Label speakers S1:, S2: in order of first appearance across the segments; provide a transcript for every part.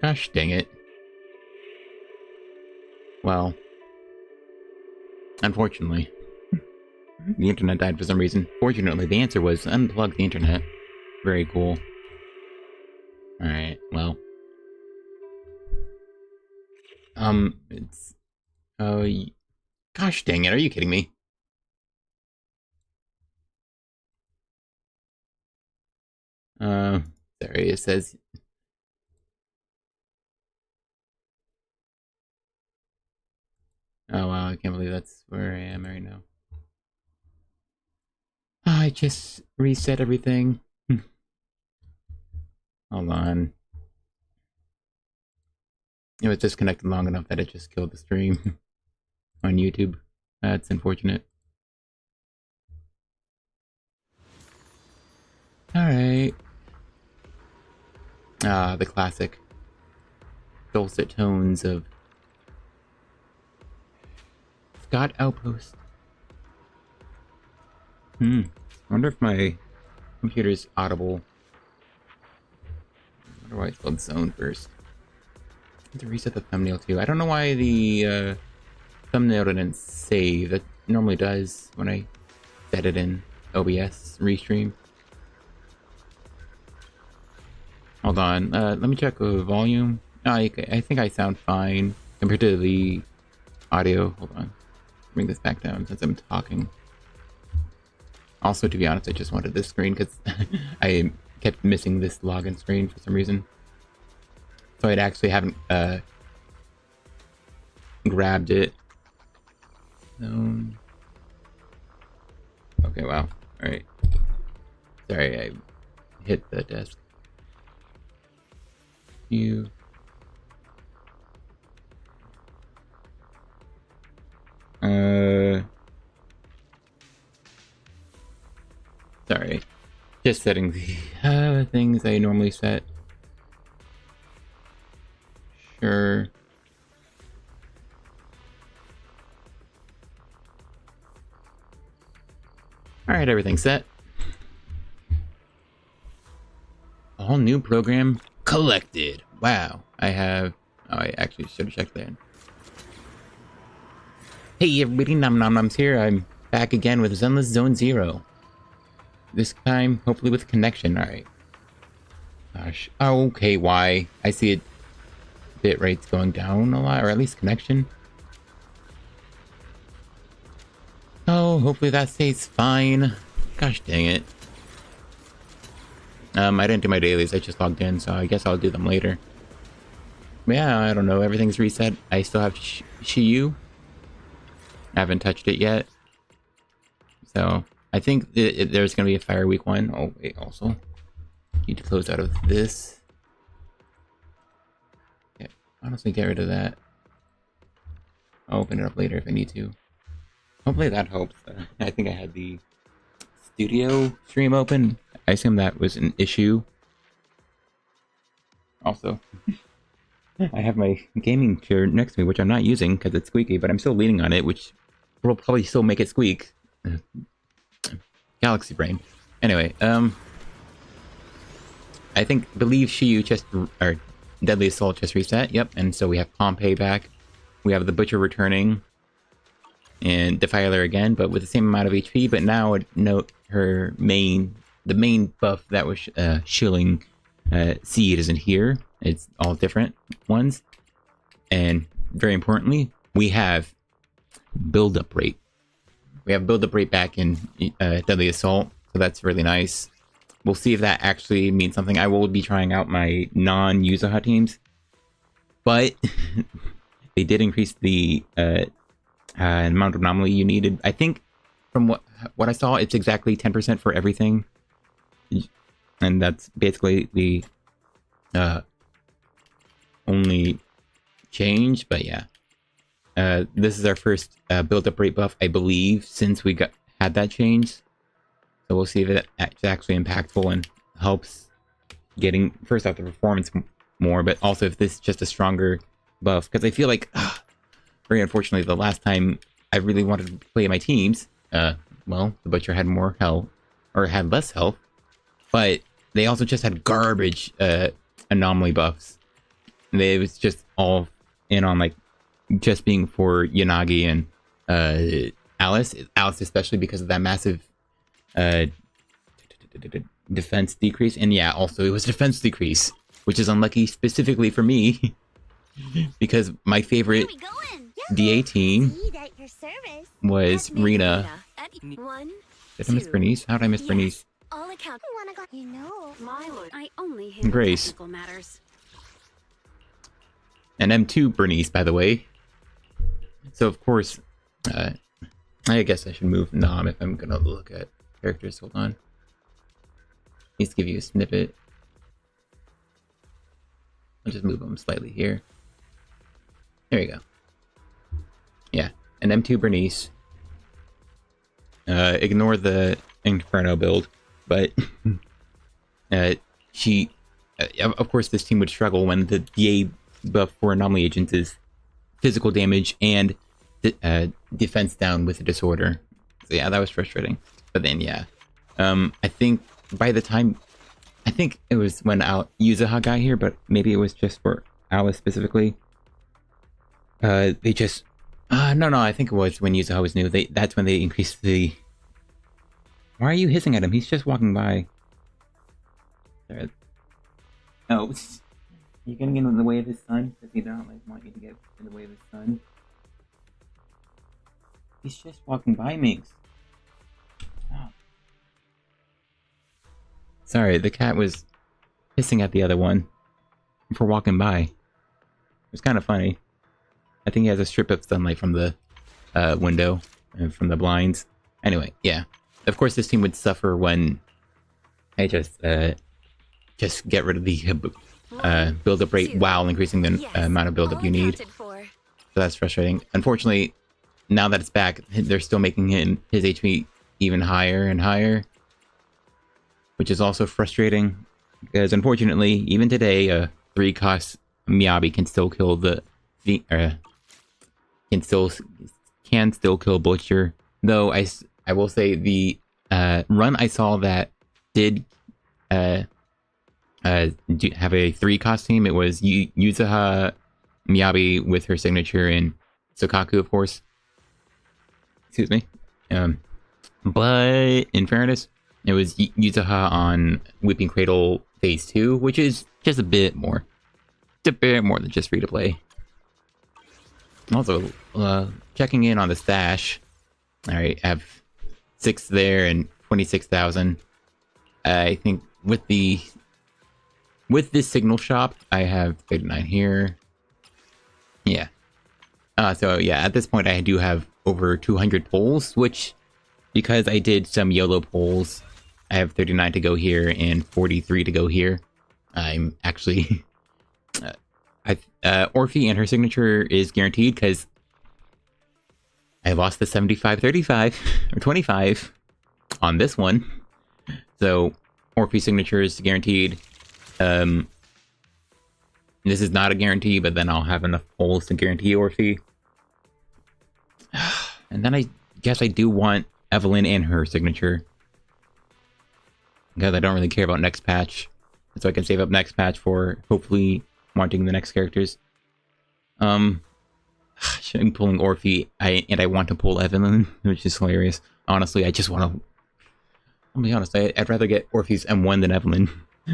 S1: Gosh dang it. Well, unfortunately, the internet died for some reason. Fortunately, the answer was unplug the internet. Very cool. Alright, well. It's... Oh, gosh dang it, are you kidding me? Sorry, it says... Oh wow, I can't believe that's where I am right now. I just reset everything. Hold on. It was disconnected long enough that it just killed the stream on YouTube. That's unfortunate. Alright. Ah, the classic dulcet tones of Scott Outpost. I wonder if my computer's audible. I wonder why I spelled zone first. I have to reset the thumbnail too. I don't know why the thumbnail didn't save. That normally does when I set it in OBS Restream. Hold on, let me check the volume. Oh, I think I sound fine compared to the audio. Hold on, bring this back down since I'm talking. Also, to be honest, I just wanted this screen because I kept missing this login screen for some reason. So I actually haven't grabbed it. Okay, wow. Alright. Sorry, I hit the desk. Sorry. Just setting the things I normally set. Sure. Alright, everything's set. All new program collected. Wow. I have... Oh, I actually should have checked that. Hey everybody, Nom Nom Nom's here. I'm back again with Zenless Zone 0. This time, hopefully with connection. Alright. Gosh. Oh, okay, why? I see it. Bit rate's going down a lot, or at least connection. Oh, hopefully that stays fine. Gosh dang it. I didn't do my dailies, I just logged in, so I guess I'll do them later. But yeah, I don't know, everything's reset. I still have Shiyu. I haven't touched it yet. So, I think there's gonna be a Fire Week 1. Oh, wait, also. Need to close out of this. Yeah, honestly, get rid of that. I'll open it up later if I need to. Hopefully that helps. I think I had the studio stream open. I assume that was an issue. Also, I have my gaming chair next to me, which I'm not using because it's squeaky, but I'm still leaning on it, which will probably still make it squeak. Galaxy brain. Anyway, I believe Shiyu just, or Deadly Asault just reset. Yep, and so we have Pompeii back. We have the Butcher returning. And Defiler again, but with the same amount of HP. But now, note her the main buff that was shilling Seed isn't here. It's all different ones. And very importantly, we have build-up rate. We have build-up rate back in Deadly Assault, so that's really nice. We'll see if that actually means something. I will be trying out my non-Yuzuha teams, but they did increase the amount of anomaly you needed. I think from what I saw, it's exactly 10% for everything, and that's basically the only change. But yeah, this is our first build-up rate buff, I believe, since we had that change. So we'll see if it's actually impactful and helps getting first off the performance more, but also if this is just a stronger buff, because I feel like very unfortunately, the last time I really wanted to play my teams, well, the Butcher had more health, or had less health, but they also just had garbage anomaly buffs. It was just all in on like just being for Yanagi and Alice. Alice especially because of that massive uh, defense decrease. And yeah, also it was defense decrease, which is unlucky specifically for me because my favorite DA team was Rena. Did I miss Bernice? How did I miss Bernice? And Grace. And M2 Bernice, by the way. So of course, I guess I should move Nom if I'm gonna look at characters. Hold on. Needs to give you a snippet. I'll just move them slightly here. There you go. Yeah, and M2 Bernice. Ignore the Inferno build, but she, of course, this team would struggle when the DA buff for Anomaly agents is physical damage and defense down with a disorder. So yeah, that was frustrating. But then yeah, I think by the time, I think it was when Yuzuha got here, but maybe it was just for Alice specifically. They just no, I think it was when Yuzuha was new. That's when they increased the. Why are you hissing at him? He's just walking by. There. Oh, you're getting in the way of his son? Does he not want you to get in the way of his son? He's just walking by me. Oh. Sorry, the cat was hissing at the other one for walking by. It was kind of funny. I think he has a strip of sunlight from the window and from the blinds. Anyway, yeah. Of course, this team would suffer when I just get rid of the build-up rate while increasing the amount of build-up you need. So that's frustrating. Unfortunately, now that it's back, they're still making his HP even higher and higher, which is also frustrating because unfortunately, even today, 3-cost Miyabi can still kill can still kill Butcher. Though I will say the run I saw that did have a 3-cost team. It was Yuzuha, Miyabi with her signature, and Sokaku, of course. Excuse me. But in fairness, it was Yuzuha on Weeping Cradle Phase 2, which is just a bit more. It's a bit more than just free to play. Also, checking in on the stash. Alright, I have 6 there and 26,000. I think with this signal shop, I have 39 here. Yeah. So yeah, at this point I do have over 200 pulls, which, because I did some YOLO pulls, I have 39 to go here and 43 to go here. I'm actually... Orphe and her signature is guaranteed because I lost the 75-35 or 25 on this one. So Orphe signature is guaranteed. This is not a guarantee, but then I'll have enough pulls to guarantee Orphe. And then I guess I do want Evelyn and her signature, because I don't really care about next patch, so I can save up next patch for hopefully wanting the next characters. I'm pulling Orphe, and I want to pull Evelyn, which is hilarious. Honestly, I just want to... I'll be honest, I'd rather get Orphe's M1 than Evelyn.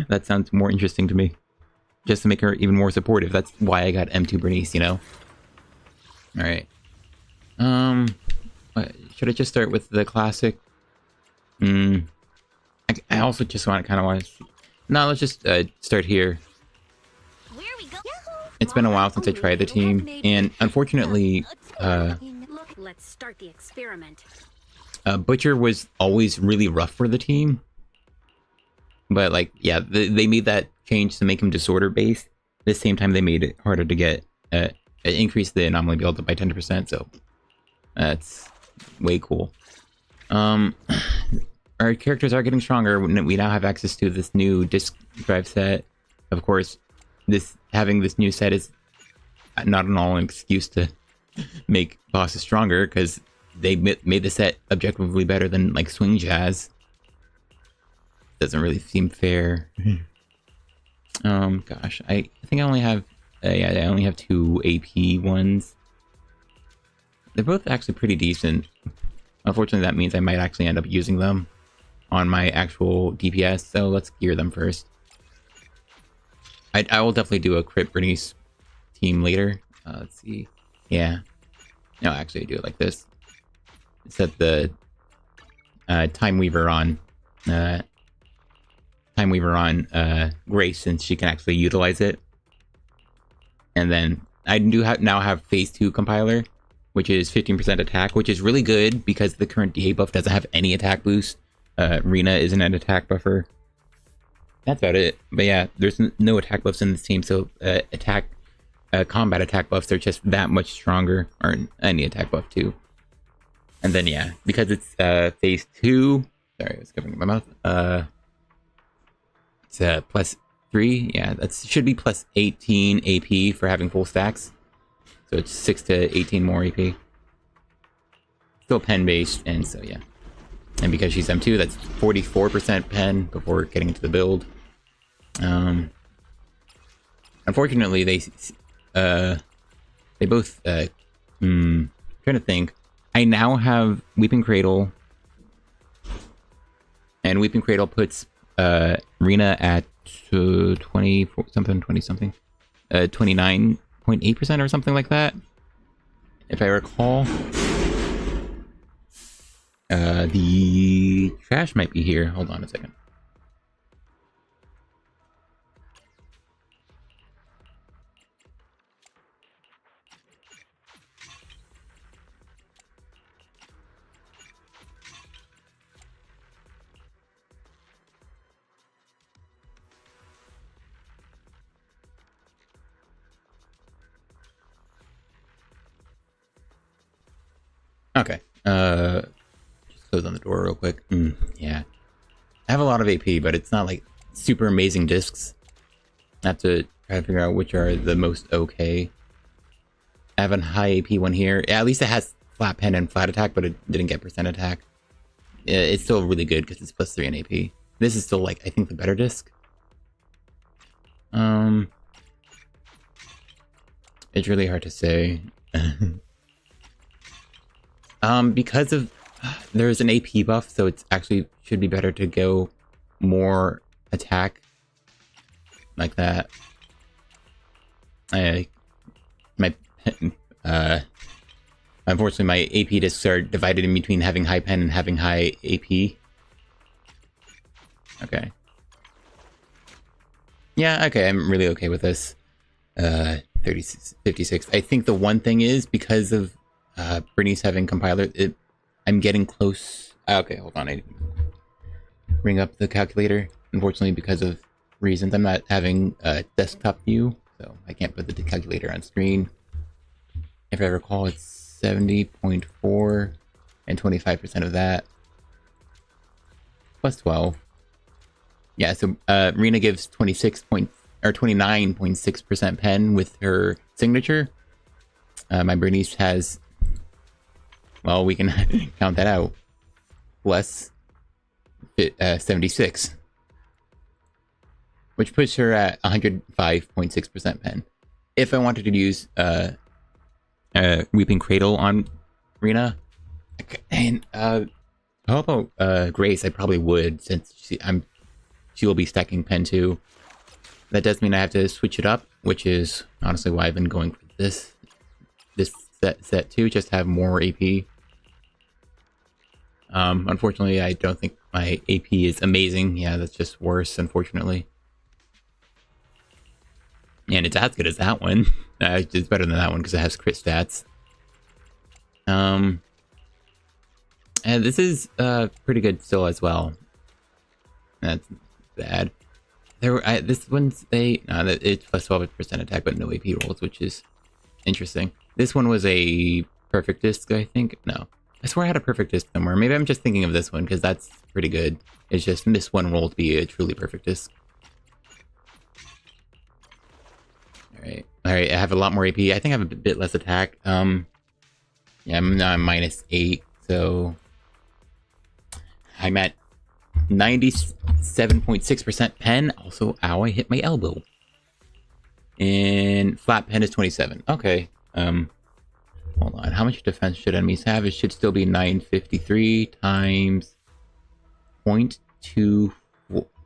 S1: That sounds more interesting to me. Just to make her even more supportive. That's why I got M2 Bernice, you know? Alright. Should I just start with the classic? I also just kind of want to... No, let's just start here. It's been a while since I tried the team, and unfortunately,
S2: let's start the experiment.
S1: Butcher was always really rough for the team. But like, yeah, they made that change to make him disorder based. At the same time, they made it harder to get increase the anomaly build up by 10%. So that's way cool. Our characters are getting stronger. We now have access to this new disk drive set. Of course, having this new set is not at all an excuse to make bosses stronger, because they made the set objectively better than like Swing Jazz. Doesn't really seem fair. Gosh, I think I only have Yeah, I only have 2 AP ones. They're both actually pretty decent. Unfortunately, that means I might actually end up using them on my actual DPS, so let's gear them first. I will definitely do a crit Bernice team later. Let's see. Yeah. No, actually, I do it like this. Set the Time Weaver on Grace, since she can actually utilize it. And then I do now have phase 2 compiler, which is 15% attack, which is really good because the current DA buff doesn't have any attack boost. Rina isn't an attack buffer. That's about it. But yeah, there's no attack buffs in this team, so combat attack buffs are just that much stronger, or any attack buff too. And then yeah, because it's phase 2. Sorry, I was covering my mouth. It's plus 3. Yeah, that should be plus 18 AP for having full stacks. So it's 6 to 18 more AP. Still pen based, and so yeah. And because she's M2, that's 44% pen before getting into the build. Unfortunately, they both trying to think. I now have Weeping Cradle, and Weeping Cradle puts Rina at 20 something, 29.8% or something like that, if I recall. The trash might be here. Hold on a second. Okay. Just close on the door real quick. Yeah. I have a lot of AP, but it's not like super amazing discs. I have to try to figure out which are the most okay. I have a high AP one here. Yeah, at least it has flat pen and flat attack, but it didn't get percent attack. It's still really good because it's plus 3 in AP. This is still, like, I think the better disc. It's really hard to say. Because of there's an AP buff, so it's actually should be better to go more attack like that. Unfortunately, my AP discs are divided in between having high pen and having high AP. Okay. Yeah, okay, I'm really okay with this. 56. I think the one thing is, because of Bernice having compiler, I'm getting close. Okay, hold on. I bring up the calculator. Unfortunately, because of reasons, I'm not having a desktop view, so I can't put the calculator on screen. If I recall, it's 70.4 and 25% of that. Plus 12. Yeah, so Rina gives 29.6% pen with her signature. My Bernice has, well, we can count that out, plus 76, which puts her at 105.6% pen. If I wanted to use Weeping Cradle on Rina, and how about Grace? I probably would, since she will be stacking pen too. That does mean I have to switch it up, which is honestly why I've been going for this set too, just to have more AP. Unfortunately, I don't think my AP is amazing. Yeah, that's just worse, unfortunately. And it's as good as that one. It's better than that one because it has crit stats. And this is pretty good still as well. That's bad. This one's it's plus 12% attack, but no AP rolls, which is interesting. This one was a perfect disc, I think. No, I swear I had a perfect disc somewhere. Maybe I'm just thinking of this one because that's pretty good. It's just this one roll to be a truly perfect disc. All right. I have a lot more AP. I think I have a bit less attack. Yeah, I'm now at -8, so I'm at 97.6% pen. Also, ow, I hit my elbow. And flat pen is 27. Okay. Hold on. How much defense should enemies have? It should still be 953 times 0.24.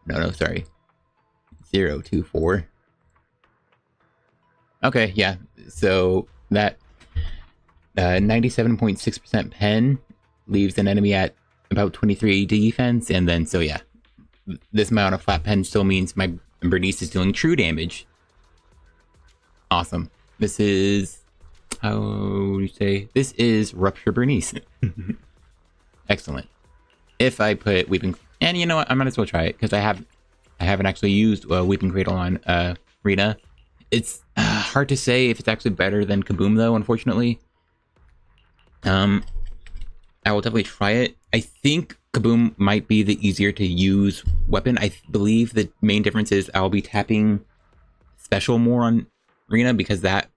S1: No, sorry. 0.24. Okay, yeah. So that 97.6% pen leaves an enemy at about 23 defense, and then, so yeah. This amount of flat pen still means my Bernice is dealing true damage. Awesome. This is... how do you say? This is Rupture Bernice. Excellent. If I put Weeping... and you know what? I might as well try it, because I haven't actually used Weeping Cradle on Rina. It's hard to say if it's actually better than Kaboom, though, unfortunately. I will definitely try it. I think Kaboom might be the easier to use weapon. I believe the main difference is I'll be tapping special more on Rina, because that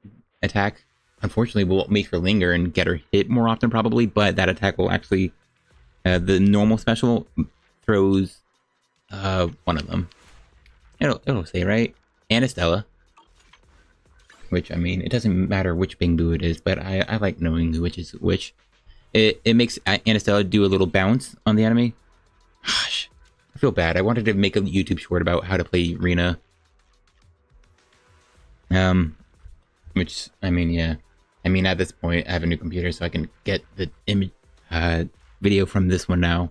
S1: attack, unfortunately, will make her linger and get her hit more often, probably, but that attack will actually... the normal special throws one of them. It'll say, right? Anastella. Which, I mean, it doesn't matter which Bingbu it is, but I like knowing which is which. It makes Anastella do a little bounce on the enemy. Gosh, I feel bad. I wanted to make a YouTube short about how to play Rina. Which, I mean, yeah. I mean, at this point, I have a new computer, so I can get the image, video from this one now,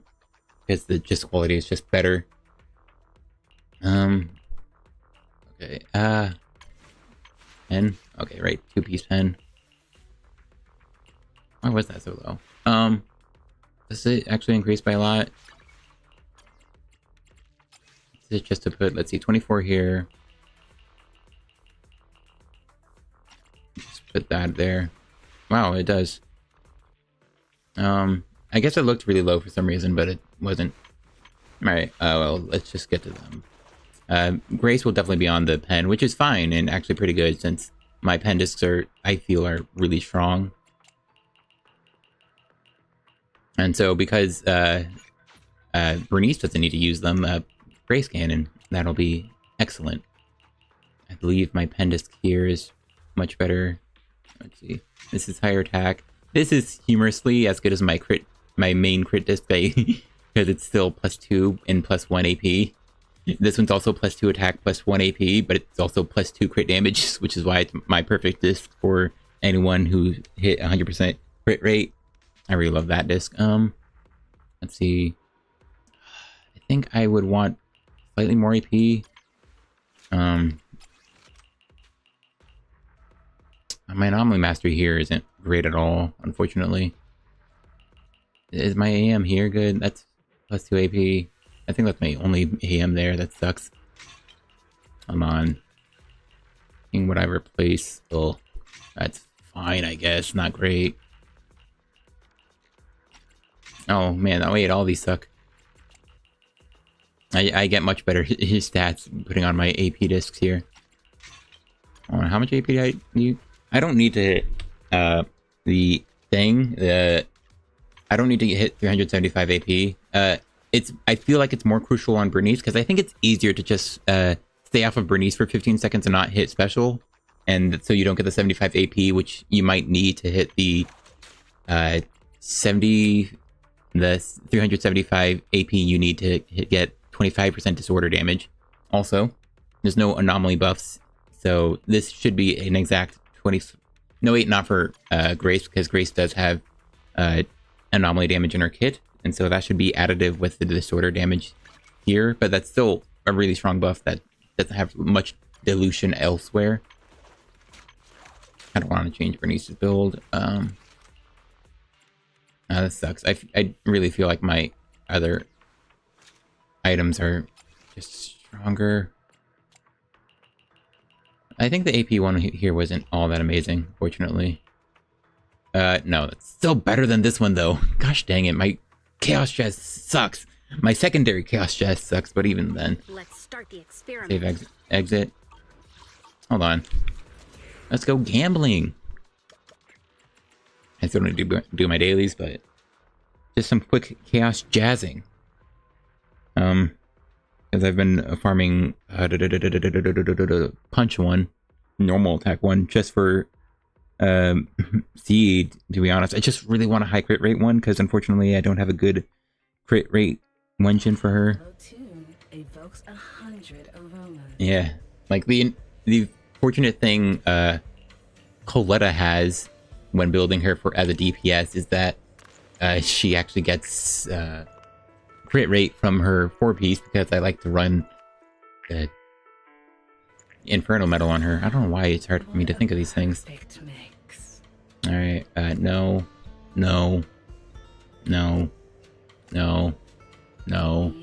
S1: because the quality is just better. Okay, pen. Okay, right, 2-piece pen. Why was that so low? Does it actually increase by a lot? Is it just to put, let's see, 24 here. Just put that there. Wow, it does. I guess it looked really low for some reason, but it wasn't. Alright, well, let's just get to them. Grace will definitely be on the pen, which is fine and actually pretty good, since my pen discs I feel, are really strong. And so, because Bernice doesn't need to use them, Grace can, and that'll be excellent. I believe my pen disc here is much better. Let's see. This is higher attack. This is humorously as good as my main crit disc, because it's still +2 and +1 AP. This one's also +2 attack, +1 AP, but it's also +2 crit damage, which is why it's my perfect disc for anyone who hit 100% crit rate. I really love that disc. Let's see. I think I would want slightly more AP. My Anomaly Mastery here isn't great at all, unfortunately. Is my AM here good? That's +2 AP. I think that's my only AM there. That sucks. Come on. Seeing what I replace. Well, that's fine, I guess. Not great. Oh, man. Oh, wait. All these suck. I get much better his stats putting on my AP discs here. Oh, how much AP do I need? I don't need to hit the thing. I don't need to hit 375 AP. I feel like it's more crucial on Bernice, because I think it's easier to just stay off of Bernice for 15 seconds and not hit special, and so you don't get the 75 AP, which you might need to hit the 375 AP you need to get 25% disorder damage. Also, there's no anomaly buffs, so this should be an exact 20. No, wait, not for Grace, because Grace does have anomaly damage in her kit, and so that should be additive with the disorder damage here, but that's still a really strong buff that doesn't have much dilution elsewhere. I don't want to change Bernice's build. That sucks. I really feel like my other items are just stronger. I think the AP one here wasn't all that amazing, fortunately. No, it's still better than this one, though. Gosh dang it, my Chaos Chest sucks. My secondary Chaos Chest sucks, but even then.
S2: Let's start the experiment.
S1: Save exit. Hold on. Let's go gambling. I still don't do my dailies, but just some quick Chaos jazzing. Because I've been farming Punch one, normal attack one just for seed, to be honest. I just really want a high crit rate one because unfortunately I don't have a good crit rate Wenjin for her.
S3: Evokes 100 aromas.
S1: Yeah, like the fortunate thing Coletta has when building her for as a DPS is that she actually gets crit rate from her 4-piece because I like to run Inferno Metal on her. I don't know why it's hard for me to think of these things. Alright, no. No. No. No. No.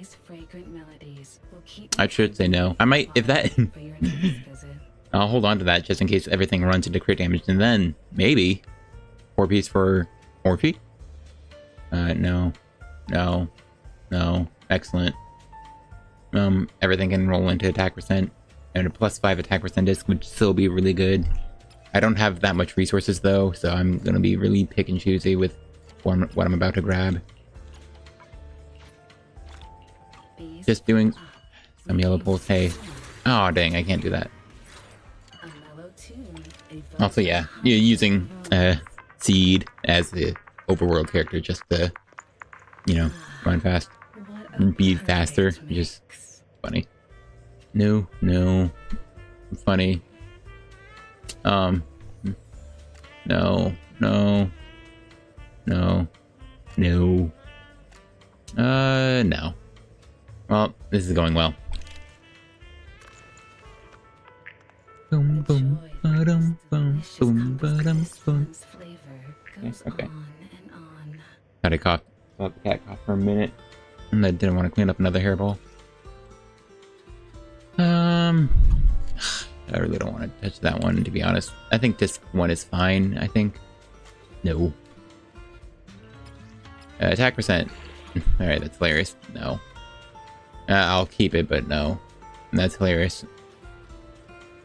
S1: I should say no. I might, if that... I'll hold on to that just in case everything runs into crit damage, and then, maybe, 4-piece for Orphe? No. No. No. Excellent. Everything can roll into attack percent, and a +5 attack percent disc would still be really good. I don't have that much resources though, so I'm gonna be really pick and choosy with what I'm about to grab. Just doing some yellow pulse. Hey. Oh dang, I can't do that. Also, yeah, you're using Seed as the overworld character just to, you know, run fast and be faster. Just funny. No, no. Funny. No, no, no, no. No. Well, this is going well. Boom, boom, ba-dum, boom, boom, ba-dum, boom. Yes, okay. Had a cough, let the cat cough for a minute, and I didn't want to clean up another hairball. I really don't want to touch that one, to be honest. I think disc 1 is fine, I think. No. Attack percent. Alright, that's hilarious. No. I'll keep it, but no. That's hilarious.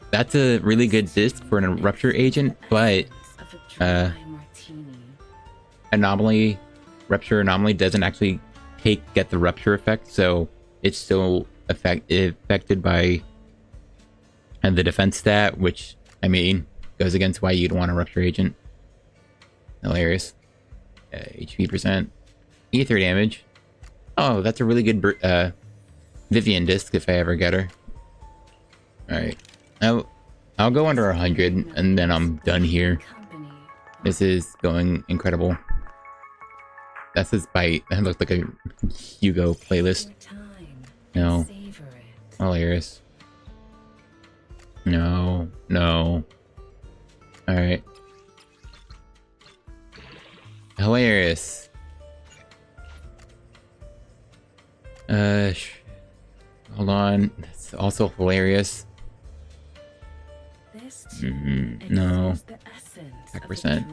S1: That's a really good disc for a Rupture agent, but... Anomaly... Rupture Anomaly doesn't actually get the Rupture effect, so it's still affected by... and the defense stat, which, I mean, goes against why you'd want a Rupture agent. Hilarious. HP percent. Ether damage. Oh, that's a really good Vivian disc if I ever get her. Alright. I'll go under 100 and then I'm done here. This is going incredible. That's his bite. That looked like a Hugo playlist. No. Hilarious. No. No. Alright. Hilarious. Hold on. That's also hilarious. No. Attack percent.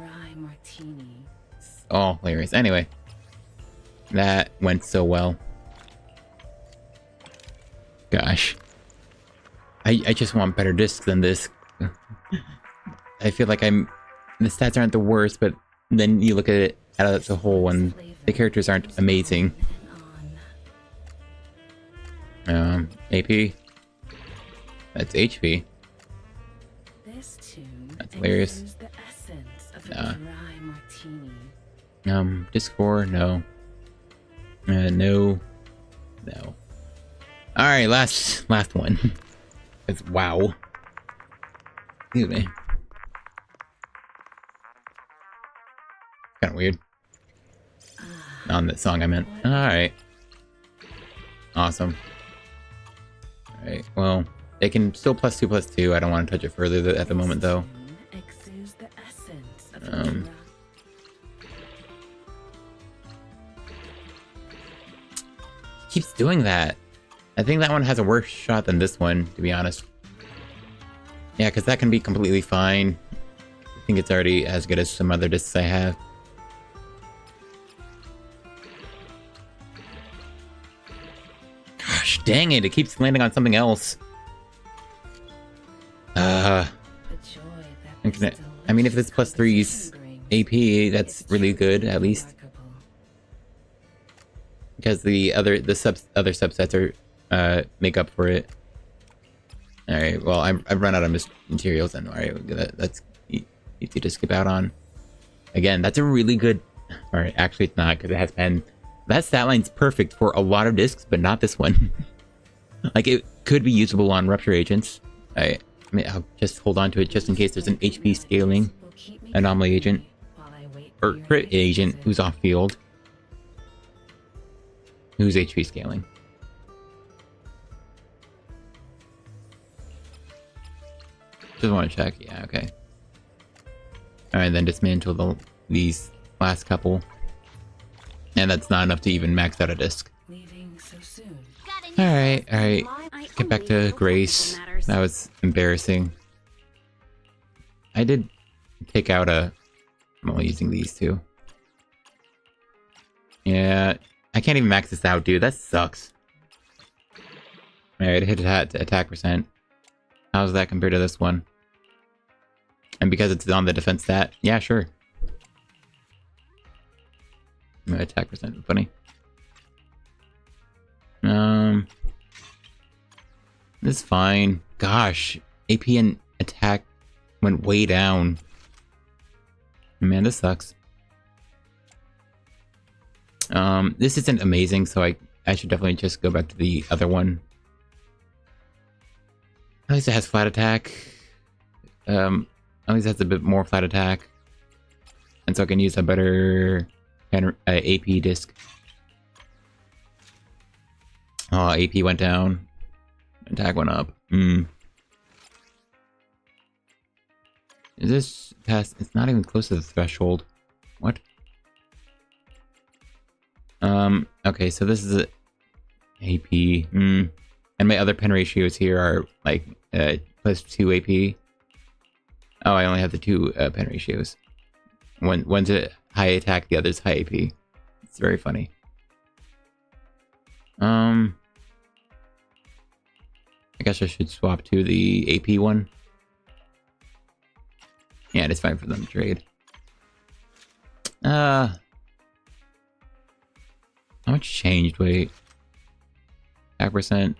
S1: Oh, hilarious. Anyway. That went so well. Gosh. I just want better discs than this. I feel like the stats aren't the worst, but then you look at it as a whole and the characters aren't amazing. AP. That's HP. That's hilarious. Nah. Disc 4, no. No. No. Alright, last one. It's wow. Excuse me. Kinda weird. On that song I meant. Alright. Awesome. Alright, well, it can still +2/+2. I don't want to touch it further at the moment, though. Keeps doing that. I think that one has a worse shot than this one, to be honest. Yeah, because that can be completely fine. I think it's already as good as some other discs I have. Gosh, dang it, it keeps landing on something else. I mean, if it's +3's AP, that's really good, at least. Because the other subsets are make up for it. All right. Well, I've run out of materials, and all right, that's easy to skip out on. Again, that's a really good. All right, actually, it's not because it has pen. That stat line's perfect for a lot of discs, but not this one. Like it could be usable on rupture agents. I mean, I'll just hold on to it just in case there's an HP scaling anomaly agent or crit agent who's off field, who's HP scaling. Just want to check. Yeah, okay. Alright, then dismantle these last couple. And that's not enough to even max out a disc. Alright, alright. Get back to Grace. That was embarrassing. I did take out a... I'm only using these two. Yeah, I can't even max this out, dude. That sucks. Alright, hit attack percent. How's that compared to this one? And because it's on the defense stat, yeah, sure. Attack percent, funny. This is fine. Gosh, AP and attack went way down. Man, this sucks. This isn't amazing, so I should definitely just go back to the other one. At least it has flat attack. At least it has a bit more flat attack. And so I can use a better AP disc. Oh, AP went down. Attack went up. Is this past? It's not even close to the threshold. What? Okay, so this is a AP. And my other pen ratios here are like +2 AP. Oh, I only have the two pen ratios. One's a high attack, the other's high AP. It's very funny. I guess I should swap to the AP one. Yeah, it's fine for them to trade. How much changed? Wait. Attack percent.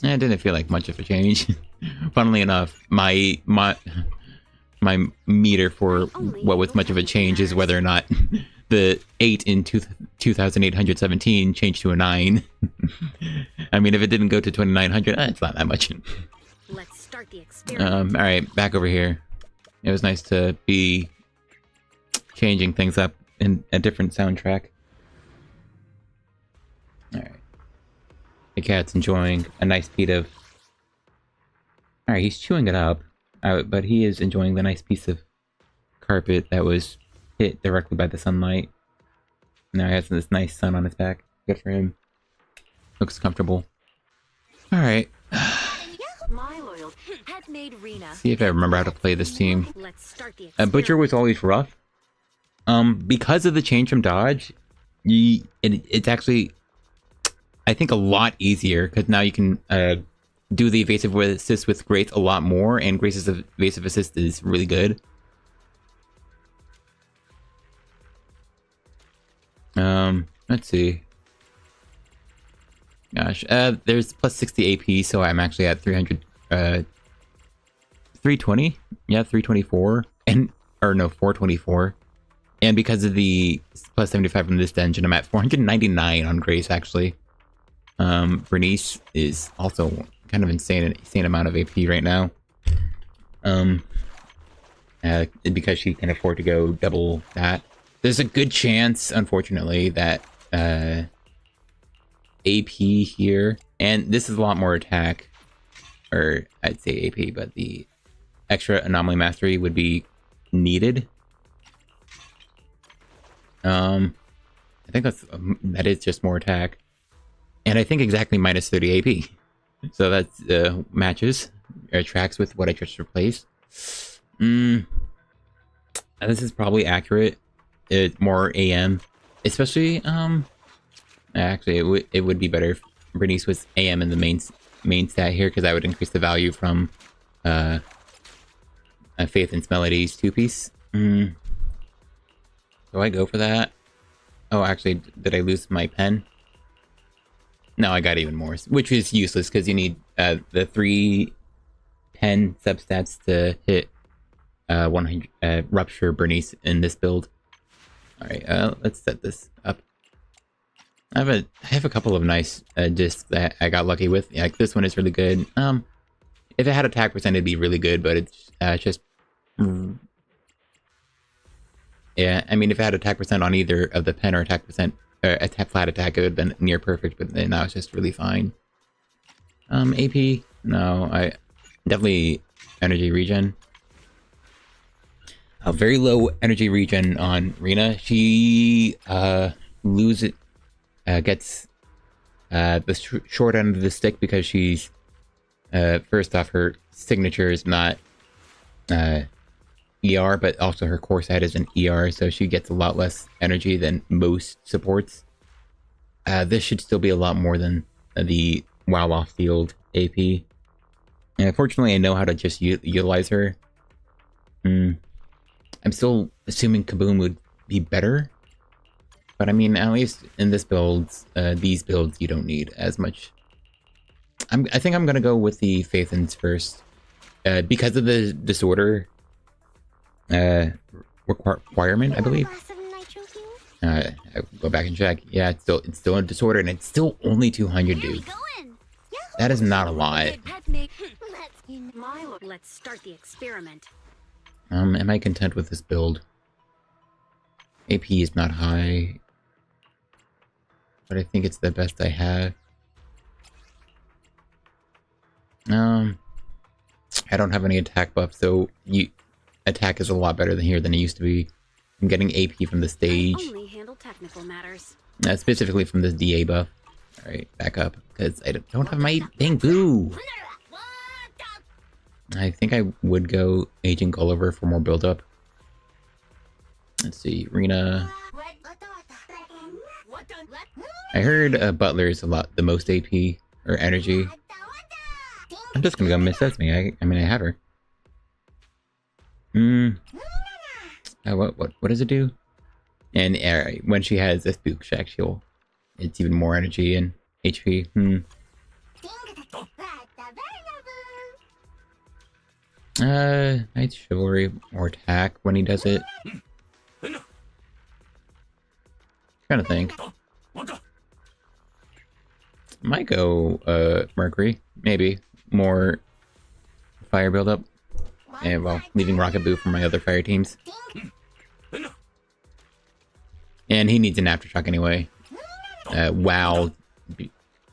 S1: It didn't feel like much of a change. Funnily enough, my meter for what was much of a change is whether or not the 8 in 2817 changed to a 9. I mean, if it didn't go to 2900, it's not that much.
S2: Let's start the experiment.
S1: All right, back over here. It was nice to be changing things up in a different soundtrack. All right. The cat's enjoying a nice piece of... Alright, he's chewing it up, but he is enjoying the nice piece of carpet that was hit directly by the sunlight. Now he has this nice sun on his back. Good for him. Looks comfortable. Alright. See if I remember how to play this team. Butcher was always rough. Because of the change from dodge, it's actually... I think a lot easier, because now you can do the evasive assist with Grace a lot more, and Grace's evasive assist is really good. Let's see. Gosh, there's plus 60 AP, so I'm actually at 320? Yeah, 324. Or no, 424. And because of the plus 75 from this dungeon, I'm at 499 on Grace, actually. Bernice is also kind of insane amount of AP right now. Because she can afford to go double that. There's a good chance, unfortunately, that AP here, and this is a lot more attack, or I'd say AP, but the extra Anomaly Mastery would be needed. I think that is just more attack. And I think exactly minus 30 AP. So that's matches, or tracks with what I just replaced. This is probably accurate. It's more AM. Especially, actually, it would be better if Bernice was AM in the main stat here, because that would increase the value from Faith and Melodies 2-piece. Do I go for that? Oh, actually, did I lose my pen? No, I got even more, which is useless because you need the 310 substats to hit 100 Rupture Bernice in this build. Alright, let's set this up. I have a couple of nice discs that I got lucky with. Like this one is really good. If it had attack percent, it'd be really good, but it's just... Yeah, I mean, if it had attack percent on either of the pen or attack percent, flat attack, it would have been near perfect, but now it's just really fine. AP? No, I... Definitely energy regen. A very low energy regen on Rina. She gets the short end of the stick because she's first off, her signature is not ER, but also her core set is an ER, so she gets a lot less energy than most supports. This should still be a lot more than the WoW off field AP. And fortunately, I know how to just utilize her. I'm still assuming Kaboom would be better. But I mean, at least in this builds, these builds, you don't need as much. I think I'm gonna go with the Phaethons first. Because of the disorder requirement, I believe. I'll go back and check. Yeah, it's still a disorder, and it's still only 200, dude. That is not a lot.
S2: Let's start the experiment.
S1: Am I content with this build? AP is not high, but I think it's the best I have. I don't have any attack buff, so attack is a lot better than here than it used to be. I'm getting AP from the stage.
S2: I only handle technical matters.
S1: Specifically from the DA buff. Alright, back up, because I don't have my dang boo! I think I would go Agent Gulliver for more build-up. Let's see, Rina. I heard Butler is the most AP, or energy. I'm just gonna go Miss Sesame. I mean, I have her. What does it do? And when she has a Spook Shack, it's even more energy and HP. Knight's Chivalry or attack when he does it. Trying to think. Might go Mercury, maybe. More fire buildup. And well, leaving Rocket Boo for my other fire teams. And he needs an Aftershock anyway. WoW.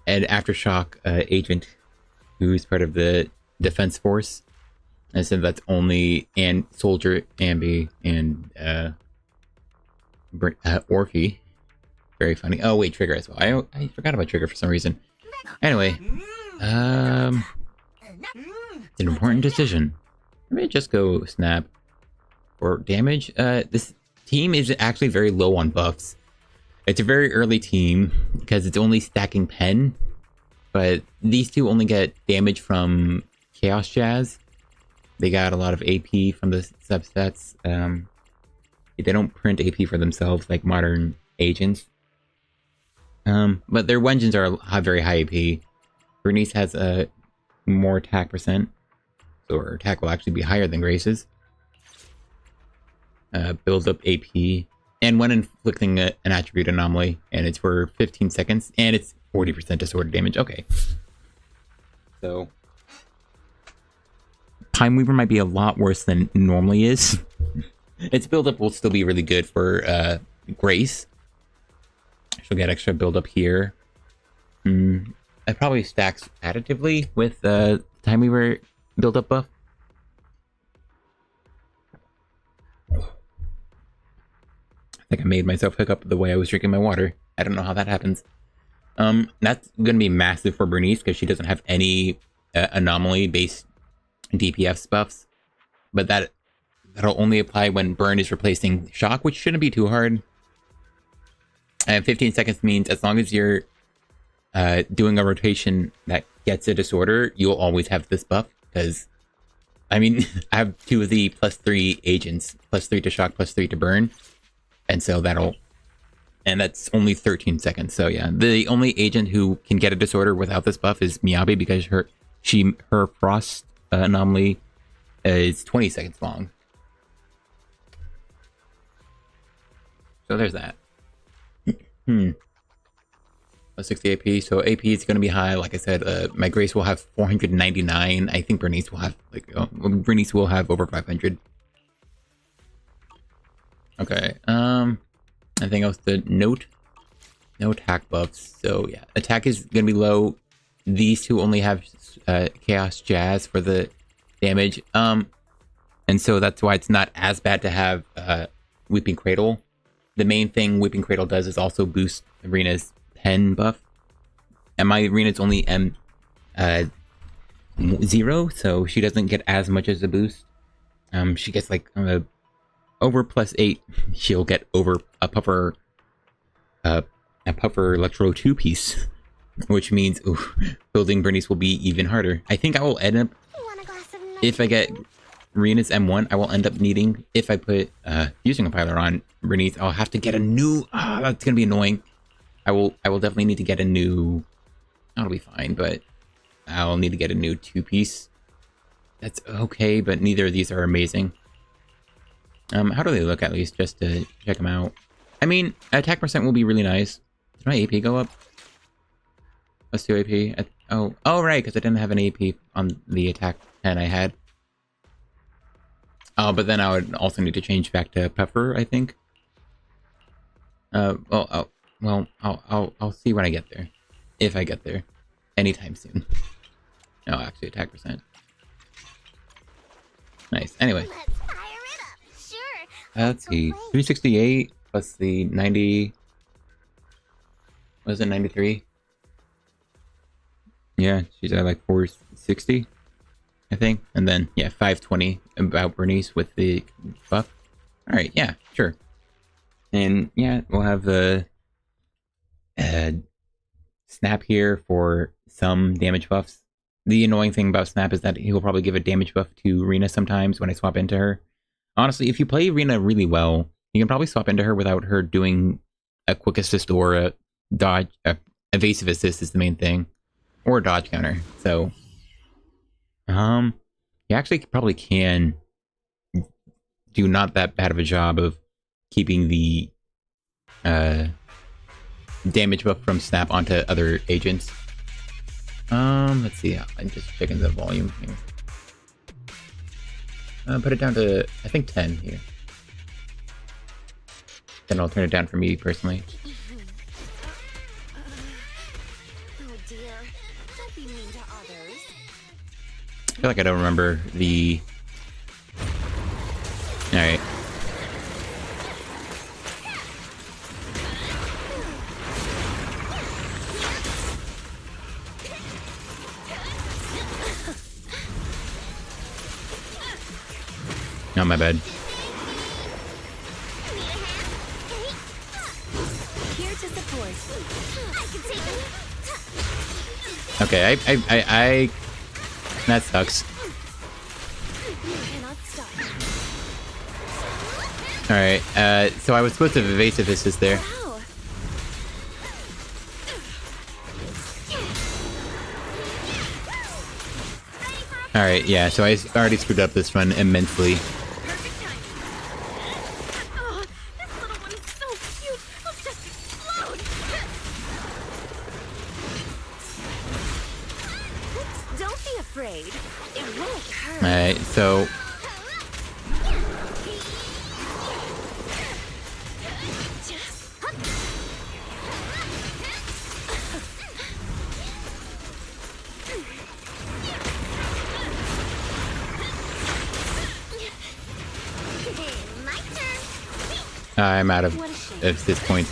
S1: An Aftershock agent who's part of the defense force. I said that's only Soldier, Ambi, and Orphe. Very funny. Oh wait, Trigger as well. I forgot about Trigger for some reason. Anyway, it's an important decision. Let me just go Snap for damage. This team is actually very low on buffs. It's a very early team because it's only stacking pen, but these two only get damage from Chaos Jazz. They got a lot of AP from the subsets. They don't print AP for themselves like modern agents. But their Wenjins have very high AP. Bernice has a more attack percent, so her attack will actually be higher than Grace's. Builds up AP, and when inflicting an attribute anomaly, and it's for 15 seconds, and it's 40% disorder damage. Okay. So, Time Weaver might be a lot worse than it normally is. Its buildup will still be really good for Grace. She'll get extra buildup here. It probably stacks additively with Time Weaver buildup buff. I think I made myself hiccup the way I was drinking my water. I don't know how that happens. That's going to be massive for Bernice because she doesn't have any anomaly-based DPS buffs. But that'll only apply when Burn is replacing Shock, which shouldn't be too hard. And 15 seconds means as long as you're doing a rotation that gets a disorder, you'll always have this buff. Because, I mean, I have two of the +3 agents. +3 to Shock, +3 to Burn. And so that'll And that's only 13 seconds. So yeah, the only agent who can get a disorder without this buff is Miyabi, because her frost anomaly is 20 seconds long. So there's that. A 60 AP. So AP is going to be high. Like I said, my Grace will have 499. I think Bernice will have Bernice will have over 500. Okay. Anything else to note? No attack buffs. So yeah, attack is going to be low. These two only have Chaos Jazz for the damage. And so that's why it's not as bad to have Weeping Cradle. The main thing Weeping Cradle does is also boost Arena's pen buff. And my Arena's only M0, so she doesn't get as much as a boost. She gets like over +8. She'll get over a puffer Electro 2 piece, which means building Bernice will be even harder. I think I will end up, if I get Rena's M1, I will end up needing, if I put Fusing Compiler on Bernice, I'll have to get a new, that's gonna be annoying. I will definitely need to get a new, that'll be fine, but I'll need to get a new 2-piece. That's okay, but neither of these are amazing. How do they look, at least, just to check them out? I mean, attack percent will be really nice. Did my AP go up? Let's do AP. Oh, right, because I didn't have an AP on the attack 10 I had. Oh, but then I would also need to change back to Puffer, I think. Well, I'll see when I get there. If I get there. Anytime soon. No, actually, attack percent. Nice. Anyway.
S2: Let's fire it up. Sure.
S1: Let's see. 368 plus the 90. Was it 93? Yeah, she's at like 460, I think. And then, yeah, 520 about Bernice with the buff. Alright, yeah, sure. And yeah, we'll have the Snap here for some damage buffs. The annoying thing about Snap is that he'll probably give a damage buff to Rena sometimes when I swap into her. Honestly, if you play Rena really well, you can probably swap into her without her doing a quick assist or a dodge. Evasive assist is the main thing. Or a dodge counter. So, you actually probably can do not that bad of a job of keeping the damage buff from Snap onto other agents. Let's see. I'm just checking the volume here. Put it down to, I think, 10 here. Then I'll turn it down for me personally.
S2: Oh dear. Don't be mean to others.
S1: I feel like I don't remember the... Alright. Not my bad.
S2: Here to support. I can take it.
S1: Okay, I that sucks.
S2: You cannot stop.
S1: Alright, so I was supposed to evasive assist there.
S2: Wow.
S1: Alright, yeah, so I already screwed up this run immensely.
S2: Perfect timing. Oh, this little one is so cute. I'll just explode. Don't be afraid. It won't hurt.
S1: Alright, so...
S2: My turn.
S1: I'm out of
S2: What a shame.
S1: this point.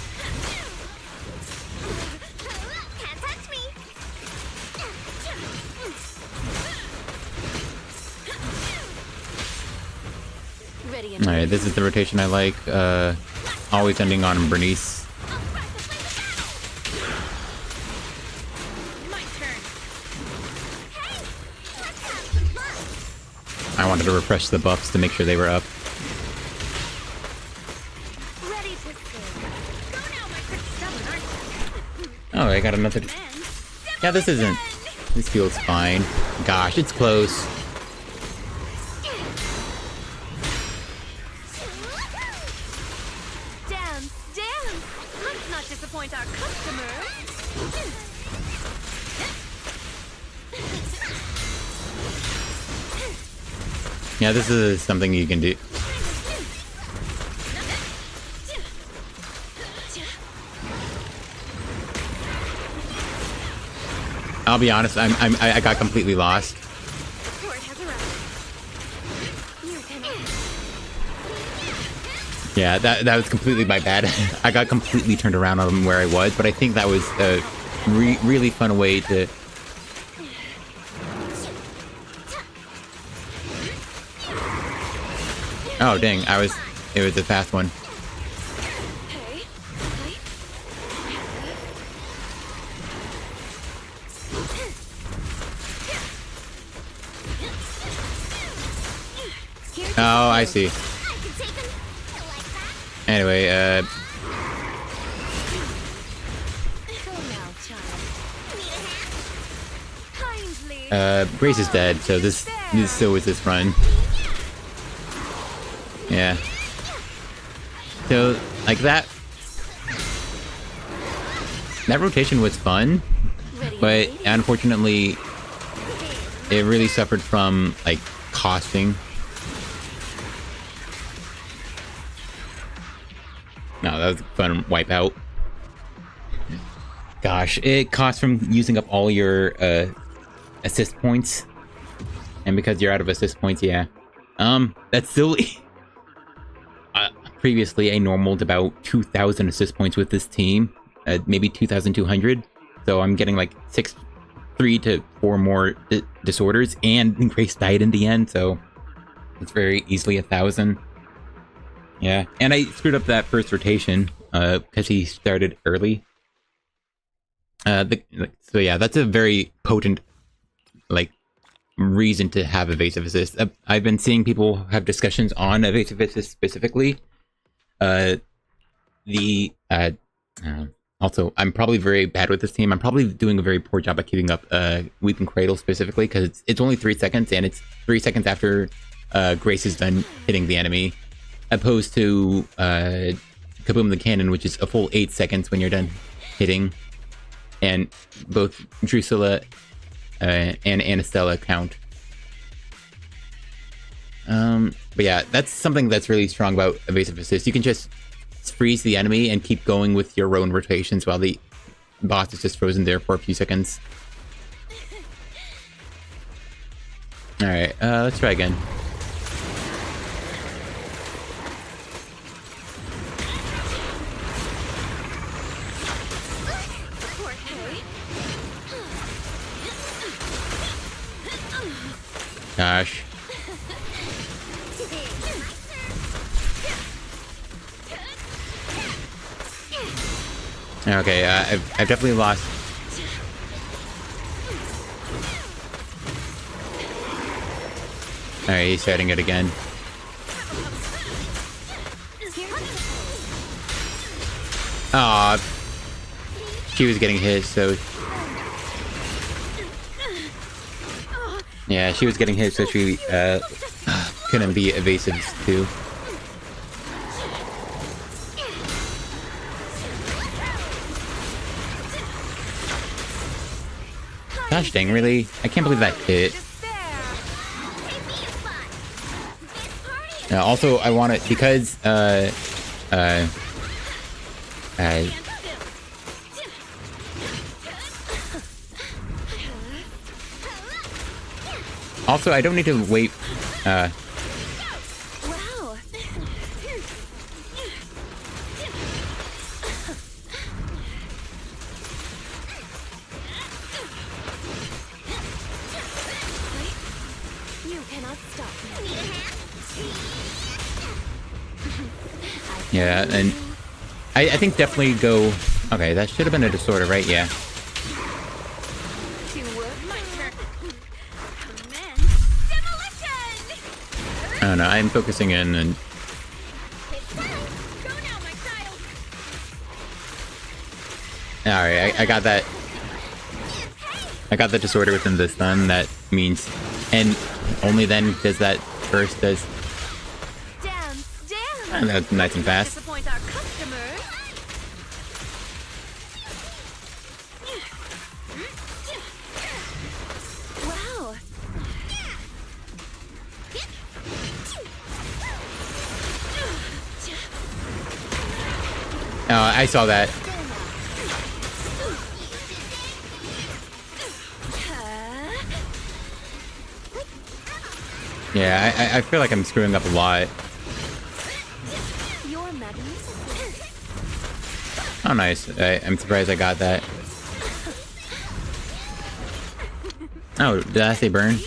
S2: Can't touch me. Ready and
S1: Alright, this is the rotation I like. Always ending on Bernice.
S2: my turn.
S1: I wanted to refresh the buffs to make sure they were up.
S2: Ready to spin. Go now, my
S1: Oh, I got another... Yeah, this isn't... This feels fine. Gosh, it's close.
S2: Dance, dance! Let's not disappoint our customers!
S1: Yeah, this is something you can do. I'll be honest, I got completely lost.
S2: Court has arrived. You cannot.
S1: Yeah, that was completely my bad. I got completely turned around on where I was, but I think that was a really fun way to... Oh, dang, it was a fast one. Oh, I see. Anyway, Grace is dead, so this so is this run. Yeah. So, like that rotation was fun, but unfortunately, it really suffered from, like, costing. No, that was a fun wipeout. Gosh, it costs from using up all your assist points. And because you're out of assist points, yeah. That's still previously a normal to about 2,000 assist points with this team. Maybe 2,200. So I'm getting like 3 to 4 more disorders, and Grace died in the end, so it's very easily 1,000. Yeah, and I screwed up that first rotation because he started early. So yeah, that's a very potent, like, reason to have evasive assist. I've been seeing people have discussions on evasive assist specifically. Also, I'm probably very bad with this team. I'm probably doing a very poor job at keeping up Weeping Cradle specifically, because it's only 3 seconds, and it's 3 seconds after Grace is done hitting the enemy, opposed to Kaboom the Cannon, which is a full 8 seconds when you're done hitting. And both Drusilla and Anastella count. But yeah, that's something that's really strong about evasive assist. You can just freeze the enemy and keep going with your own rotations while the boss is just frozen there for a few seconds. Alright, let's try again. Gosh. Okay, I've definitely lost. Alright, he's starting it again. Aw, she was getting hit, so... Yeah, she was getting hit, so she couldn't be evasive too. Gosh dang, really? I can't believe that hit. Also, I want it because, also, I don't need to wait,
S2: Wow. You cannot stop me.
S1: yeah, and I think definitely go... Okay, that should have been a disorder, right? Yeah. I don't know, I'm focusing in and... Alright, I got that. I got the disorder within the stun. That means, and only then does that burst does.
S2: Dance, dance.
S1: And that's nice and fast.
S2: Disappoint our customers. Wow.
S1: Oh, I saw that. Yeah, I feel like I'm screwing up a lot.
S2: You're magnificent.
S1: Oh, nice. I'm surprised I got that. Oh, did I say burn?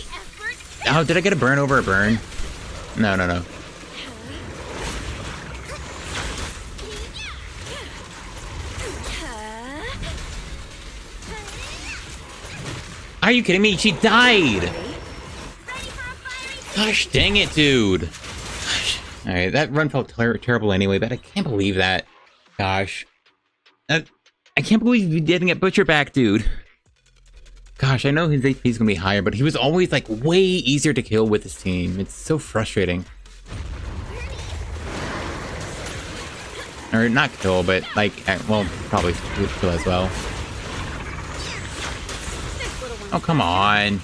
S1: Oh, did I get a burn over a burn? No, no, no. Are you kidding me? She died! Gosh dang it, dude. Alright, that run felt terrible anyway, but I can't believe that. Gosh. I can't believe we didn't get Butcher back, dude. Gosh, I know his HP is gonna be higher, but he was always, like, way easier to kill with his team. It's so frustrating. Or not kill, but, like, well, probably kill as well. Oh, come on.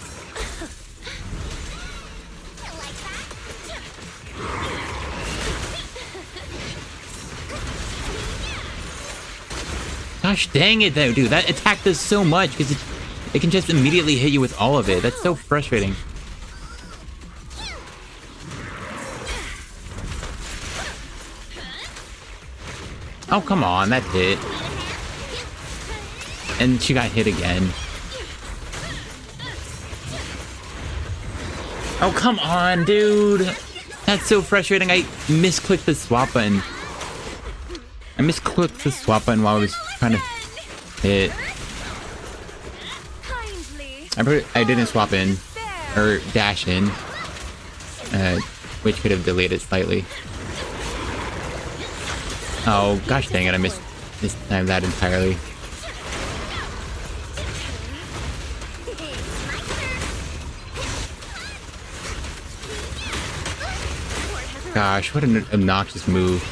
S1: Gosh dang it, though, dude. That attack does so much because it can just immediately hit you with all of it. That's so frustrating. Oh, come on. That hit. And she got hit again. Oh, come on, dude. That's so frustrating. I misclicked the swap button. I misclicked the swap button while I was trying to hit. I didn't swap in. Or dash in. Which could have delayed it slightly. Oh, gosh dang it. I mistimed that entirely. Gosh, what an obnoxious move.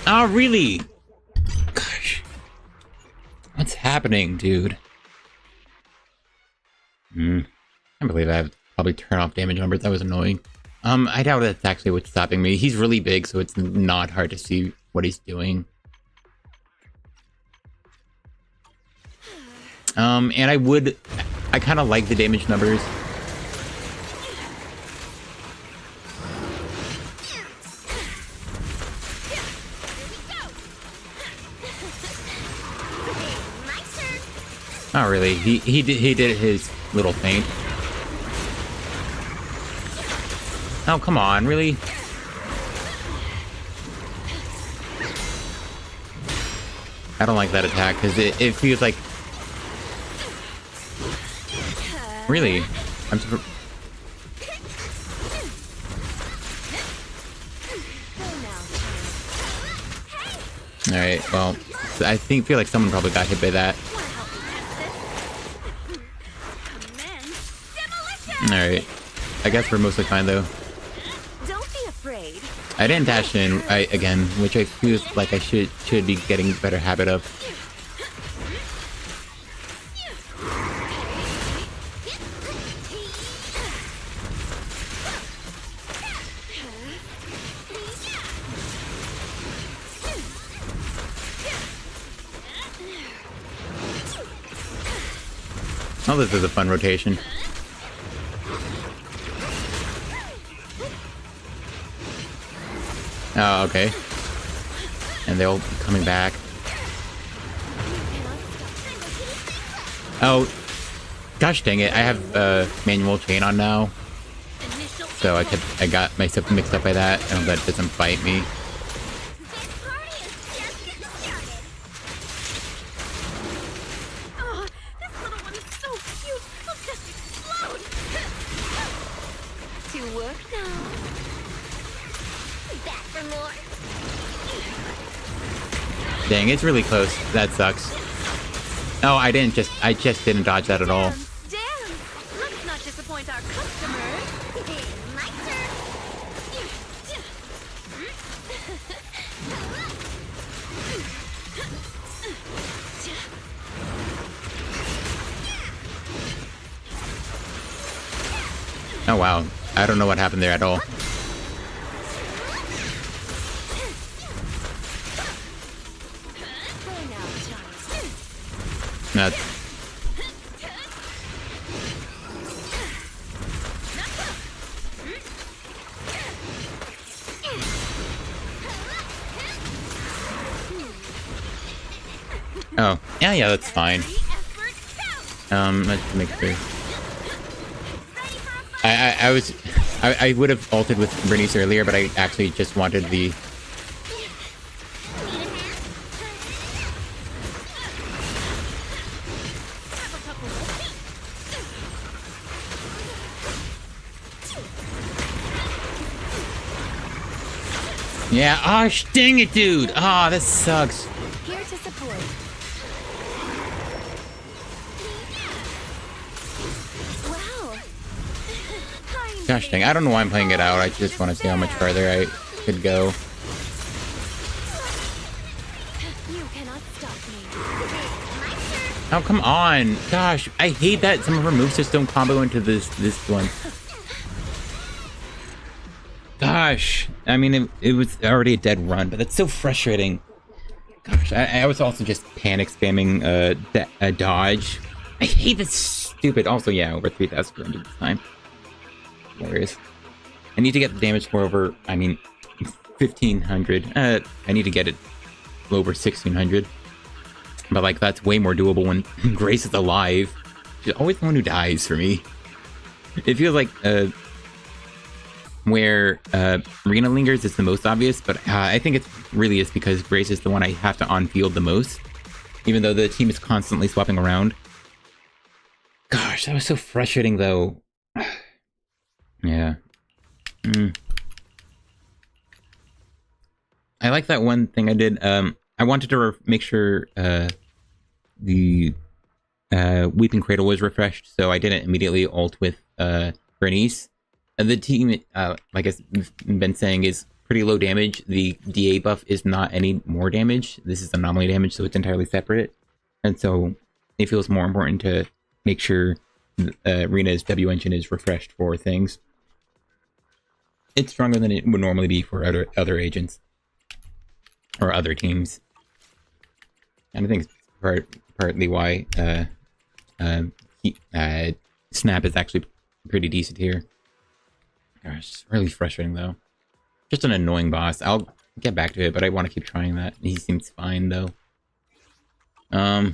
S1: Oh, really? Gosh. What's happening, dude? I can't believe I have to probably turn off damage numbers. That was annoying. I doubt that's actually what's stopping me. He's really big, so it's not hard to see what he's doing. And I kind of like the damage numbers. Oh, really? He did his little feint. Oh, come on, really? I don't like that attack because it feels like. Really? I'm super. Alright, well, I feel like someone probably got hit by that. Alright. I guess we're mostly fine though.
S2: Don't be afraid.
S1: I didn't dash in again, which I feel like I should be getting a better habit of. Oh, this is a fun rotation. Oh, okay. And they'll be coming back. Oh, gosh dang it. I have manual chain on now. So I got myself mixed up by that. I hope that doesn't bite me.
S2: for more.
S1: Dang, it's really close. That sucks. Oh, I just didn't dodge that at all.
S2: Damn! Let's not disappoint our customers. My turn.
S1: Oh wow, I don't know what happened there at all. That's... Oh, yeah, that's fine. Let's make sure. I would have ulted with Bernice earlier, but I actually just wanted the... Yeah, oh, dang it, dude! Ah, oh, this sucks.
S2: Here to support. Wow.
S1: Gosh dang, I don't know why I'm playing it out. I just want to see how much farther I could go.
S2: You cannot stop me.
S1: Oh, come on. Gosh, I hate that some of her moves just don't combo into this one. Gosh, I mean, it was already a dead run, but that's so frustrating. Gosh, I was also just panic spamming a dodge. I hate this stupid... Also, yeah, over 3,400 this time. Hilarious. I need to get the damage score over, 1,500. I need to get it over 1,600. But, like, that's way more doable when Grace is alive. She's always the one who dies for me. It feels like, where Rena lingers is the most obvious, but I think it really is because Grace is the one I have to on-field the most, even though the team is constantly swapping around. Gosh, that was so frustrating, though. Yeah. I like that one thing I did. I wanted to make sure the Weeping Cradle was refreshed, so I didn't immediately ult with Bernice. The team, like I've been saying, is pretty low damage. The DA buff is not any more damage. This is anomaly damage, so it's entirely separate. And so it feels more important to make sure Rena's W engine is refreshed for things. It's stronger than it would normally be for other agents. Or other teams. And I think it's partly why Snap is actually pretty decent here. Gosh, it's really frustrating though. Just an annoying boss. I'll get back to it, but I want to keep trying that. He seems fine though. I've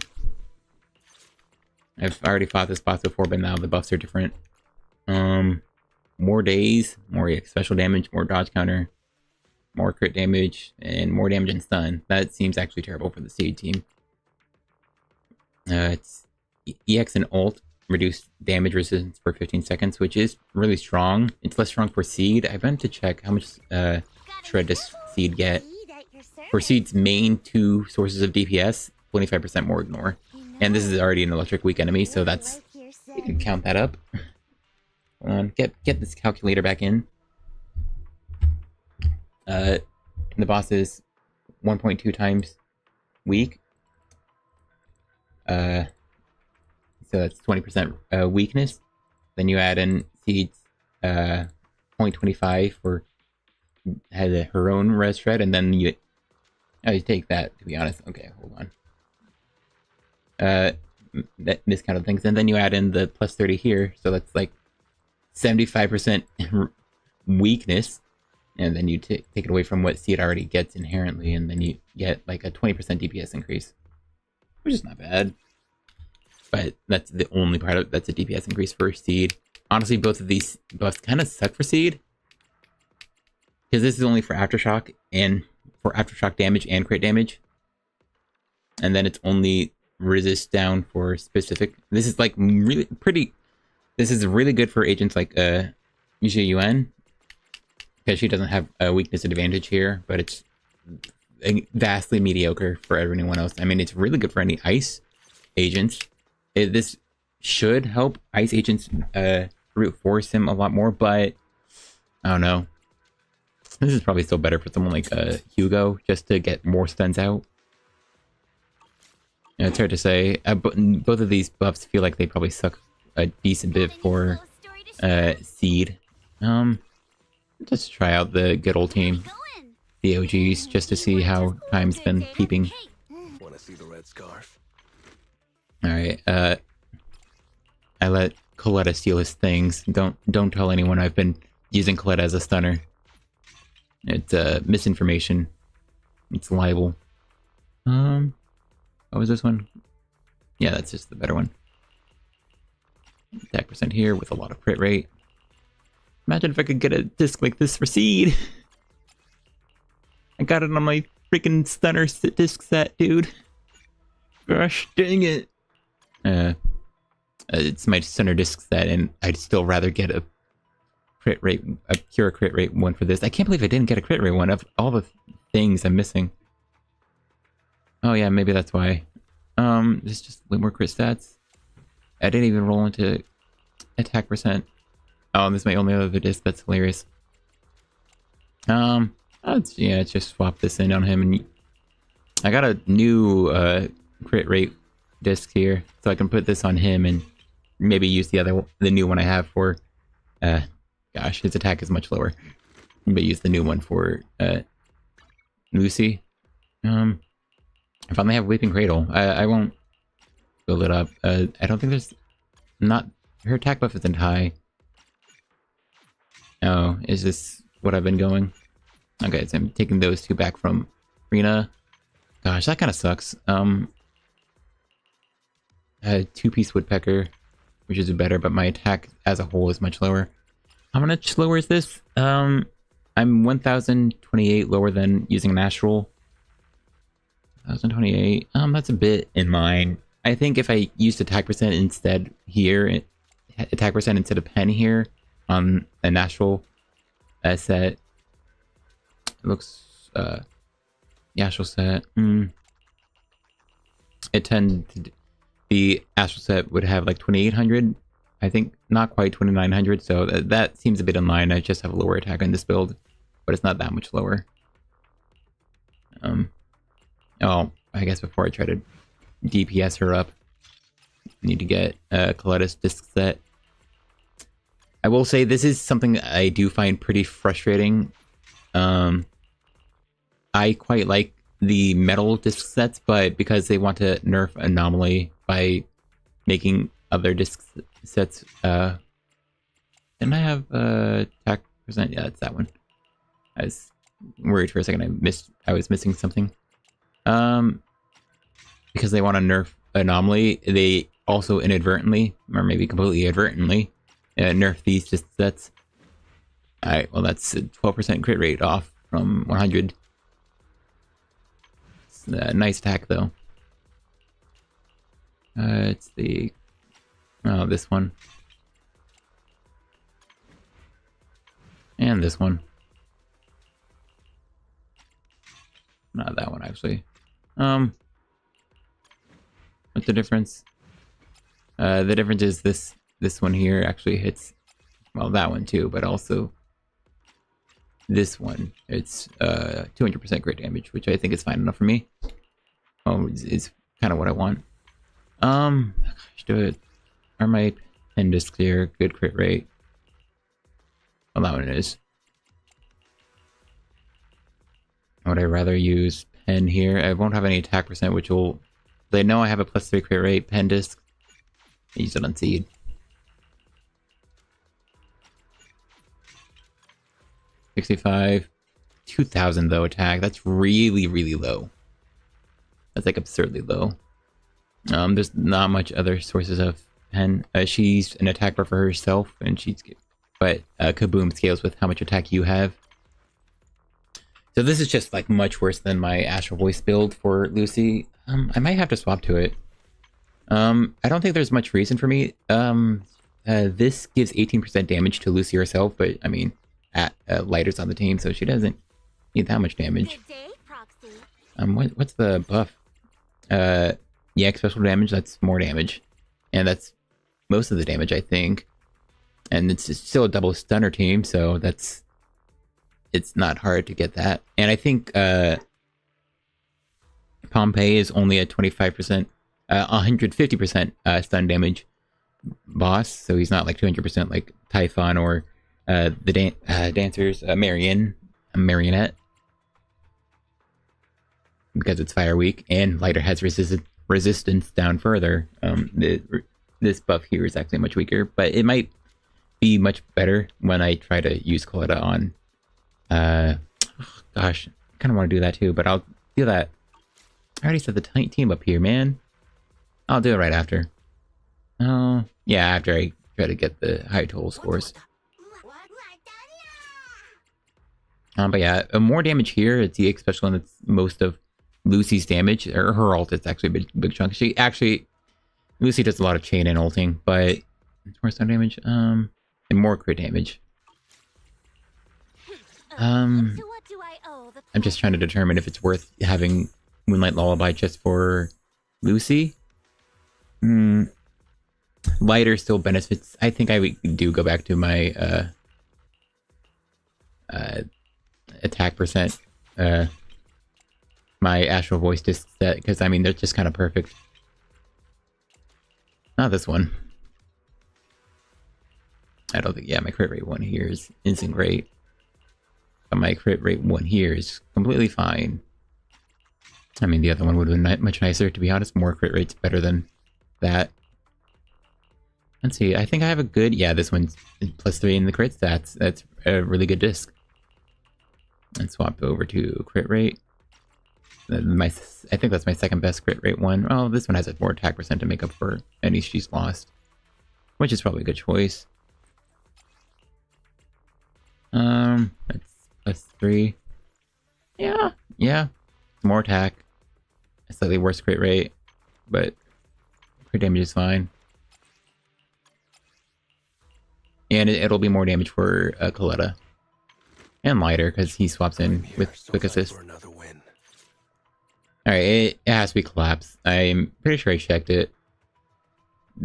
S1: already fought this boss before, but now the buffs are different. More days, more special damage, more dodge counter, more crit damage, and more damage and stun. That seems actually terrible for the Seed team. It's EX and ult. Reduce damage resistance for 15 seconds, which is really strong. It's less strong for Seed. I went to check how much shred does Seed get. For Seed's main two sources of DPS, 25% more ignore. And this is already an electric weak enemy, so that's... You can count that up. Hold on, get this calculator back in. The boss is 1.2 times weak. So that's 20% weakness. Then you add in Seed's 0.25 for her own res shred, and then you take that, to be honest. Okay, hold on. This kind of things, and then you add in the plus 30 here, so that's like 75% weakness, and then you take it away from what Seed already gets inherently, and then you get like a 20% DPS increase, which is not bad. But that's the only part of that's a DPS increase for Seed. Honestly, both of these buffs kind of suck for Seed, because this is only for Aftershock and for Aftershock damage and crit damage, and then it's only resist down for specific. This is like really pretty. This is really good for agents like Yuan, because she doesn't have a weakness advantage here, but it's vastly mediocre for everyone else. I mean, it's really good for any ice agents. This should help ice agents brute force him a lot more, but I don't know. This is probably still better for someone like Hugo, just to get more stuns out. Yeah, it's hard to say. Both of these buffs feel like they probably suck a decent bit for Seed. Just try out the good old team, the OGs, just to see how time's been peeping.
S4: Want to see the red scarf?
S1: Alright, I let Coletta steal his things. Don't tell anyone I've been using Coletta as a stunner. It's misinformation. It's libel. What was this one? Yeah, that's just the better one. Attack percent here with a lot of crit rate. Imagine if I could get a disc like this for Seed. I got it on my freaking stunner disc set, dude. Gosh, dang it. It's my stunner disc set, and I'd still rather get a crit rate, a pure crit rate one for this. I can't believe I didn't get a crit rate one of all the things I'm missing. Oh yeah, maybe that's why. There's just way more crit stats. I didn't even roll into attack percent. Oh, this is my only other disc. That's hilarious. Let's just swap this in on him, and I got a new crit rate disc here, so I can put this on him and maybe use the new one I have for. Gosh, his attack is much lower, but use the new one for Lucy. I finally have Weeping Cradle. I won't build it up. I don't think there's not her attack buff isn't high. Oh, is this what I've been going? Okay, so I'm taking those two back from Rena. Gosh, that kind of sucks. Two-piece Woodpecker, which is better, but my attack as a whole is much lower. How much lower is this? I'm 1028 lower than using an Astral. 1028. That's a bit in line. I think if I used attack percent instead here, attack percent instead of pen here on a Astral set, it looks the Astral set. The Astral set would have like 2800. I think not quite 2900, so that seems a bit in line. I just have a lower attack on this build, but it's not that much lower. Oh, I guess before I try to DPS her up, I need to get Coletta's disc set. I will say this is something I do find pretty frustrating. I quite like the metal disc sets, but because they want to nerf Anomaly by making other disc sets, didn't I have attack percent? Yeah, it's that one. I was worried for a second I was missing something. Because they want to nerf Anomaly, they also inadvertently, or maybe completely inadvertently, nerf these disc sets. Alright, well that's a 12% crit rate off from 100. It's a nice attack though. It's this one. And this one. Not that one actually. What's the difference? The difference is this one here actually hits, well, that one too, but also this one. It's 200% crit damage, which I think is fine enough for me. Oh, it's kind of what I want. Gosh, do it. Are my pen discs here? Good crit rate. Well, that one is. Would I rather use pen here? I won't have any attack percent, which will. They know I have a +3 crit rate. Pen disc. Use it on Seed. $65. 2000 though attack. That's really, really low. That's like absurdly low. There's not much other sources of pen. She's an attacker for herself, and but Kaboom scales with how much attack you have. So this is just like much worse than my Astral Voice build for Lucy. I might have to swap to it. I don't think there's much reason for me. This gives 18% damage to Lucy herself, but I mean, lighters on the team, so she doesn't need that much damage.
S2: Good day, Proxy.
S1: What's the buff? Yeah, special damage. That's more damage, and that's most of the damage, I think. And it's still a double stunner team, so it's not hard to get that. And I think Pompeii is only a 25%, 150% stun damage boss, so he's not like 200% like Typhon or the dancers, Marionette, because it's fire weak, and lighter has resistance down further. This buff here is actually much weaker, but it might be much better when I try to use Coletta on. Gosh, I kind of want to do that too, but I'll do that. I already set the team up here, man. I'll do it right after. Oh, yeah, after I try to get the high total scores. But yeah, more damage here. It's EX special, and it's most of Lucy's damage, or her ult. It's actually a big chunk. Lucy does a lot of chain and ulting, but it's more stun damage, and more crit damage. I'm just trying to determine if it's worth having Moonlight Lullaby just for Lucy. Lighter still benefits. I think I do go back to my attack percent, my Astral Voice disc set, because I mean they're just kind of perfect. Not this one. I don't think. Yeah, my crit rate 1 here isn't great, but my crit rate 1 here is completely fine. I mean, the other one would have been much nicer, to be honest. More crit rates better than that. Let's see. I think I have a good. Yeah, this one's +3 in the crit stats. That's a really good disc. And swap over to crit rate. I think that's my second best crit rate one. Oh, this one has a more attack percent to make up for any she's lost, which is probably a good choice. That's +3. Yeah. More attack, a slightly worse crit rate, but crit damage is fine. And it'll be more damage for Coletta. And lighter, because he swaps in with quick assist. Alright, it has to be collapse. I'm pretty sure I checked it.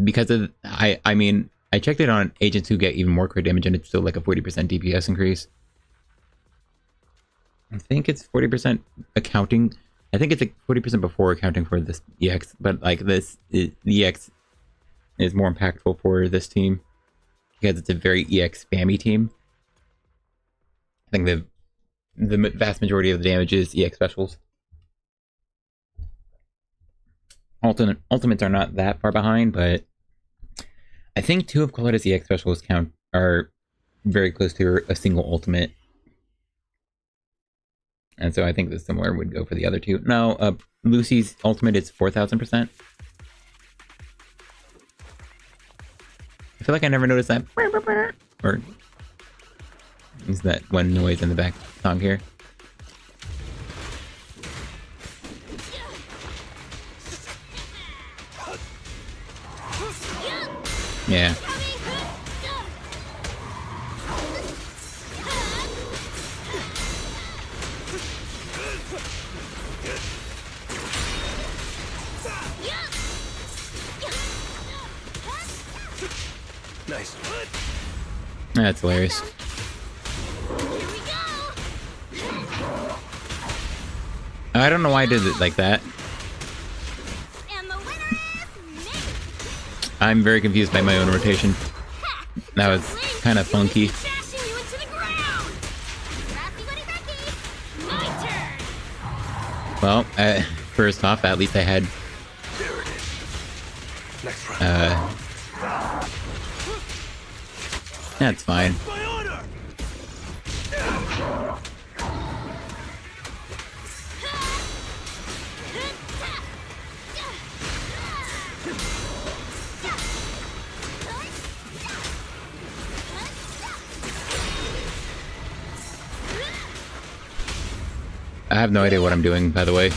S1: Because of, I mean, I checked it on agents who get even more crit damage, and it's still like a 40% DPS increase. I think it's 40% accounting. I think it's like 40% before accounting for this EX, but like the EX is more impactful for this team because it's a very EX spammy team. I think the vast majority of the damage is EX specials. Ultimates are not that far behind, but I think 2 of Coletta's EX specials are very close to a single ultimate. And so I think the similar would go for the other 2. No, Lucy's ultimate is 4,000%. I feel like I never noticed that. Or is that one noise in the back song here? Yeah.
S4: Nice.
S1: That's hilarious. I don't know why I did it like that.
S2: And the winner is me.
S1: I'm very confused by my own rotation. That was kind of funky.
S2: Dashing you into the ground. My turn.
S1: Well, first off, at least I had
S4: There it is. Next round.
S1: that's fine.
S4: My order.
S1: I have no idea what I'm doing, by the way.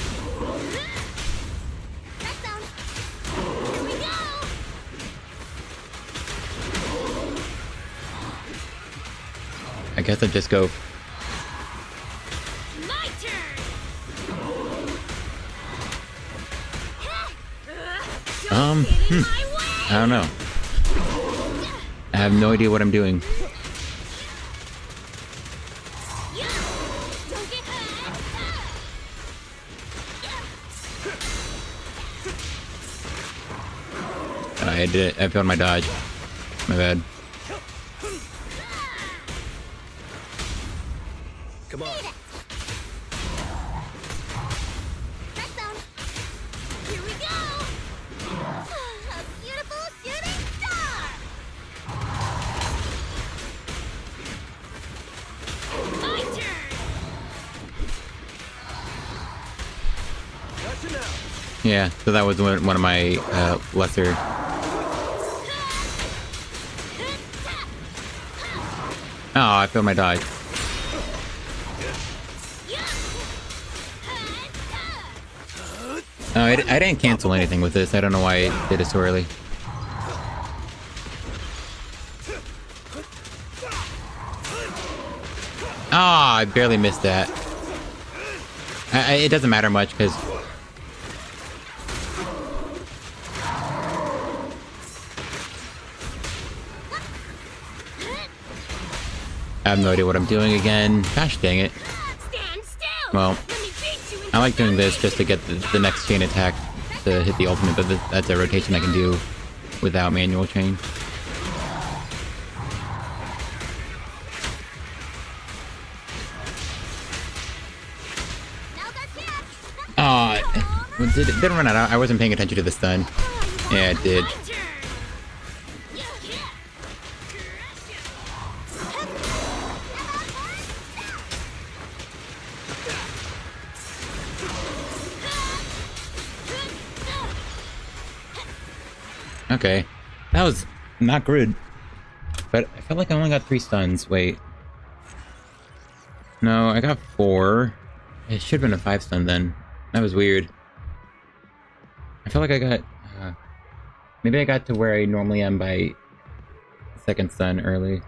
S1: I guess I'll just go.
S2: My turn.
S1: Um,
S2: Get in my way.
S1: I don't know. I have no idea what I'm doing.
S2: Don't get hurt.
S1: I did it. I failed my dodge. My bad.
S4: Come on.
S2: Press down. Here we go. A beautiful shooting star. My turn.
S4: Gotcha now.
S1: Yeah, so that was one of my lesser. Oh, I failed my dodge. Oh, I didn't cancel anything with this. I don't know why I did it so early. Ah, I barely missed that. It doesn't matter much because I have no idea what I'm doing again. Gosh dang it.
S2: Stand still.
S1: Well,
S2: Let me beat you
S1: I like doing this just to get the next chain attack to hit the ultimate, but that's a rotation I can do without manual chain. Aw, it didn't run out. I wasn't paying attention to the stun. Yeah, it did. Okay, that was not good. But I felt like I only got 3 stuns. Wait. No, I got 4. It should have been a 5 stun then. That was weird. I felt like I got... maybe I got to where I normally am by 2nd stun early.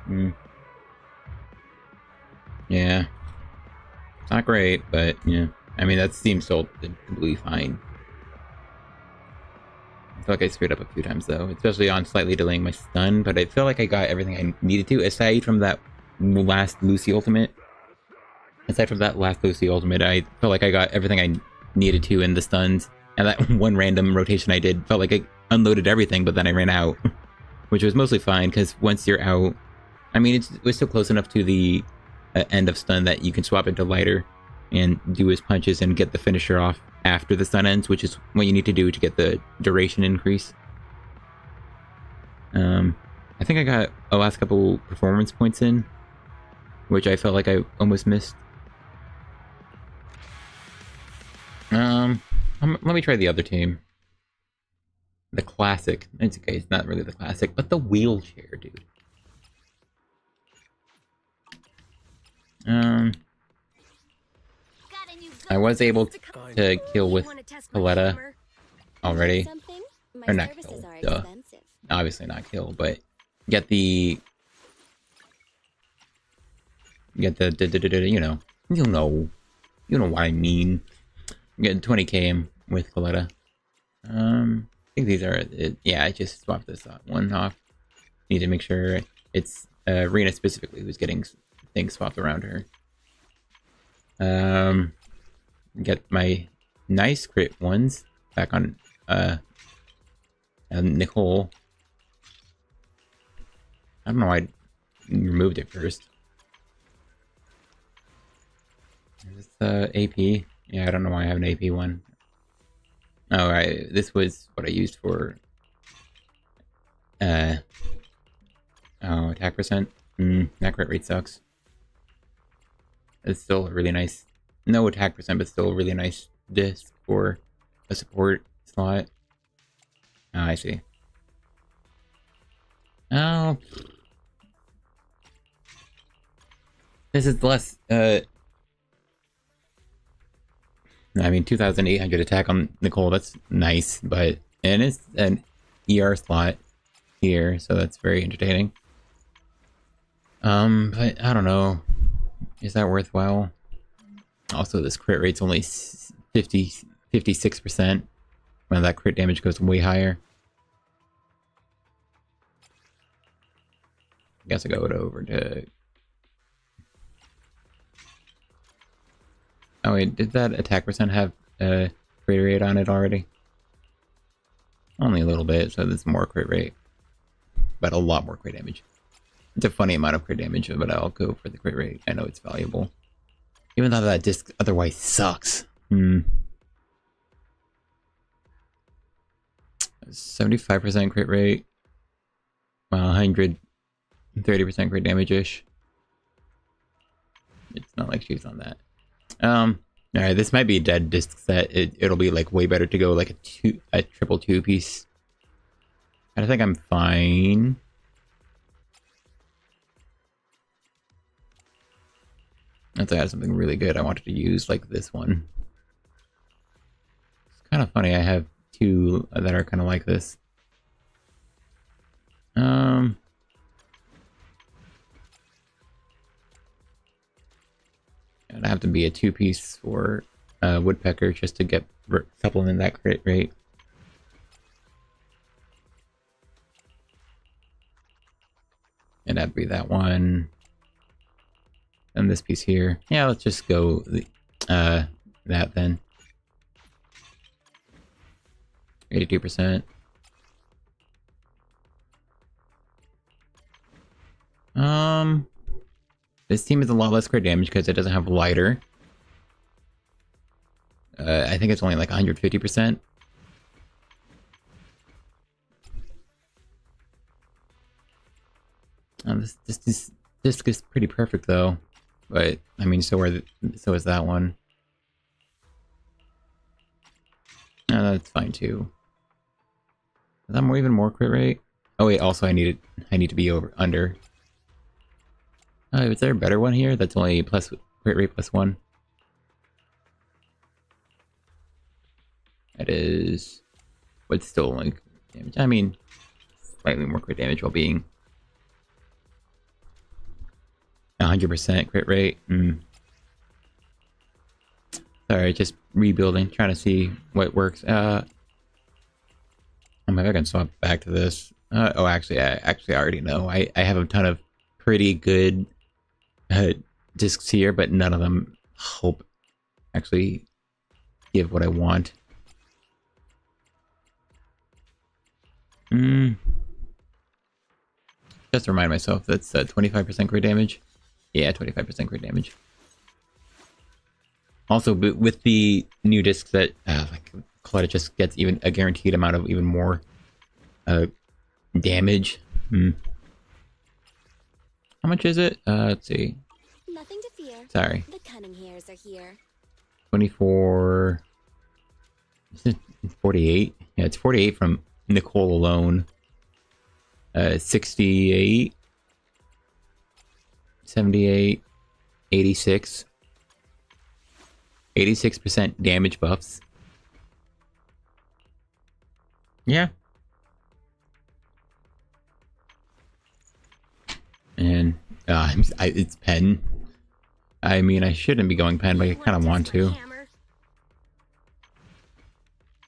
S1: Yeah. Not great, but yeah. I mean, that seems so completely fine. I feel like I screwed up a few times though, especially on slightly delaying my stun, but I feel like I got everything I needed to, aside from that last Lucy ultimate. Aside from that last Lucy ultimate, I felt like I got everything I needed to in the stuns, and that one random rotation I did felt like I unloaded everything, but then I ran out, which was mostly fine, because once you're out, I mean, it was still close enough to the end of stun that you can swap into lighter and do his punches and get the finisher off after the stun ends, which is what you need to do to get the duration increase. I think I got the last couple performance points in, which I felt like I almost missed. Let me try the other team. The classic. It's okay, it's not really the classic, but the wheelchair, dude. I was able to kill with Coletta already. Or not kill, duh. Obviously not kill, but get the... Get the you know. You know what I mean. Get 20 km with Coletta. I think these are it. Yeah, I just swapped this one off. Need to make sure it's Rena specifically who's getting things swapped around her. Get my nice crit ones back on Nicole. I don't know why I removed it first. Is this AP? Yeah, I don't know why I have an AP one. Oh, right. This was what I used for oh, attack percent. That crit rate sucks. It's still really nice. No attack percent, but still a really nice disc for a support slot. Oh, I see. Oh. This is less, I mean, 2,800 attack on Nicole, that's nice, but... And it's an ER slot here, so that's very entertaining. But I don't know. Is that worthwhile? Also, this crit rate's only 56%. When that crit damage goes way higher. I guess I go over to... Oh wait, did that attack percent have a crit rate on it already? Only a little bit, so there's more crit rate. But a lot more crit damage. It's a funny amount of crit damage, but I'll go for the crit rate. I know it's valuable. Even though that disc otherwise sucks. 75% crit rate. 130% crit damage-ish. It's not like she's on that. Alright, this might be a dead disc set. It'll be like way better to go like a triple two piece. I think I'm fine. Unless I had something really good I wanted to use, like this one. It's kind of funny, I have two that are kind of like this. It'd have to be a two-piece for Woodpecker just to get supplement that crit rate. And that'd be that one. And this piece here. Yeah, let's just go that then. 82%. This team is a lot less crit damage because it doesn't have lighter. I think it's only like 150%. This disc is pretty perfect though, but I mean, so is that one. That's fine too. Is that even more crit rate? Oh wait, also I need to be under. Is there a better one here that's only plus crit rate +1? That is, but still like damage. I mean, slightly more crit damage while being 100% crit rate. Sorry, just rebuilding, trying to see what works. Maybe I can swap back to this. Oh, actually, I already know. I have a ton of pretty good discs here, but none of them help actually give what I want. Just to remind myself, that's 25% crit damage. Yeah, 25% crit damage. Also, with the new discs that like Coletta just gets even a guaranteed amount of even more damage. How much is it? Let's see.
S2: Nothing to fear.
S1: Sorry.
S2: The cunning hairs are here.
S1: 24. Is it 48? Yeah, it's 48 from Nicole alone. 68. 78. 86. 86% damage buffs. Yeah. And it's pen. I mean, I shouldn't be going pen, but I kind of want to.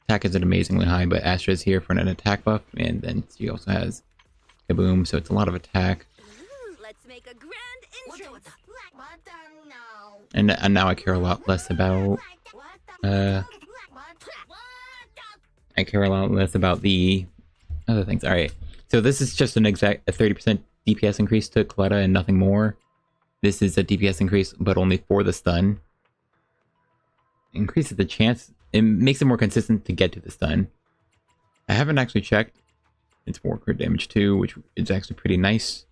S1: Attack isn't amazingly high, but Astra is here for an attack buff, and then she also has Kaboom, so it's a lot of attack.
S2: Let's make a grand entrance.
S1: And now I care a lot less about the other things. All right, so this is just an exact a 30% DPS increase to Coletta and nothing more. This is a DPS increase, but only for the stun. Increases the chance. It makes it more consistent to get to the stun. I haven't actually checked. It's more crit damage too, which is actually pretty nice.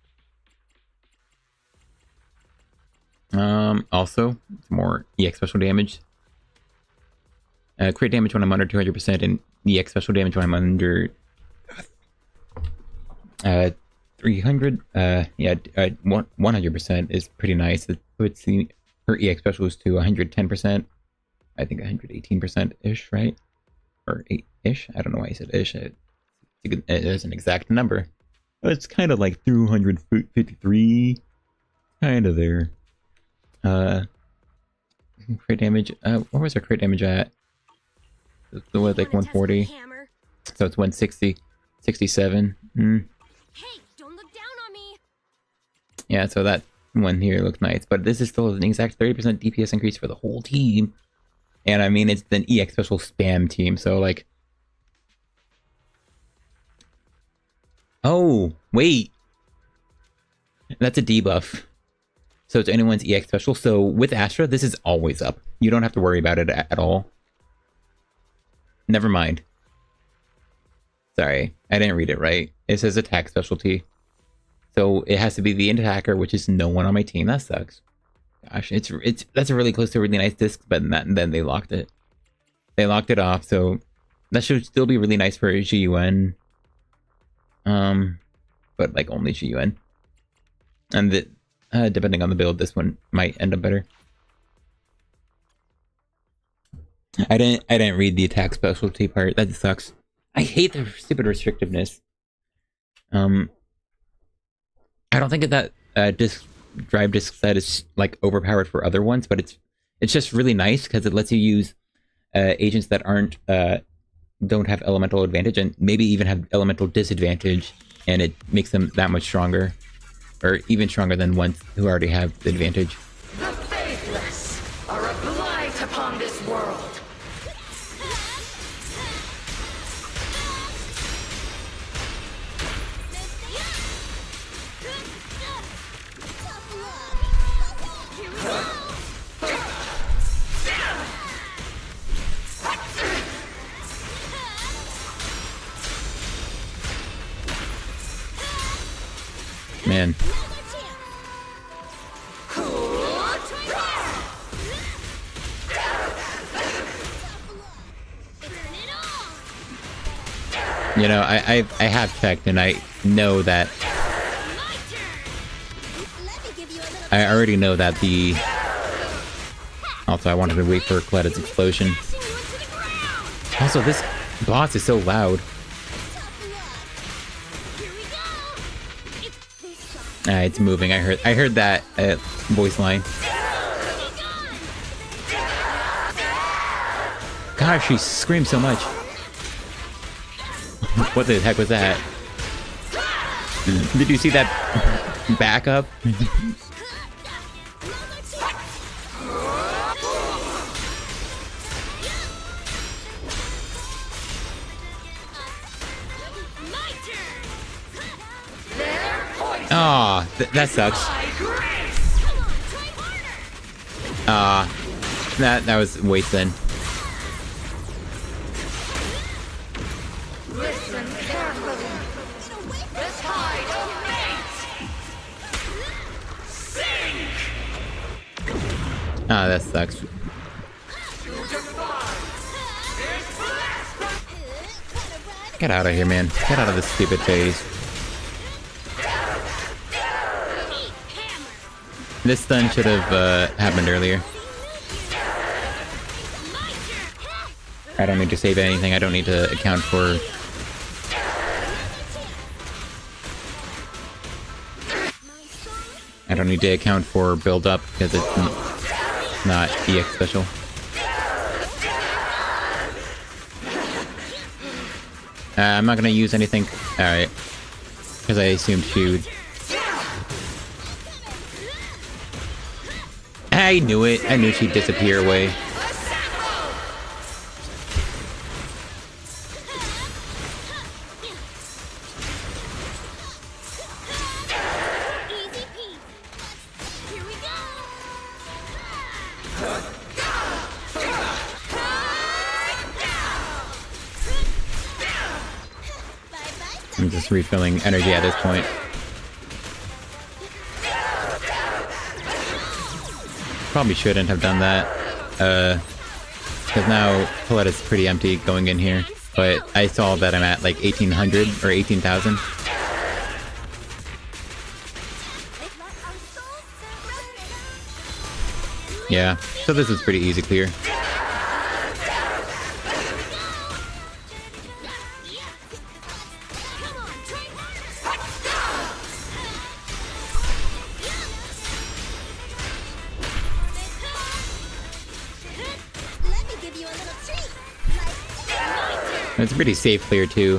S1: Also, it's more EX special damage. Crit damage when I'm under 200%, and EX special damage when I'm under 300. 100% is pretty nice. It puts her EX specials to 110%. I think 118%-ish, right? Or 8-ish? I don't know why I said ish. It's an exact number. It's kind of like 253. Kind of there. Crit damage. What was our crit damage at? It was like
S2: Wanna test my
S1: 140.
S2: hammer?
S1: So it's 160, 67. Mm.
S2: Hey, don't look down on me.
S1: Yeah, so that one here looks nice, but this is still an exact 30% DPS increase for the whole team. And I mean, it's an EX special spam team, so like... Oh, wait! That's a debuff. So it's anyone's EX special, so with Astra, this is always up. You don't have to worry about it at all. Never mind. Sorry, I didn't read it right. It says attack specialty. So it has to be the attacker, which is no one on my team. That sucks. Gosh, that's really close to a really nice disc, but then they locked it. They locked it off, so that should still be really nice for GUN. But like only GUN. And depending on the build, this one might end up better. I didn't read the attack specialty part. That sucks. I hate the stupid restrictiveness. I don't think that drive disc set is like overpowered for other ones, but it's just really nice because it lets you use agents that don't have elemental advantage and maybe even have elemental disadvantage, and it makes them that much stronger, or even stronger than ones who already have the advantage.
S5: The faithless are a blight upon this world.
S1: Man. You know, I have checked, and I know that I already know that the... Also, I wanted to wait for Coletta's explosion. Also, this boss is so loud. It's moving. I heard that voice line. Gosh, she screams so much. What the heck was that? Did you see that backup? Aw, that sucks. That was waste then.
S5: Listen carefully. The tide of fate. Sink.
S1: Ah, that sucks. Get out of here, man. Get out of this stupid phase. This stun should have happened earlier. I don't need to save anything. I don't need to account for... I don't need to account for build up because it's not EX special. I'm not gonna use anything. Alright. Because I assumed she would. I knew it. I knew she'd disappear away. I'm just refilling energy at this point. Probably shouldn't have done that, because now Coletta's pretty empty going in here, but I saw that I'm at like 1800 or 18,000. Yeah, so this is pretty easy clear. It's a pretty safe clear too.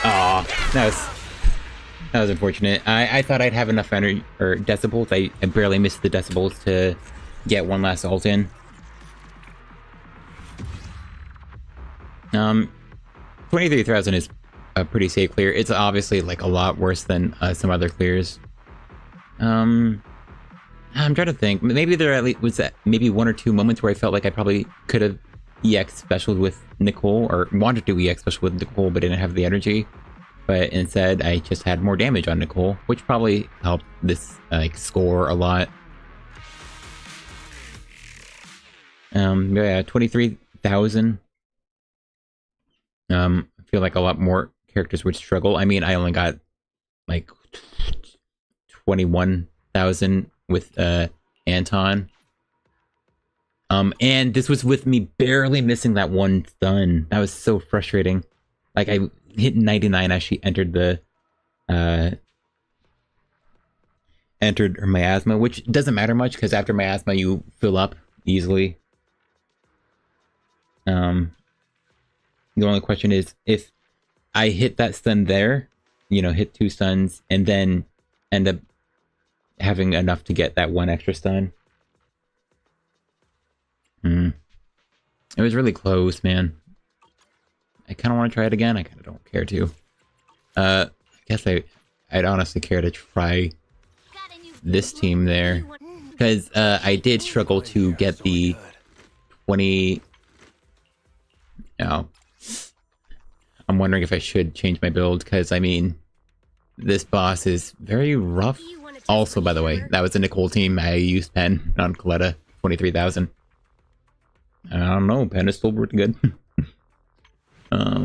S1: Aw, that was unfortunate. I thought I'd have enough energy or decibels. I barely missed the decibels to get one last ult in. 23,000 is a pretty safe clear. It's obviously like a lot worse than some other clears. I'm trying to think. Maybe there at least was maybe one or two moments where I felt like I probably could have EX specialed with Nicole, or wanted to EX special with Nicole, but didn't have the energy. But instead, I just had more damage on Nicole, which probably helped this like score a lot. Yeah, 23,000. I feel like a lot more characters would struggle. I mean, I only got like 21,000 with Anton. And this was with me barely missing that one stun. That was so frustrating. Like, I hit 99 as she entered the entered her miasma, which doesn't matter much because after miasma you fill up easily. The only question is if I hit that stun there, you know, hit 2 stuns and then end up having enough to get that one extra stun. It was really close, man. I kind of want to try it again. I kind of don't care to. I guess I'd honestly care to try this team there. Because I did struggle to get the 20... Oh. I'm wondering if I should change my build, because, I mean, this boss is very rough. Also, by the way, that was a Nicole team. I used Pen on Coletta, 23,000. I don't know, Pen is still pretty good. I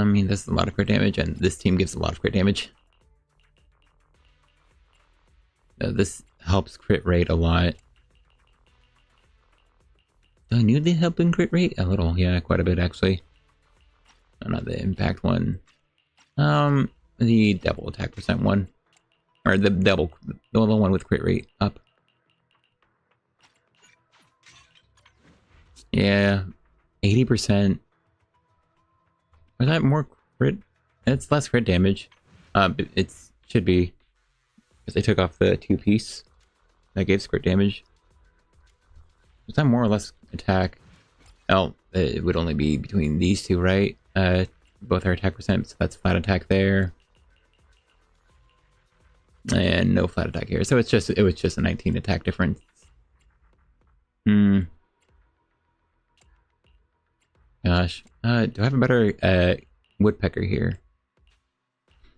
S1: mean, this is a lot of crit damage, and this team gives a lot of crit damage. This helps crit rate a lot. Do I need the help in crit rate? A little, yeah, quite a bit actually. Oh, not the impact one. The double attack percent one. Or the one with crit rate up. Yeah, 80%. Was that more crit? It's less crit damage. It should be. Because I took off the 2-piece. That gave crit damage. Was that more or less attack? Oh, it would only be between these two, right? Both are attack percent, so that's flat attack there. And no flat attack here. So it was just a 19 attack difference. Gosh. Do I have a better woodpecker here?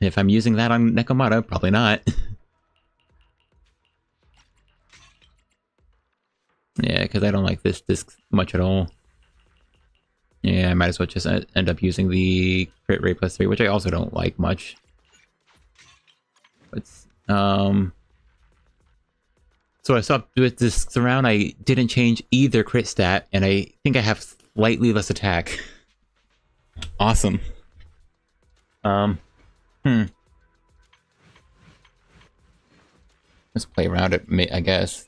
S1: If I'm using that on Nekomata, probably not. Yeah, because I don't like this disc much at all. Yeah, I might as well just end up using the crit rate +3, which I also don't like much. But, so I swapped with discs around. I didn't change either crit stat, and I think I have slightly less attack. Awesome. Let's play around it, I guess.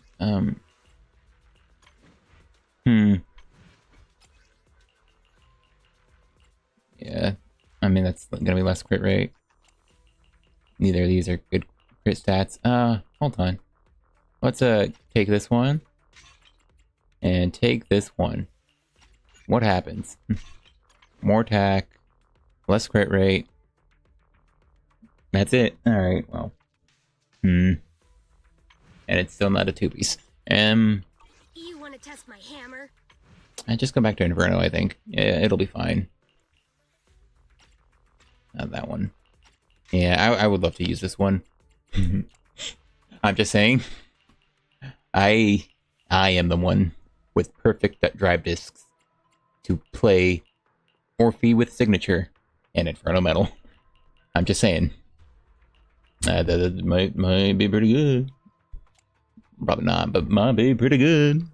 S1: Yeah, I mean, that's gonna be less crit rate. Neither of these are good crit stats. Hold on. Let's, take this one. And take this one. What happens? More attack. Less crit rate. That's it. Alright, well. And it's still not a 2-piece.
S2: You want to test my hammer?
S1: I just go back to Inferno, I think. Yeah, it'll be fine. Not that one. Yeah, I would love to use this one. I'm just saying. I am the one with perfect drive discs to play Orphe with Signature and Inferno Metal. I'm just saying. That might be pretty good. Probably not, but might be pretty good.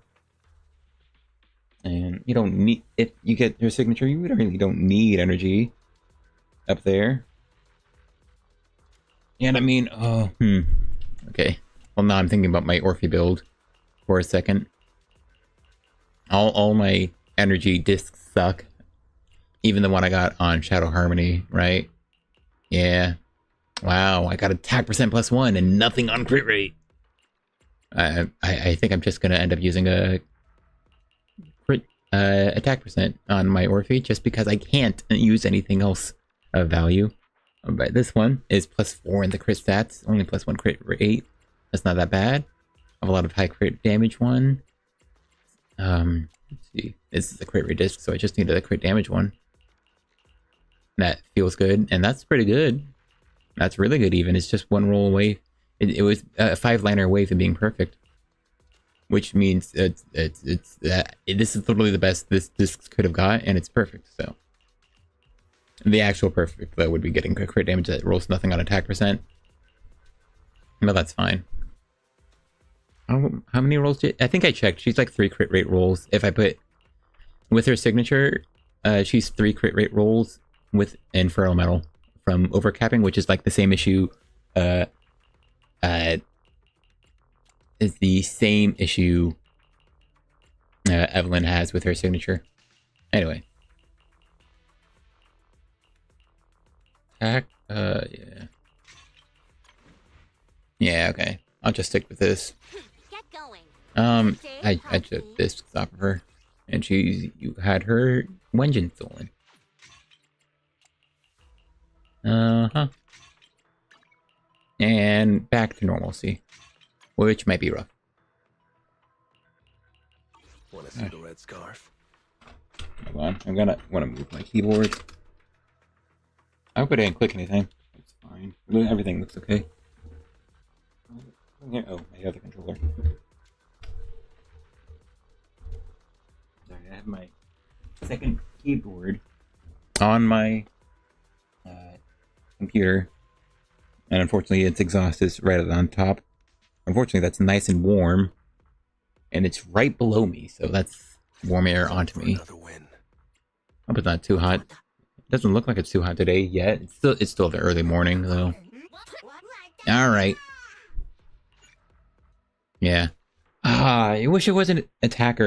S1: And you don't need, if you get your Signature, you really don't need energy up there. And I mean, oh, okay. Well, now I'm thinking about my Orphe build for a second. All my energy discs suck. Even the one I got on Shadow Harmony, right? Yeah. Wow, I got attack percent +1 and nothing on crit rate. I think I'm just gonna end up using a crit attack percent on my Orphe just because I can't use anything else of value. But this one is +4 in the crit stats, only +1 crit rate. That's not that bad. I have a lot of high crit damage one. Let's see. This is a crit rate disc, so I just needed a crit damage one. That feels good, and that's pretty good. That's really good even. It's just one roll away. It was a 5-liner away from being perfect. Which means this is literally the best this disc could have got, and it's perfect, so. The actual perfect, though, would be getting a crit damage that rolls nothing on attack percent. No, that's fine. How many rolls did... I think I checked. She's like 3 crit rate rolls. If I put... With her signature, she's 3 crit rate rolls with Infernal Metal from overcapping, which is like the same issue... is the same issue Evelyn has with her signature. Anyway. Attack, yeah. Yeah, okay. I'll just stick with this.
S2: Get going.
S1: I took this off of her. And you had her Wenjin stolen. Uh-huh. And back to normalcy. Which might be rough.
S4: Want to see the red scarf?
S1: Hold on. I'm gonna want to move my keyboard. I hope I didn't click anything. It's fine. Everything looks okay. Oh, I have the controller. Sorry, I have my second keyboard on my computer. And unfortunately, its exhaust is right on top. Unfortunately, that's nice and warm. And it's right below me, so that's warm air onto me. Hope it's not too hot. It doesn't look like it's too hot today yet. It's still the early morning, though. Alright. Yeah. I wish it wasn't attack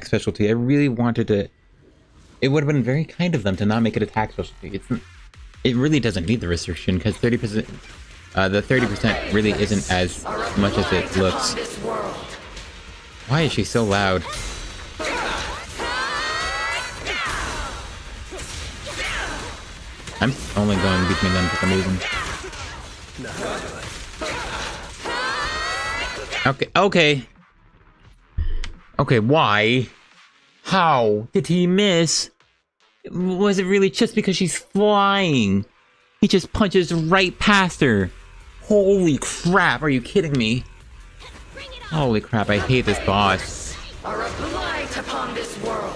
S1: specialty. I really wanted to... It would have been very kind of them to not make it attack specialty. It really doesn't need the restriction, because 30%... the 30% really isn't as much as it looks. Why is she so loud? I'm only going between them for some reason. Okay, why? How did he miss? Was it really just because she's flying? He just punches right past her. Holy crap, are you kidding me? Holy crap, I hate this boss.
S5: Are a blight upon this world.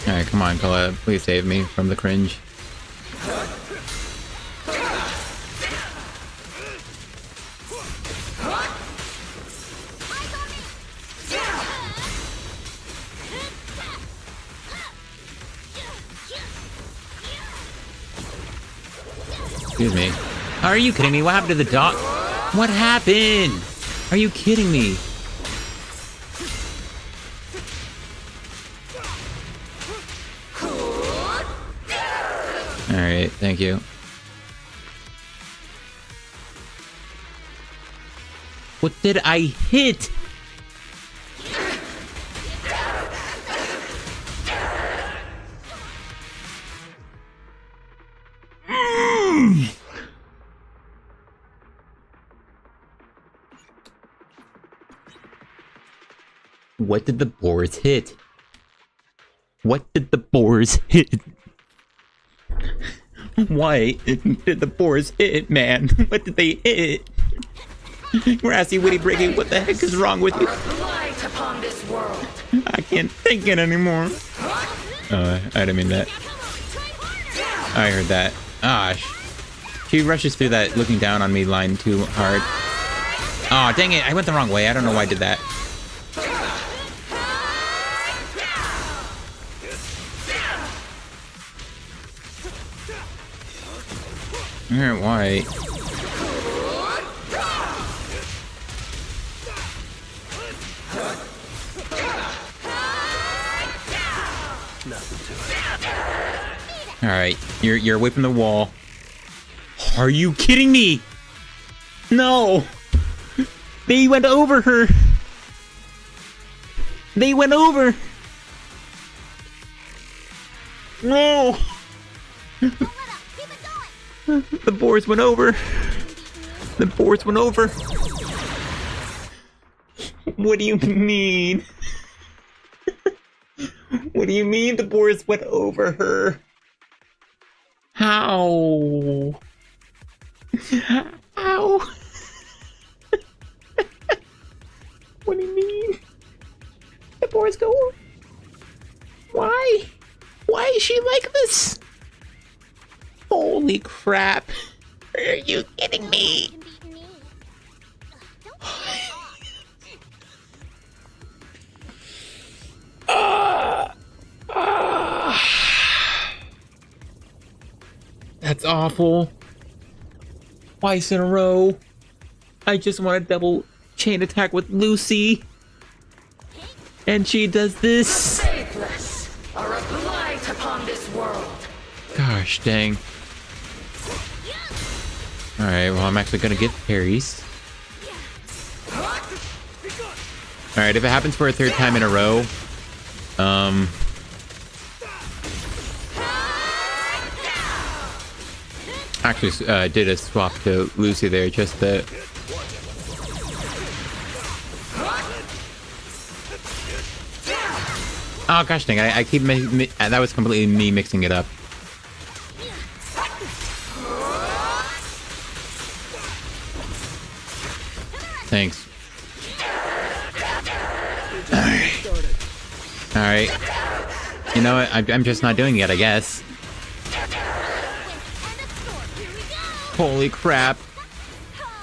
S1: Alright, come on, Colette. Please save me from the cringe. Excuse me. Are you kidding me? What happened to the dog? What happened? Are you kidding me? Alright, thank you. What did I hit? What did the boars hit? What did the boars hit? Why did the boars hit, man? What did they hit? Grassy, witty, breaking, what the heck is wrong with you? I can't think it anymore. I didn't mean that. I heard that. She rushes through that looking down on me line too hard. Aw, dang it, I went the wrong way. I don't know why I did that. Alright, why? Alright, you're away from the wall. Are you kidding me? No! They went over her! They went over! No! The boars went over! The boars went over! What do you mean? What do you mean the boars went over her? How? How? What do you mean? The boars go over? Why? Why is she like this? Holy crap. Are you kidding me? That's awful. Twice in a row. I just want a double chain attack with Lucy. And she does this.
S5: Faithless are a blight upon this world.
S1: Gosh dang. Alright, well I'm actually gonna get parries. Alright, if it happens for a third time in a row, actually did a swap to Lucy there just to... Oh gosh dang, I keep that was completely me mixing it up. Thanks. Alright. You know what? I'm just not doing it, I guess. Holy crap.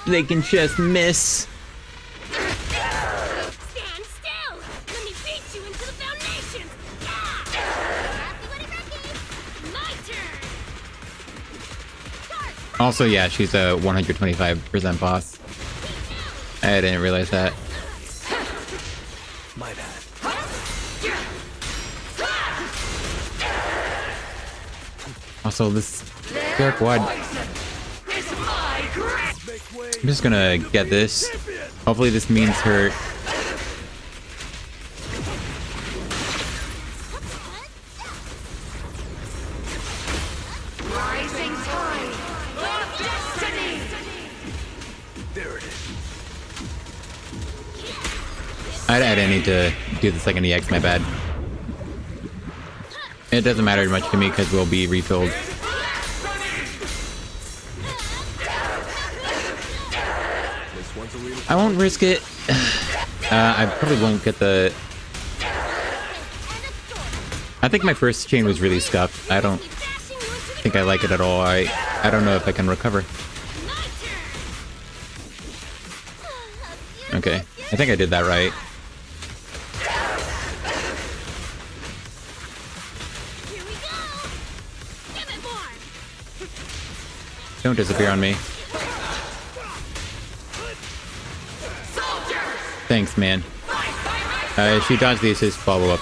S1: They can just miss.
S2: Stand still! Let me beat you into the foundation! My turn!
S1: Also, yeah, she's a 125% boss. I didn't realize that.
S4: My bad.
S1: Also, this Dark Wide. I'm just gonna get this. Hopefully this means her...
S5: Rising tide of destiny.
S4: There it is.
S1: I didn't need to do the second EX, my bad. It doesn't matter much to me because we'll be refilled. I won't risk it. I probably won't get the... I think my first chain was really scuffed. I don't think I like it at all. I don't know if I can recover. Okay, I think I did that right.
S2: Here we go! Give it more!
S1: Don't disappear on me. Thanks, man. She dodged the assist follow-up.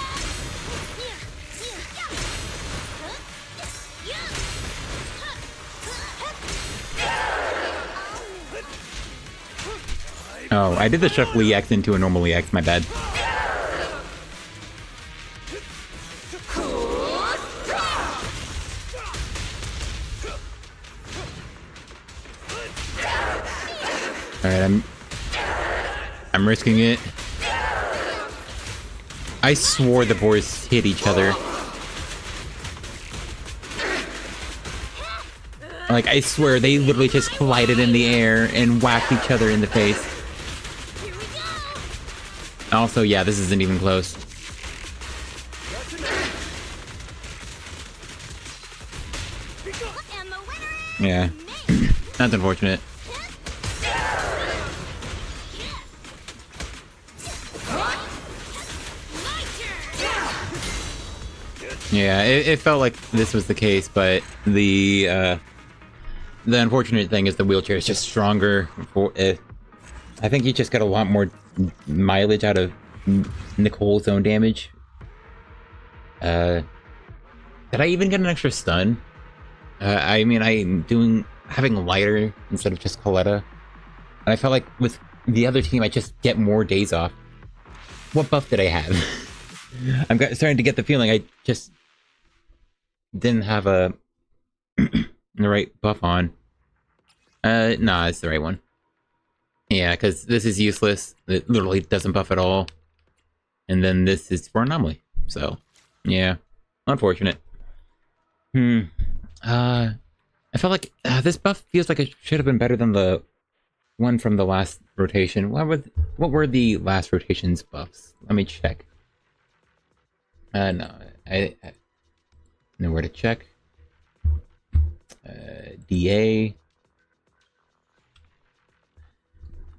S1: Oh, I did the shuffle EX into a normal EX, my bad. Alright, I'm risking it. I swore the boars hit each other. Like, I swear, they literally just collided in the air and whacked each other in the face.
S2: Here we go!
S1: Also, yeah, this isn't even close.
S2: And the winner is
S1: Yeah.
S2: me!
S1: That's unfortunate.
S2: My turn!
S1: Yeah, it felt like this was the case, but the the unfortunate thing is the wheelchair is just stronger. I think you just get a lot more mileage out of Nicole's own damage. Did I even get an extra stun? I mean, I'm having lighter instead of just Coletta. And I felt like with the other team, I just get more days off. What buff did I have? I'm starting to get the feeling I just didn't have the right buff on. Nah, it's the right one. Yeah, because this is useless. It literally doesn't buff at all. And then this is for Anomaly. So, yeah. Unfortunate. I felt like this buff feels like it should have been better than the one from the last rotation. What were the last rotation's buffs? Let me check. No, I know where to check. DA.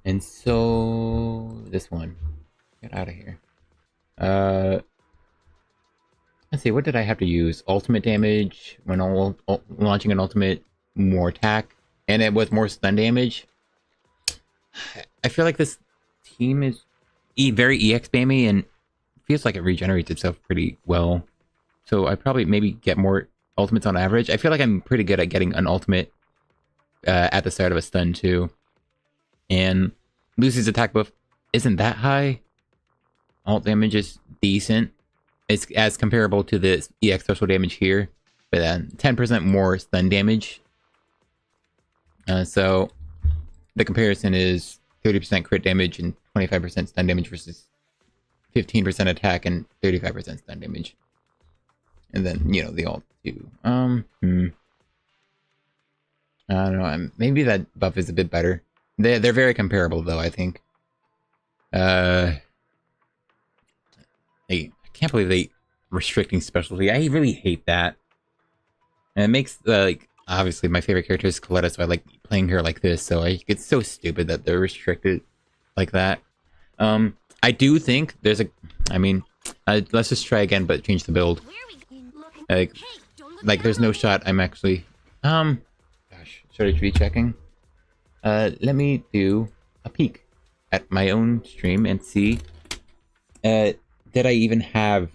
S1: And so this one. Get out of here. Let's see, what did I have to use? Ultimate damage when launching an ultimate, more attack, and it was more stun damage. I feel like this team is very EX spammy and feels like it regenerates itself pretty well. So I probably maybe get more ultimates on average. I feel like I'm pretty good at getting an ultimate at the start of a stun too. And Lucy's attack buff isn't that high. Alt damage is decent. It's as comparable to the EX special damage here, but then 10% more stun damage. So the comparison is 30% crit damage and 25% stun damage versus 15% attack and 35% stun damage. And then, you know, the alt too. I don't know. Maybe that buff is a bit better. They're very comparable though, I think. I can't believe they restricting specialty. I really hate that. And it makes like obviously my favorite character is Coletta, so I like playing her like this. So it's so stupid that they're restricted like that. I do think there's a. I mean, let's just try again, but change the build. Like there's no shot. I'm actually. Gosh, should I be checking? Let me do a peek at my own stream and see. Did I even have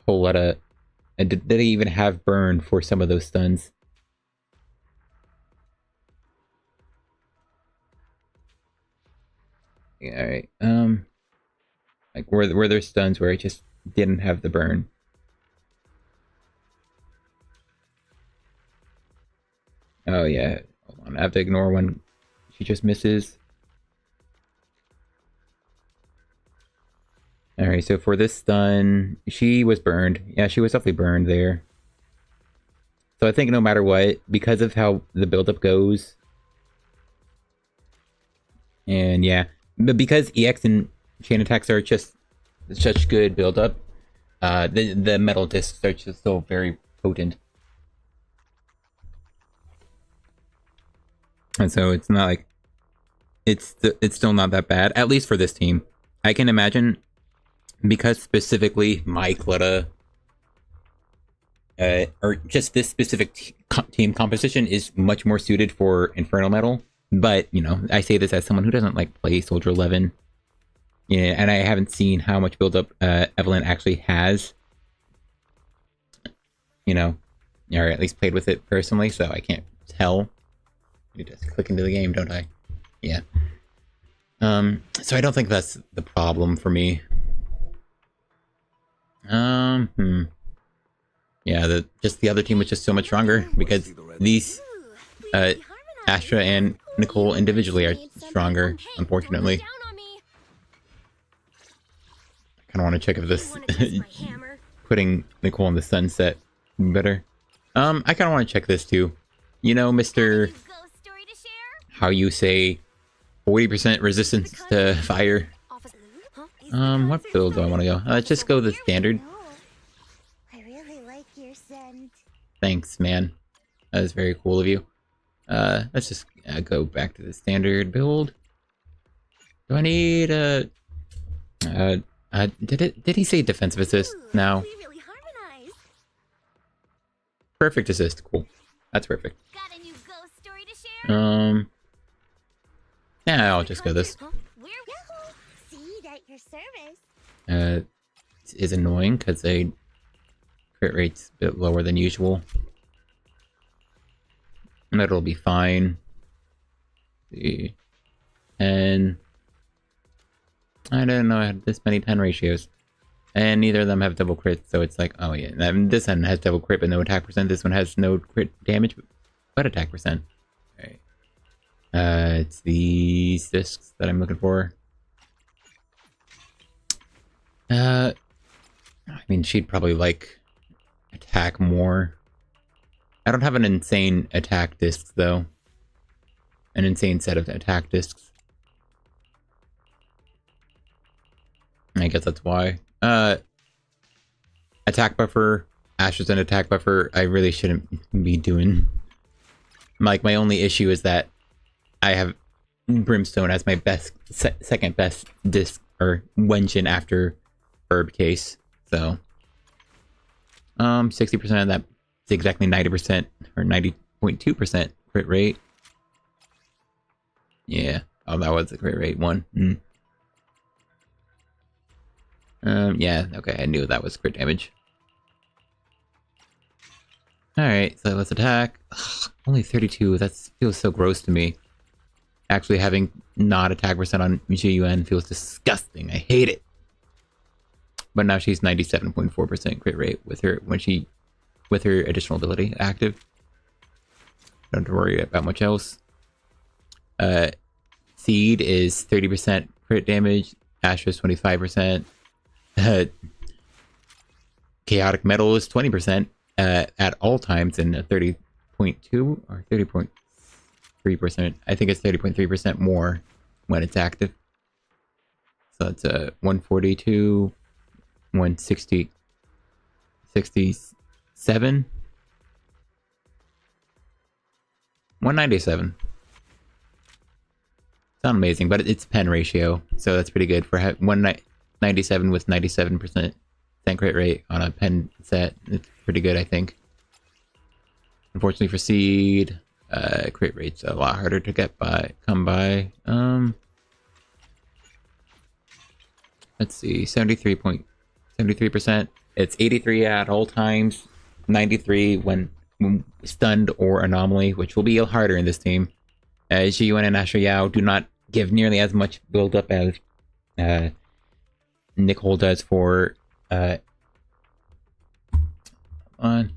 S1: Coletta? Did I even have burn for some of those stuns? Yeah, alright. Like were there stuns where I just didn't have the burn? Oh yeah. Hold on. I have to ignore when she just misses. Alright, so for this stun, she was burned. Yeah, she was definitely burned there. So I think no matter what, because of how the buildup goes, and yeah, but because EX and chain attacks are just such good buildup, the metal discs are just so very potent. And so it's not like, it's still not that bad, at least for this team. I can imagine, because specifically my Coletta, or just this specific team composition is much more suited for Infernal Metal. But, you know, I say this as someone who doesn't like play Soldier 11. Yeah, and I haven't seen how much buildup Evelyn actually has. You know, or at least played with it personally, so I can't tell. You just click into the game, don't I? Yeah. So I don't think that's the problem for me. Yeah, the other team was just so much stronger because these Astra and Nicole individually are stronger, unfortunately. I kind of want to check if this putting Nicole in the sunset better. I kind of want to check this too. You know, Mr. How you say 40% resistance to fire. What build do I want to go? Let's just go the standard.
S2: I really like your scent.
S1: Thanks, man. That is very cool of you. Let's just go back to the standard build. Do I need did he say defensive assist? No.
S2: We really harmonize.
S1: Perfect assist, cool. That's perfect.
S2: Got a new ghost story to share?
S1: Yeah, I'll just go this.
S2: We're see at your service.
S1: Is annoying because a crit rate's a bit lower than usual. And it'll be fine. See. 10. I didn't know I had this many 10 ratios. And neither of them have double crit, so it's like, oh yeah. This one has double crit but no attack percent. This one has no crit damage but attack percent. Alright. It's these discs that I'm looking for. I mean, she'd probably like attack more. I don't have an insane attack disc though. An insane set of attack discs. I guess that's why. Attack buffer, Ashes and attack buffer, I really shouldn't be doing. Like, my only issue is that I have Brimstone as my best, second best disc, or Wenjin after Herb case, so. 60% of that is exactly 90%, or 90.2% crit rate. Yeah, oh, that was the crit rate one. Yeah, okay, I knew that was crit damage. Alright, so let's attack. Ugh, only 32, that feels so gross to me. Actually having not attack percent on Shiyu feels disgusting, I hate it. But now she's 97.4% crit rate with her, with her additional ability active. Don't have to worry about much else. Seed is 30% crit damage, Astra is 25%. Chaotic Metal is 20% at all times, and 30.2 or 30.3%. I think it's 30.3% more when it's active. So that's 142, 160, 67, 197. It's not amazing, but it's pen ratio, so that's pretty good for 197 with 97% crit rate on a pen set. It's pretty good, I think. Unfortunately for Seed, crit rate's a lot harder to come by. Let's see, 73%. It's 83 at all times, 93 when stunned or anomaly, which will be harder in this team. Jiuan and Asher Yao do not give nearly as much build up as Nicole does for on over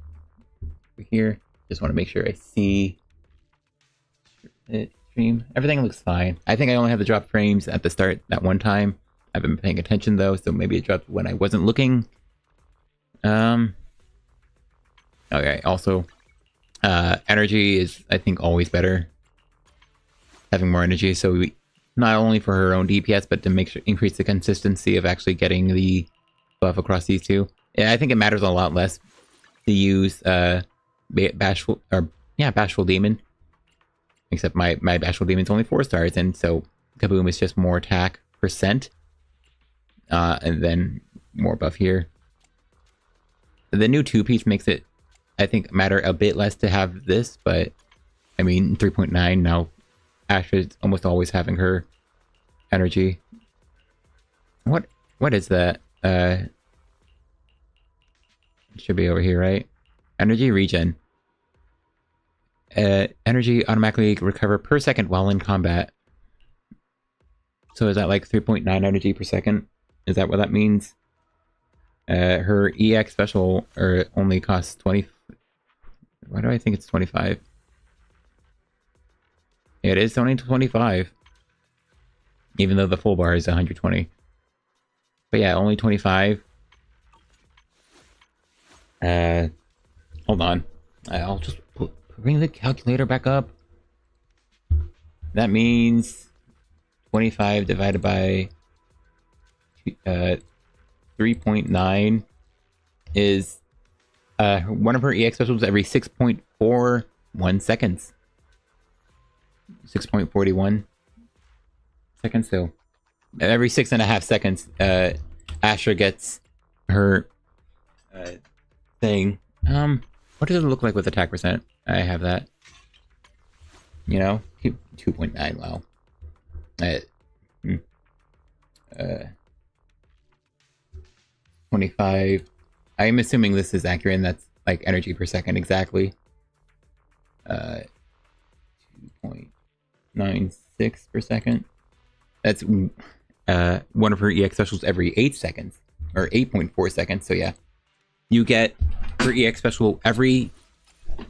S1: here. Just want to make sure I see it stream. Everything looks fine. I think I only had to drop frames at the start that one time. I've been paying attention though, so maybe it dropped when I wasn't looking. Okay, also energy is, I think, always better. Having more energy, so we, not only for her own DPS, but to make sure increase the consistency of actually getting the buff across these two. Yeah, I think it matters a lot less to use Bashful Demon. Except my Bashful Demon's only 4 stars, and so Kaboom is just more attack percent. And then more buff here. The new 2-piece makes it, I think, matter a bit less to have this, but I mean 3.9 now. Ashley's almost always having her energy. What is that? It should be over here, right? Energy regen. Energy automatically recover per second while in combat. So is that like 3.9 energy per second? Is that what that means? Her EX special only costs 20. Why do I think it's 25? It is only 25. Even though the full bar is 120. But yeah, only 25. Hold on. I'll just bring the calculator back up. That means 25 divided by 3.9 is one of her EX specials every 6.41 seconds. 6.41 seconds, so every 6.5 seconds, Asher gets her thing. What does it look like with attack percent? I have that. You know, 2.9. Wow. 25. I'm assuming this is accurate, and that's like energy per second exactly. 2.96 per second. That's one of her EX specials every 8 seconds, or 8.4 seconds. So yeah, you get her EX special every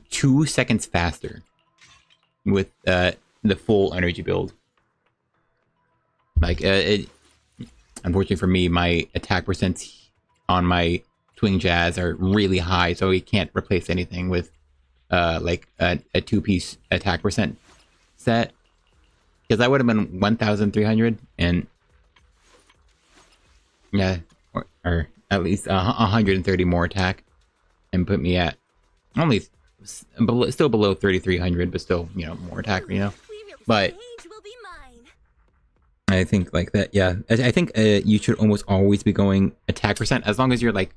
S1: 2 seconds faster with the full energy build. Like unfortunately for me, my attack percents on my Twing Jazz are really high, so we can't replace anything with like a 2-piece attack percent set, because that would have been 1,300, and yeah, or at least 130 more attack, and put me at only still below 3,300, but still, you know, more attack, you know. But I think like that, yeah. I think you should almost always be going attack percent, as long as you're like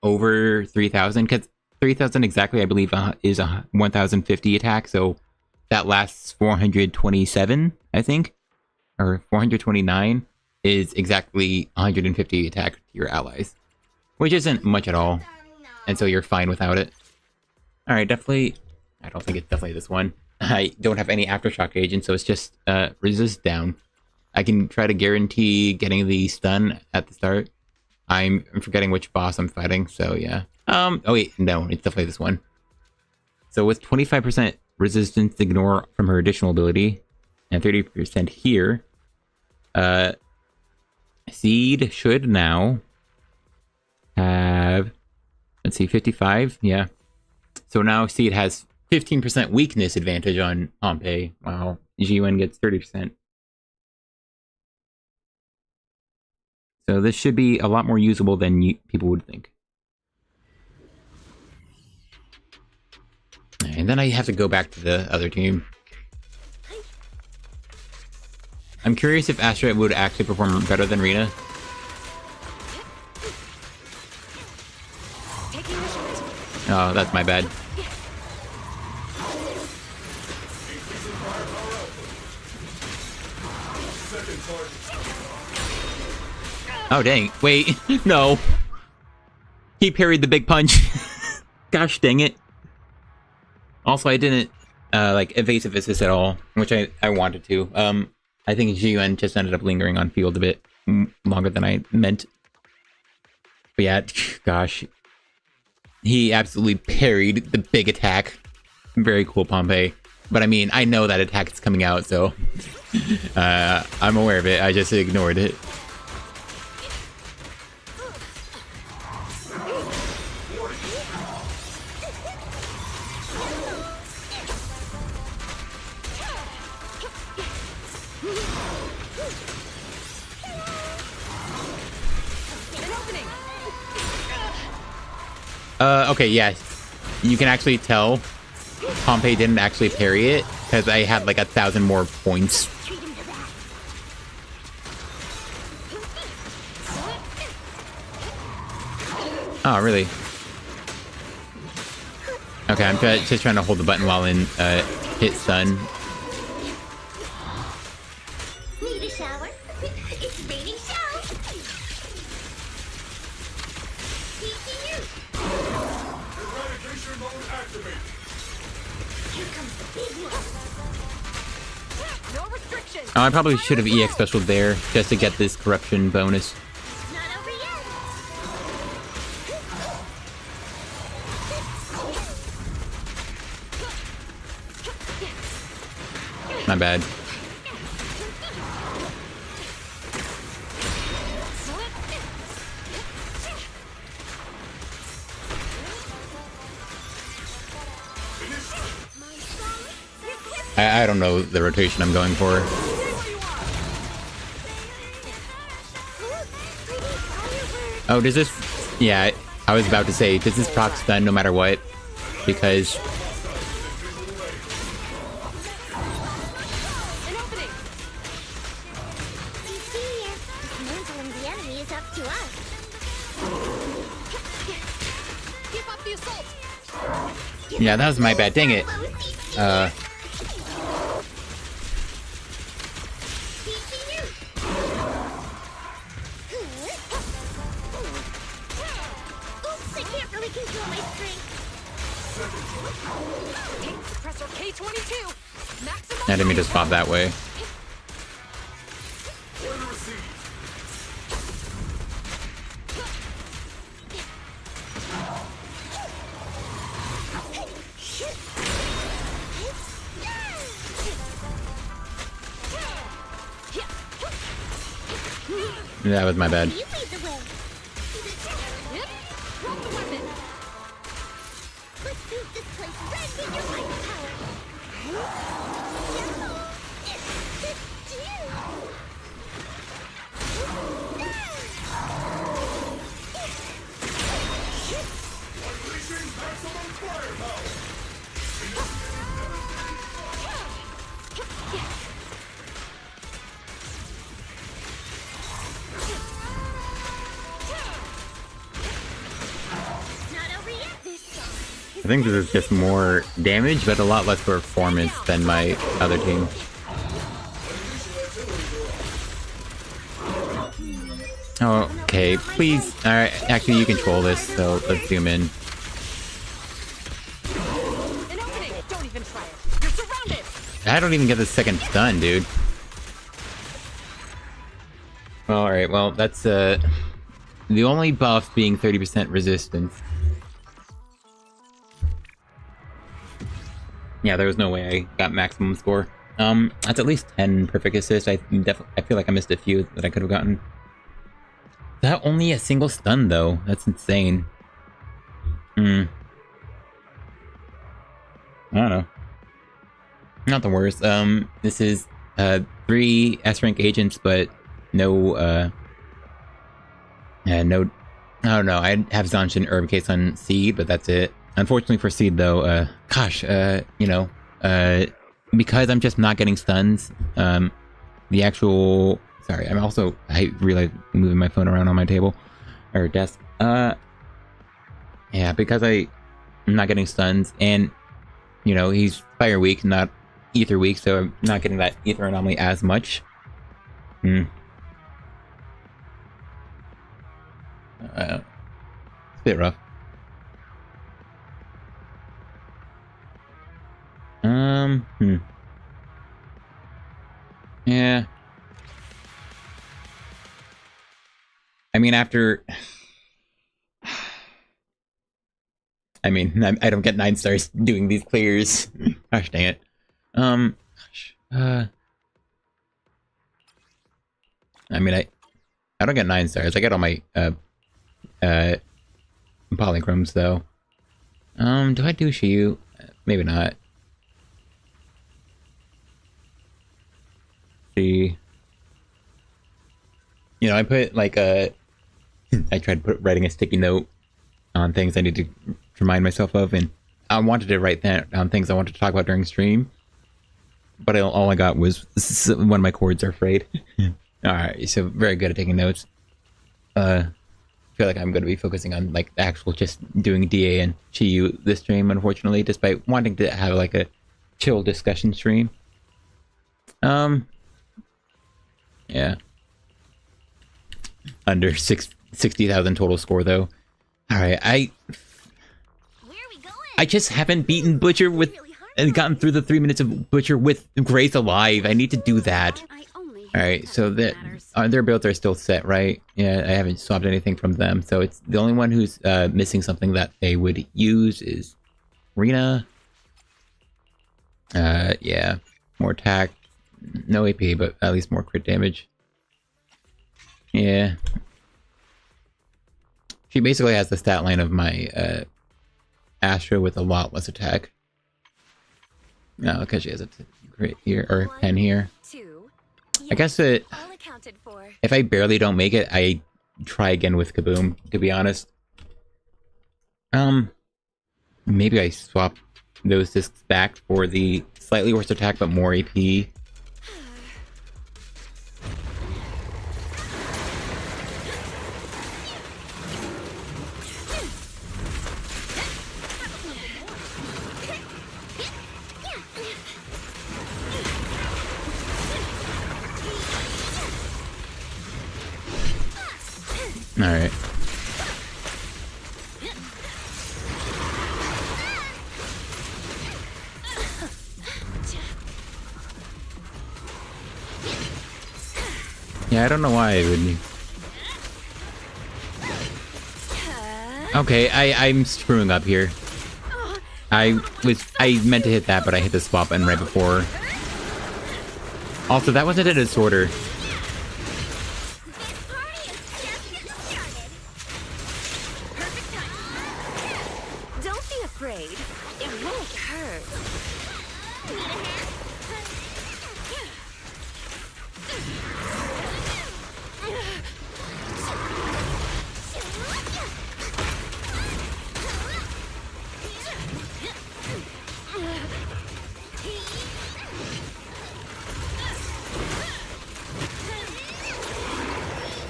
S1: over 3,000, because 3,000 exactly, I believe, is a 1,050 attack, so that lasts 427, I think, or 429 is exactly 150 attack to your allies, which isn't much at all, and so you're fine without it. All right, definitely. I don't think it's definitely this one. I don't have any aftershock agent, so it's just resist down. I can try to guarantee getting the stun at the start. I'm forgetting which boss I'm fighting, so yeah. Oh wait, no, it's definitely this one. So with 25% resistance ignore from her additional ability, and 30% here, Seed should now have, let's see, 55, yeah. So now Seed has 15% weakness advantage on Pompey, while G1 gets 30%. So this should be a lot more usable than people would think. And then I have to go back to the other team. I'm curious if Astra would actually perform better than Rina. Oh, that's my bad. Oh, dang. Wait. No. He parried the big punch. Gosh dang it. Also, I didn't, like, evasive assist at all, which I wanted to. I think Jiyuan just ended up lingering on field a bit longer than I meant. But yeah, gosh. He absolutely parried the big attack. Very cool, Pompey. But I mean, I know that attack is coming out, so... I'm aware of it. I just ignored it. Okay, yeah. You can actually tell Pompey didn't actually parry it, because I had like 1,000 more points. Oh, really? Okay, I'm just trying to hold the button while in hit stun.
S2: Need a shower? It's raining shower.
S4: Eradication mode activated.
S2: Here comes the big one.
S5: No restrictions.
S1: Oh, I probably should have EX specialed there just to get this corruption bonus.
S2: Not over yet.
S1: My bad. I don't know the rotation I'm going for. Oh, does this... Yeah, I was about to say, does this proc stun no matter what? Because...
S5: An opening.
S2: You see here, dismantling the enemy is up to us.
S5: Keep up the assault.
S1: Yeah, that was my bad. Dang it.
S2: Oops, I can't really control my strength.
S5: Take suppressor K22. Maximum.
S1: I didn't mean to swap that way. That was my bad.
S2: You lead the way.
S5: Yep. Drop the weapon.
S2: Let's paint this place red with your light power. Not over yet this song.
S1: I think this is just more damage, but a lot less performance than my other team. Okay, please. Alright, actually you control this, so let's zoom in.
S5: An opening. Don't even try it. You're surrounded.
S1: I don't even get the second stun, dude. Alright, well, that's the only buff being 30% resistance. Yeah, there was no way I got maximum score. That's at least 10 perfect assists. I feel like I missed a few that I could have gotten. That only a single stun though. That's insane. I don't know. Not the worst. This is 3 S rank agents, but no no, I don't know. I have Zonch and Herb case on Seed, but that's it. Unfortunately for Seed though, you know, because I'm just not getting stuns, the actual, sorry, I realize I'm moving my phone around on my table, or desk. Yeah, because I'm not getting stuns, and, you know, he's Fire weak, not Ether weak, so I'm not getting that Ether Anomaly as much. It's a bit rough. Yeah. I mean, after... I mean, I don't get 9 stars doing these clears. Gosh dang it. I mean, I don't get 9 stars. I get all my, polychromes, though. Do I do Shiyu? Maybe not. See. You know, I put, like, I tried writing a sticky note on things I need to remind myself of, and I wanted to write that on things I wanted to talk about during stream, but all I got was one of my chords are frayed. Alright, so very good at taking notes. I feel like I'm going to be focusing on like the actual just doing DA and Shiyu this stream, unfortunately, despite wanting to have like a chill discussion stream. Yeah. Under 60,000 total score though. Alright, I just haven't beaten Butcher with and gotten through the 3 minutes of Butcher with Grace alive. I need to do that. Alright, so their builds are still set, right? Yeah, I haven't swapped anything from them, so it's the only one who's missing something that they would use is Rina. Yeah, more attack, no AP, but at least more crit damage. Yeah. She basically has the stat line of my Astra with a lot less attack. No, because she has a crit here, or 10 here. I guess if I barely don't make it, I try again with Kaboom, to be honest. Maybe I swap those discs back for the slightly worse attack but more AP. Alright. Yeah, I don't know why I would. Okay, I'm screwing up here. I meant to hit that, but I hit the swap button right before. Also, that wasn't a disorder.
S2: Don't be afraid. It won't hurt.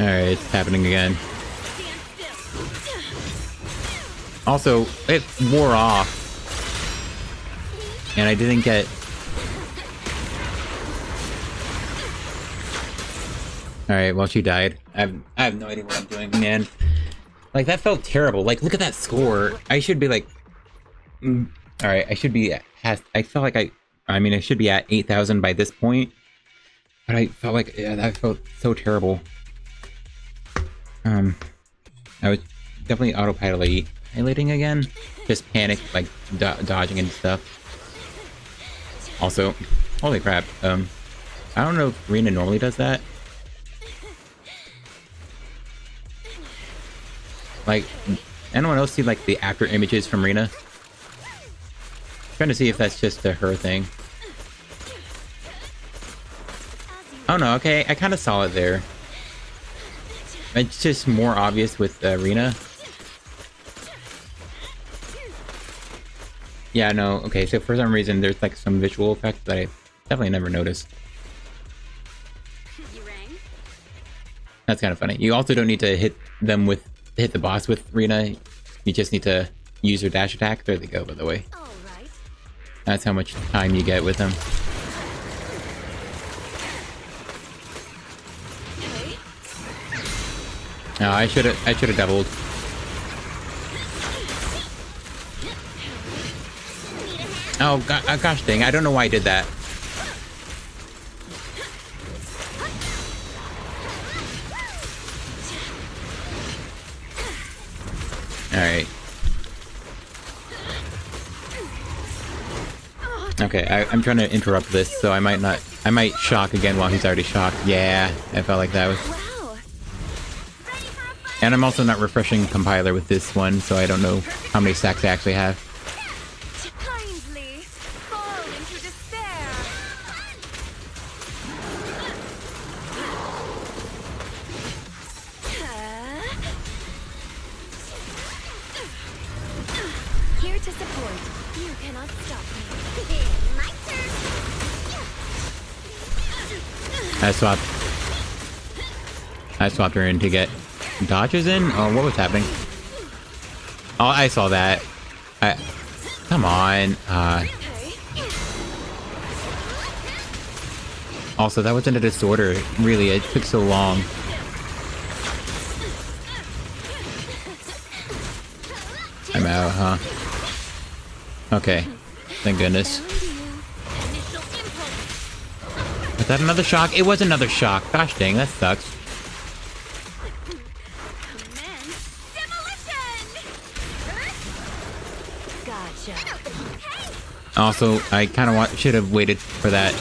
S1: Alright, it's happening again. Also, it wore off. And I didn't get... Alright, well, she died. I have no idea what I'm doing, man. Like, that felt terrible. Like, look at that score. I should be like... Alright, I should be... I felt like I mean, I should be at 8,000 by this point. But I felt like... Yeah, that felt so terrible. I was definitely autopiloting again. Just panic, like, dodging and stuff. Also, holy crap, I don't know if Rina normally does that. Like, anyone else see, like, the after images from Rina? Trying to see if that's just a her thing. Oh no, okay, I kind of saw it there. It's just more obvious with Rina. Yeah, no, okay, so for some reason there's like some visual effect that I definitely never noticed.
S2: You rang?
S1: That's kind of funny. You also don't need to hit the boss with Rina. You just need to use your dash attack. There they go, by the way.
S2: All right.
S1: That's how much time you get with them. No, I should have doubled. Oh gosh dang, I don't know why I did that. Alright. Okay, I'm trying to interrupt this, so I might shock again while he's already shocked. Yeah, I felt like that was...
S2: Wow.
S1: And I'm also not refreshing compiler with this one, so I don't know how many stacks I actually have.
S2: Kindly fall into despair. Here to support. You cannot stop me. My turn.
S1: I swapped her in to get dodges in? Oh, what was happening? Oh, I saw that. Come on. Also, that wasn't a disorder. Really, it took so long. I'm out, huh? Okay. Thank goodness. Was that another shock? It was another shock. Gosh dang, that sucks. Also, I kind of should have waited for that.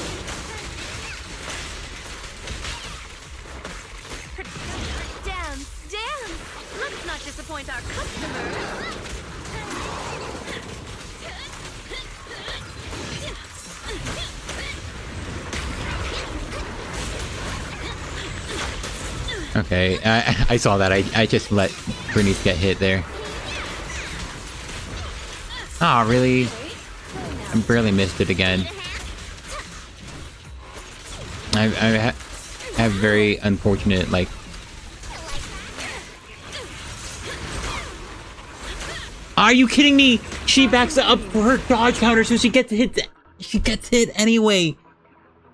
S2: Dance. Let's not disappoint our customers.
S1: Okay, I saw that. I just let Bernice get hit there. Aw, really? I barely missed it again. I have very unfortunate, like... Are you kidding me? She backs up for her dodge counter, so she gets hit. She gets hit anyway.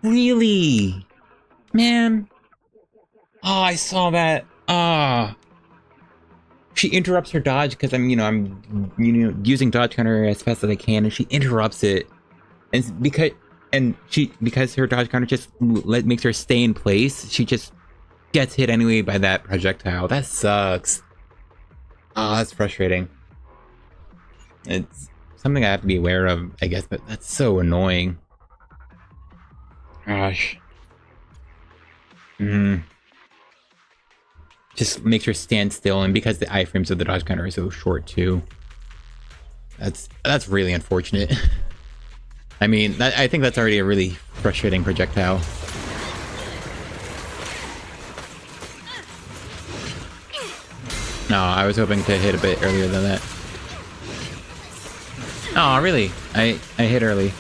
S1: Really? Man. Oh, I saw that. Ah. she interrupts her dodge because I'm using dodge counter as fast as I can, and she interrupts it, and because her dodge counter just makes her stay in place, she just gets hit anyway by that projectile. That sucks. Ah, that's frustrating. It's something I have to be aware of, I guess, but that's so annoying. Gosh. Just makes her stand still, and because the iframes of the dodge counter are so short too. That's really unfortunate. I mean, I think that's already a really frustrating projectile. No, I was hoping to hit a bit earlier than that. Oh, really? I hit early.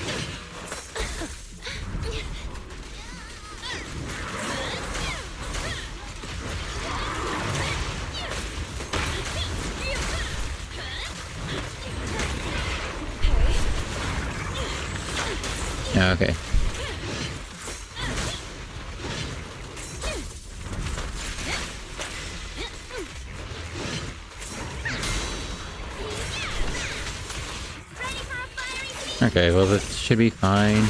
S1: Oh, okay. Okay, well this should be fine.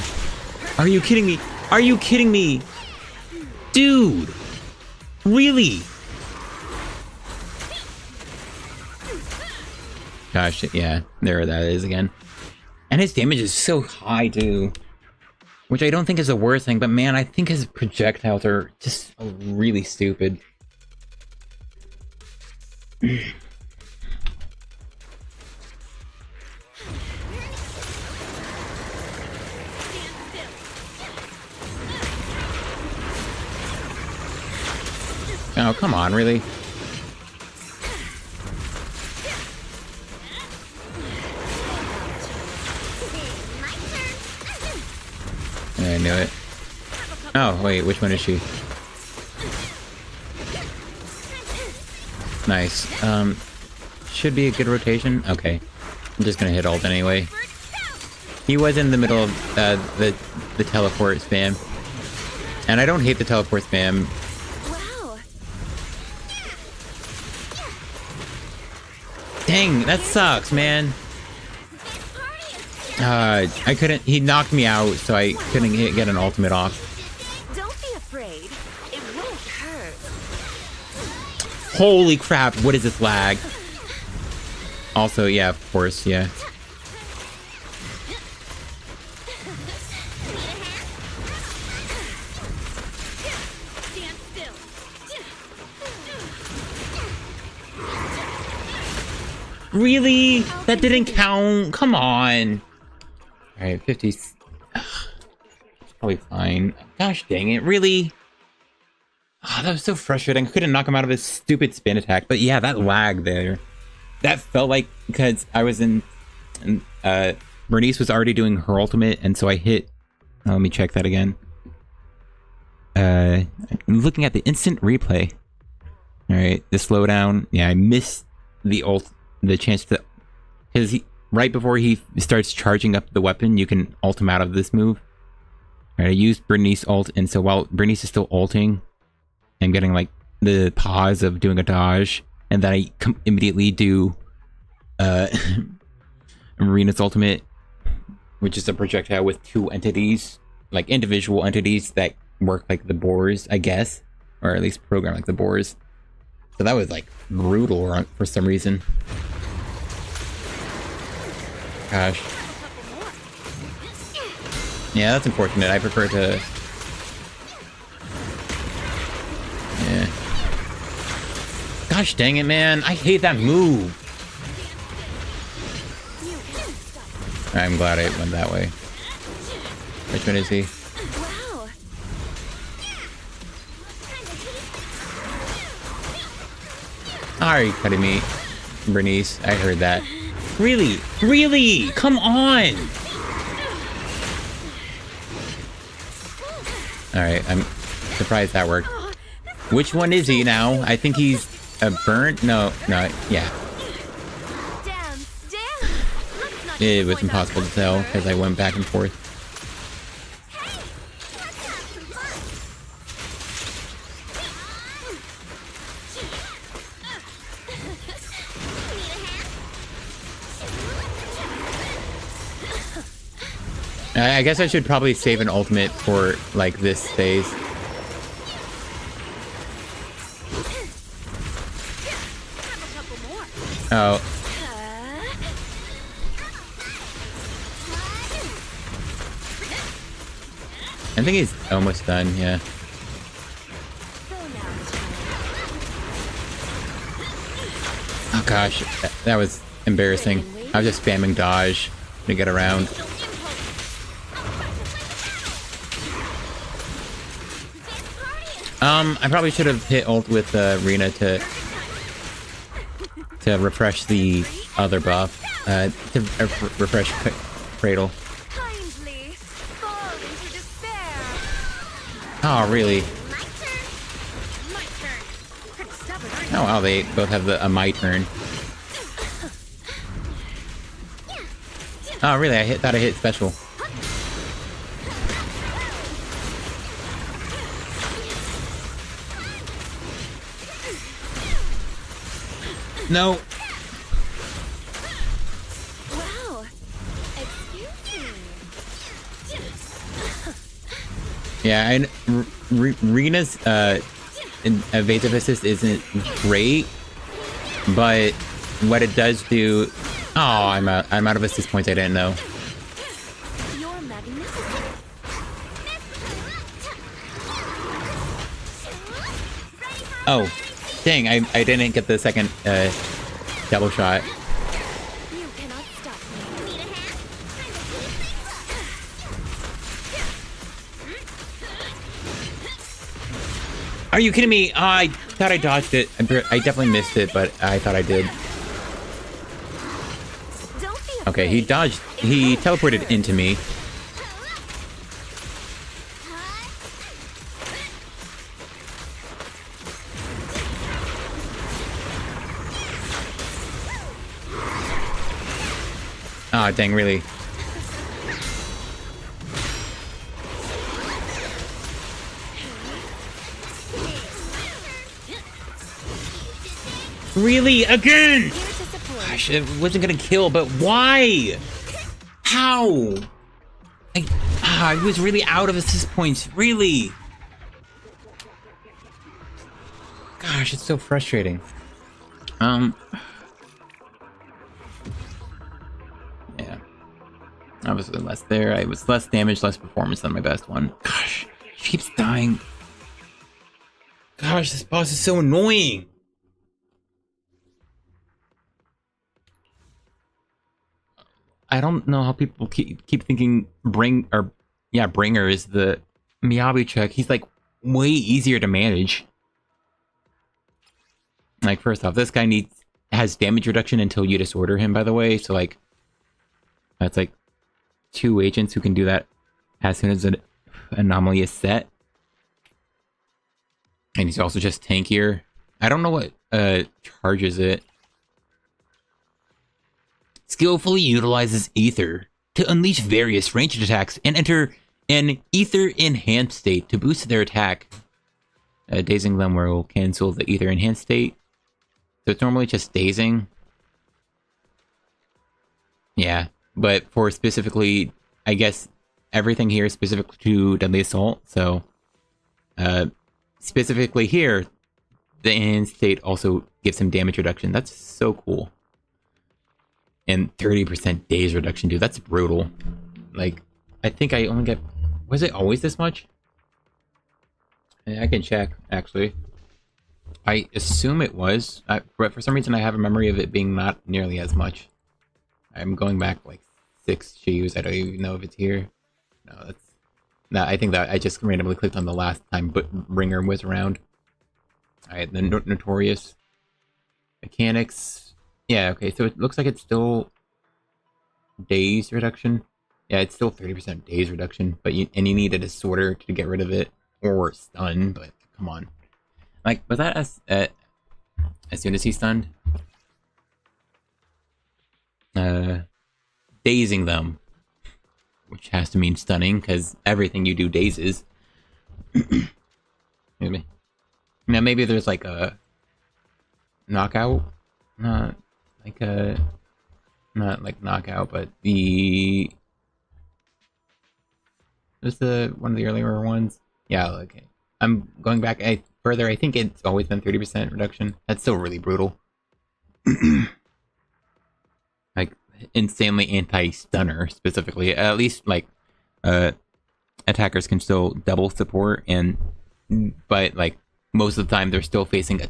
S1: Are you kidding me? Are you kidding me? Dude! Really? Gosh, yeah, there that is again. And his damage is so high too. Which I don't think is the worst thing, but man, I think his projectiles are just really stupid. Oh, come on, really? I knew it. Oh, wait, which one is she? Nice. Should be a good rotation. Okay. I'm just gonna hit ult anyway. He was in the middle of the teleport spam. And I don't hate the teleport spam.
S2: Wow.
S1: Dang, that sucks, man. I couldn't. He knocked me out, so I couldn't get an ultimate off.
S2: Don't be afraid. It won't hurt.
S1: Holy crap! What is this lag? Also, yeah, of course, yeah.
S2: Stand still.
S1: Really? That didn't count. Come on. All right, 50. Probably fine. Gosh dang it! Really? Oh, that was so frustrating. I couldn't knock him out of his stupid spin attack. But yeah, that lag there. That felt like because I was in Bernice was already doing her ultimate, and so I hit. Oh, let me check that again. I'm looking at the instant replay. All right, the slowdown. Yeah, I missed the chance to, because right before he starts charging up the weapon, you can ult him out of this move. All right, I used Bernice ult, and so while Bernice is still ulting, I'm getting like the pause of doing a dodge, and then I immediately do Marina's ultimate, which is a projectile with two entities, like individual entities that work like the boars, I guess, or at least program like the boars. So that was like brutal for some reason. Gosh. Yeah, that's unfortunate. I prefer to... Yeah. Gosh dang it, man. I hate that move. I'm glad I went that way. Which one is he?
S2: Wow.
S1: Are you kidding me? Bernice, I heard that. Really? Really? Come on! Alright, I'm surprised that worked. Which one is he now? I think he's a burnt? No, yeah. It was impossible to tell because I went back and forth. I guess I should probably save an ultimate for, like, this phase.
S2: Have a couple more.
S1: Oh, I think he's almost done, yeah.
S2: So now it's
S1: Oh gosh, that was embarrassing. I was just spamming dodge to get around.
S2: your impulse.
S1: I probably should have hit ult with Rena to refresh the other buff. To refresh Cradle.
S2: Kindly fall into despair.
S1: Oh, really?
S2: My turn. My turn. Pretty stubborn, aren't
S1: Oh, wow, they both have a my turn. Oh, really? Thought I hit special. No.
S2: Wow. Excuse me.
S1: Yeah, Rena's evasive assist isn't great, but what it does do. Oh, I'm out of assist points. I didn't know.
S2: You're magnificent.
S1: Oh, dang! I didn't get the second double shot.
S2: You cannot stop me. Need a hand?
S1: Are you kidding me? Oh, I thought I dodged it. I definitely missed it, but I thought I did.
S2: Don't be afraid.
S1: Okay, he dodged. He teleported into me. Ah, dang, really? Really? Again?
S2: Here to support.
S1: Gosh, it wasn't gonna kill, but why? How? I was really out of assist points. Really? Gosh, it's so frustrating. Yeah. Obviously less there. I was less damage, less performance than my best one. Gosh, she keeps dying. Gosh, this boss is so annoying. I don't know how people keep thinking Bringer is the Miyabi check. He's like way easier to manage. Like, first off, this guy has damage reduction until you disorder him, by the way. So like that's like 2 agents who can do that as soon as an anomaly is set. And he's also just tankier. I don't know what charges it. Skillfully utilizes Ether to unleash various ranged attacks and enter an Ether enhanced state to boost their attack. Dazing them will cancel the Ether enhanced state. So it's normally just dazing. Yeah, but for specifically, I guess everything here is specific to Deadly Assault. So specifically here, the enhanced state also gives him damage reduction. That's so cool. And 30% daze reduction, dude. That's brutal. Like, I think I only get... Was it always this much? I can check, actually. I assume it was. But for some reason, I have a memory of it being not nearly as much. I'm going back, like, 6 Shiyus. I don't even know if it's here. No, that's... No, I think that I just randomly clicked on the last time Bringer was around. Alright, the Notorious. Mechanics... Yeah, okay, so it looks like it's still daze reduction. Yeah, it's still 30% daze reduction, but you need a disorder to get rid of it, or stun, but come on. Like, was that as soon as he's stunned? Dazing them, which has to mean stunning, because everything you do dazes. Maybe. Now, maybe there's like a knockout? Not like knockout, but the was the one of the earlier ones. Yeah, okay. I'm going back further. I think it's always been 30% reduction. That's still really brutal. Like, insanely anti-stunner, specifically. At least, like, attackers can still double support, but, like, most of the time they're still facing a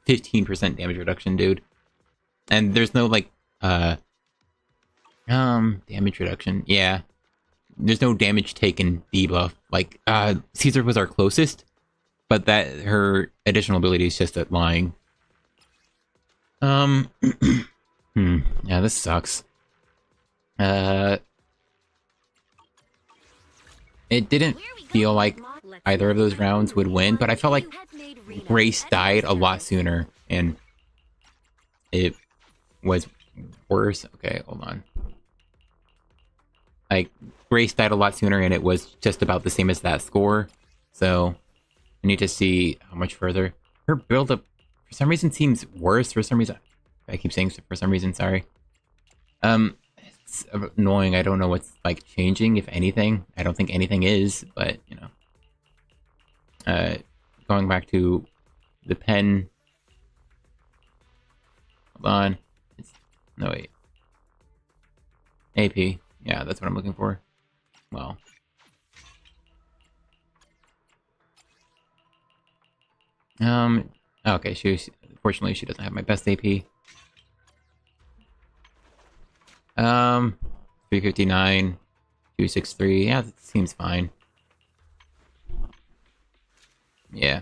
S1: 15% damage reduction, dude. And there's no, like, damage reduction. Yeah. There's no damage taken debuff. Like, Caesar was our closest, but her additional ability is just at lying. Yeah, this sucks. It didn't feel like either of those rounds would win, but I felt like Grace died a lot sooner, and it was worse. Okay, hold on. Like, Grace died a lot sooner, and it was just about the same as that score. So, I need to see how much further. Her build-up, for some reason, seems worse. For some reason, I keep saying for some reason, sorry. It's annoying. I don't know what's, like, changing, if anything. I don't think anything is, but, you know. Going back to the pen. Hold on. No, wait. AP. Yeah, that's what I'm looking for. Well. Okay, fortunately she doesn't have my best AP. 359, 263, yeah, that seems fine. Yeah.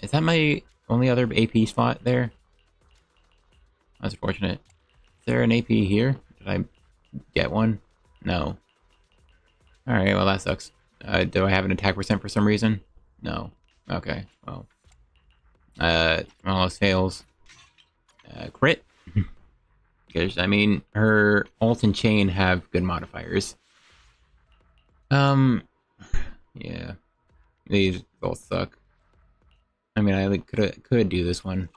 S1: Is that my only other AP slot there? That's unfortunate. Is there an AP here? Did I get one? No. Alright, well that sucks. Do I have an attack percent for some reason? No. Okay, well. Almost fails. Crit? Because, I mean, her ult and chain have good modifiers. Yeah. These all suck. I mean, I could do this one.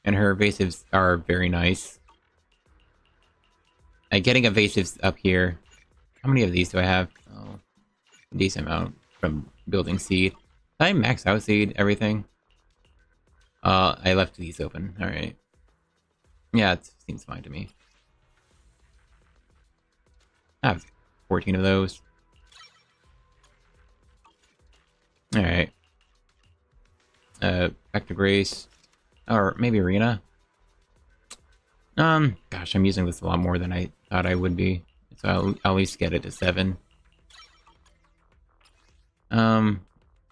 S1: And her evasives are very nice. Getting evasives up here. How many of these do I have? Oh, a decent amount from building seed. Did I max out seed everything? I left these open. Alright. Yeah, it seems fine to me. I have 14 of those. Alright. Back to Grace. Or maybe Arena. Gosh, I'm using this a lot more than I thought I would be. So I'll at least get it to 7.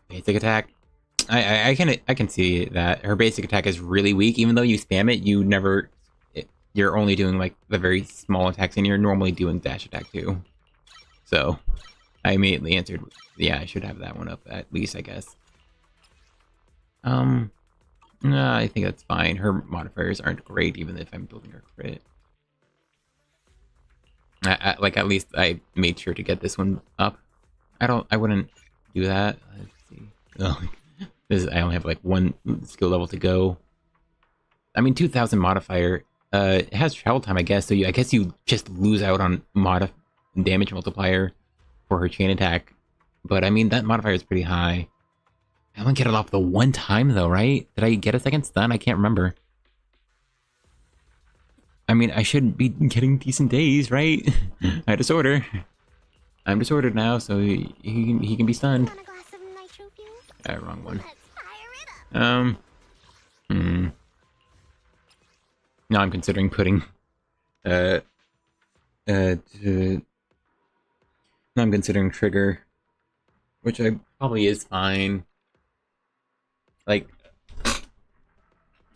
S1: Basic attack. I can see that her basic attack is really weak. Even though you spam it, you're only doing like the very small attacks, and you're normally doing dash attack too. So I immediately answered, yeah, I should have that one up at least, I guess. No, I think that's fine. Her modifiers aren't great, even if I'm building her crit. Like, at least I made sure to get this one up. I wouldn't do that. Let's see. Oh, I only have like 1 skill level to go. I mean, 2000 modifier. It has travel time, I guess. So I guess you just lose out on damage multiplier for her chain attack. But I mean, that modifier is pretty high. I only get it off the 1 time though, right? Did I get a second stun? I can't remember. I mean, I should be getting decent days, right? I disorder. I'm disordered now, so he can be stunned. Wrong one. Now I'm considering putting now I'm considering trigger, which probably is fine. Like,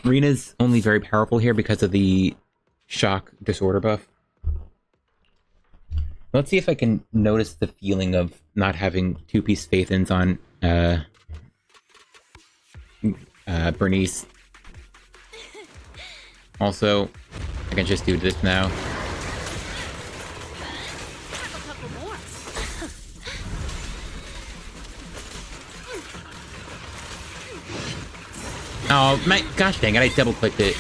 S1: Rena's only very powerful here because of the shock disorder buff. Let's see if I can notice the feeling of not having 2-piece Faithins on Bernice. Also, I can just do this now. Oh, my gosh dang it, I double clicked it.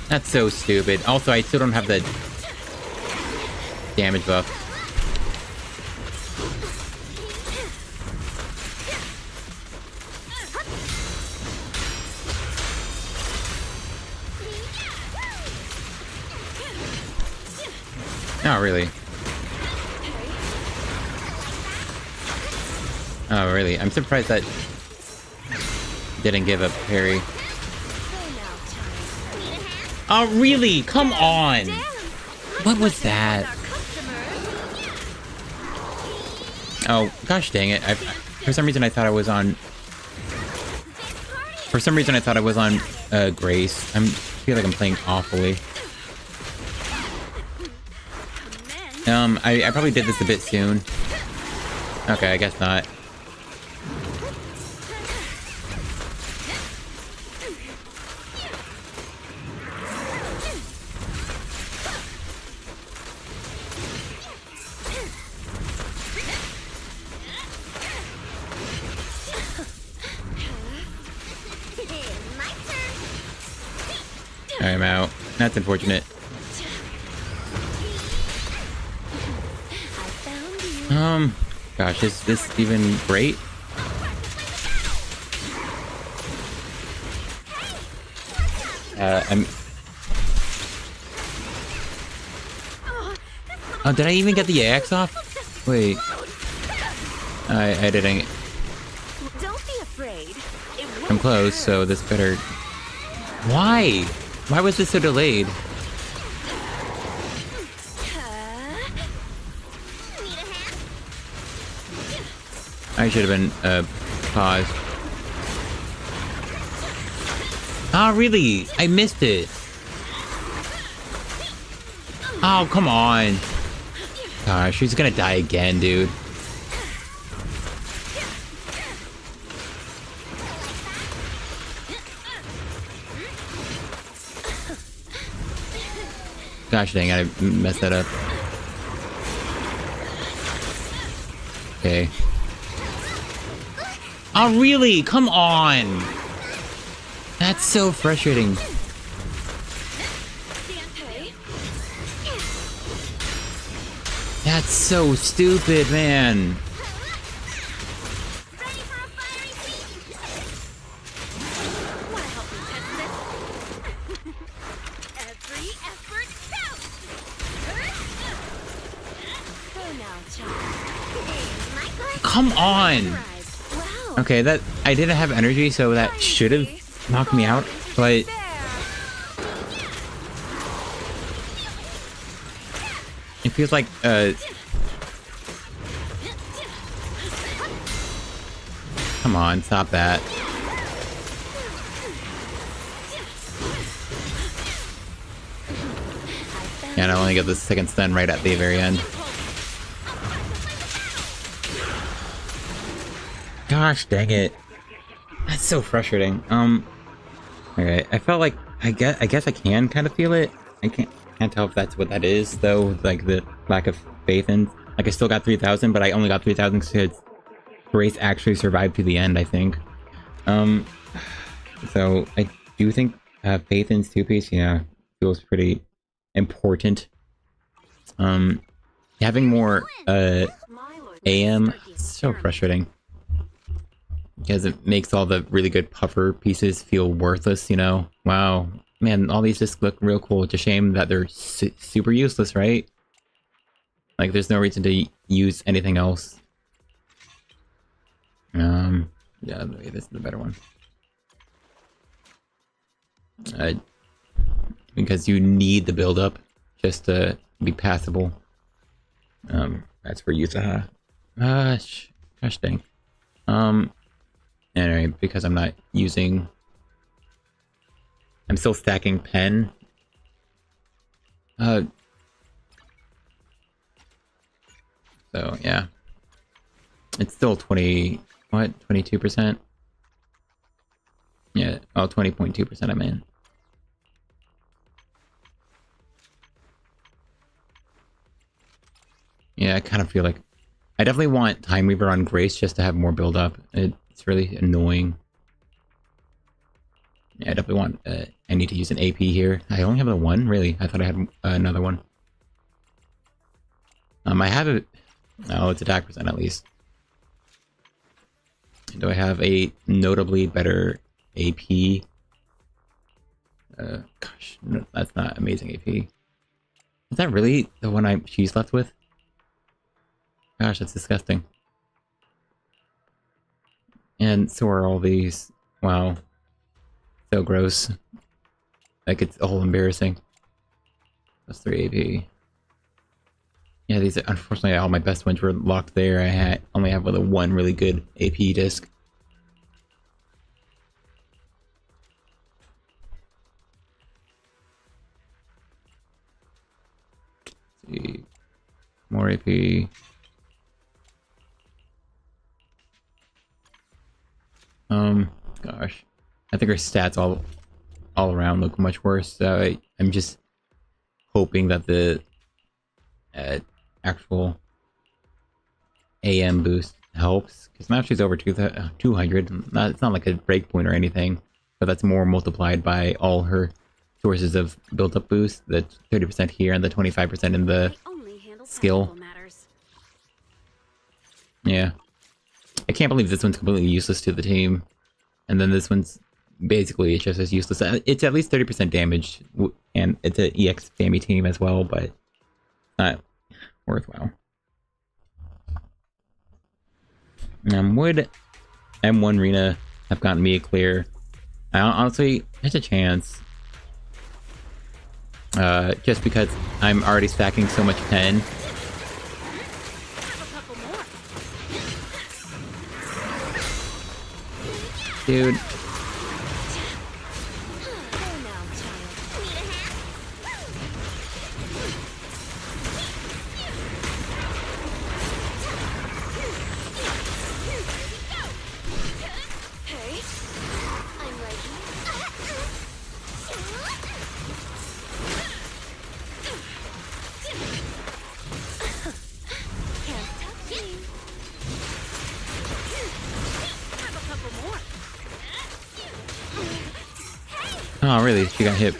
S1: That's so stupid. Also, I still don't have the damage buff. Oh, really? Oh, really? I'm surprised that didn't give a parry. Oh, really? Come on! What was that? Oh, gosh dang it. For some reason I thought I was on... For some reason I thought I was on Grace. I feel like I'm playing awfully. I probably did this a bit soon. Okay, I guess not. I'm out. That's unfortunate. Gosh, is this even great? Oh, did I even get the axe off? Wait. I didn't.
S2: Don't be afraid.
S1: I'm close, so this better... Why? Why was this so delayed? I should have been, paused. Oh, really? I missed it. Oh, come on. Gosh, she's gonna die again, dude. Gosh dang, I messed that up. Okay. Oh, really? Come on! That's so frustrating. That's so stupid, man. Come on! Okay, that I didn't have energy, so that should have knocked me out, but it feels like come on, stop that. And I only got the second stun right at the very end. Gosh dang it. That's so frustrating. Okay, I felt like I guess I can kind of feel it. I can't tell if that's what that is though, like the lack of faith in. Like I still got 3,000, but I only got 3,000 because Grace actually survived to the end, I think. So I do think faith in two-piece, yeah, feels pretty important. Having more AM, so frustrating. Because it makes all the really good puffer pieces feel worthless, you know? Wow. Man, all these just look real cool. It's a shame that they're super useless, right? Like, there's no reason to use anything else. Yeah, maybe this is the better one. Because you need the build-up just to be passable. That's for Yusaha. Gosh dang. Anyway, because I'm not using... I'm still stacking pen. So, yeah. It's still 20... What? 22%? Yeah, oh, 20.2% I'm in. Yeah, I kind of feel like... I definitely want Time Weaver on Grace just to have more build-up. It's really annoying. Yeah, I definitely want... I need to use an AP here. I only have the one? Really? I thought I had another one. I have a... Oh, it's attack percent at least. Do I have a notably better AP? Gosh, no, that's not amazing AP. Is that really the one she's left with? Gosh, that's disgusting. And so are all these. Wow. So gross. Like, it's all embarrassing. That's 3 AP. Yeah, these are, unfortunately, all my best ones were locked there. I only have one really good AP disc. Let's see. More AP. Gosh. I think our stats all around look much worse, so I'm just hoping that the actual AM boost helps, because now she's over 200. It's not like a breakpoint or anything, but that's more multiplied by all her sources of built-up boost, the 30% here and the 25% in the skill. Yeah. I can't believe this one's completely useless to the team, and then this one's basically just as useless. It's at least 30% damage, and it's an EX spammy team as well, but not worthwhile. Would M1 Rena have gotten me a clear? Honestly, there's a chance. Just because I'm already stacking so much pen. Dude. Oh, really? She got hit.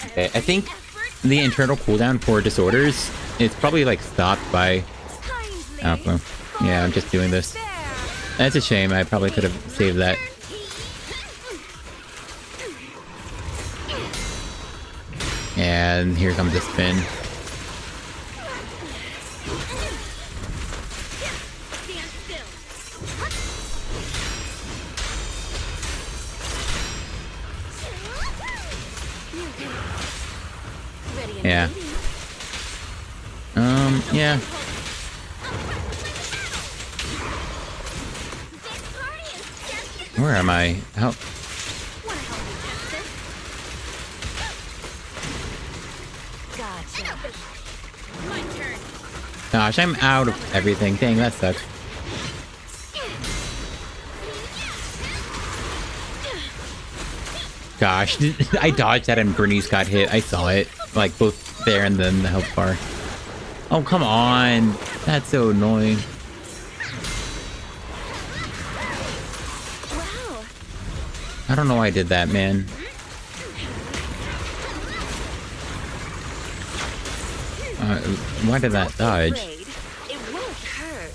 S1: Okay, I think the internal cooldown for disorders is probably like stopped by Alpha. Yeah, I'm just doing this. That's a shame. I probably could have saved that. And here comes the spin. Yeah. Yeah. Where am I? How? Gosh, I'm out of everything. Dang, that sucks. Gosh, I dodged that and Bernice got hit. I saw it. Like, both there and then the health bar. Oh, come on. That's so annoying. I don't know why I did that, man. Why did that dodge?
S2: It won't hurt.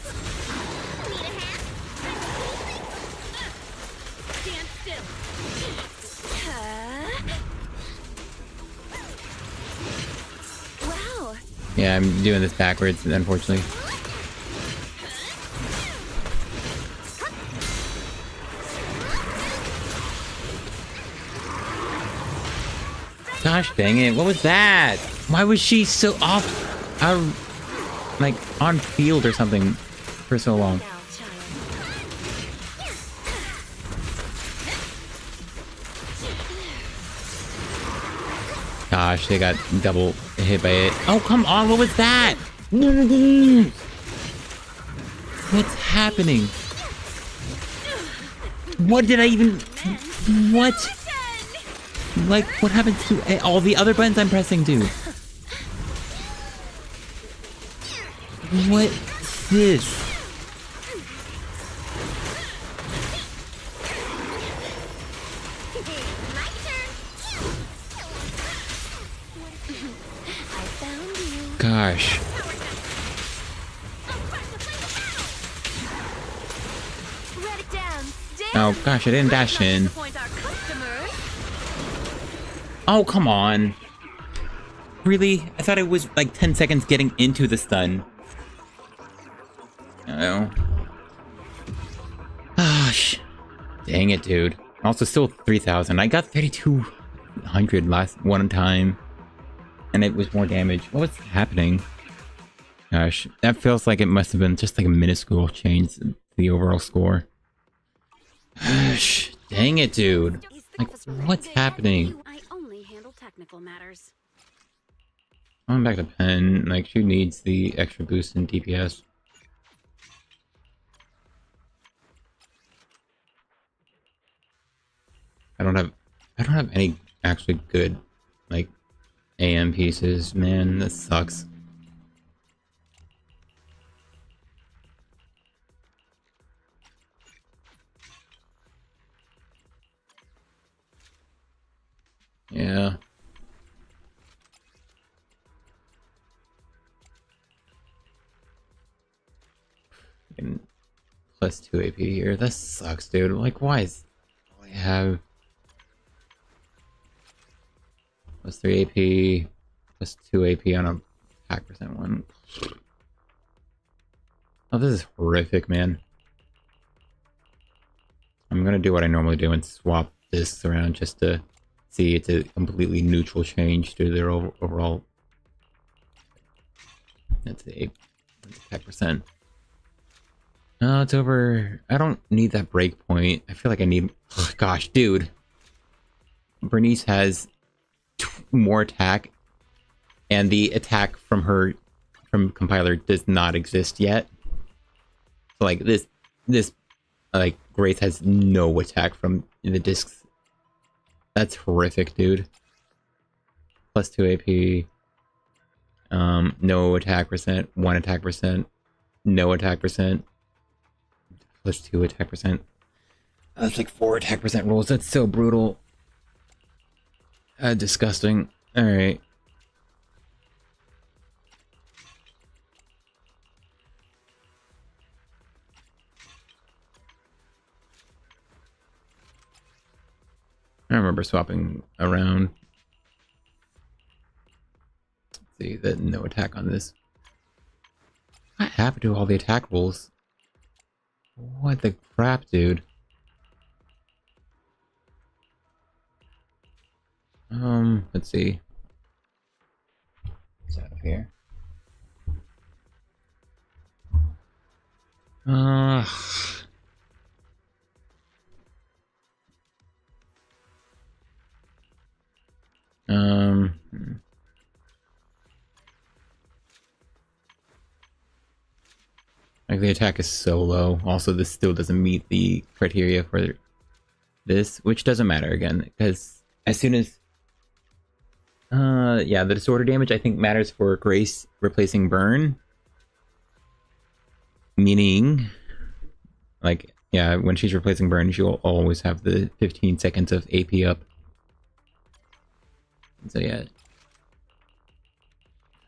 S2: Stand still. Wow.
S1: Yeah, I'm doing this backwards, unfortunately. Gosh dang it, what was that? Why was she so off, like, on field or something for so long? Gosh, they got double hit by it. Oh, come on, what was that? What's happening? What did I even... What? Like, what happened to all the other buttons I'm pressing to? What is this? gosh. Oh gosh, I didn't dash in. Oh, come on. Really? I thought it was like 10 seconds getting into the stun. Oh. Gosh. Dang it, dude. Also, still 3,000. I got 3,200 last one time. And it was more damage. What was happening? Gosh, that feels like it must have been just like a minuscule change to the overall score. Gosh, dang it, dude. Like, what's happening?
S2: I only handle technical matters.
S1: Going back to Pen, like, she needs the extra boost in DPS. I don't have any actually good, like, AM pieces, man. That sucks. Yeah. And plus 2 AP here. That sucks, dude. Like, why is all I have plus 3 AP, plus 2 AP on a attack percent one? Oh, this is horrific, man. I'm gonna do what I normally do and swap discs around just to see it's a completely neutral change to their overall. That's the attack percent. No, it's over. I don't need that break point. I feel like I need. Oh, gosh, dude. Bernice has more attack, and the attack from compiler does not exist yet. So like this like Grace has no attack from the discs. That's horrific, dude. Plus 2 AP. No attack percent. 1 attack percent. No attack percent. Plus 2 attack percent. That's like 4 attack percent rolls. That's so brutal. Disgusting. Alright. I remember swapping around. Let's see, that no attack on this. What happened to all the attack rolls? What the crap, dude? Let's see. What's out of here? Like the attack is so low. Also, this still doesn't meet the criteria for this, which doesn't matter again, because as soon as yeah, the disorder damage I think matters for Grace replacing Burn. Meaning, like, yeah, when she's replacing Burn, she'll always have the 15 seconds of AP up. So yeah,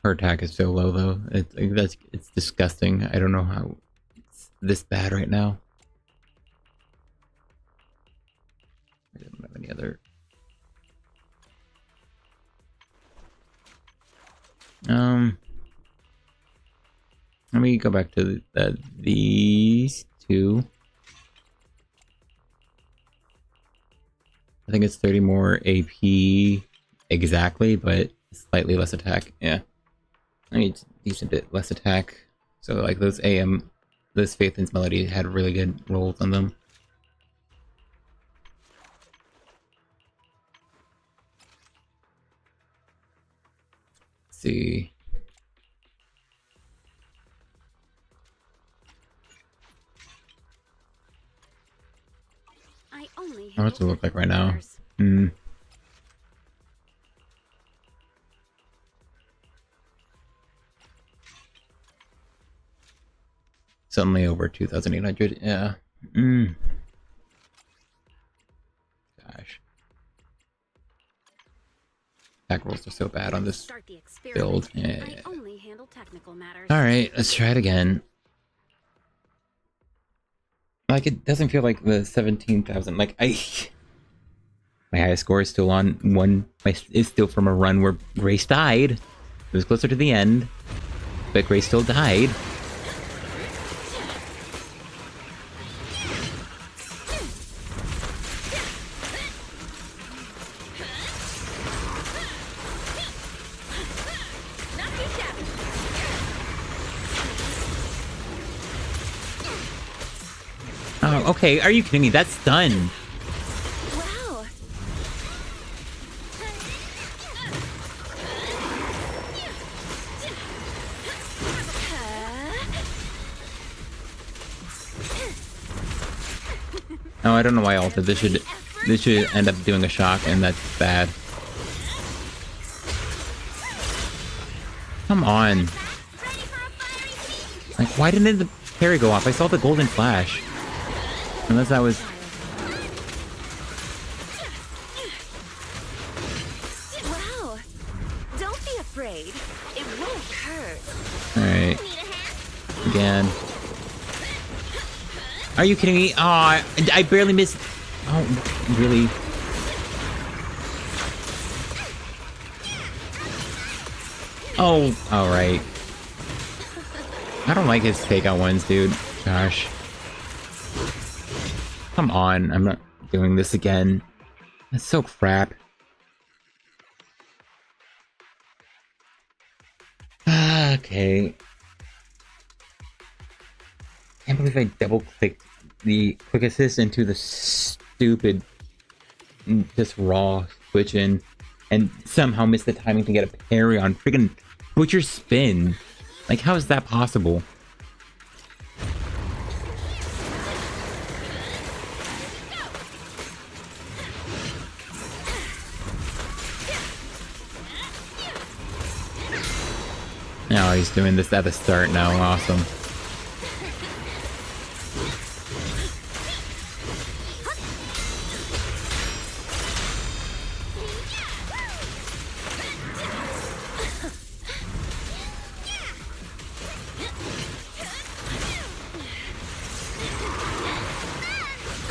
S1: her attack is so low though. It's disgusting. I don't know how it's this bad right now. I don't have any other. Let me go back to these two. I think it's 30 more AP exactly, but slightly less attack. Yeah, I need decent bit less attack. So like those those Faith and Melody had really good rolls on them. Let's see. What's it look like right now? Suddenly over 2,800. Yeah. Gosh. attack rolls are so bad on this
S2: Start the
S1: build.
S2: experiment.
S1: Yeah.
S2: I only handle technical matters.
S1: Alright, let's try it again. Like, it doesn't feel like the 17,000. Like, my highest score is still on one. Is still from a run where Grace died. It was closer to the end, but Grace still died. Oh, okay. Are you kidding me? That's done.
S2: Wow.
S1: Oh, I don't know why I ulted. This should end up doing a shock, and that's bad. Come on. Like, why didn't the parry go off? I saw the golden flash. Unless that was...
S2: Wow. Don't be afraid. It won't hurt.
S1: Alright. Again. Are you kidding me? Oh, I barely missed... Oh, really? Oh, alright. I don't like his takeout ones, dude. Gosh. Come on, I'm not doing this again. That's so crap. Okay. Can't believe I double-clicked the quick assist into the stupid, just raw switch in, and somehow missed the timing to get a parry on friggin' Butcher Spin. Like, how is that possible? Now he's doing this at the start now. Awesome.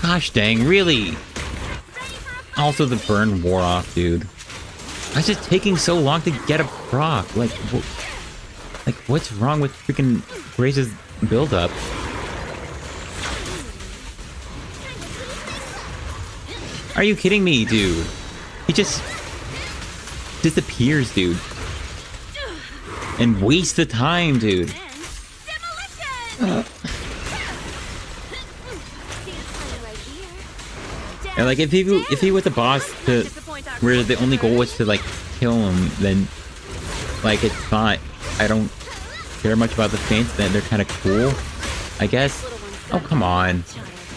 S1: Gosh dang, really? Also, the burn wore off, dude. I was just taking so long to get a proc. Like, what's wrong with freaking Grace's build-up? Are you kidding me, dude? He just disappears, dude. And wastes the time, dude. And like, if he was a boss to where the only goal was to like kill him, then like it's fine. I don't care much about the feints. Then they're kind of cool, I guess. Oh come on.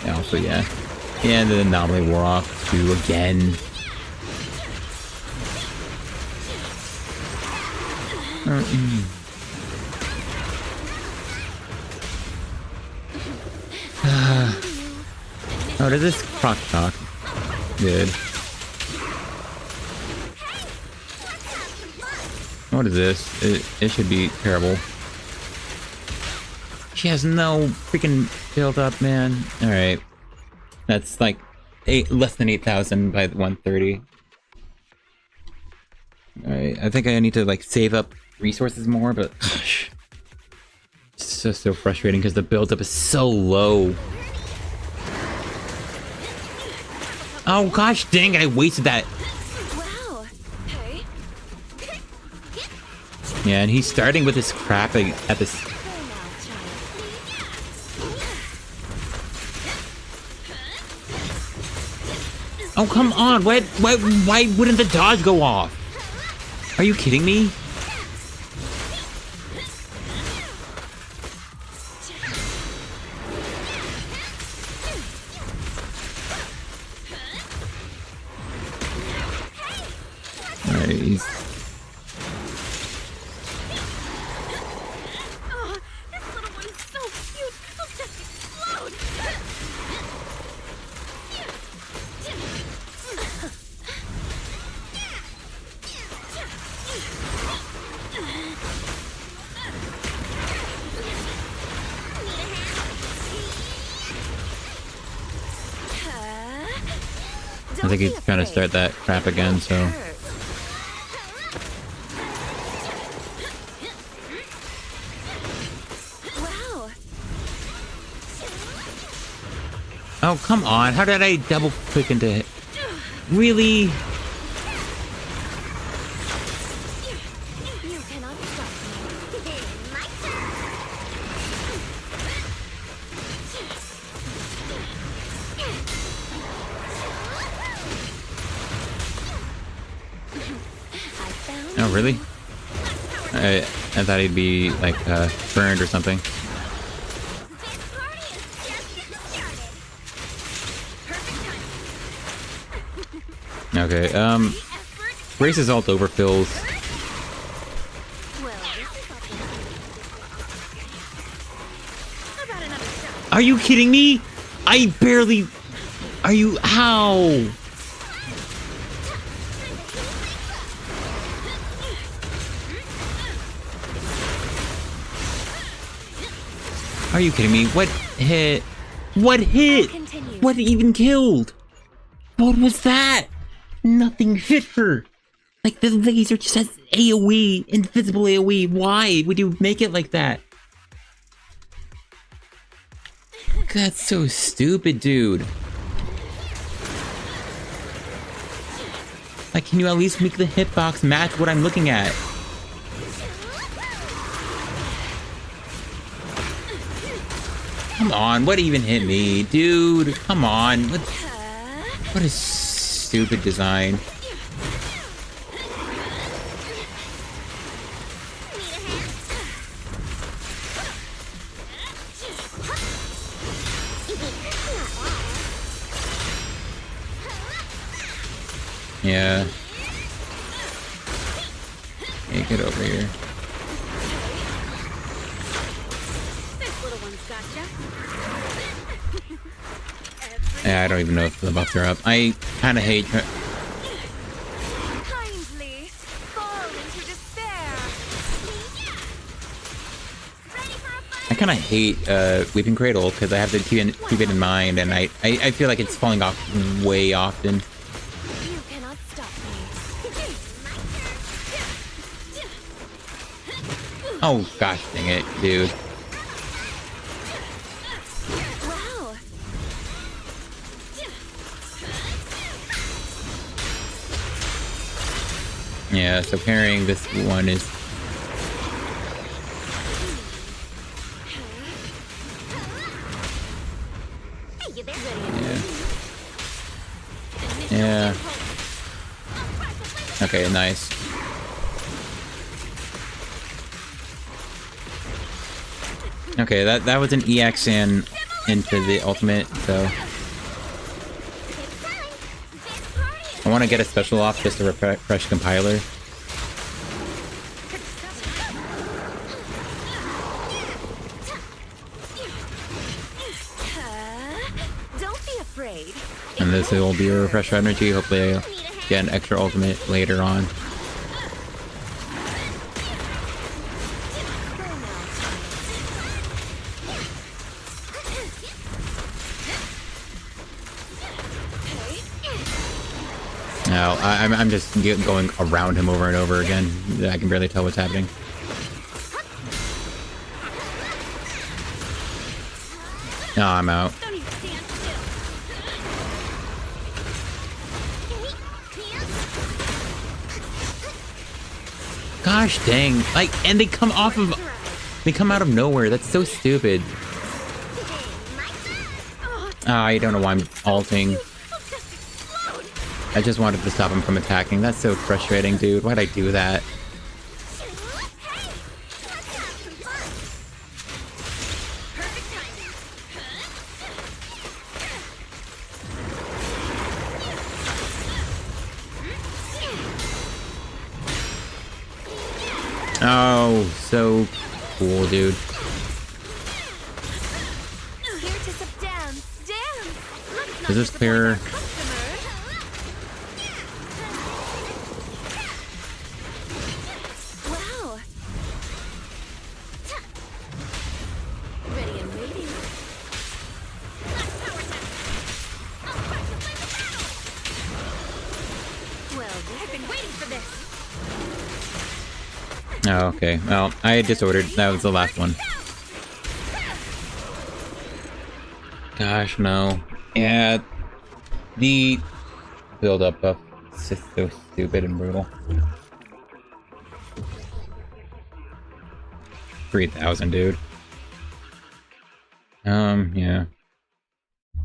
S1: Yeah, also yeah. Yeah, and the Anomaly wore off too again. Oh, does this croc talk? Good. What is this? It should be terrible. She has no freaking build up, man. Alright. That's like less than 8,000 by 130. Alright, I think I need to like save up resources more, but gosh. It's just so frustrating because the build up is so low. Oh gosh dang it, I wasted that.
S2: Wow. Okay.
S1: Yeah, and he's starting with this crap at this. Oh come on, why wouldn't the dodge go off? Are you kidding me? Alright,
S2: Oh, this little one is so cute. I'll just explode.
S1: think he's trying to start that crap again, so...
S2: Wow.
S1: Oh, come on. How did I double click into it? Really?
S2: You cannot stop me. My turn. I found
S1: Oh, really? I thought he'd be, like, burned or something.
S2: this party is just getting started. Perfect time.
S1: Okay,
S2: Effort.
S1: Grace's ult overfills.
S2: Well, this is not How about another shot?
S1: Are you kidding me? I barely... Are you... How? Are you kidding me? What hit? What hit?
S2: Continue.
S1: What even killed? What was that? Nothing hit her. Like, the laser just has AoE, invisible AoE. Why would you make it like that? That's so stupid, dude. Like, can you at least make the hitbox match what I'm looking at? Come on, what even hit me? Dude, come on. What a stupid design. Yeah. Hey, get over here.
S2: This little one's gotcha.
S1: Yeah, I don't even know if the buffs are up. I kind of hate...
S2: Kindly fall into despair. Ready for a fight?
S1: I kind of hate Weeping Cradle because I have to keep it in mind, and I feel like it's falling off way often.
S2: You cannot stop me.
S1: Oh gosh dang it, dude.
S2: Wow.
S1: Yeah, so parrying this one is...
S2: Hey, you there?
S1: Yeah. Okay, nice. Okay, that was an EX into the ultimate, so... I want to get a special off just to refresh compiler.
S2: Don't be afraid.
S1: And this will be a refresh energy. Hopefully I'll get an extra ultimate later on. No, I'm just going around him over and over again. I can barely tell what's happening. No, I'm out.
S2: Don't even stand still.
S1: Gosh dang. Like, and they come off of... They come out of nowhere. That's so stupid. I don't know why I'm ulting. I just wanted to stop him from attacking. That's so frustrating, dude. Why'd I do that? Oh, so cool, dude.
S2: Here to some dance. Let's not
S1: Is this
S2: disappoint
S1: clear?
S2: our customers. Wow. Ready and waiting. Last power test. I'll fight to win the battle.
S1: Oh, okay. Well, I had disordered. That was the last one. Gosh, no. Yeah, the build-up buff is just so stupid and brutal. 3,000, dude. Yeah.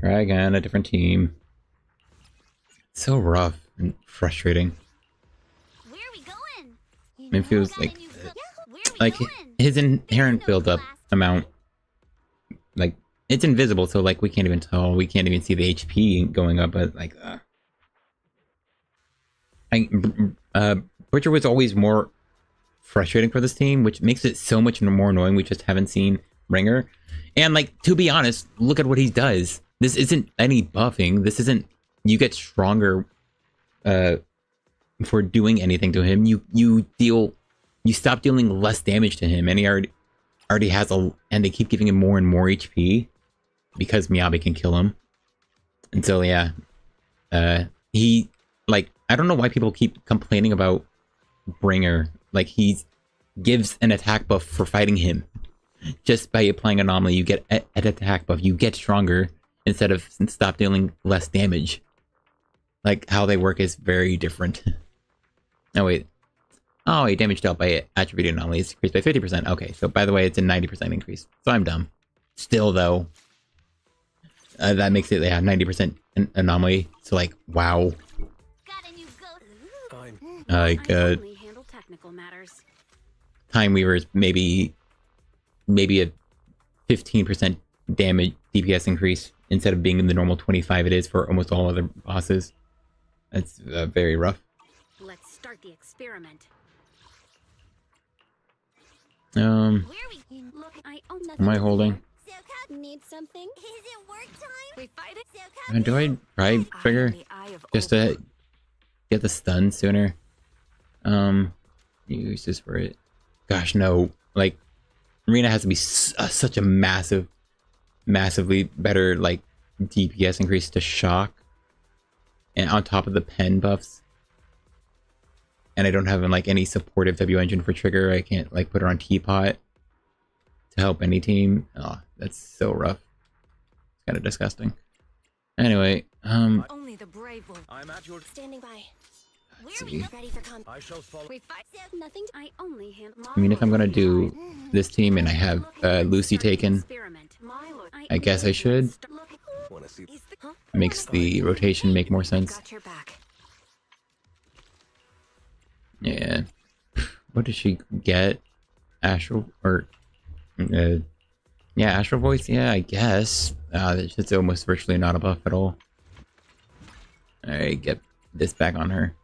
S1: Try again, a different team. So rough and frustrating.
S2: Where are we going?
S1: It feels like his inherent build-up amount, like, it's invisible, so like we can't even tell, we can't even see the HP going up, but like, Butcher was always more frustrating for this team, which makes it so much more annoying. We just haven't seen Ringer. And like, to be honest, look at what he does. This isn't any buffing. This isn't, you get stronger for doing anything to him. You stop dealing less damage to him, and he already has and they keep giving him more and more HP because Miyabi can kill him. And so yeah, he, like, I don't know why people keep complaining about Bringer. Like, he gives an attack buff for fighting him. Just by applying Anomaly, you get an attack buff. You get stronger instead of stop dealing less damage. Like, how they work is very different. Oh, wait. Oh, wait, damage dealt by attribute Anomaly is increased by 50%. Okay, so by the way, it's a 90% increase. So I'm dumb. Still, though, that makes it, yeah, 90% Anomaly. So, like, wow.
S2: Got a new ghost.
S1: Like,
S2: only handle technical matters.
S1: Time Weaver is maybe a 15% damage DPS increase instead of being in the normal 25 it is for almost all other bosses. That's very rough.
S2: Let's start the experiment.
S1: Where
S2: are we? Look, I own
S1: am I holding?
S2: Need something? Is it work time? We fight it.
S1: Do I try trigger just to get the stun sooner? Use this for it. Gosh, no. Like, Arena has to be such a massively better, like, DPS increase to shock. And on top of the pen buffs. And I don't have, like, any supportive W engine for trigger. I can't, like, put her on Teapot to help any team. Oh, that's so rough. It's kind of disgusting. Anyway,
S2: Only the brave will.
S4: I'm at your
S2: Standing by.
S1: let's see.
S2: Ready for combat.
S4: I shall follow.
S2: We fight. Nothing. I only handle.
S1: I mean, if I'm gonna do this team and I have Lucy taken, I guess I should.
S4: Wanna see?
S1: Makes the rotation make more sense.
S2: Got your back.
S1: Yeah. What does she get? Astral or yeah, Astral Voice. Yeah, I guess. It's almost virtually not a buff at all. Alright, get this back on her.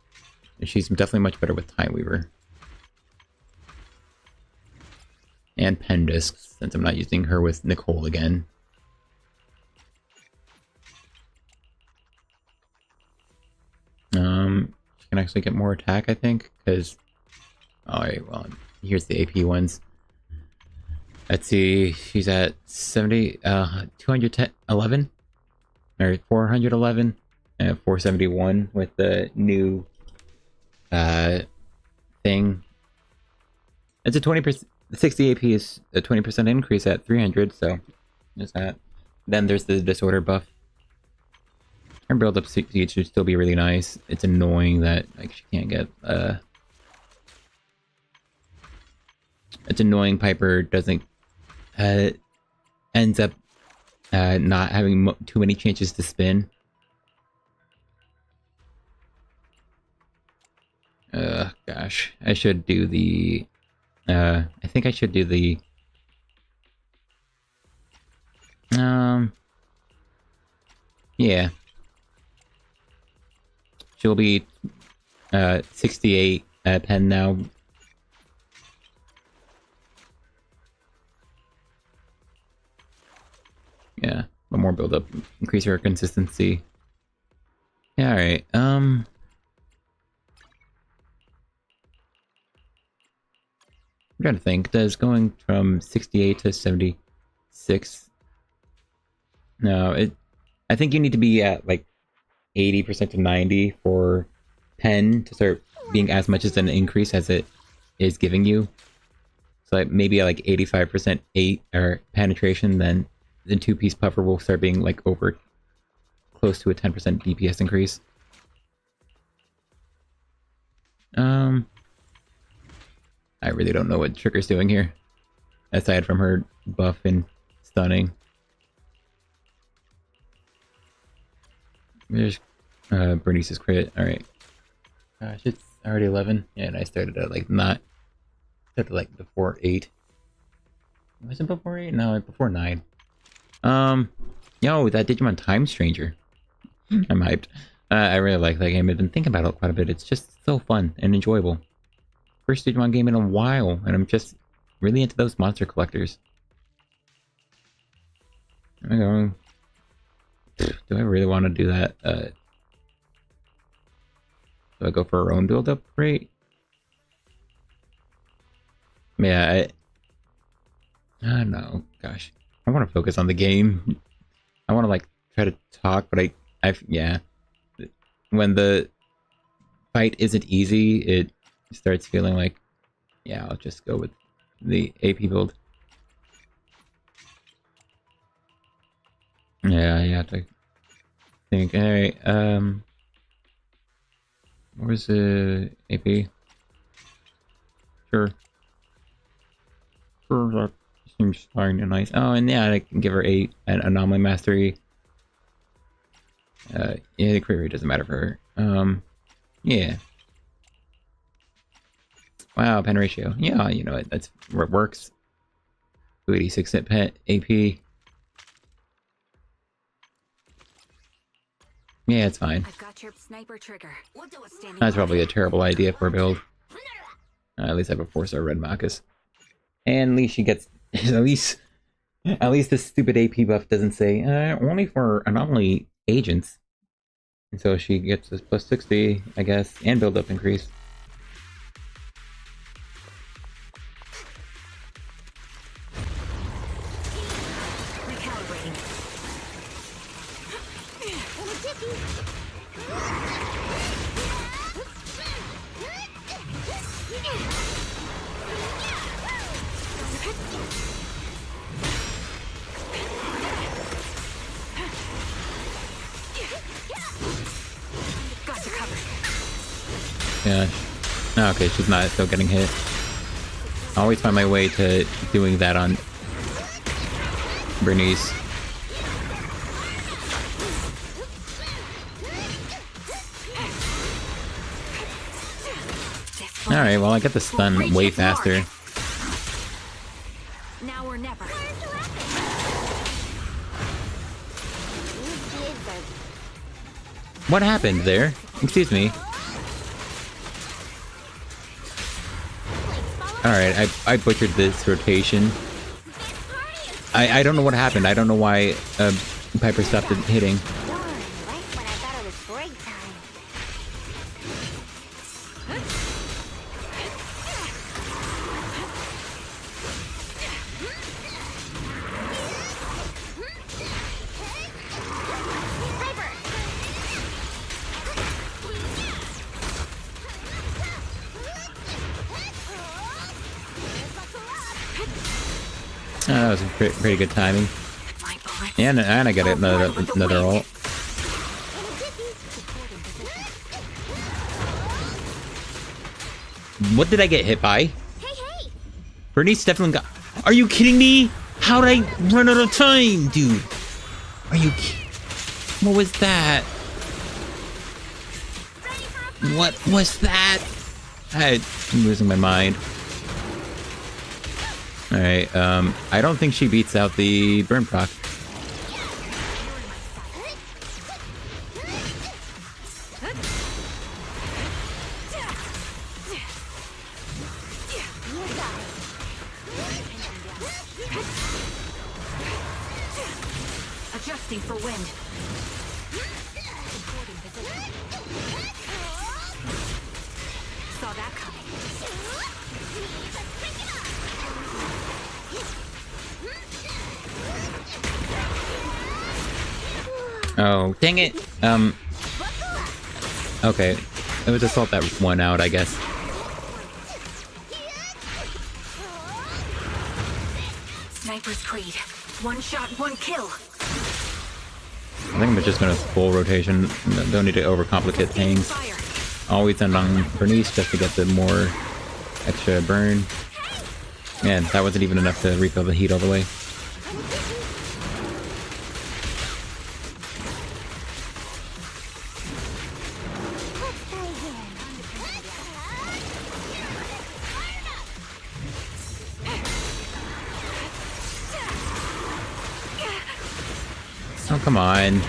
S1: She's definitely much better with Time Weaver. And Pen Discs, since I'm not using her with Nicole again. She can actually get more attack, I think, because... Alright, well, here's the AP ones. Let's see, she's at 70, 211? Or 411? And 471 with the new thing. It's a 20%, 60 AP is a 20% increase at 300, so there's that. Then there's the disorder buff. Her build up speed should still be really nice. It's annoying that like she can't get it's annoying Piper doesn't ends up not having too many chances to spin. Gosh, I should do the I think I should do the yeah. She'll be 68 pen now. Yeah, one more build up, increase her consistency. Yeah, alright. I'm trying to think, does going from 68 to 76... No, I think you need to be at like 80% to 90 for pen to start being as much as an increase as it is giving you. So like maybe like 85% 8 or penetration, then the 2-piece puffer will start being like over close to a 10% DPS increase. I really don't know what Trigger's doing here, aside from her buff and stunning. There's Bernice's crit. All right. Gosh, it's already 11. Yeah, and I started at like before 8. Was it before 8? No, before 9. Yo, that Digimon Time Stranger. I'm hyped. I really like that game. I've been thinking about it quite a bit. It's just so fun and enjoyable. First Digimon game in a while, and I'm just really into those monster collectors. I go. Do I really want to do that? Do I go for our own build-up rate? Yeah, I don't know. Gosh, I want to focus on the game. I want to like try to talk, but yeah. When the fight isn't easy, it starts feeling like, yeah, I'll just go with the AP build. Yeah, I have to think. Alright, where's the AP? Sure. Sure, that seems fine and nice. Oh, and yeah, I can give her an Anomaly Mastery. Yeah, the crit rate doesn't matter for her. Yeah. Wow, pen ratio. Yeah, you know, that's where it works. 286 at pet AP. Yeah, it's fine.
S2: I've got your sniper trigger.
S1: That's probably a terrible idea for a build. At least I have a 4-star red Marcus. And at least she gets at least this stupid AP buff doesn't say only for Anomaly agents. And so she gets this plus 60, I guess, and build up increase. Yeah. Oh, okay, she's not still getting hit. I always find my way to doing that on Bernice. Alright, well I get the stun way faster.
S2: Now or never.
S1: What happened there? Excuse me. Alright, I butchered this rotation. I don't know what happened. I don't know why Piper stopped hitting. That was pretty good timing. And I got another ult. What did I get hit by? Bernice definitely got... Are you kidding me? How'd I run out of time, dude? Are you What was that? What was that? I'm losing my mind. Alright, I don't think she beats out the burn proc.
S2: Adjusting for wind. Saw that coming.
S1: Oh, dang it. Okay. It was Assault that won out, I guess.
S5: Sniper's Creed. One shot, one kill.
S1: I think I'm just gonna full rotation. Don't need to overcomplicate things. Always end on Bernice just to get the more extra burn. Man, that wasn't even enough to refill the heat all the way. Oh, come on.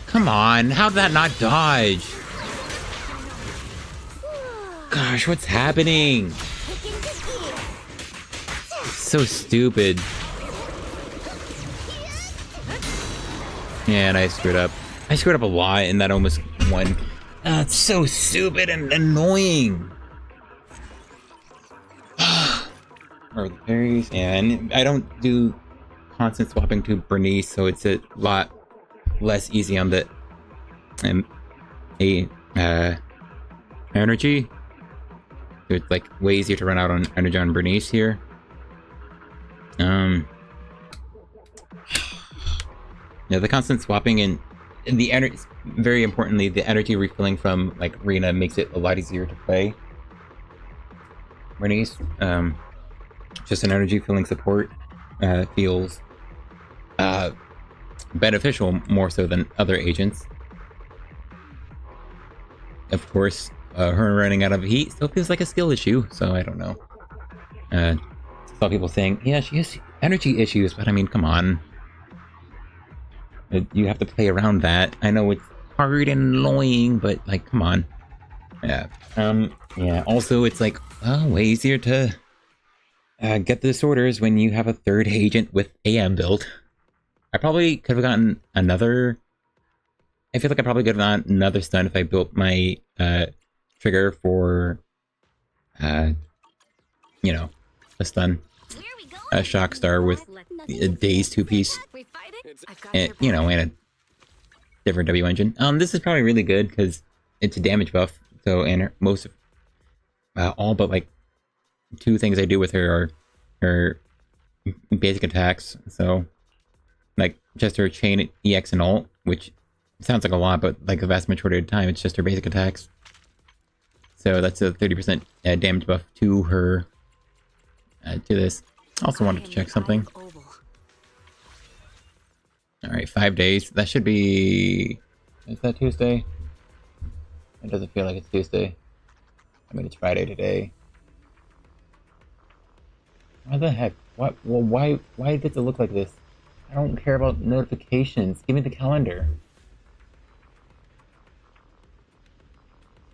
S1: Come on, how'd that not dodge? Gosh, what's happening? So stupid. Yeah, and I screwed up. I screwed up a lot and that almost won. It's so stupid and annoying. Or the parries, and I don't do constant swapping to Bernice, so it's a lot less easy on the energy. So it's like way easier to run out on energy on Bernice here. Yeah, the constant swapping and the energy, very importantly, the energy refilling from like Rena makes it a lot easier to play Bernice. Just an energy filling support feels beneficial more so than other agents. Of course, her running out of heat still feels like a skill issue, so I don't know. Saw people saying, yeah, she has energy issues, but I mean, come on. You have to play around that. I know it's hard and annoying, but like, come on. Yeah. Yeah, also it's like, way easier to get the disorders when you have a third agent with AM build. I probably could have gotten another... I feel like I probably could have gotten another stun if I built my trigger for, you know, a stun. A shock star with a day's two-piece. And, you know, and a different W engine. This is probably really good because it's a damage buff. So, and most of... all but like 2 things I do with her are her basic attacks. So, like, just her chain, EX, and ult, which sounds like a lot, but like the vast majority of the time, it's just her basic attacks. So that's a 30% damage buff to her, to this. Also wanted to check something. Alright, 5 days. That should be... Is that Tuesday? It doesn't feel like it's Tuesday. I mean, it's Friday today. Why the heck? What? Well, why does it look like this? I don't care about notifications. Give me the calendar.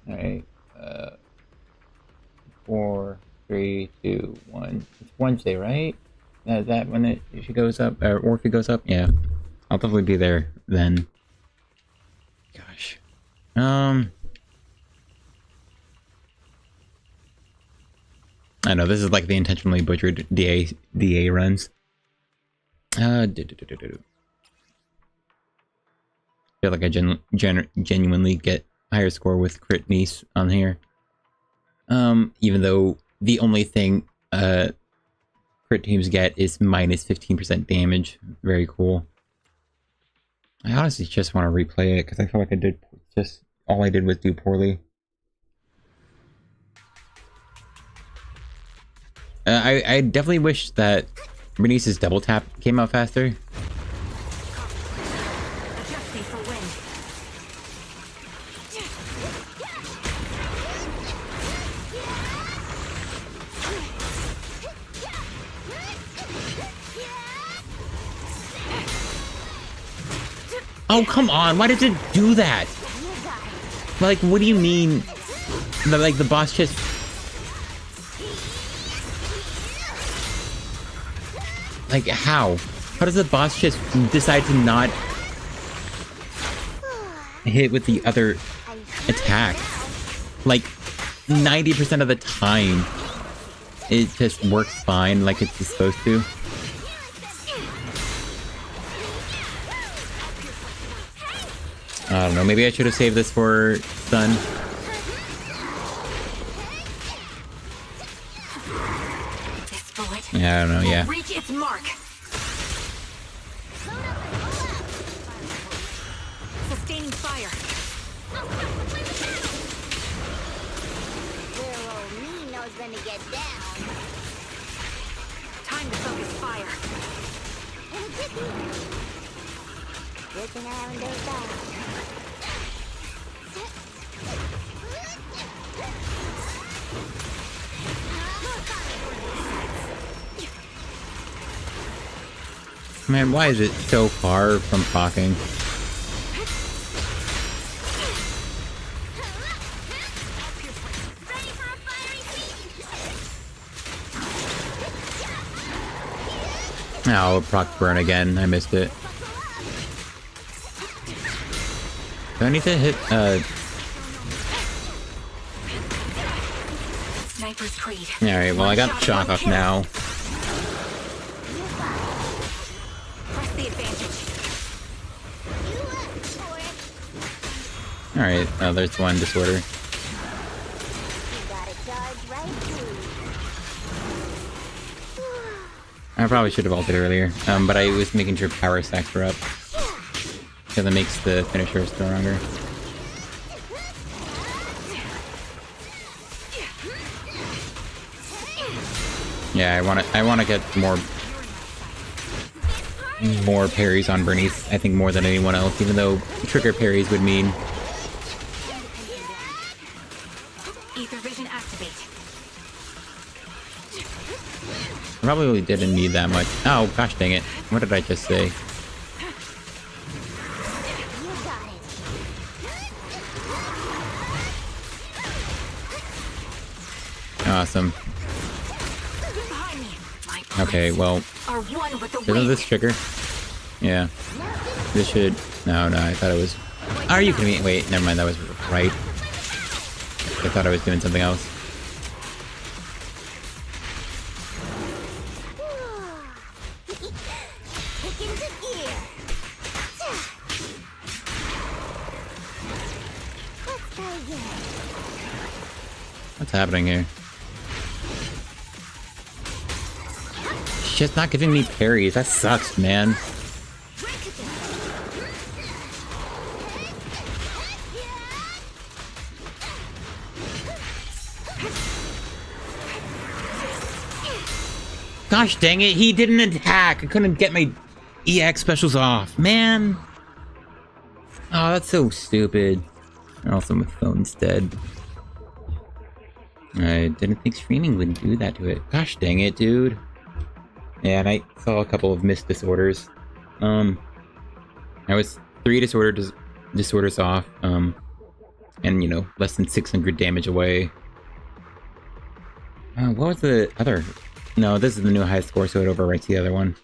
S1: Alright. 4, 3, 2, 1. It's Wednesday, right? Is that when she goes up? Or if it goes up? Yeah. I'll definitely be there then. Gosh. I know, this is like the intentionally butchered DA runs. Feel like I genuinely get higher score with crit niece on here. Even though the only thing crit teams get is minus 15% damage. Very cool. I honestly just want to replay it because I feel like I did just all I did was do poorly. I definitely wish that Bernice's double tap came out faster. Oh, come on, why did it do that? Like, what do you mean? Like, the boss just... Like, how? How does the boss just decide to not hit with the other attack? Like, 90% of the time, it just works fine like it's supposed to. I don't know, maybe I should have saved this for stun.
S5: bullet
S1: Yeah, I don't know, yeah.
S5: will reach its mark. Sustaining fire.
S2: Little old me knows when to get down.
S5: Time to focus fire.
S2: Looking out those eyes.
S1: Man, why is it so far from talking?
S2: Ready for a fiery feast?
S1: Oh, proc burn again. I missed it. Do I need to hit,
S5: Sniper's Creed.
S1: Alright, well I got
S5: One
S1: shock
S5: one
S1: off
S5: kill.
S1: now.
S5: Press the advantage.
S1: Alright, oh, there's one disorder.
S2: You gotta charge right through.
S1: I probably should have ulted earlier, but I was making sure power stacks were up. Because it makes the finisher stronger. Yeah, I wanna get more parries on Bernice, I think more than anyone else, even though trigger parries would mean
S5: Ether vision activate.
S1: probably didn't need that much. Oh gosh dang it. What did I just say?
S2: You got it.
S1: Awesome.
S5: Behind me. My
S1: Okay, well,
S5: are one with the
S1: isn't
S5: wind.
S1: this trigger? Yeah. This should... No, I thought it was... Are you kidding me? Wait, never mind, that was right. I thought I was doing something else.
S2: Kick into gear. Let's go again.
S1: What's happening here? She's just not giving me parries. That sucks, man. Gosh dang it, he didn't attack. I couldn't get my EX specials off. Man. Oh, that's so stupid. Also, my phone's dead. I didn't think streaming would do that to it. Gosh dang it, dude. Yeah, and I saw a couple of missed disorders. I was 3 disorders off. And, you know, less than 600 damage away. What was the other... No, this is the new high score, so it overwrites the other one.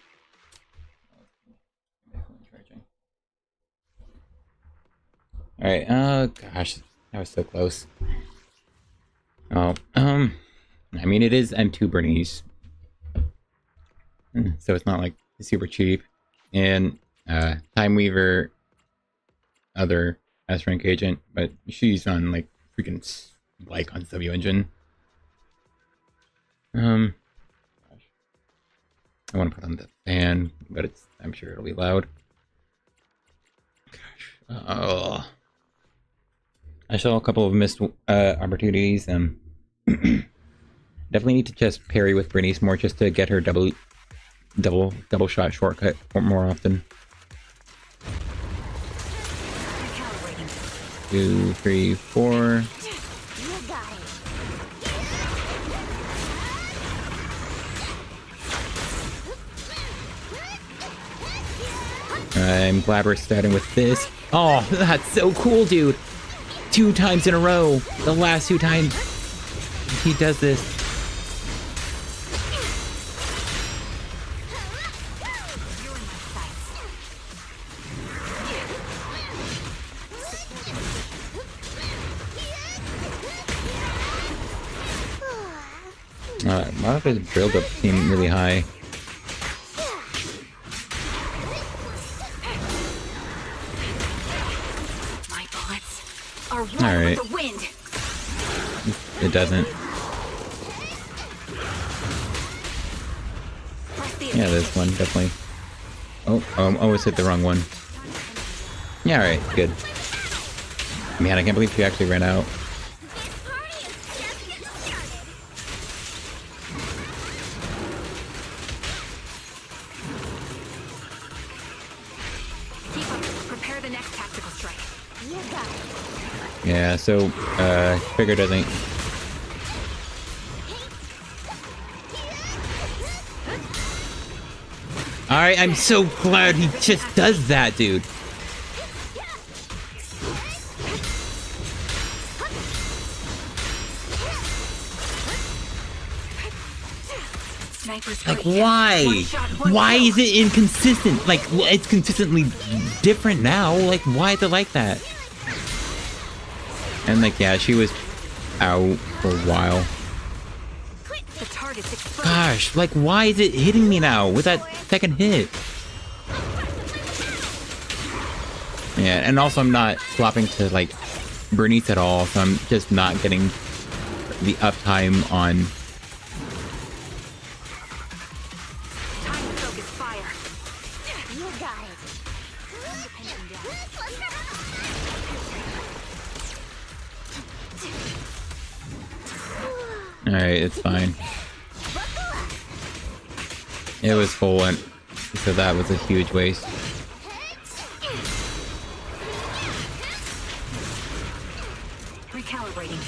S1: Alright, gosh, that was so close. Oh, I mean, it is M2 Bernice. So it's not like super cheap. And, Time Weaver, other S-rank agent, but she's on, like, freaking, like, on W Engine. I want to put on the fan, but I'm sure it'll be loud. Gosh. Oh. I saw a couple of missed opportunities. Definitely need to just parry with Bernice more just to get her double shot shortcut more often. 2, 3, 4.
S2: You got it.
S1: I'm glad we're starting with this. Oh, that's so cool, dude. 2 times in a row. The last 2 times he does this. A lot of his build-up seemed really high.
S5: My bullets are one
S1: All right.
S5: with the wind.
S1: It doesn't. Yeah, this one, definitely. Oh, I almost hit the wrong one. Yeah, alright, good. Man, I can't believe she actually ran out.
S2: This party is just getting started.
S5: Keep up. Prepare the next tactical strike.
S2: You got it.
S1: Yeah, so, Trigger doesn't... Alright, I'm so glad he just does that, dude.
S5: Sniper's
S1: Like,
S5: free.
S1: why?
S5: One shot, one
S1: Why
S5: kill.
S1: is it inconsistent? Like, it's consistently different now. Like, why is it like that? And, like, yeah, she was out for a while.
S5: The target's exposed.
S1: Gosh, like, why is it hitting me now with that second hit? Yeah, and also I'm not swapping to, like, Bernice at all, so I'm just not getting the uptime on...
S5: Time to focus fire.
S2: You got it.
S1: Alright, it's fine. It was full, and so that was a huge waste.
S5: Recalibrating.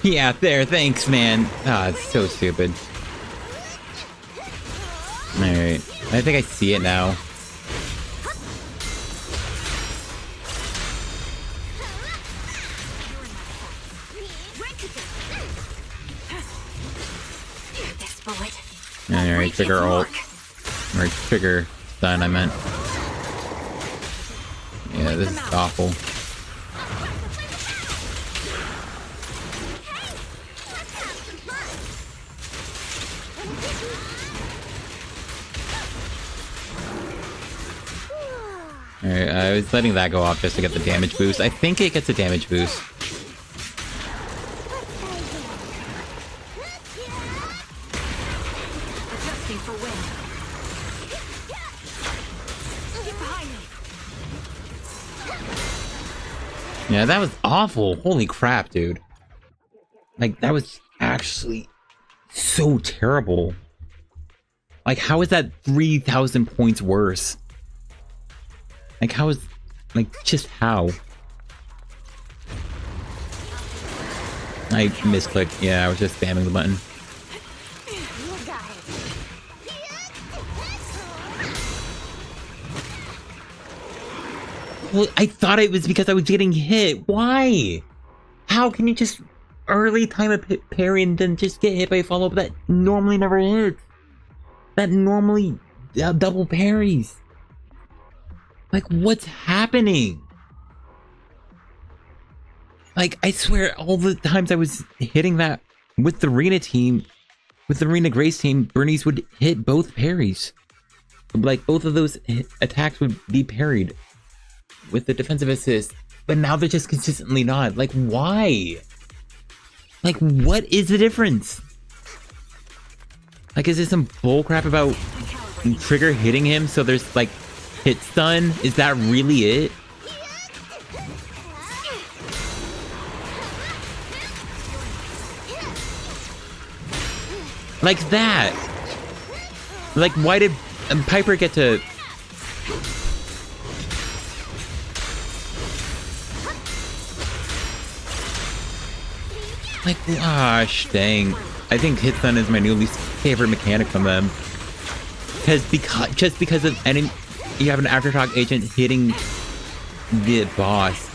S1: Yeah, there, thanks, man. Ah, it's so stupid. Alright, I think I see it now.
S5: This bullet.
S1: Alright,
S5: Reach
S1: trigger
S5: its
S1: ult.
S5: mark.
S1: Or trigger stun, I meant. Yeah, this is awful. Alright, I was letting that go off just to get the damage boost. I think it gets a damage boost.
S5: Adjusting for wind. Get behind me.
S1: Yeah, that was awful. Holy crap, dude. Like, that was actually so terrible. Like, how is that 3,000 points worse? Like, how is... Like, just how? I misclicked. Yeah, I was just spamming the button.
S2: You got it.
S1: Well, I thought it was because I was getting hit. Why? How can you just early time a parry and then just get hit by a follow-up that normally never hits? That normally double parries. Like, what's happening? Like, I swear, all the times I was hitting that with the Rena team, with the Rena Grace team, Bernice would hit both parries. Like, both of those attacks would be parried with the defensive assist. But now they're just consistently not. Like, why? Like, what is the difference? Like, is this some bullcrap about trigger hitting him so there's, like, hit stun? Is that really it? Like that. Like, why did Piper get to... Like, gosh, dang. I think hit stun is my new least favorite mechanic from them. Just because of any... You have an Aftershock agent hitting the boss.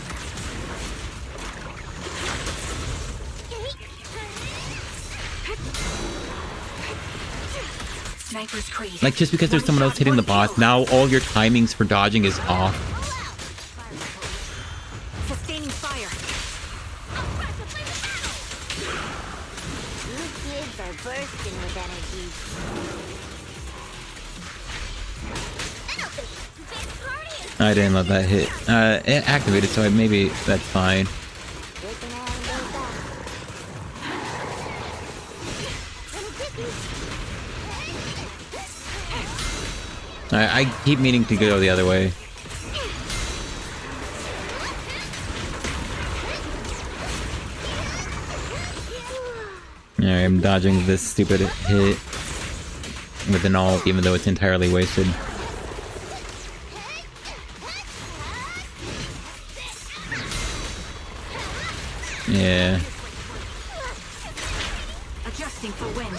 S5: Sniper's creed.
S1: Like, just because there's someone else hitting the boss, now all your timings for dodging is off.
S5: Sustaining fire.
S2: You kids are bursting with energy. This party is
S1: I didn't let that hit. It activated, so maybe that's fine.
S2: breaking out of those
S1: I keep meaning to go the other way. Alright, I'm dodging this stupid hit with an ult, even though it's entirely wasted. Yeah.
S2: Adjusting for wind.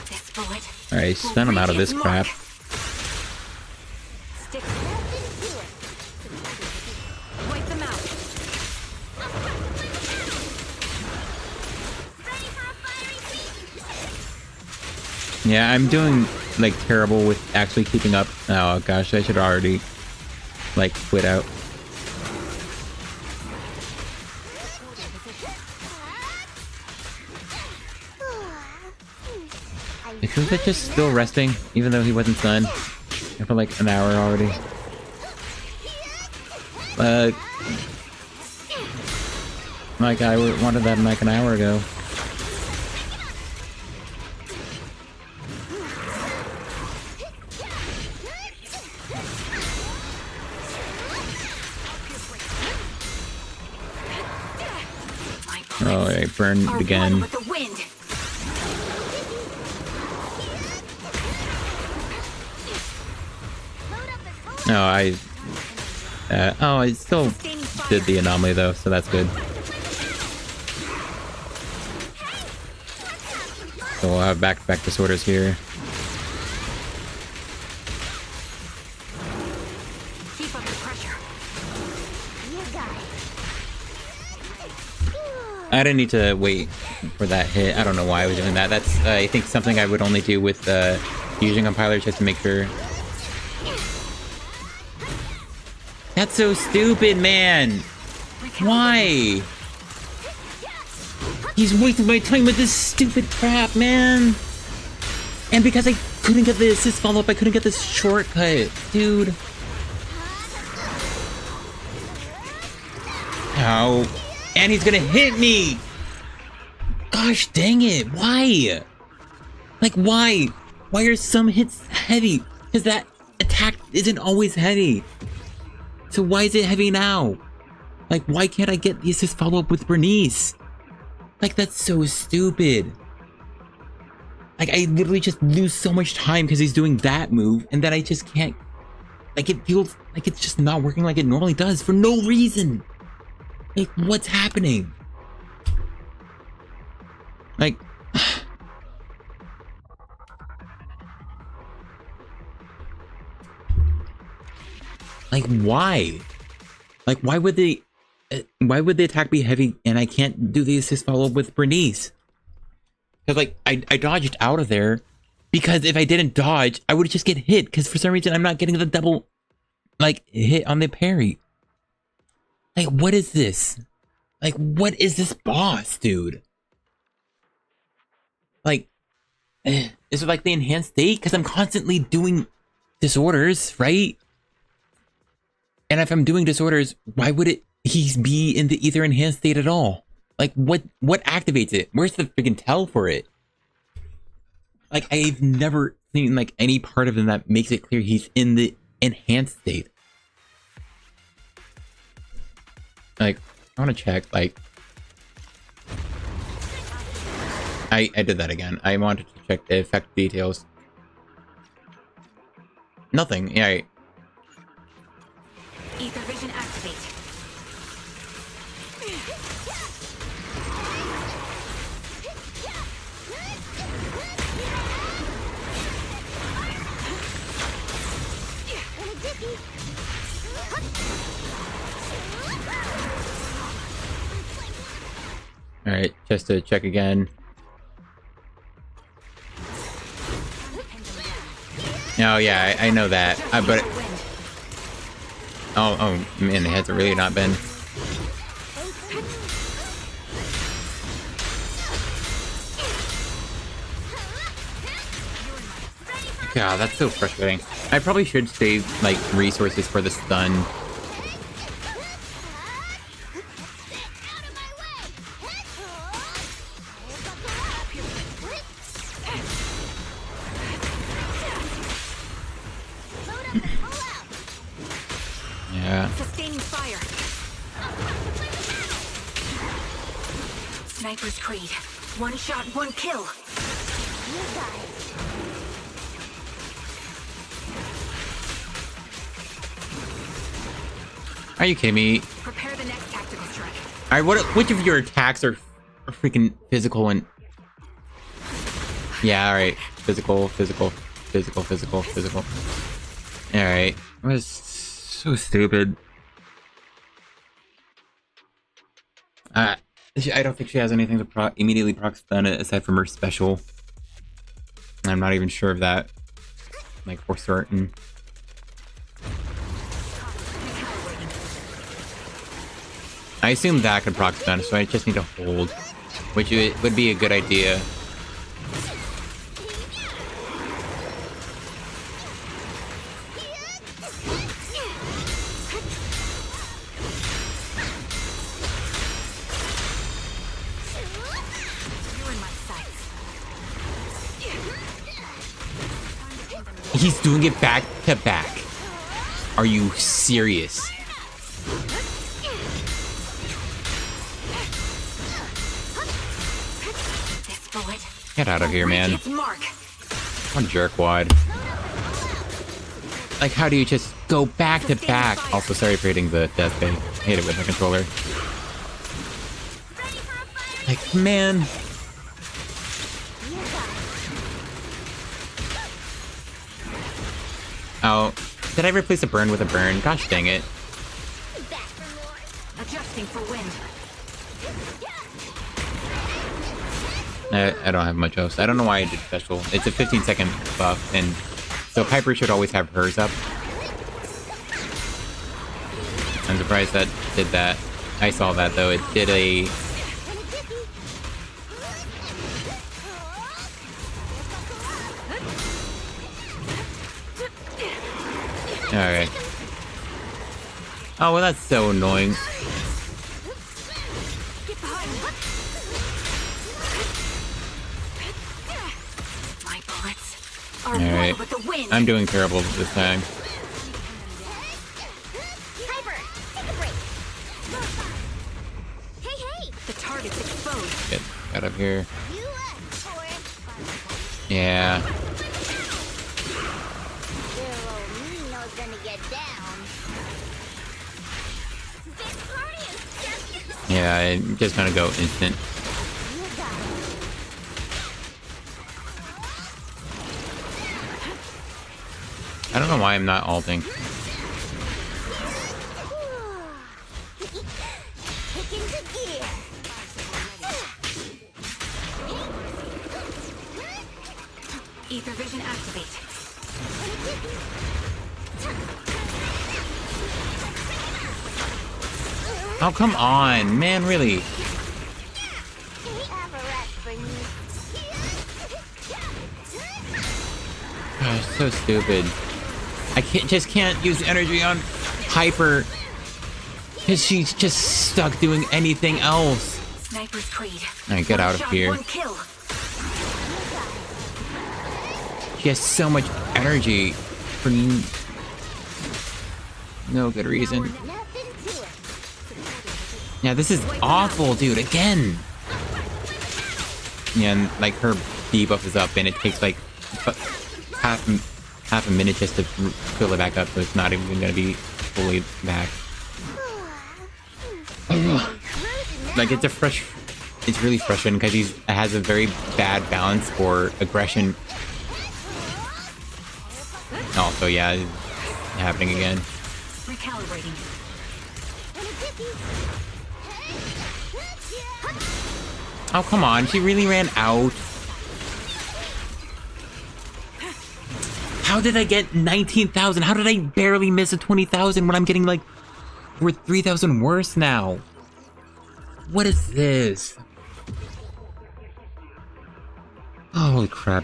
S2: This bullet.
S1: Alright, stun him out of this crap.
S2: Stick. Wipe them out.
S1: Yeah, I'm doing, like, terrible with actually keeping up. Oh gosh, I should already, like, quit out. Is that just still resting, even though he wasn't stunned? For like an hour already. Like I wanted that like an hour ago. Oh, I burned again.
S2: With the wind.
S1: No, I still did the anomaly though, so that's good. So we'll have back disorders here.
S2: Keep up the pressure.
S1: I didn't need to wait for that hit. I don't know why I was doing that. That's I think something I would only do with using compiler just to make sure. That's so stupid, man! Why? He's wasting my time with this stupid crap, man! And because I couldn't get the assist follow-up, I couldn't get this shortcut, dude. Ow. And he's gonna hit me! Gosh dang it, why? Like, why? Why are some hits heavy? Because that attack isn't always heavy. So why is it heavy now? Like, why can't I get the assist follow-up with Bernice? Like, that's so stupid. Like, I literally just lose so much time because he's doing that move, and then I just can't... Like, it feels like it's just not working like it normally does for no reason. Like, what's happening? Like... Like, why? Like, why would the attack be heavy and I can't do the assist follow-up with Bernice? Because, like, I dodged out of there because if I didn't dodge, I would just get hit because for some reason I'm not getting the double, like, hit on the parry. Like, what is this? Like, what is this boss, dude? Like, is it like the enhanced state? Because I'm constantly doing disorders, right? And if I'm doing disorders, why would he be in the ether enhanced state at all? Like, what activates it? Where's the freaking tell for it? Like, I've never seen, like, any part of him that makes it clear he's in the enhanced state. Like, I want to check, like... I did that again. I wanted to check the effect details. Nothing, yeah.
S2: Ether vision activate.
S1: Alright, just to check again. Oh yeah, I know that. But... Oh man, it hasn't really not been. God, that's so frustrating. I probably should save, like, resources for the stun.
S5: Sustaining fire. Sniper's Creed. One shot, one kill.
S2: You got it.
S1: Are you kidding me?
S5: Prepare the next tactical strike.
S1: All right, which of your attacks are freaking physical and... Yeah, all right. Physical, physical, physical, physical, physical. All right. That was so stupid. I don't think she has anything to immediately proc stun it aside from her special. I'm not even sure of that. Like, for certain. I assume that could proc stun, so I just need to hold, which would be a good idea. He's doing it back to back. Are you serious? Get out of here, man. What a jerkwad. Like, how do you just go back to back? Also, sorry for hitting the death bait. I hate it with my controller. Like, man. Oh, did I replace a burn with a burn? Gosh dang it.
S5: Adjusting for wind.
S1: I don't have much else. I don't know why I did special. It's a 15-second buff, and so Piper should always have hers up. I'm surprised that did that. I saw that though. It did a... Alright. Oh, well, that's so annoying. Alright. I'm doing terrible this time.
S2: Piper, take a break. Hey, hey.
S5: The target's exposed.
S1: Get out of here.
S2: You asked for it.
S1: Yeah.
S2: Little old Nino's gonna get down. This party is just...
S1: Yeah, I'm just gonna go instant.
S2: You got it.
S1: I don't know why I'm not ulting.
S2: Kick into gear.
S5: Ether vision activate.
S1: Oh, come on, man, really?
S2: Have a rest for me.
S1: Gosh, so stupid. I can't use energy on Piper because she's just stuck doing anything else.
S5: Sniper's Creed.
S1: Alright, get out of here.
S5: One kill.
S1: She has so much energy for no good reason.
S2: Nothing to it.
S1: Yeah, this is awful, dude. Again. Yeah, and like her debuff is up, and it takes like half a minute just to fill it back up, so it's not even gonna be fully back. Like, it's really frustrating because he has a very bad balance for aggression. Also, yeah, it's happening again.
S5: Recalibrating.
S1: Oh, come on, she really ran out. How did I get 19,000? How did I barely miss a 20,000 when I'm getting like, we're 3,000 worse now? What is this? Holy crap.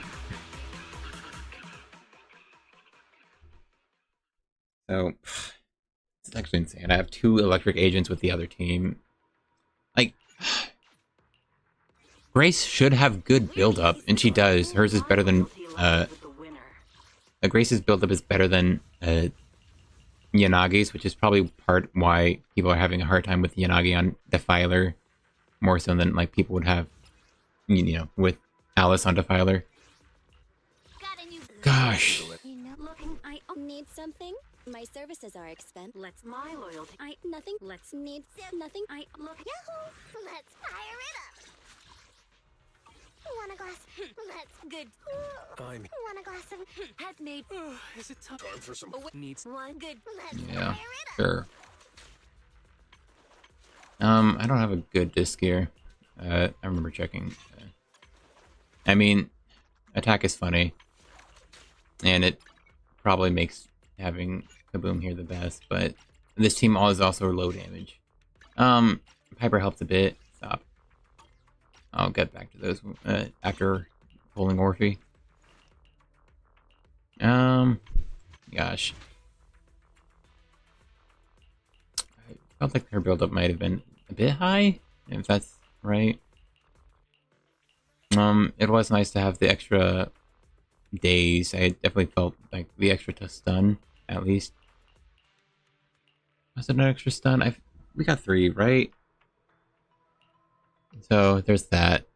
S1: So, it's actually insane. I have 2 electric agents with the other team. Like, Grace should have good build-up, and she does. Hers is better than, Grace's build-up is better than, Yanagi's, which is probably part why people are having a hard time with Yanagi on Defiler, more so than like people would have, you know, with Alice on Defiler.
S2: Got a new.
S1: Gosh.
S2: You know, looking. I need something. My services are expensive. Let's my loyalty. I nothing. Let's need nothing. I look. Yahoo! Let's fire it up. Want a glass? Let's good.
S4: I'm.
S2: Want a glass of has made.
S4: Is it time for some
S2: Needs one good. Let's
S1: Yeah,
S2: fire it up.
S1: sure. I don't have a good disc here. I remember checking. I mean, attack is funny, and it probably makes having Kaboom here the best, but this team is also low damage. Piper helps a bit. Stop. I'll get back to those after pulling Orphe. Gosh. I felt like her build-up might have been a bit high, if that's right. It was nice to have the extra days. I definitely felt like the extra to stun, at least. Was it an extra stun? We got 3, right? So there's that.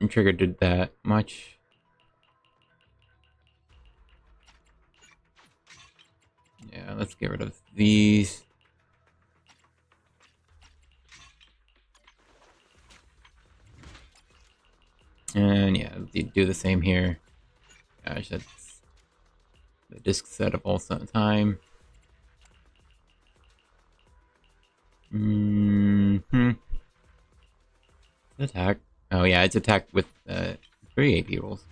S1: And Trigger did that much. Yeah, let's get rid of these. And yeah, do the same here. Gosh, that's the disc set of all time. Attack. Oh yeah, it's attack with 3 AP rolls.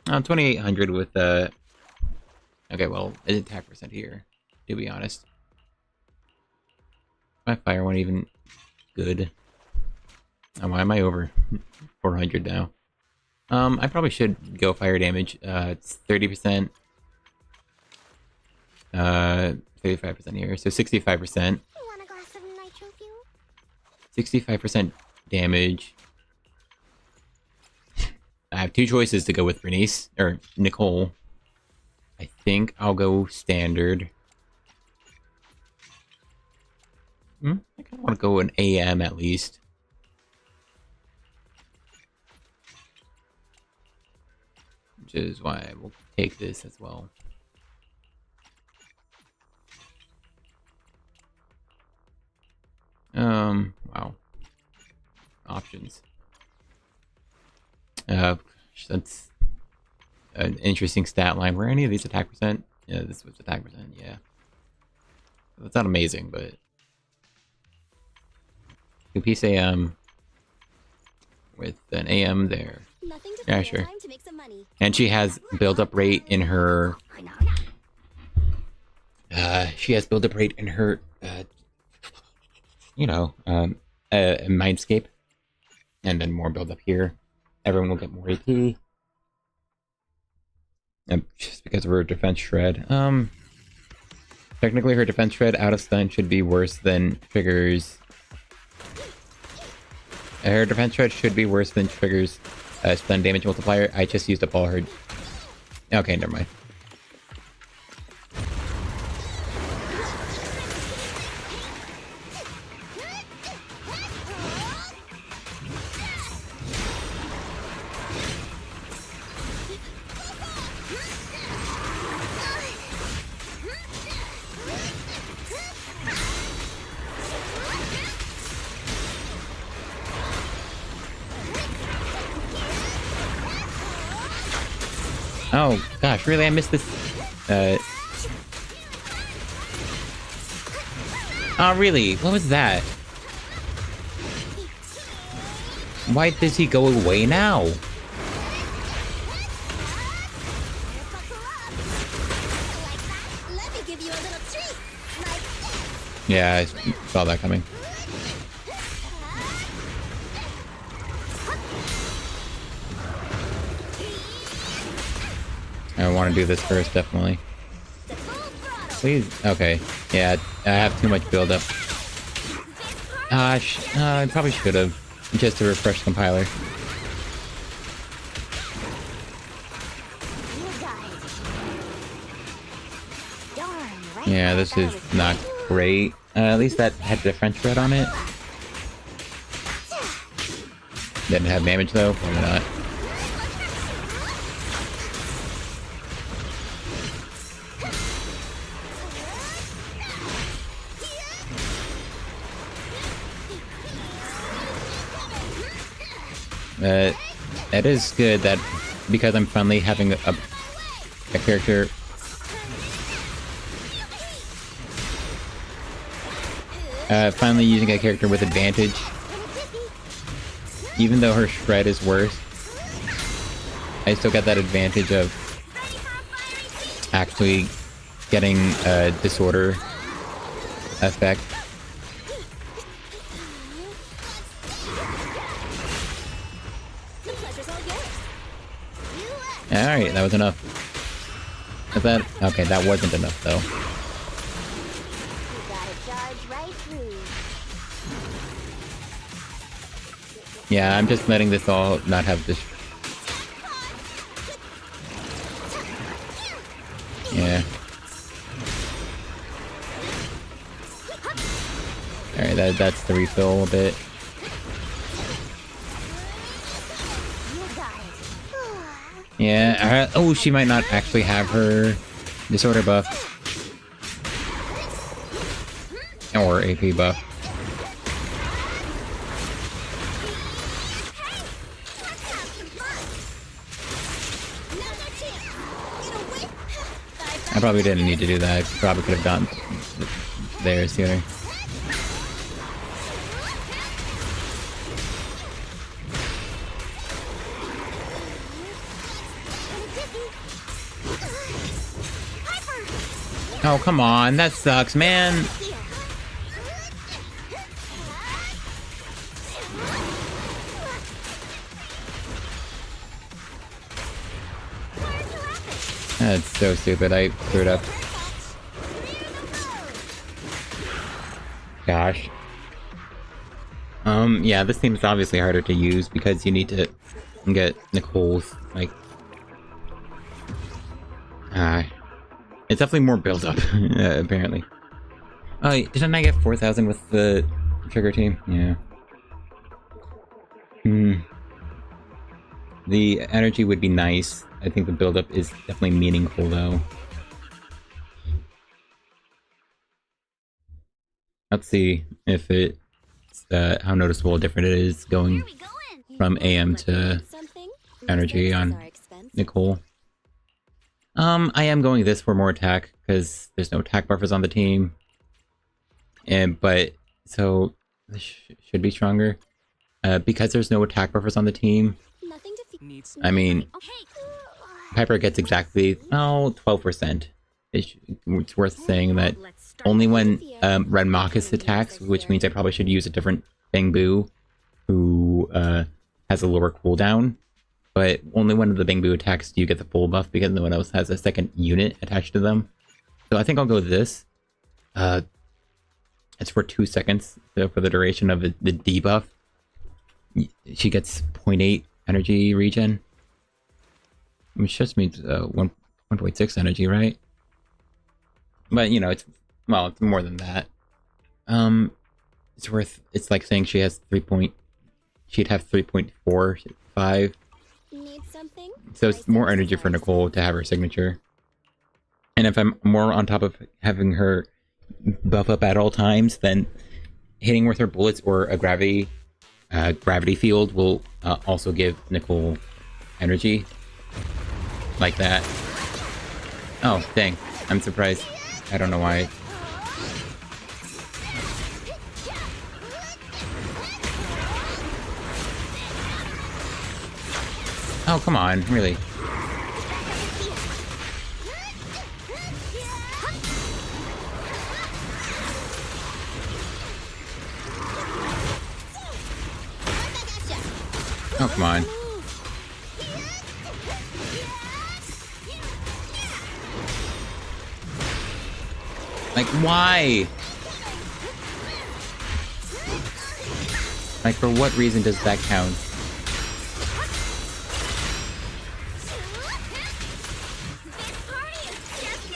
S1: 2800 with okay, well, it's attack percent here, to be honest. My fire one even good. Oh, why am I over 400 now? I probably should go fire damage. It's 30%. 35% here, so 65%. 65% damage. I have 2 choices to go with Bernice, or Nicole. I think I'll go standard. I kind of want to go an AM at least. Which is why I will take this as well. Wow. Options. That's an interesting stat line. Were any of these attack percent? Yeah, this was attack percent, yeah. That's not amazing, but... 2-piece AM with an AM there. Yeah, sure. And she has build-up rate in her... she has build-up rate in her... you know, Mindscape. And then more build-up here. Everyone will get more AP. Just because of her defense shred. Technically her defense shred out of stun should be worse than Trigger's... Her defense shred should be worse than Trigger's stun damage multiplier. I just used up all her... Okay, never mind. Oh, gosh, really? I missed this... Oh, really? What was that? Why does he go away now? Yeah, I saw that coming. I want to do this first, definitely. Please. Okay. Yeah, I have too much build-up. I probably should have. Just to refresh the compiler.
S2: right?
S1: Yeah, this is not great. At least that had the French bread on it. Didn't have damage though, probably not. It is good that because I'm finally having a character. Finally using a character with advantage. Even though her shred is worse, I still got that advantage of actually getting a disorder effect. Alright, that was enough. Is that... Okay, that wasn't enough though. Yeah, I'm just letting this all not have this... Yeah. Alright, that's the refill a bit. Yeah, oh, she might not actually have her disorder buff. Or AP buff. I probably didn't need to do that. I probably could have done there sooner. Oh, come on. That sucks, man. That's so stupid. I screwed up. Gosh. Yeah, this team is obviously harder to use because you need to get Nicole's, like... it's definitely more build-up, apparently. Oh, didn't I get 4,000 with the trigger team? Yeah. The energy would be nice. I think the build-up is definitely meaningful, though. Let's see if it's how noticeable different it is going from AM to energy on Nicole. I am going this for more attack because there's no attack buffers on the team, but so this should be stronger because there's no attack buffers on the team. I mean, Piper gets exactly 12%. It's worth saying that only when Red Marcus attacks, which means I probably should use a different Bangbu who has a lower cooldown. But only when the Bangbu attacks do you get the full buff because no one else has a second unit attached to them. So I think I'll go with this. It's for 2 seconds, so for the duration of the debuff. She gets 0.8 energy regen. Which just means 1.6 energy, right? But, you know, it's more than that. It's like saying she has she'd have 3.45. So it's more energy for Nicole to have her signature. And if I'm more on top of having her buff up at all times, then hitting with her bullets or a gravity field will also give Nicole energy. Like that. Oh, dang. I'm surprised. I don't know why. Oh, come on, really. Oh, come on. Like, why? Like, for what reason does that count?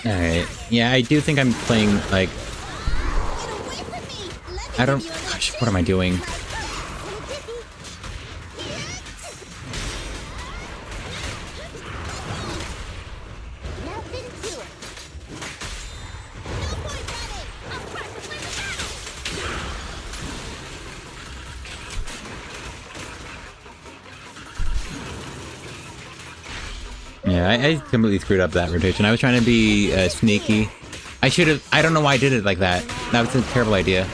S1: Alright. Yeah, I do think I'm playing, like...
S2: Get away from me! Let me
S1: I don't...
S2: give you a little
S1: Gosh,
S2: treat.
S1: what am I doing?
S2: Like nothing to it. No point running. I'll practically the battle.
S1: Yeah, I completely screwed up that rotation. I was trying to be sneaky. I should have... I don't know why I did it like that. That was a terrible idea.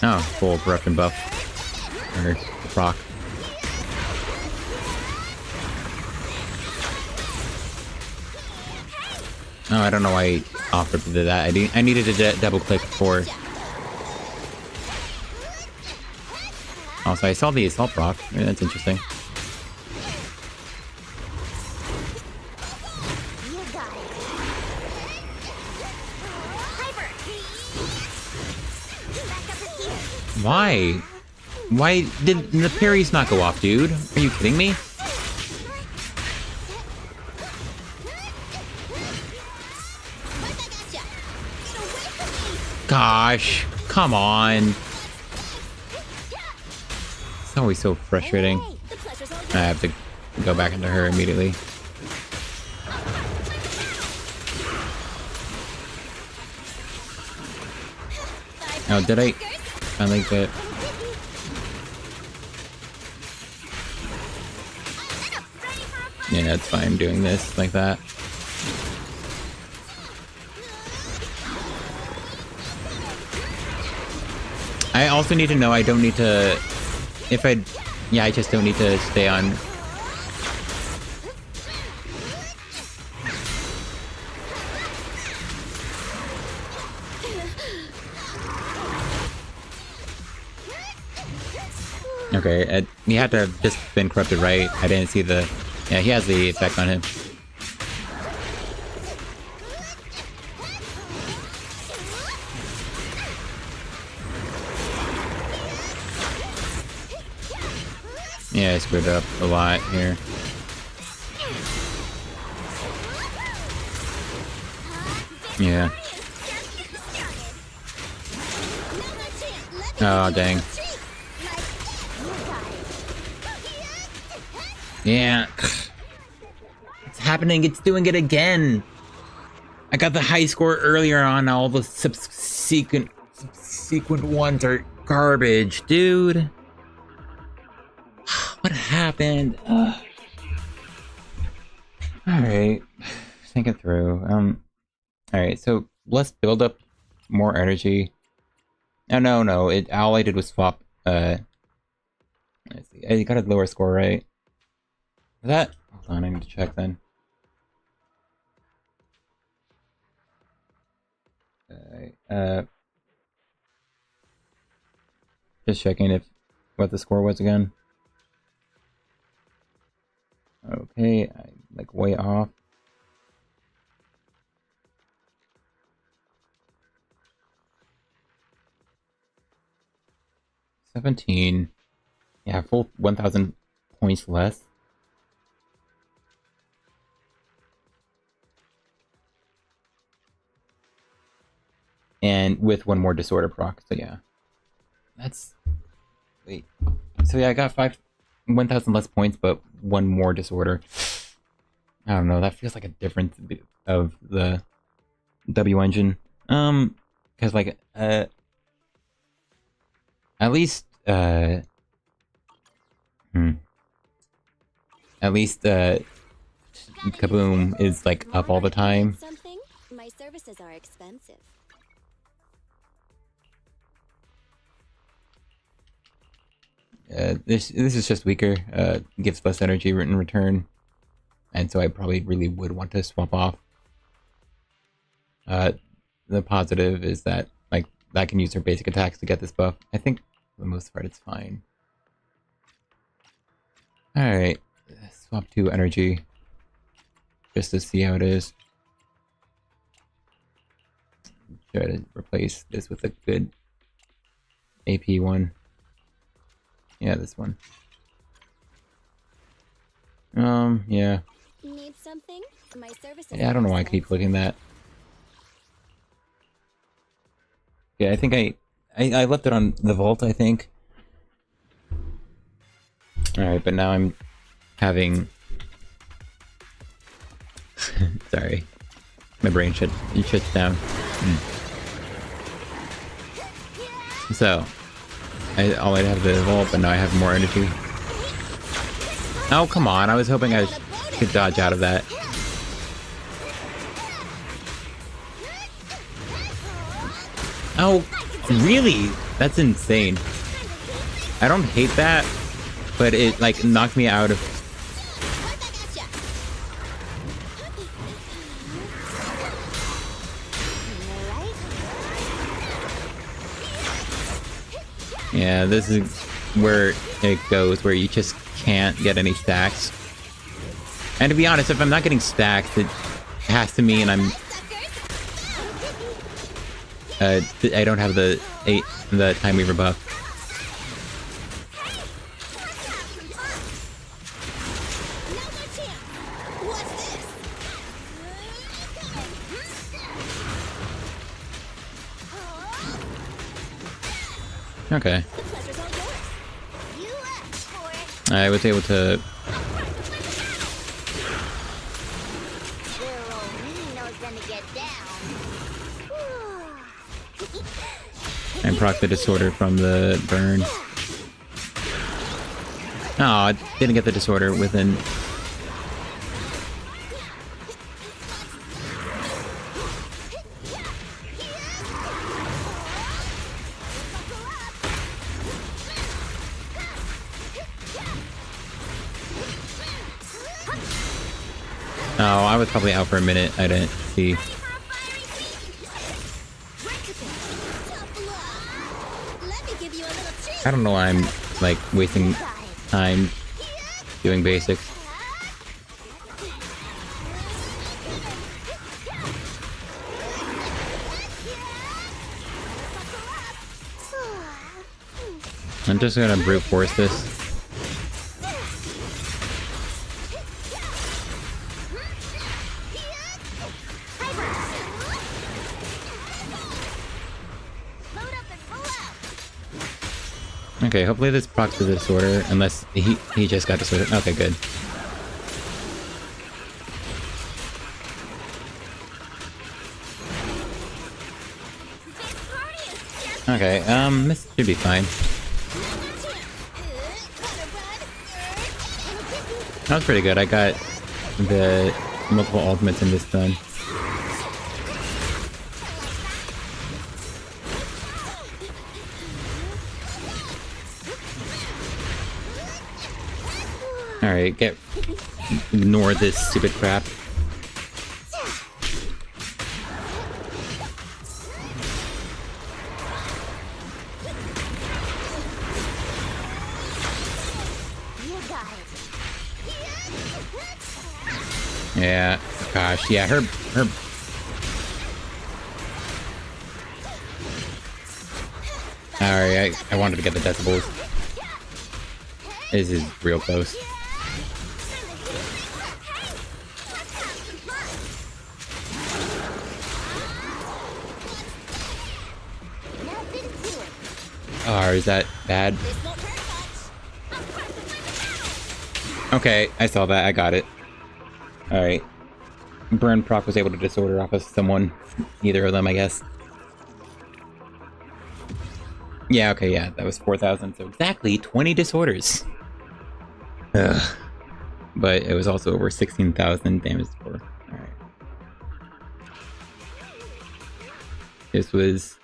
S1: Oh, full corruption buff. Or proc. Oh, I don't know why I offered to do that. I needed to double click for... Also, I saw the assault proc. Yeah, that's interesting.
S2: You got it. Hyper. Back up is here.
S1: Why? Why did the parries not go off, dude? Are you kidding me? Gosh, come on. It's always so frustrating. I have to go back into her immediately. Oh, did I finally get... Yeah, it's fine doing this like that. I also need to know I don't need to... If I... Yeah, I just don't need to stay on... Okay, he had to have just been corrupted, right? I didn't see the... Yeah, he has the effect on him. Yeah, I screwed up a lot here. Yeah. Oh, dang. Yeah. It's happening. It's doing it again. I got the high score earlier on. All the subsequent ones are garbage, dude. What happened? Alright. Thinking through. Alright, so let's build up more energy. Oh, no. All I did was swap, let's see. I got a lower score, right? Is that... Hold on, I need to check then. Just checking what the score was again. Okay, I'm like way off. $17. Yeah, full 1,000 points less. And with one more disorder proc, so yeah. That's... Wait. So yeah, I got 1,000 less points, but one more disorder. I don't know, that feels like a difference of the W engine. Because like, at least, At least, Kaboom is like up all the time.
S2: Something? My services are expensive.
S1: This is just weaker, gives less energy in return, and so I probably really would want to swap off. The positive is that, like, I can use her basic attacks to get this buff. I think, for the most part, it's fine. Alright, swap to energy, just to see how it is. Try to replace this with a good AP one. Yeah, this one. Yeah.
S2: Need something? My services.
S1: Yeah, I don't know why I keep clicking that. Yeah, I think I left it on the vault, I think. Alright, but now I'm having... Sorry. My brain shuts down. So, all I'd have the vault, but now I have more energy. Oh, come on. I was hoping I could dodge out of that. Oh, really? That's insane. I don't hate that, but it, like, knocked me out of... Yeah, this is where it goes, where you just can't get any stacks. And to be honest, if I'm not getting stacks, it has to mean I'm... I don't have the time weaver buff. Okay. I was able to... and proc the disorder from the burn. Oh, I didn't get the disorder within... Oh, I was probably out for a minute. I didn't see. I don't know why I'm, like, wasting time doing basics. I'm just gonna brute force this. Okay, hopefully this procs the disorder, unless he just got disorder. Okay, good. Okay, this should be fine. That was pretty good. I got the multiple ultimates in this done. Alright, ignore this stupid crap. Yeah, gosh, yeah, her... Alright, I wanted to get the decibels. This is real close. Oh, is that bad? Okay, I saw that. I got it. Alright. Burn proc was able to disorder off of someone. Either of them, I guess. Yeah, okay, yeah. That was 4,000. So exactly 20 disorders. Ugh. But it was also over 16,000 damage score. Alright. This was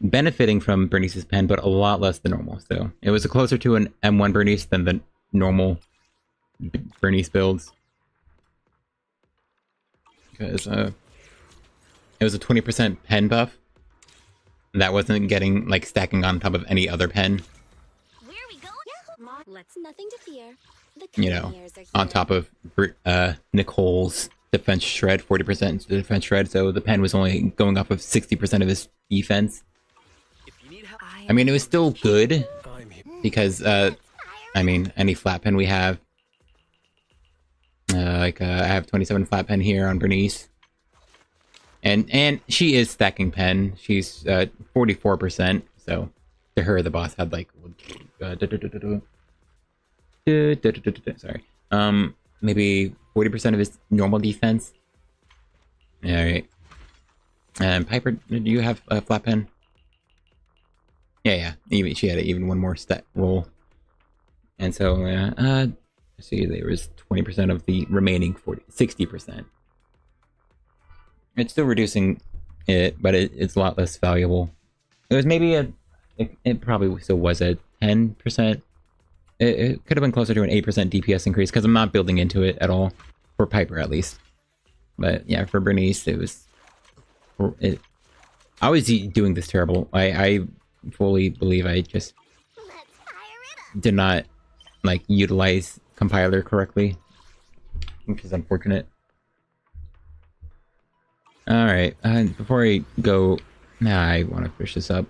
S1: benefiting from Bernice's pen, but a lot less than normal. So it was closer to an M1 Bernice than the normal Bernice builds. Because it was a 20% pen buff. That wasn't getting, like, stacking on top of any other pen.
S2: Where we go? Let's nothing to fear.
S1: You know, on top of Nicole's defense shred, 40% defense shred, so the pen was only going off of 60% of his defense. I mean, it was still good, because I mean, any flat pen we have. I have 27 flat pen here on Bernice. And she is stacking pen. She's 44%. So to her, the boss had like sorry, maybe 40% of his normal defense. All right. And Piper, do you have a flat pen? Yeah. Even she had even one more stat roll. And so, let's see, there was 20% of the remaining 60%. It's still reducing it, but it's a lot less valuable. It was maybe it probably still was a 10%. It could have been closer to an 8% DPS increase, because I'm not building into it at all. For Piper, at least. But yeah, for Bernice, it was... I was doing this terrible. I fully believe I just did not, like, utilize compiler correctly. Which is unfortunate. Alright, before I go... I want to finish this up.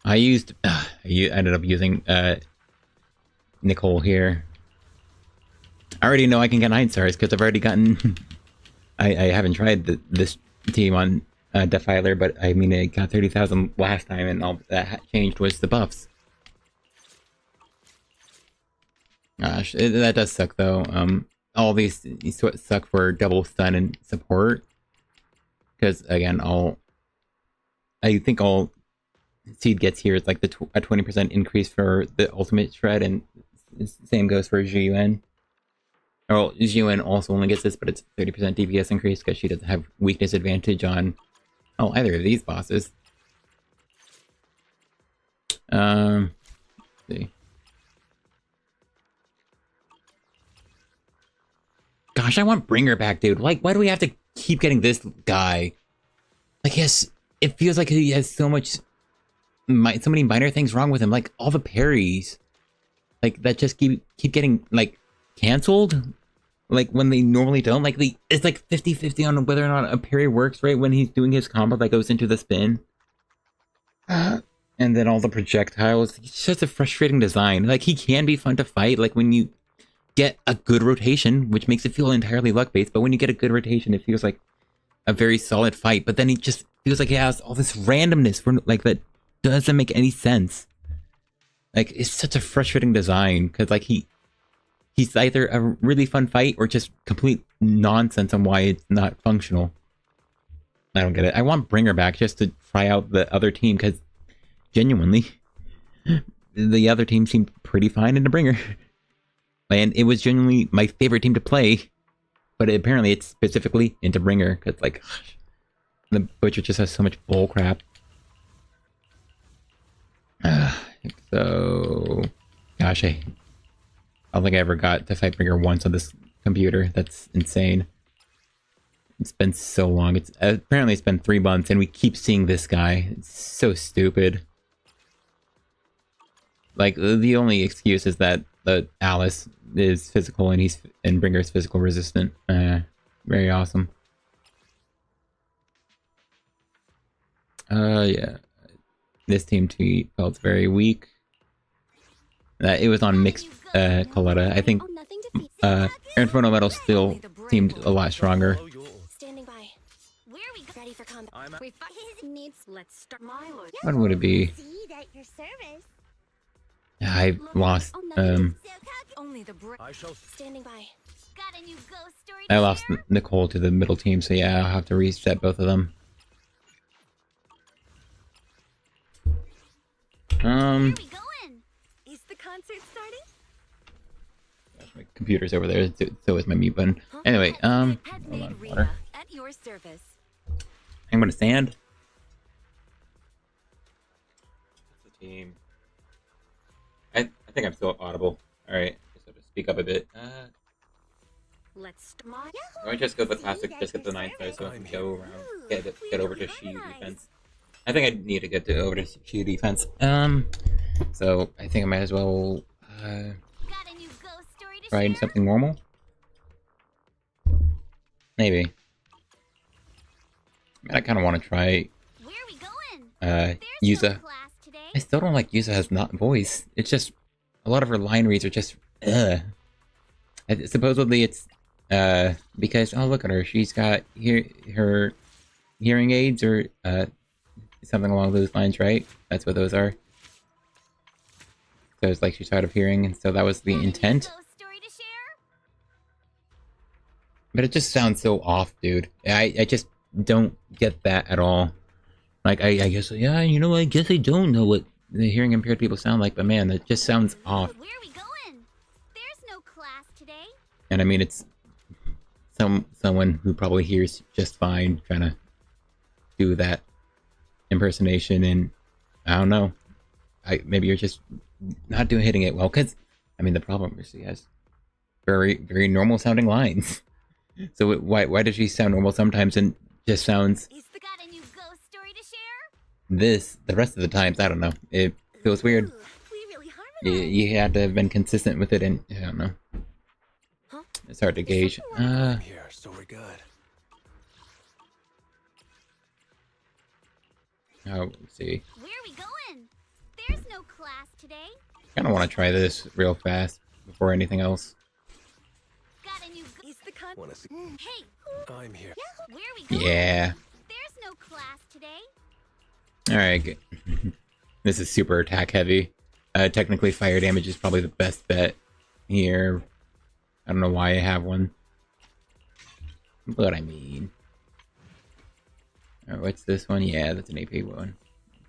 S1: I ended up using Nicole here. I already know I can get 9 stars because I've already gotten... I haven't tried this team on Defiler, but I mean, I got 30,000 last time, and all that changed was the buffs. Gosh, that does suck though. All these suck for double stun and support. Because again, I think all Seed gets here is like a 20% increase for the ultimate shred, and same goes for Zhiyun. Well, Zhiyun also only gets this, but it's 30% DPS increase because she doesn't have weakness advantage on either of these bosses. Let's see. Gosh, I want Bringer back, dude. Like, why do we have to keep getting this guy? Like, yes, it feels like he has so many minor things wrong with him. Like, all the parries, like, that just keep getting, like, canceled. Like, when they normally don't. Like, it's like 50-50 on whether or not a parry works, right? When he's doing his combo that goes into the spin. And then all the projectiles. It's just a frustrating design. Like, he can be fun to fight. Like, when you get a good rotation, which makes it feel entirely luck-based, but when you get a good rotation, it feels like a very solid fight. But then it just feels like he has all this randomness for, like, that doesn't make any sense. Like, it's such a frustrating design, because, like, he's either a really fun fight or just complete nonsense on why it's not functional. I don't get it. I want Bringer back just to try out the other team, because genuinely, the other team seemed pretty fine in the Bringer. And it was genuinely my favorite team to play, but apparently it's specifically into Bringer, because, like, gosh, the Butcher just has so much bull crap. So, gosh, I don't think I ever got to fight Bringer once on this computer. That's insane. It's been so long. Apparently it's been 3 months, and we keep seeing this guy. It's so stupid. Like, the only excuse is that Alice is physical and Bringer's physical resistant. Very awesome. Yeah. This team tweet felt very weak. It was on mixed Coletta. I think Inferno Metal still seemed a lot stronger.
S2: Standing by. Where are we ready for combat? Let's start my lord.
S1: What would it be? I lost.
S2: Only the standing by. Got a new ghost story.
S1: I lost Nicole to the middle team, so yeah, I'll have to reset both of them.
S2: Where we going? Is the concert starting?
S1: Gosh, my computer's over there. So is my mute button. Anyway, hold on, water.
S2: At your service.
S1: I'm gonna stand. That's the team. I think I'm still audible. All right, I just have to speak up a bit.
S2: Let's start.
S1: Why don't you just go the classic, just get the 9 stars so I can go around, get over to Shiyu defense. I think I need to get over to Shiyu defense. So I think I might as well try something normal. Maybe. I kind of want to try Yuza.
S2: Class today.
S1: I still don't like Yuza's not voice. It's just a lot of her line reads are just supposedly it's because oh look at her, she's got her hearing aids or something along those lines, right? That's what those are. So it's like she's tired of hearing, and so that was the intent.
S2: Story to share?
S1: But it just sounds so off, dude. I just don't get that at all. Like, I guess, yeah, you know, I guess I don't know what the hearing impaired people sound like, but man, that just sounds off.
S2: Where are we going? There's no class today.
S1: And I mean, it's someone who probably hears just fine trying to do that impersonation, and I don't know. Maybe you're just not hitting it well, because, I mean, the problem is she has very, very normal sounding lines. So why does she sound normal sometimes and just sounds
S2: He's got a new ghost story to share?
S1: this the rest of the times? I don't know. It feels weird.
S2: Ooh, we really harmonized.
S1: You had to have been consistent with it, and I don't know.
S2: Huh?
S1: It's hard to gauge.
S4: I'm here, so we're good.
S1: Oh, let's see.
S2: Where are we going? There's no class today.
S1: Kind of want to try this real fast before anything else.
S2: Got a new He's the con.
S4: Wanna see?
S2: Hey,
S4: I'm here.
S2: where are we going?
S1: Yeah.
S2: There's no class today.
S1: All right. Good. This is super attack heavy. Technically, fire damage is probably the best bet here. I don't know why I have one, but I mean, all right, what's this one? Yeah, that's an AP one.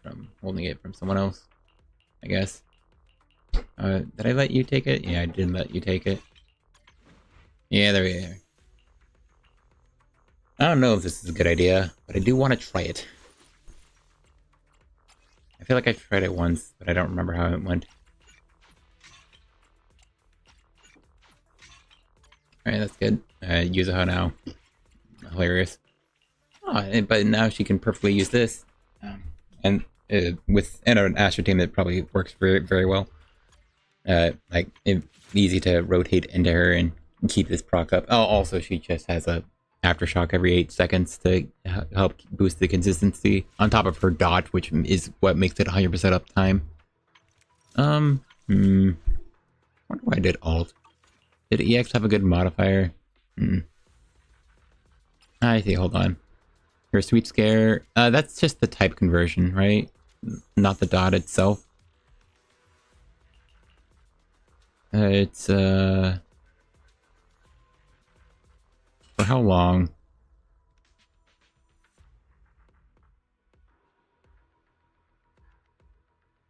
S1: From holding it from someone else, I guess. Did I let you take it? Yeah, I did let you take it. Yeah, there we are. I don't know if this is a good idea, but I do want to try it. I feel like I tried it once, but I don't remember how it went. Alright, that's good. Use her now. Hilarious. Oh, but now she can perfectly use this. And with an Astro team that probably works very, very well. Like, it's easy to rotate into her and keep this proc up. Oh, also, she just has a aftershock every 8 seconds to help boost the consistency on top of her dodge, which is what makes it 100% uptime. I wonder why I did alt. Did EX have a good modifier? I see, hold on. Her Sweet Scare, that's just the type conversion, right? Not the dot itself. It's, for how long?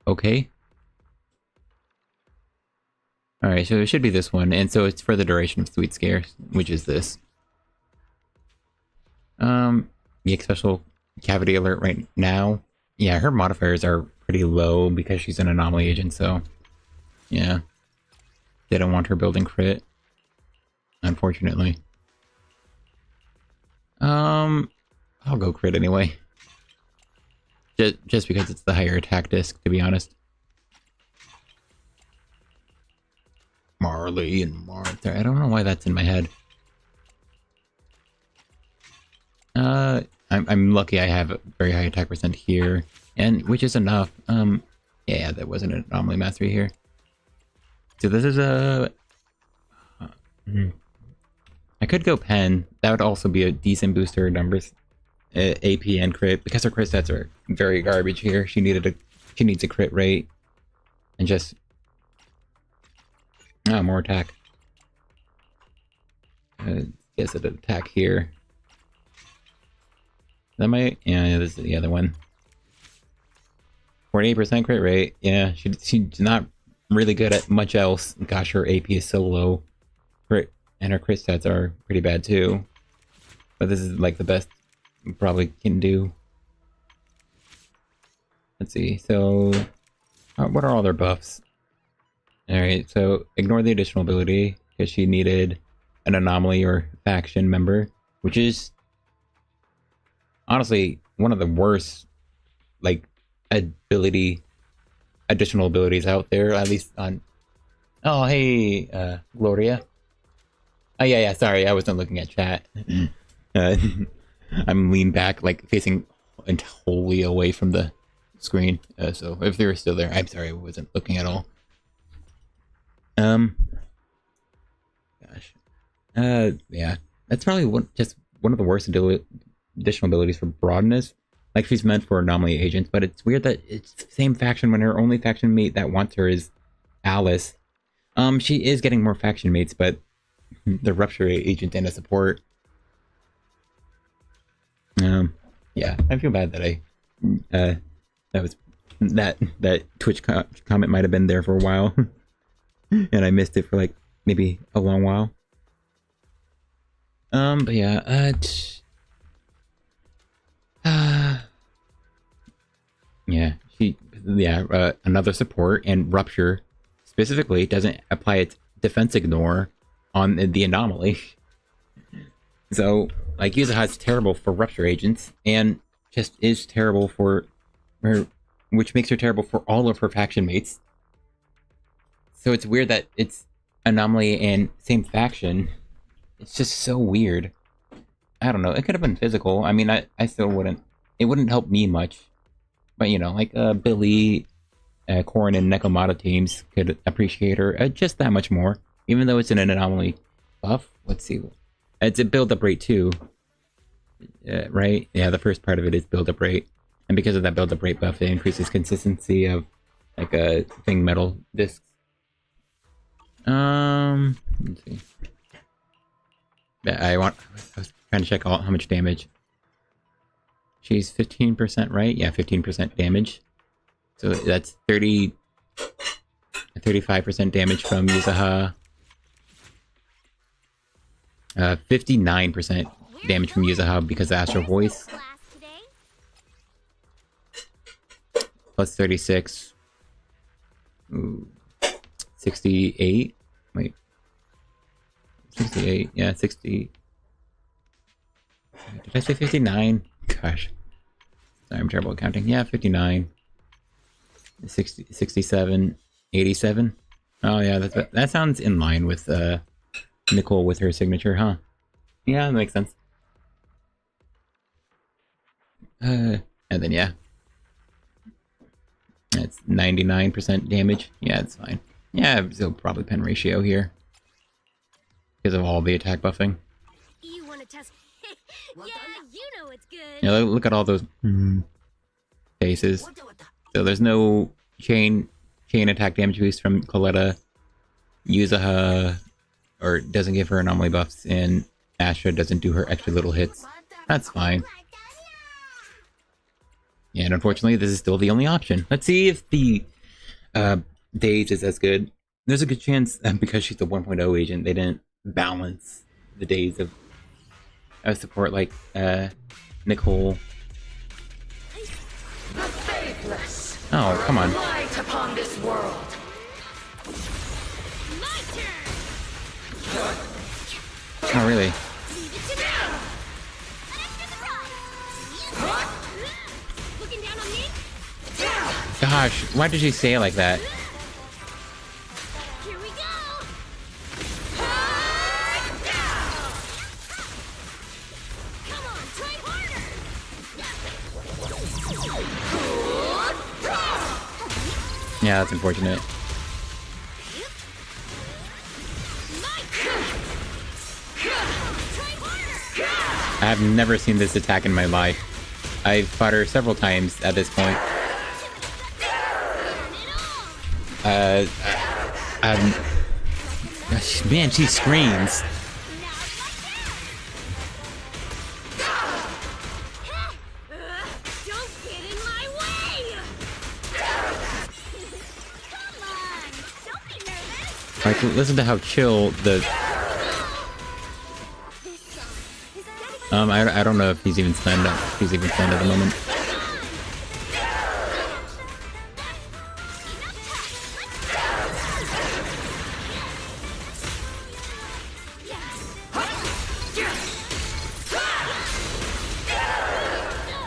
S1: Okay. Alright, so it should be this one, and so it's for the duration of Sweet Scare, which is this. EX special cavity alert right now. Yeah, her modifiers are pretty low because she's an anomaly agent, so yeah. They don't want her building crit, unfortunately. I'll go crit anyway. Just because it's the higher attack disc, to be honest. Marley and Martha. I don't know why that's in my head. I'm lucky I have a very high attack percent here, and which is enough. Yeah, there wasn't an anomaly mastery here. So this is a... I could go pen. That would also be a decent booster numbers. AP and crit, because her crit stats are very garbage here. She needs a crit rate. And just... Oh, more attack. Guess it attack here. That might... Yeah, this is the other one. 48% crit rate. Yeah, she's not really good at much else. Gosh, her AP is so low. Crit, and her crit stats are pretty bad too. But this is like the best we probably can do. Let's see. So, what are all their buffs? Alright, so ignore the additional ability because she needed an anomaly or faction member, which is honestly one of the worst, like, additional abilities out there, at least on... Oh, hey, Gloria. Oh, yeah, sorry, I wasn't looking at chat. I'm leaned back, like, facing totally away from the screen. So if they were still there, I'm sorry, I wasn't looking at all. Gosh. Yeah, that's probably just one of the worst additional abilities for broadness. Like, she's meant for Anomaly agents, but it's weird that it's the same faction when her only faction mate that wants her is Alice. She is getting more faction mates, but the Rupture agent and a support. Yeah, I feel bad that that Twitch comment might have been there for a while, and I missed it for like maybe a long while. But yeah, another support, and Rupture specifically doesn't apply its defense ignore on the Anomaly. So, like, Yuzuha's terrible for Rupture agents, and just is terrible for her, which makes her terrible for all of her faction mates. So it's weird that it's Anomaly and same faction. It's just so weird. I don't know, it could have been physical. I mean, I still wouldn't, it wouldn't help me much. But, you know, like, Billy, Korn, and Nekomata teams could appreciate her just that much more. Even though it's an Anomaly buff. Let's see. It's a build-up rate too. Right? Yeah, the first part of it is build-up rate. And because of that build-up rate buff, it increases consistency of, like, thing metal discs. Let's see. I was trying to check how much damage. She's 15%, right? Yeah, 15% damage. So that's 35% damage from Yuzuha. 59% damage from Yuzuha because of Astral Voice. Plus 36. Ooh. 68. Wait. 68. Yeah, 60. Did I say 59? Gosh. Sorry, I'm terrible at counting. Yeah, 59. 60, 67. 87. Oh yeah, that sounds in line with Nicole with her signature, huh? Yeah, that makes sense. And then yeah. That's 99% damage. Yeah, it's fine. Yeah, still probably pen ratio here. Because of all the attack buffing.
S2: You want to test? Yeah, you know it's good.
S1: Yeah, look at all those faces. So there's no chain attack damage boost from Coletta. Yuzuha or doesn't give her Anomaly buffs, and Astra doesn't do her extra little hits. That's fine. Yeah, and unfortunately, this is still the only option. Let's see if the Daze is as good. There's a good chance, because she's a 1.0 agent, they didn't balance the days of support like Nicole.
S5: The faithless.
S1: Oh, come on.
S5: Light upon this world.
S2: My turn.
S1: Oh, really?
S2: Leave it to me. An extra surprise. Looking down on me?
S1: Gosh, why did she say it like that?
S2: Here we go. Come on, try harder.
S1: Yeah, that's unfortunate.
S2: My turn. Try harder.
S1: I've never seen this attack in my life. I've fought her several times at this point. Man, she screams.
S2: Don't get in my way! Come on! Don't be nervous!
S1: Like, listen to how chill the...
S2: This song is dedicated
S1: I don't know if he's even stunned up. He's even stunned at the moment.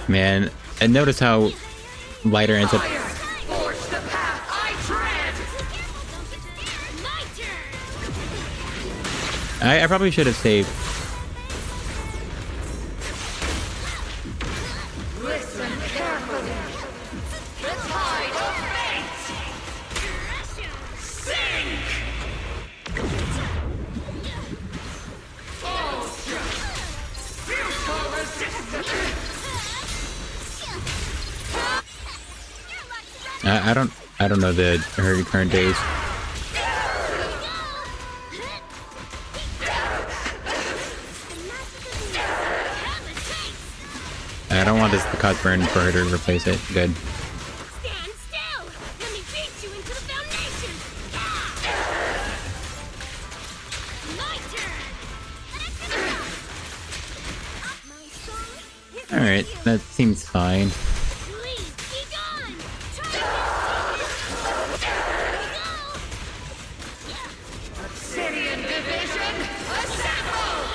S1: Man, and notice how Lighter ends up...
S5: Forge the path I tread.
S2: my turn!
S1: I probably should have saved.
S5: Listen carefully.
S1: I don't know her current days. I don't want this to cut burn for her to replace it. Good.
S2: Stand still! Let me beat you into the foundation! My turn!
S1: Alright, that seems fine.
S2: Please, be gone!
S5: Obsidian Division, assemble!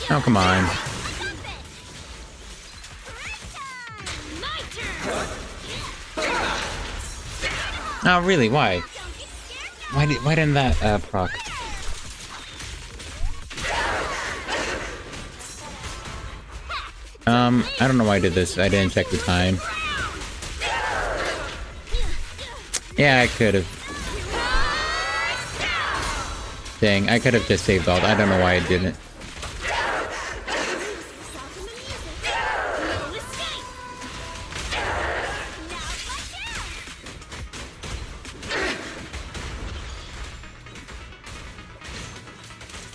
S1: Oh, come on. Oh, really? Why? Why didn't that proc? I don't know why I did this. I didn't check the time. Yeah, I could have. Dang, I could have just saved ult. I don't know why I didn't.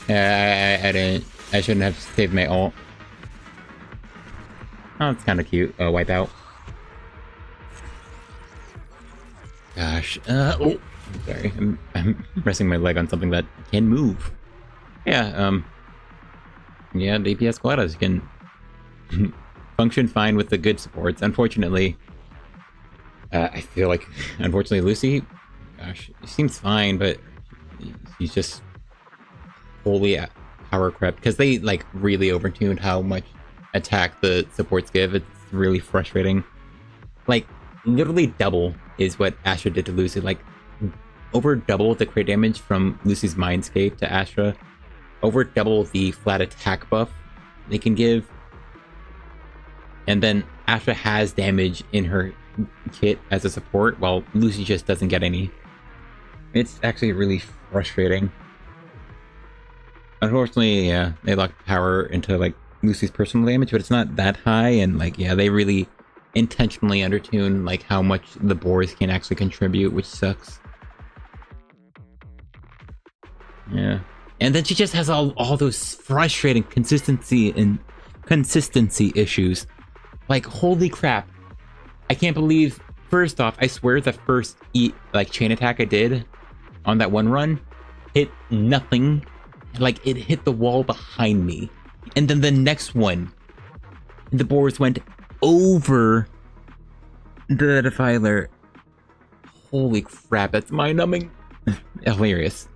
S1: Yeah, I didn't. I shouldn't have saved my ult. Oh, it's kind of cute. Wipeout. Gosh. Oh, sorry. I'm resting my leg on something that can move. Yeah. Yeah, the DPS Quadas can function fine with the good supports. Unfortunately, I feel like, unfortunately, Lucy, gosh, she seems fine, but she's just wholly power crept because they like really overtuned how much attack the supports give. It's really frustrating. Like literally double is what Astra did to Lucy. Like over double the crit damage from Lucy's Mindscape to Astra. Over double the flat attack buff they can give. And then Astra has damage in her kit as a support, while Lucy just doesn't get any. It's actually really frustrating. Unfortunately, yeah, they locked power into like Lucy's personal damage, but it's not that high, and like yeah, they really intentionally undertune like how much the boars can actually contribute, which sucks. Yeah. And then she just has all those frustrating consistency issues. Like holy crap. I can't believe, first off, I swear the first chain attack I did on that one run hit nothing. Like it hit the wall behind me. And then the next one, the boars went over the defiler. Holy crap, that's mind-numbing. Hilarious.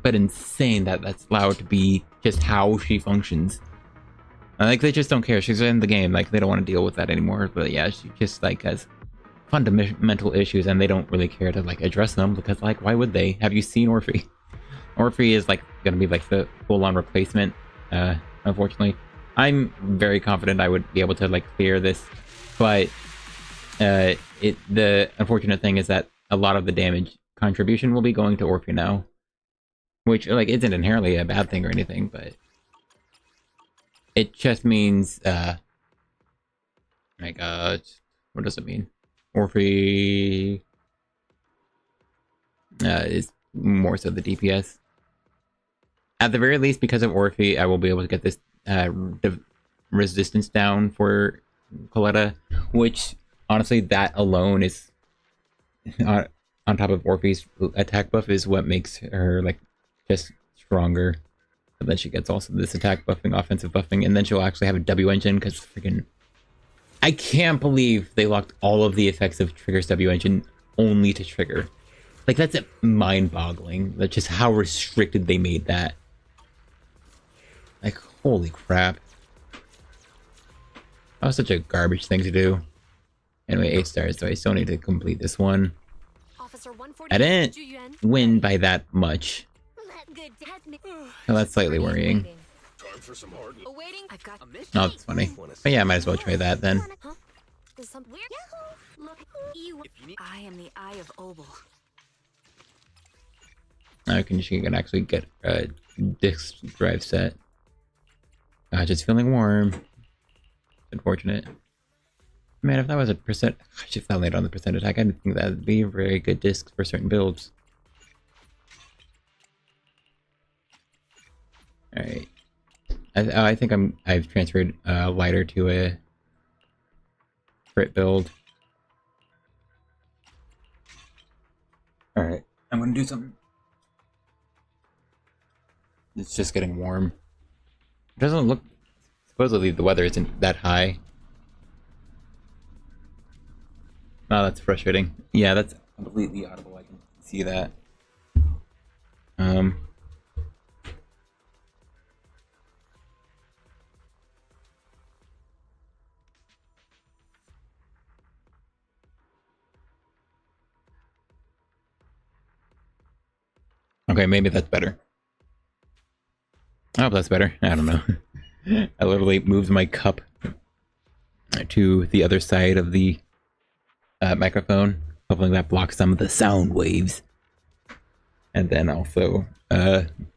S1: But insane that that's allowed to be just how she functions. Like they just don't care. She's in the game. Like they don't want to deal with that anymore. But yeah, she just like has fundamental issues, and they don't really care to like address them because like why would they? Have you seen Orphe? Orphe is like gonna be like the full-on replacement. Unfortunately, I'm very confident I would be able to like clear this, but the unfortunate thing is that a lot of the damage contribution will be going to Orphe now, which like isn't inherently a bad thing or anything, but it just means my god, what does it mean? Orphe is more so the DPS. At the very least, because of Orphe, I will be able to get this resistance down for Coletta, which honestly, that alone is on top of Orphe's attack buff is what makes her like just stronger. And then she gets also this attack buffing, offensive buffing, and then she'll actually have a W engine because freaking I can't believe they locked all of the effects of Trigger's W engine only to Trigger. Like that's mind-boggling. That's just how restricted they made that. Like holy crap. That was such a garbage thing to do. Anyway, 8 stars, so I still need to complete this one. I didn't win by that much. So that's slightly worrying. Oh, that's funny. But yeah, I might as well try that then.
S5: I am the Eye of Obel.
S1: She can actually get a disk drive set. Just feeling warm. Unfortunate. Man, if that was a percent, I should fell late on the percent attack. I didn't think that'd be a very good disc for certain builds. All right. I think I've transferred lighter to a crit build. All right, I'm gonna do something. It's just getting warm. It doesn't look. Supposedly the weather isn't that high. Oh, that's frustrating. Yeah, that's completely audible. I can see that. Okay, maybe that's better. Oh, that's better. I don't know. I literally moved my cup to the other side of the microphone. Hopefully that blocks some of the sound waves. And then also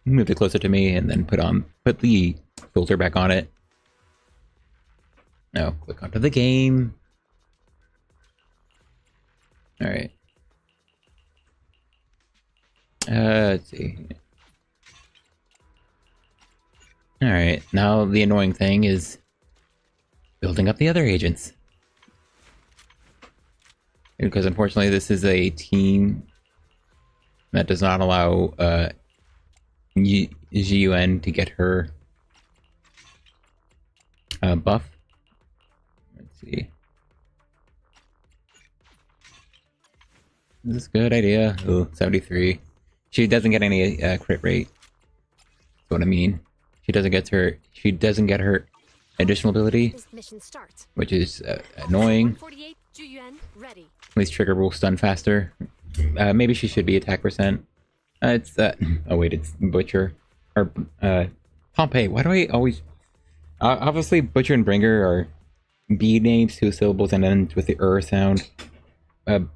S1: moved it closer to me and then put the filter back on it. Now, click onto the game. Alright. Let's see. Alright, now the annoying thing is building up the other agents. Because unfortunately this is a team that does not allow GUN to get her buff. Let's see. Is this a good idea? Oh, 73. She doesn't get any crit rate. That's what I mean. She doesn't get her additional ability, which is annoying. At least Trigger will stun faster. Maybe she should be attack percent. It's oh wait, it's Butcher or Pompeii. Why do I always? Obviously, Butcher and Bringer are B names, 2 syllables, and ends with the sound. For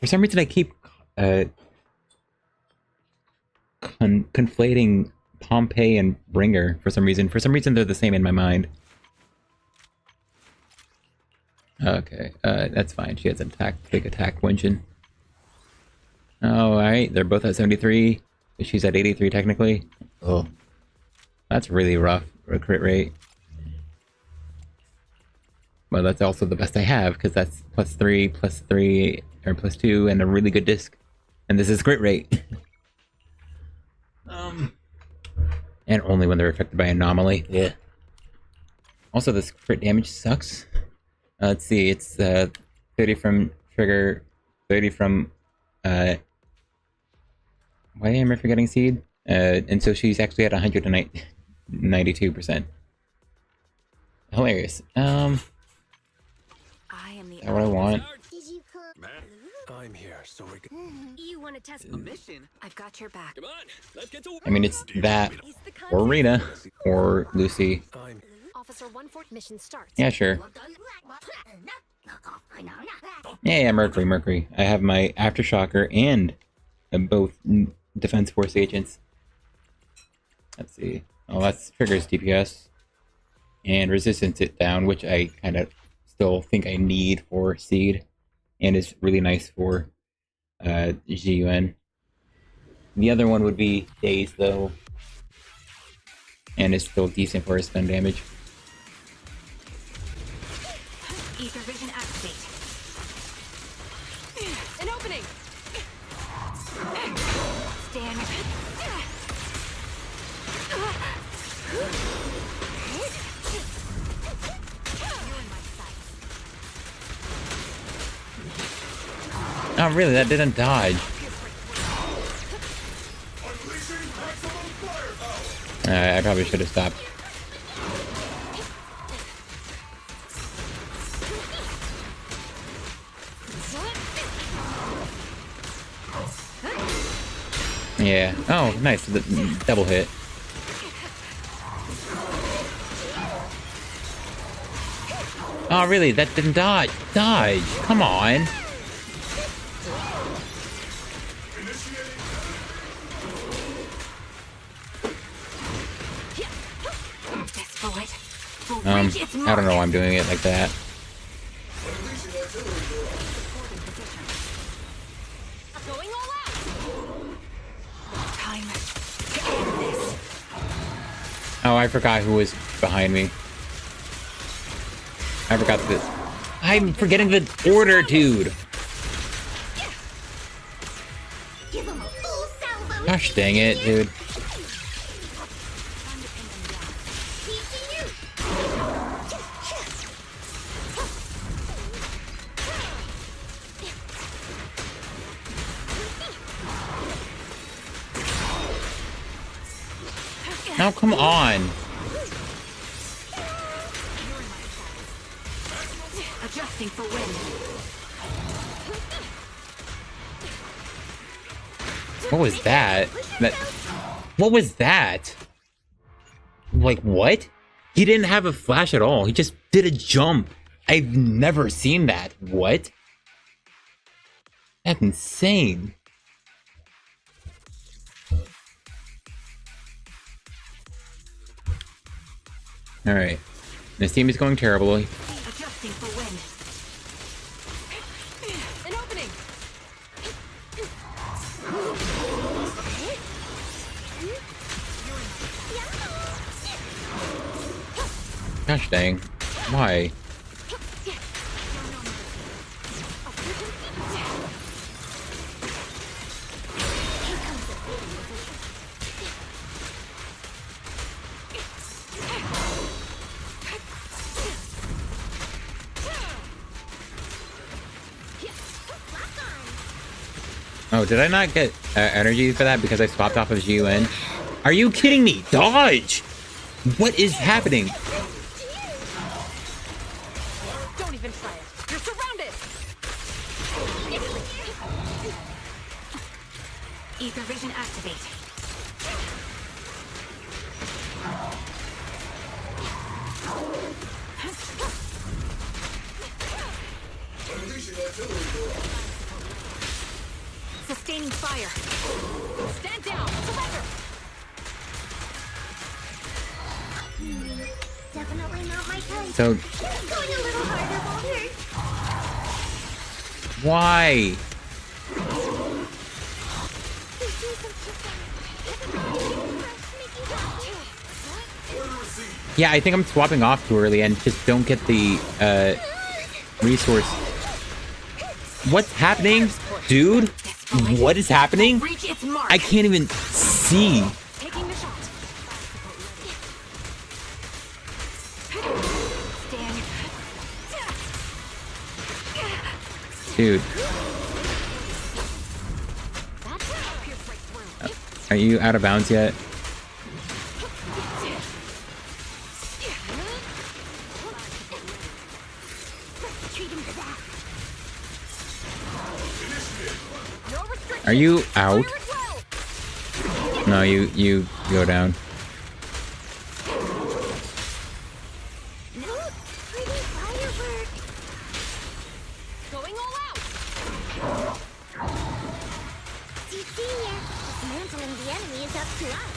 S1: some reason, I keep conflating Pompeii and Bringer for some reason. For some reason, they're the same in my mind. Okay, that's fine. She has an big attack engine. Oh, alright, they're both at 73. She's at 83 technically. Oh, that's really rough for a crit rate. Well, that's also the best I have, because that's +3, or +2, and a really good disc. And this is crit rate. And only when they're affected by Anomaly. Yeah. Also, this crit damage sucks. Let's see, it's 30 from Trigger, 30 from... why am I forgetting Seed? And so she's actually at 192%. Hilarious. Is that what I want?
S4: I'm here, so we can...
S5: You want to test a mission? I've got your back.
S4: Come on, let's get to work.
S1: I mean, it's that, or Rena, or Lucy.
S5: Officer 14 mission starts.
S1: Yeah, sure. Yeah, Mercury. I have my Aftershocker and both Defense Force agents. Let's see. Oh, that's Trigger's DPS. And Resistance it down, which I kind of still think I need for Seed. And is really nice for GUN. The other one would be Daze, though. And is still decent for his stun damage.
S5: Ether vision activate. An opening. Stand.
S1: Oh, really? That didn't dodge. I probably should have stopped. Yeah. Oh, nice. The double hit. Oh, really? That didn't dodge. Dodge. Come on. I don't know why I'm doing it like that.
S2: Going all out.
S5: Time to end this.
S1: Oh, I forgot who was behind me. I forgot that. I'm forgetting the order, dude.
S2: Give him a full salvo.
S1: Gosh dang it, dude. Now, come on.
S5: Adjusting for wind.
S1: What was that? What was that? Like, what? He didn't have a flash at all. He just did a jump. I've never seen that. What? That's insane. Alright. This team is going terribly.
S5: Adjusting for wind. An opening.
S1: Gosh dang. Why? Oh, did I not get energy for that because I swapped off of Shiyu? Are you kidding me? Dodge! What is happening?
S5: Don't even try it. You're surrounded. Ether vision activate. Sustaining fire. Stand down. Surrender.
S2: Definitely not my type.
S1: So,
S2: Going a little harder won't hurt.
S1: why? Yeah, I think I'm swapping off too early and just don't get the resource. What's happening? Dude? What is happening?
S5: Reach its mark.
S1: I can't even see.
S5: Taking the shot. Stand.
S1: Dude, are you out of bounds yet? Are you out? No, you go down.
S2: Pretty firework.
S5: Going all out.
S2: Cecilia, dismantling the enemy is up to us.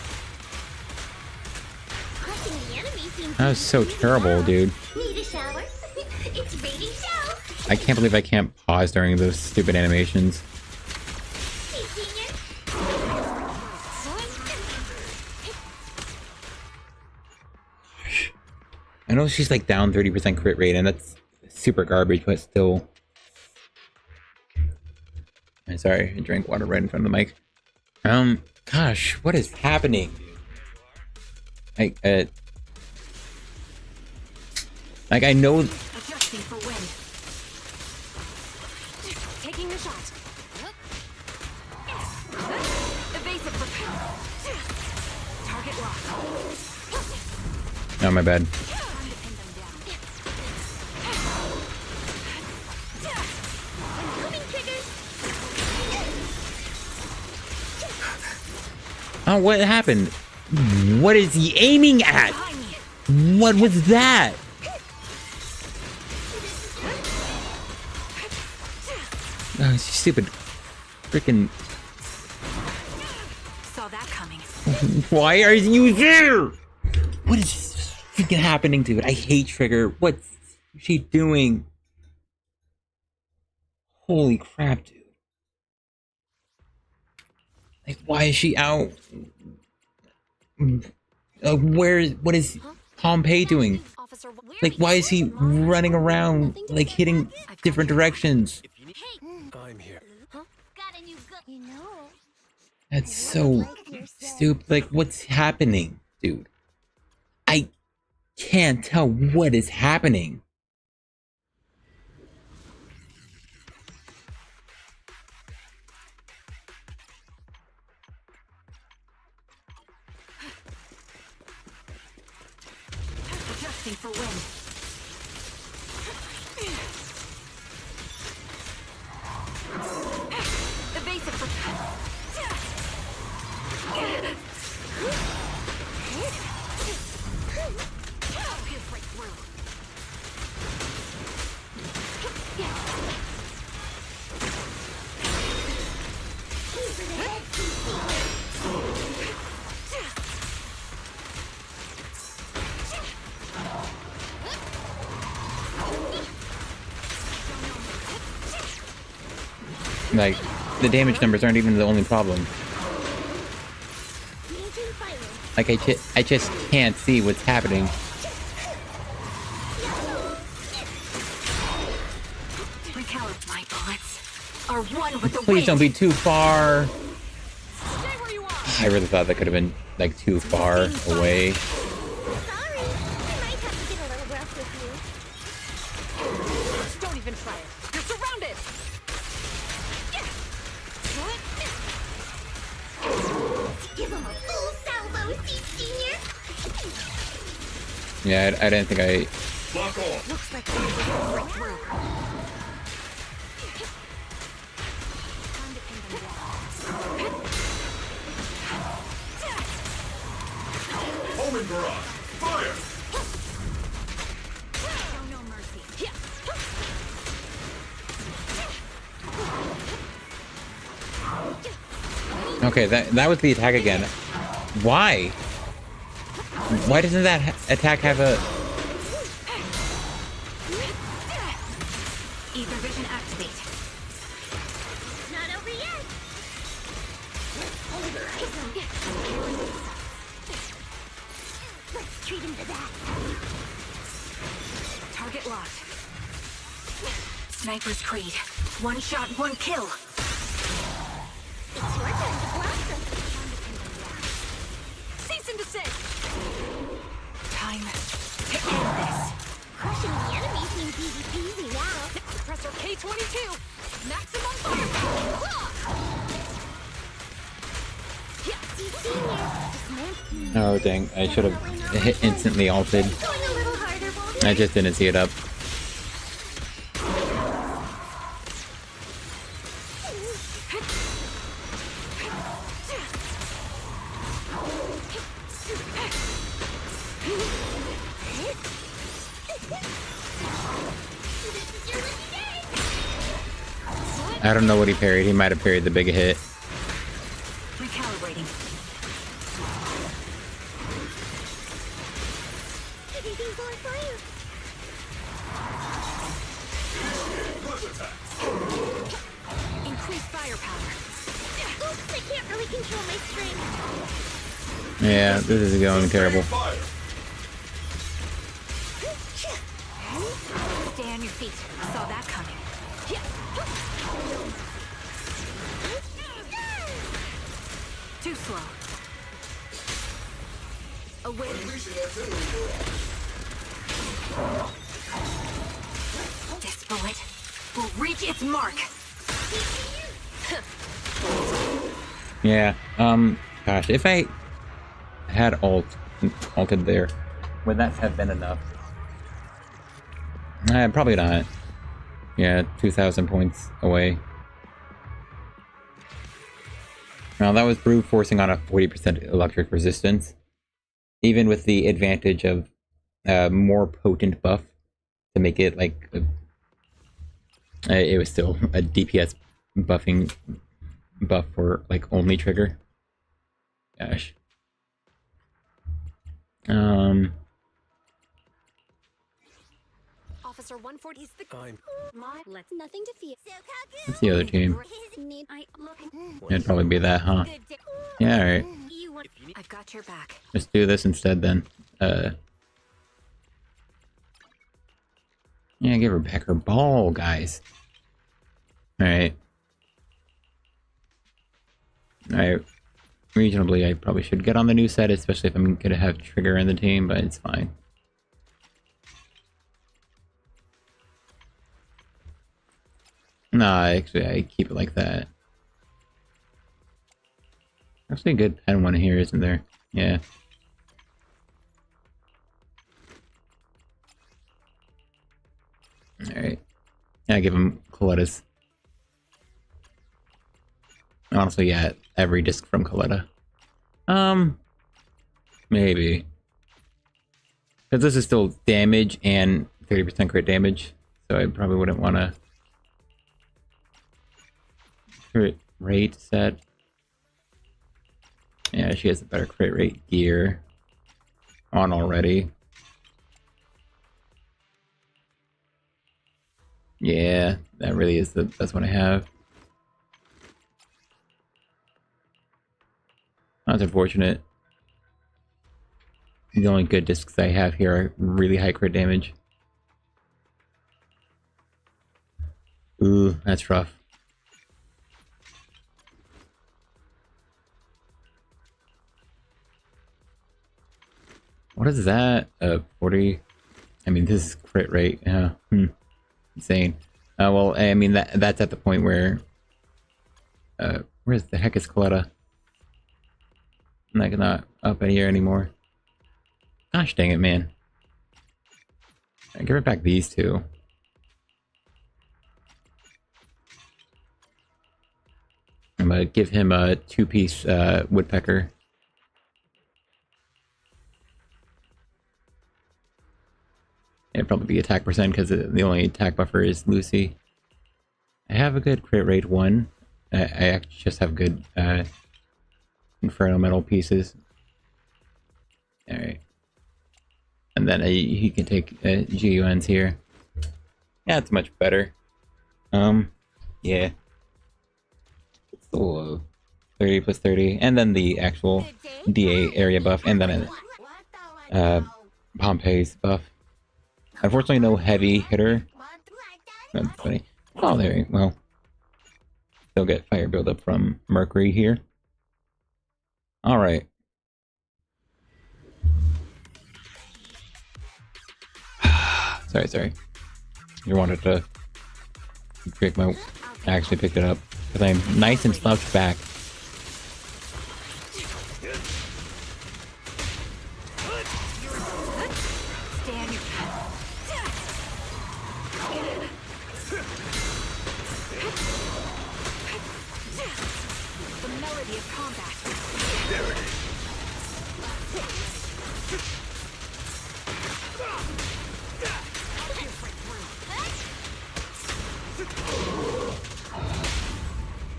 S2: Crushing the enemy seems
S1: That was so terrible, dude.
S2: Need a shower? It's baby show.
S1: I can't believe I can't pause during those stupid animations. I know she's like down 30% crit rate, and that's super garbage, but still. I'm sorry, I drank water right in front of the mic. Gosh, what is happening? Like I know.
S5: Adjusting for wind. Taking the shot. Evasive repel. Target locked.
S1: Oh, my bad. Oh, what happened? What is he aiming at? What was that? Stupid freaking.
S5: Saw that coming.
S1: Why are you there? What is freaking happening, dude? I hate Trigger. What's she doing? Holy crap, dude. Like, why is she out? What is Pompey doing?
S2: Officer, where
S1: Like, why is he running around, like, hitting different directions?
S4: I'm here.
S2: Got a new gun. You know.
S1: That's so stupid. Like, what's happening, dude? I can't tell what is happening.
S5: Adjusting for wind. Evasive for... Pierce right through.
S1: Like, the damage numbers aren't even the only problem. Like, I just can't see what's happening.
S5: Recalibrate my bullets. Are one with the
S1: Please
S5: wind.
S1: don't be too far.
S5: Stay where you are.
S1: I really thought that could have been, like, too far away.
S2: Sorry. I might have to get a little rough with you.
S5: Don't even try it. You're surrounded.
S2: Give him a full salvo, senior.
S1: Yeah, I didn't think I...
S4: Lock on.
S5: Looks like we're right through.
S4: Homing barrage. Fire.
S5: Show no mercy.
S1: Okay, that was the attack again. Why? Why doesn't that attack have a...
S5: Ether vision activate.
S2: Not over yet. Let's treat him to that.
S5: Target locked. Sniper's Creed. One shot, one kill.
S2: It's your turn to blossom.
S5: Cease and desist. Time to end this.
S2: Crushing the enemy seems easy peasy now.
S5: Suppressor K-22. Maximum firepower.
S2: Senior,
S1: Oh, dang. I should have hit instantly ulted.
S2: going a little harder, won't it?
S1: I just didn't see it up. I don't know what he parried. He might have parried the big hit.
S5: Recalibrating.
S2: Everything's on fire.
S5: Increase firepower.
S2: Oops, I can't really control my strength.
S1: Yeah, this is going terrible.
S4: Fire.
S5: Stay on your feet. Saw that coming. Too slow. Away. This bullet will reach its mark.
S1: Yeah, gosh, if I had ulted there, would that have been enough? Probably not. Yeah, 2,000 points away. Now that was brute forcing on a 40% electric resistance. Even with the advantage of more potent buff to make it like... it was still a DPS buff for like only trigger. Gosh.
S2: Officer 140 is the
S4: I'm
S2: let's nothing to fear.
S1: What's the other team?
S2: Need I look
S1: It'd probably be that, huh?
S2: good day.
S1: Yeah, alright.
S2: You want
S5: I've got your back.
S1: Let's do this instead then. Yeah, give her back her ball, guys. Alright. Alright. Reasonably, I probably should get on the new set, especially if I'm gonna have Trigger in the team, but it's fine. Nah, actually, I keep it like that. Actually, a good pen one here, isn't there? Yeah. Alright. Yeah, give him Coletta's. Honestly, yeah, every disc from Coletta. Maybe. Because this is still damage and 30% crit damage, so I probably wouldn't want to crit rate set. Yeah, she has a better crit rate gear on already. Yeah, that really is the best one I have. That's unfortunate. The only good discs I have here are really high crit damage. Ooh, that's rough. What is that? 40? I mean, this is crit rate. Yeah. Insane. Well, I mean, that's at the point where... where's the heck is Coletta? I'm not up in here anymore. Gosh dang it, man. I give it back these two. I'm gonna give him a two-piece woodpecker. It'd probably be attack percent because the only attack buffer is Lucy. I have a good crit rate one. I actually just have good Inferno metal pieces. Alright. And then he can take GUNs here. Yeah, it's much better. Yeah. It's a low. 30 plus 30. And then the actual DA area buff. And then Pompey's buff. Unfortunately, no heavy hitter. That's funny. Oh, there you go. Well. Still get fire buildup from Mercury here. Alright. Sorry. You wanted to break my... I actually picked it up. Because I'm nice and slouched back.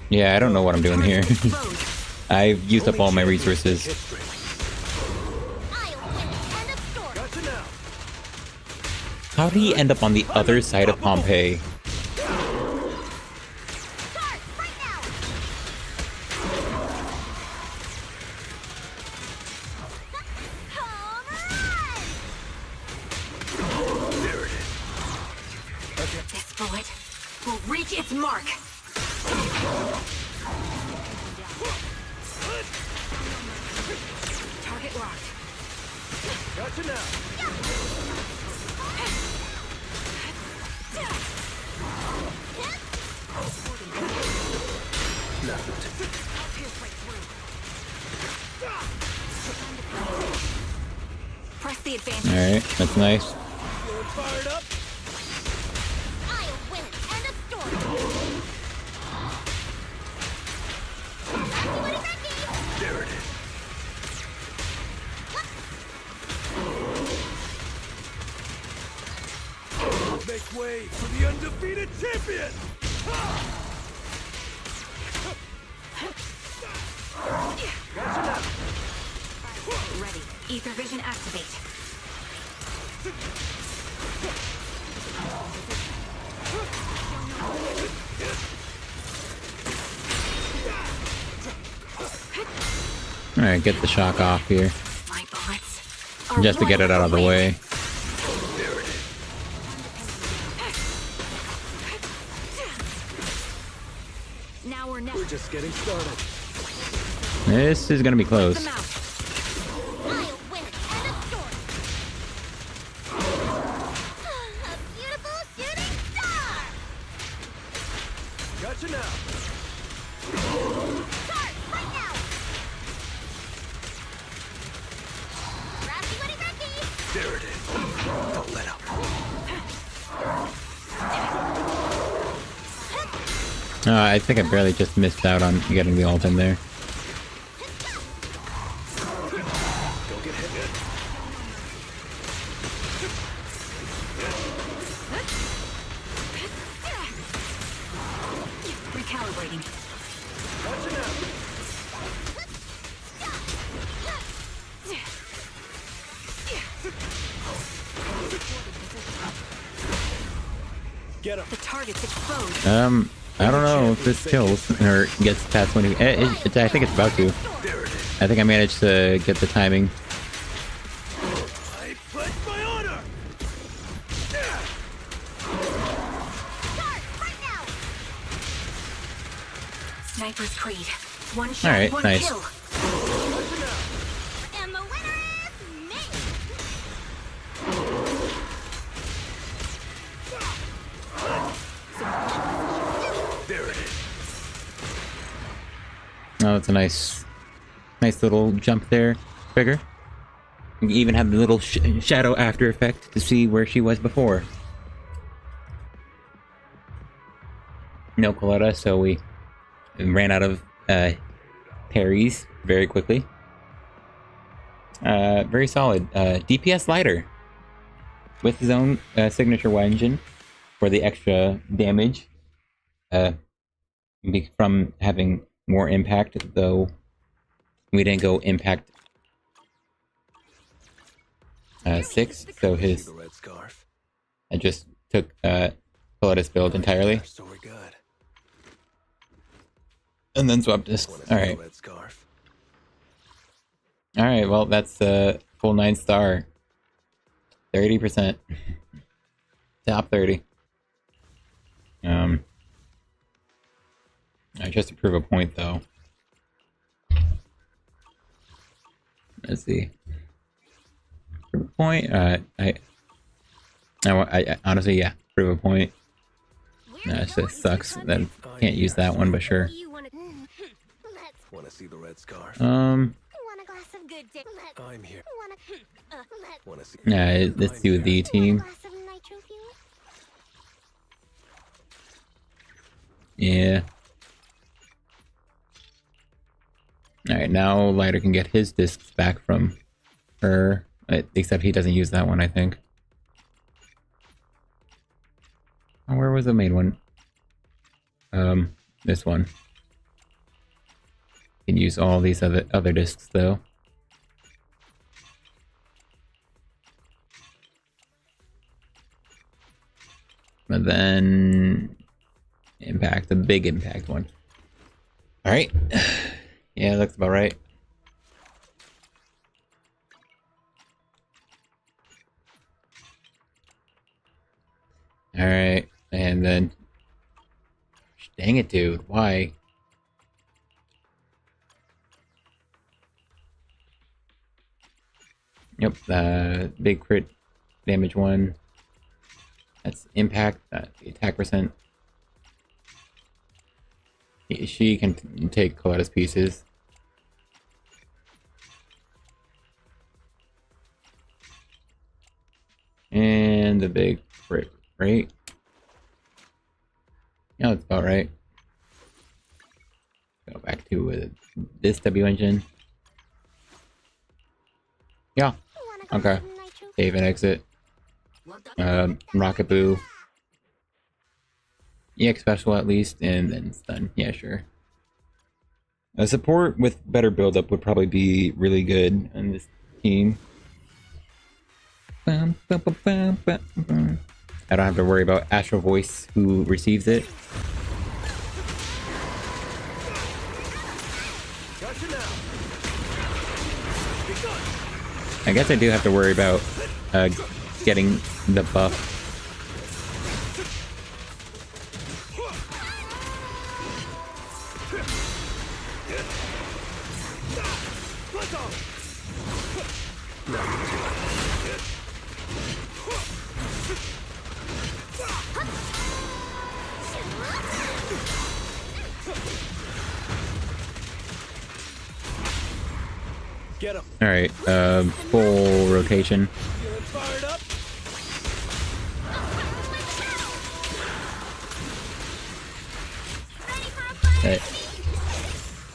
S1: Yeah, I don't know what I'm doing here. I've used up all my resources. How did he end up on the other side of Pompeii?
S5: This bullet will reach its mark. Target locked.
S4: Gotcha now.
S5: Press the advantage.
S1: Alright, that's nice.
S4: Feeling fired up?
S2: I'll win it. End of story.
S4: There it is. Make way for the undefeated champion!
S5: Ether vision activate.
S1: Alright, get the shock off here.
S5: My bullets are
S1: Just to get it out of the way.
S5: Now we're
S4: We're just getting started.
S1: This is gonna be close.
S2: I'll win. End of story. A beautiful shooting star.
S4: Gotcha now.
S2: Start right now. Rocky, Woody, Rocky.
S4: There it is. Don't let up.
S1: I think I barely just missed out on getting the ult in there.
S4: Don't get hit.
S5: recalibrating.
S4: Gotcha now. Get him.
S5: The target's exposed.
S1: I don't know if this kills or gets past 20. I think it's about to.
S4: There it is.
S1: I think I managed to get the timing.
S4: I pledge my honor.
S2: Start right now.
S5: Sniper's Creed. One shot,
S1: Alright,
S5: one
S1: nice.
S5: kill.
S4: Gotcha now.
S2: And the winner is me.
S4: There it is.
S1: Oh, it's a nice little jump there. Trigger. You even have the little shadow after effect to see where she was before. No Coletta, so we ran out of parries very quickly. Very solid. DPS lighter with his own signature engine for the extra damage. From having more impact, though we didn't go impact 6, so his
S4: The red scarf.
S1: I just took Coletta's build entirely
S4: So we're good.
S1: and then swapped discs.
S4: Wanna see
S1: All
S4: the
S1: right,
S4: red scarf?
S1: all right. Well, that's full 9-star, 30%, top 30. Just to prove a point, though. Let's see. Prove a point. I honestly, yeah, prove a point. It just sucks that I can't use that one, but sure.
S2: You wanna? Let's.
S4: Wanna see the red scarf?
S2: Want a glass of good day? Let's.
S4: I'm here.
S2: Wanna? Let's.
S4: Wanna see?
S1: Yeah, let's do the
S2: Want a
S1: team.
S2: glass of nitro fuel?
S1: Yeah. Alright, now Lighter can get his discs back from her. Except he doesn't use that one, I think. Oh, where was the main one? This one. You can use all these other discs, though. But then... Impact, the big impact one. Alright. Yeah, looks about right. Alright, and then... Dang it, dude. Why? Yep, big crit damage one. That's impact, the attack percent. She can take Coletta's pieces. And the big crit, right? Yeah, that's about right. Go back to this W engine. Yeah,
S2: Want a glass
S1: okay.
S2: of nitro
S1: Save and exit. Rocket Boo. EX special at least, and then stun. Yeah, sure. A support with better build-up would probably be really good on this team. I don't have to worry about Astral Voice who receives it.
S4: Gotcha now.
S1: I guess I do have to worry about getting the buff.
S4: Get him.
S1: All right, full rotation.
S4: Feeling fired up?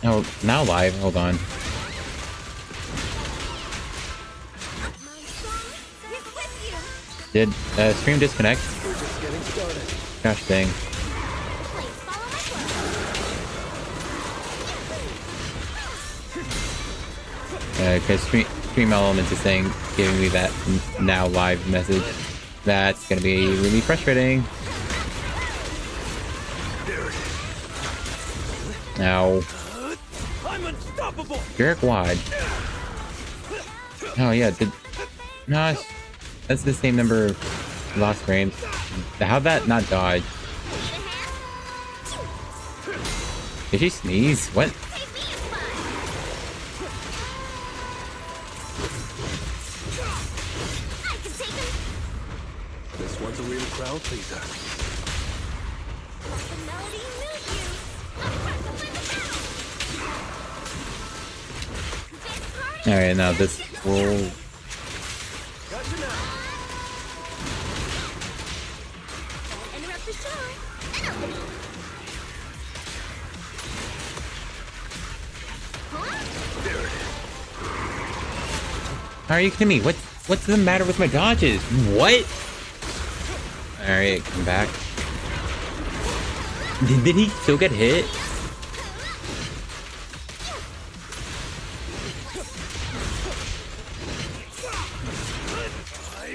S1: Oh, now live. Hold on. Did stream disconnect?
S4: We're just getting started.
S1: Gosh dang. Because Stream Elements is saying, giving me that now live message. That's gonna be really frustrating. Now,
S4: I'm unstoppable.
S1: Jarek Wad. Oh yeah, no, that's the same number of lost frames. How'd that not dodge? Did she sneeze? What?
S4: This one's a real crowd pleaser.
S1: Alright, now this will...
S4: Gotcha now.
S2: Interrupt the show.
S1: How are you kidding me? What's the matter with my dodges? What? Alright, come back. Did he still get hit?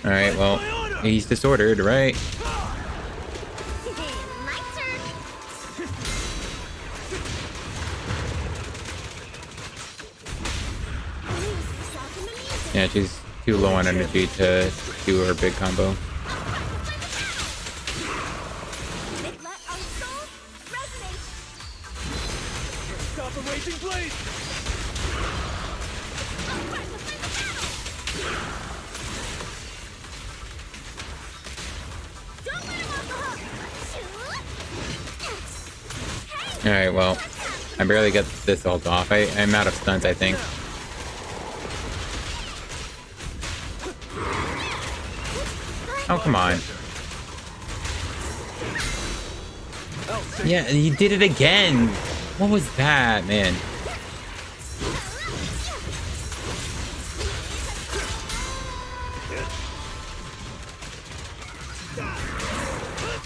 S1: Alright, well, he's disordered, right?
S2: My turn.
S1: Yeah, she's too low on energy to do her big combo.
S2: Let our souls resonate.
S4: Stop the raging blaze.
S2: Don't let him off the hook.
S1: Alright, well, I barely get this ult off. I'm out of stuns, I think. Oh, come on. Yeah, he did it again. What was that, man?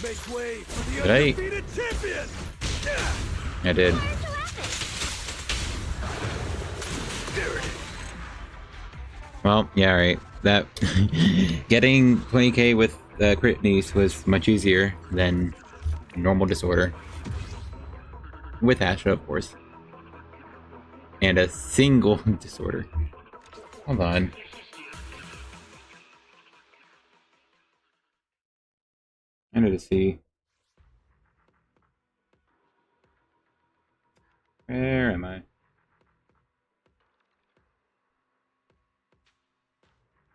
S4: Make way for the
S1: Did I?
S4: undefeated champion.
S1: I did. Well, yeah, right. That getting 20k with crit niece was much easier than normal disorder. With Asha, of course. And a single disorder. Hold on. I need to see. Where am I?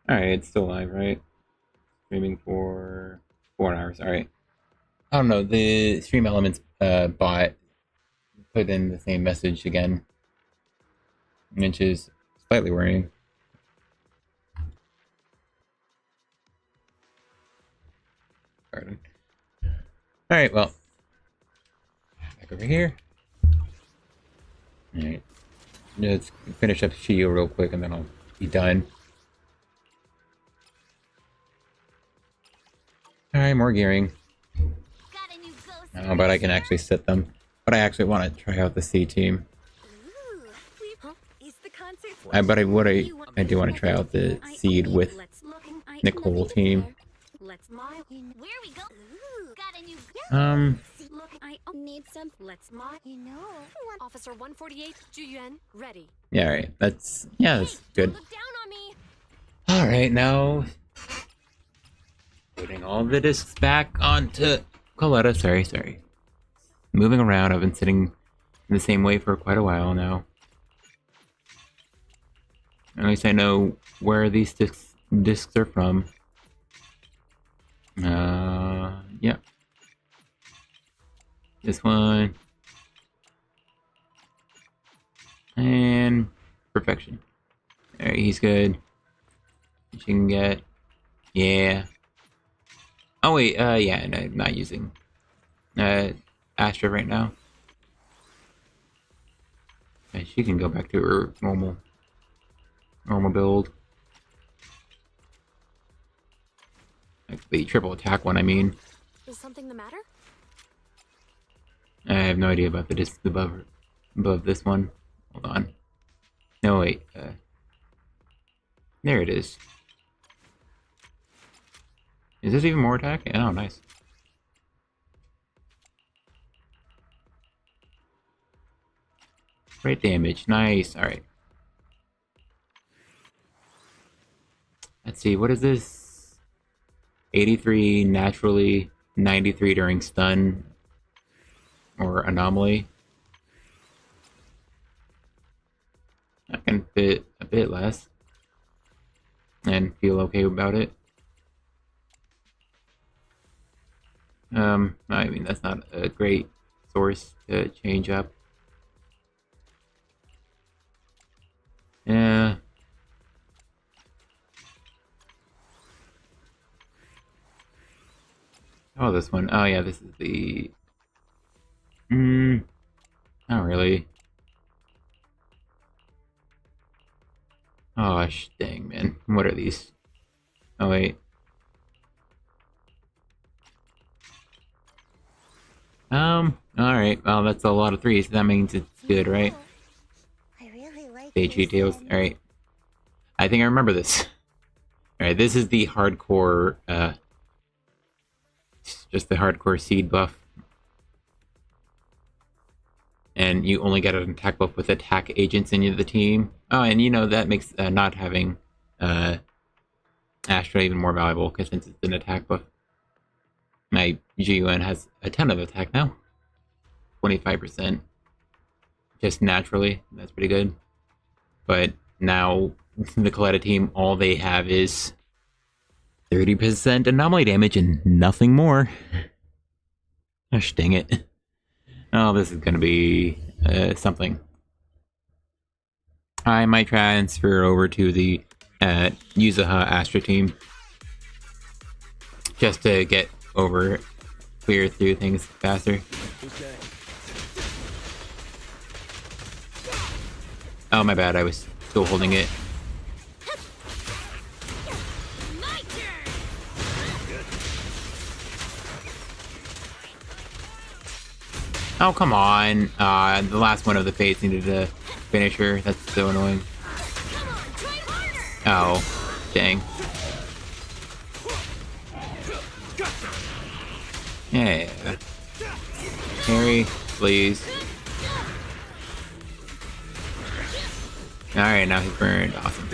S1: Alright, it's still live, right? Streaming for 4 hours. Alright. I don't know, the Stream Elements bot put in the same message again, which is slightly worrying. Alright, well. Back over here. Alright. Let's finish up Shiyu real quick and then I'll be done. Alright, more gearing.
S2: Got a new ghost.
S1: Oh, but I can actually sit them. But I actually want to try out the C team.
S2: Is the concert?
S1: I do want to try out the seed with Nicole team.
S2: Let's smile. Where we go? Ooh, got a new. See, look, I need some. Let's smile. You know.
S5: Officer 148, Juyuan, ready.
S1: Yeah, alright. That's good.
S2: Look down on me.
S1: Alright, now putting all the discs back onto Coletta. Sorry. Moving around, I've been sitting in the same way for quite a while now. At least I know where these discs are from. Yeah. This one. And perfection. Alright, he's good. What you can get. Yeah. Oh wait, yeah, no, I'm not using Astra right now. And she can go back to her normal build. Like the triple attack one, I mean.
S5: Is something the matter?
S1: I have no idea about the disc above this one. Hold on. No, wait. There it is. Is this even more attack? Oh, nice. Great damage. Nice. Alright. Let's see. What is this? 83 naturally, 93 during stun or anomaly. I can fit a bit less and feel okay about it. I mean, that's not a great source to change up. Yeah. Oh, this one. Oh, yeah, this is the... not really. Oh, dang, man. What are these? Oh, wait. Alright. Well, that's a lot of threes. That means it's good, right?
S2: I really like
S1: Stage details. Alright. I think I remember this. Alright, this is the hardcore, just the hardcore seed buff. And you only get an attack buff with attack agents in the team. Oh, and you know, that makes not having Astra even more valuable, because since it's an attack buff. My GUN has a ton of attack now. 25%. Just naturally. That's pretty good. But now, the Coletta team, all they have is 30% anomaly damage and nothing more. Gosh, dang it. Oh, this is gonna be something. I might transfer over to the Yuzuha Astra team. Just to get clear through things faster. Oh, my bad, I was still holding it. Oh, come on. The last one of the fates needed a finisher. That's so annoying. Oh, dang. Yeah. Harry, please. Alright, now he's burned. Awesome.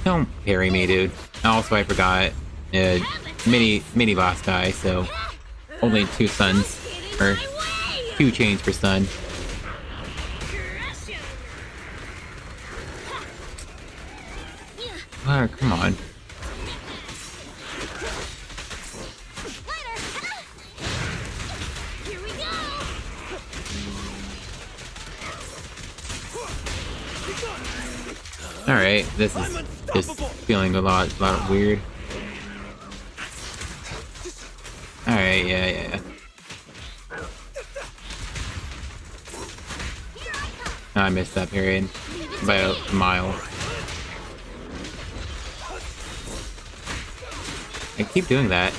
S1: Don't parry me, dude. Also, I forgot. Mini boss guy, so only 2 stuns. Or 2 chains per stun. Oh, come on. Alright, this is just feeling a lot weird. Alright, yeah. I missed that period by a mile. I keep doing that.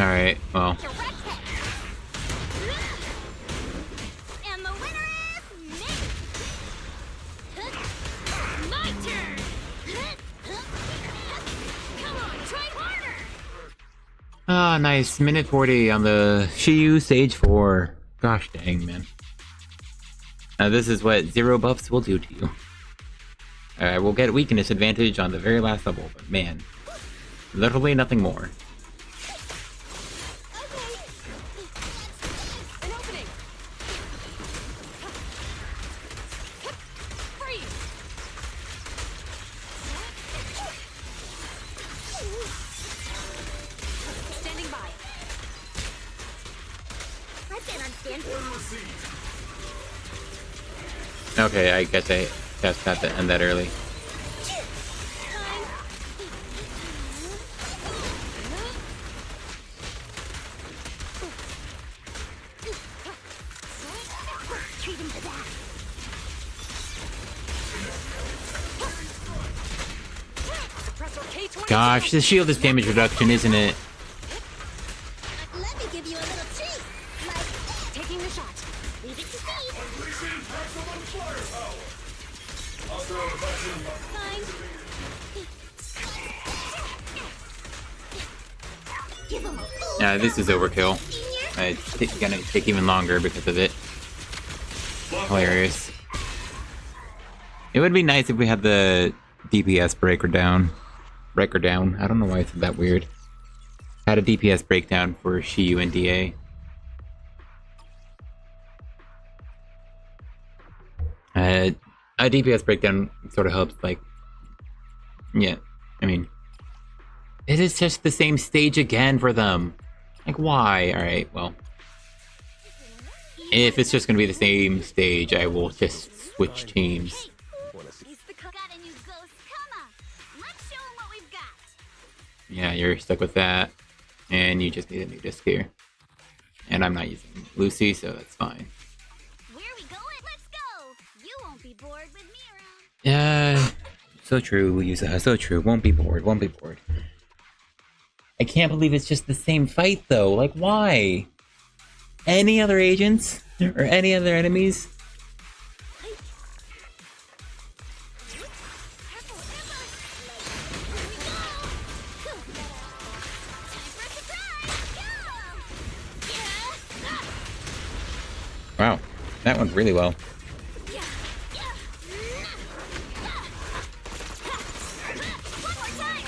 S1: Alright, well.
S2: Direct hit. And the winner is me. My turn. Come on, try harder.
S1: Ah, nice. Minute 40 on the Shiyu stage 4. Gosh dang, man. This is what 0 buffs will do to you. Alright, we'll get weakness advantage on the very last level, but man. Literally nothing more.
S5: An opening. Freeze. Standing by.
S2: I've been on stand.
S1: Okay, I guess I just had to end that early.
S2: Treat him to that.
S5: Suppressor K20.
S1: Gosh, the shield is damage reduction, isn't it?
S2: Let me give you a little treat. Like,
S5: Taking the shot.
S2: leave it to Steve. Fine. Give him a full
S1: Yeah, this is overkill.
S2: senior.
S1: It's gonna take even longer because of it. Hilarious. It would be nice if we had the DPS breaker down. Breaker down. I don't know why I said that weird. Had a DPS breakdown for Shiyu and DA. A DPS breakdown sort of helps, like, yeah, I mean, it is just the same stage again for them. Like, why? Alright, well, if it's just gonna be the same stage, I will just switch teams.
S2: He's the got a new ghost. Come on. Let's show him what we've got.
S1: Yeah, you're stuck with that, and you just need a new disc here. And I'm not using Lucy, so that's fine.
S2: Where are we going? Let's go. You won't be bored with me around.
S1: Yeah, so true, Yusa, so true. Won't be bored, won't be bored. I can't believe it's just the same fight, though. Like, why? Any other agents? Or any other enemies?
S2: Careful, Emma. Here we go. Time for a surprise. Go. Yeah.
S1: Wow, that went really well.
S2: Yeah. Yeah. One more time.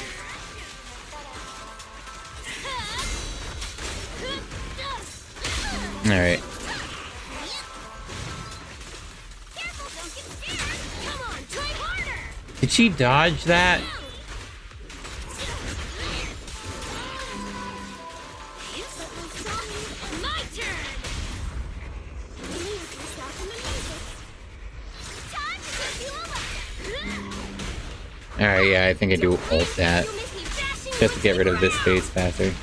S1: Alright.
S2: Careful, don't get scared. Come on, try harder.
S1: Did she dodge that?
S2: My turn. Time to take you over.
S1: Alright, yeah, I think I do ult that.
S2: You miss me dashing
S1: Just to get rid of this space faster.
S2: Here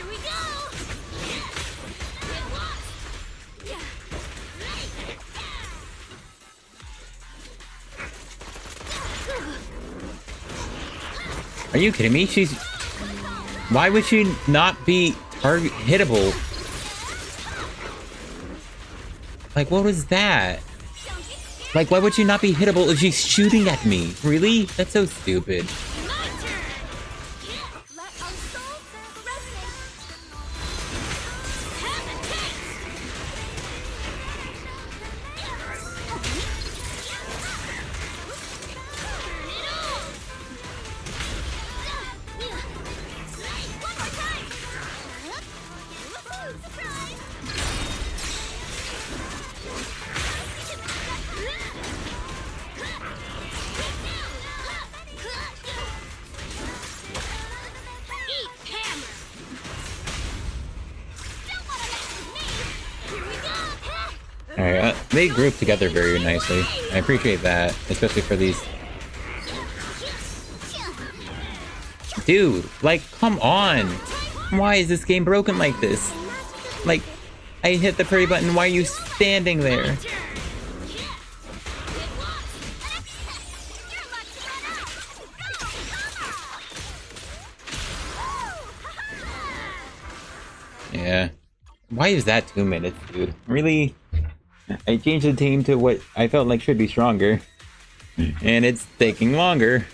S2: we go. Get lost.
S1: Are you kidding me? She's... Why would she not be target hittable? Like, what was that? Like, why would she not be hittable if she's shooting at me? Really? That's so stupid.
S2: My turn. Let our souls resonate. Have a taste. Turn it on. One more time. Woohoo, surprise. Eat hammer. Don't wanna mess with me. Here we go.
S1: Alright, they group together very nicely. I appreciate that, especially for these... Dude, like, come on! Why is this game broken like this? Like, I hit the parry button, why are you standing there? Why is that 2 minutes, dude? Really? I changed the team to what I felt like should be stronger. And it's taking longer.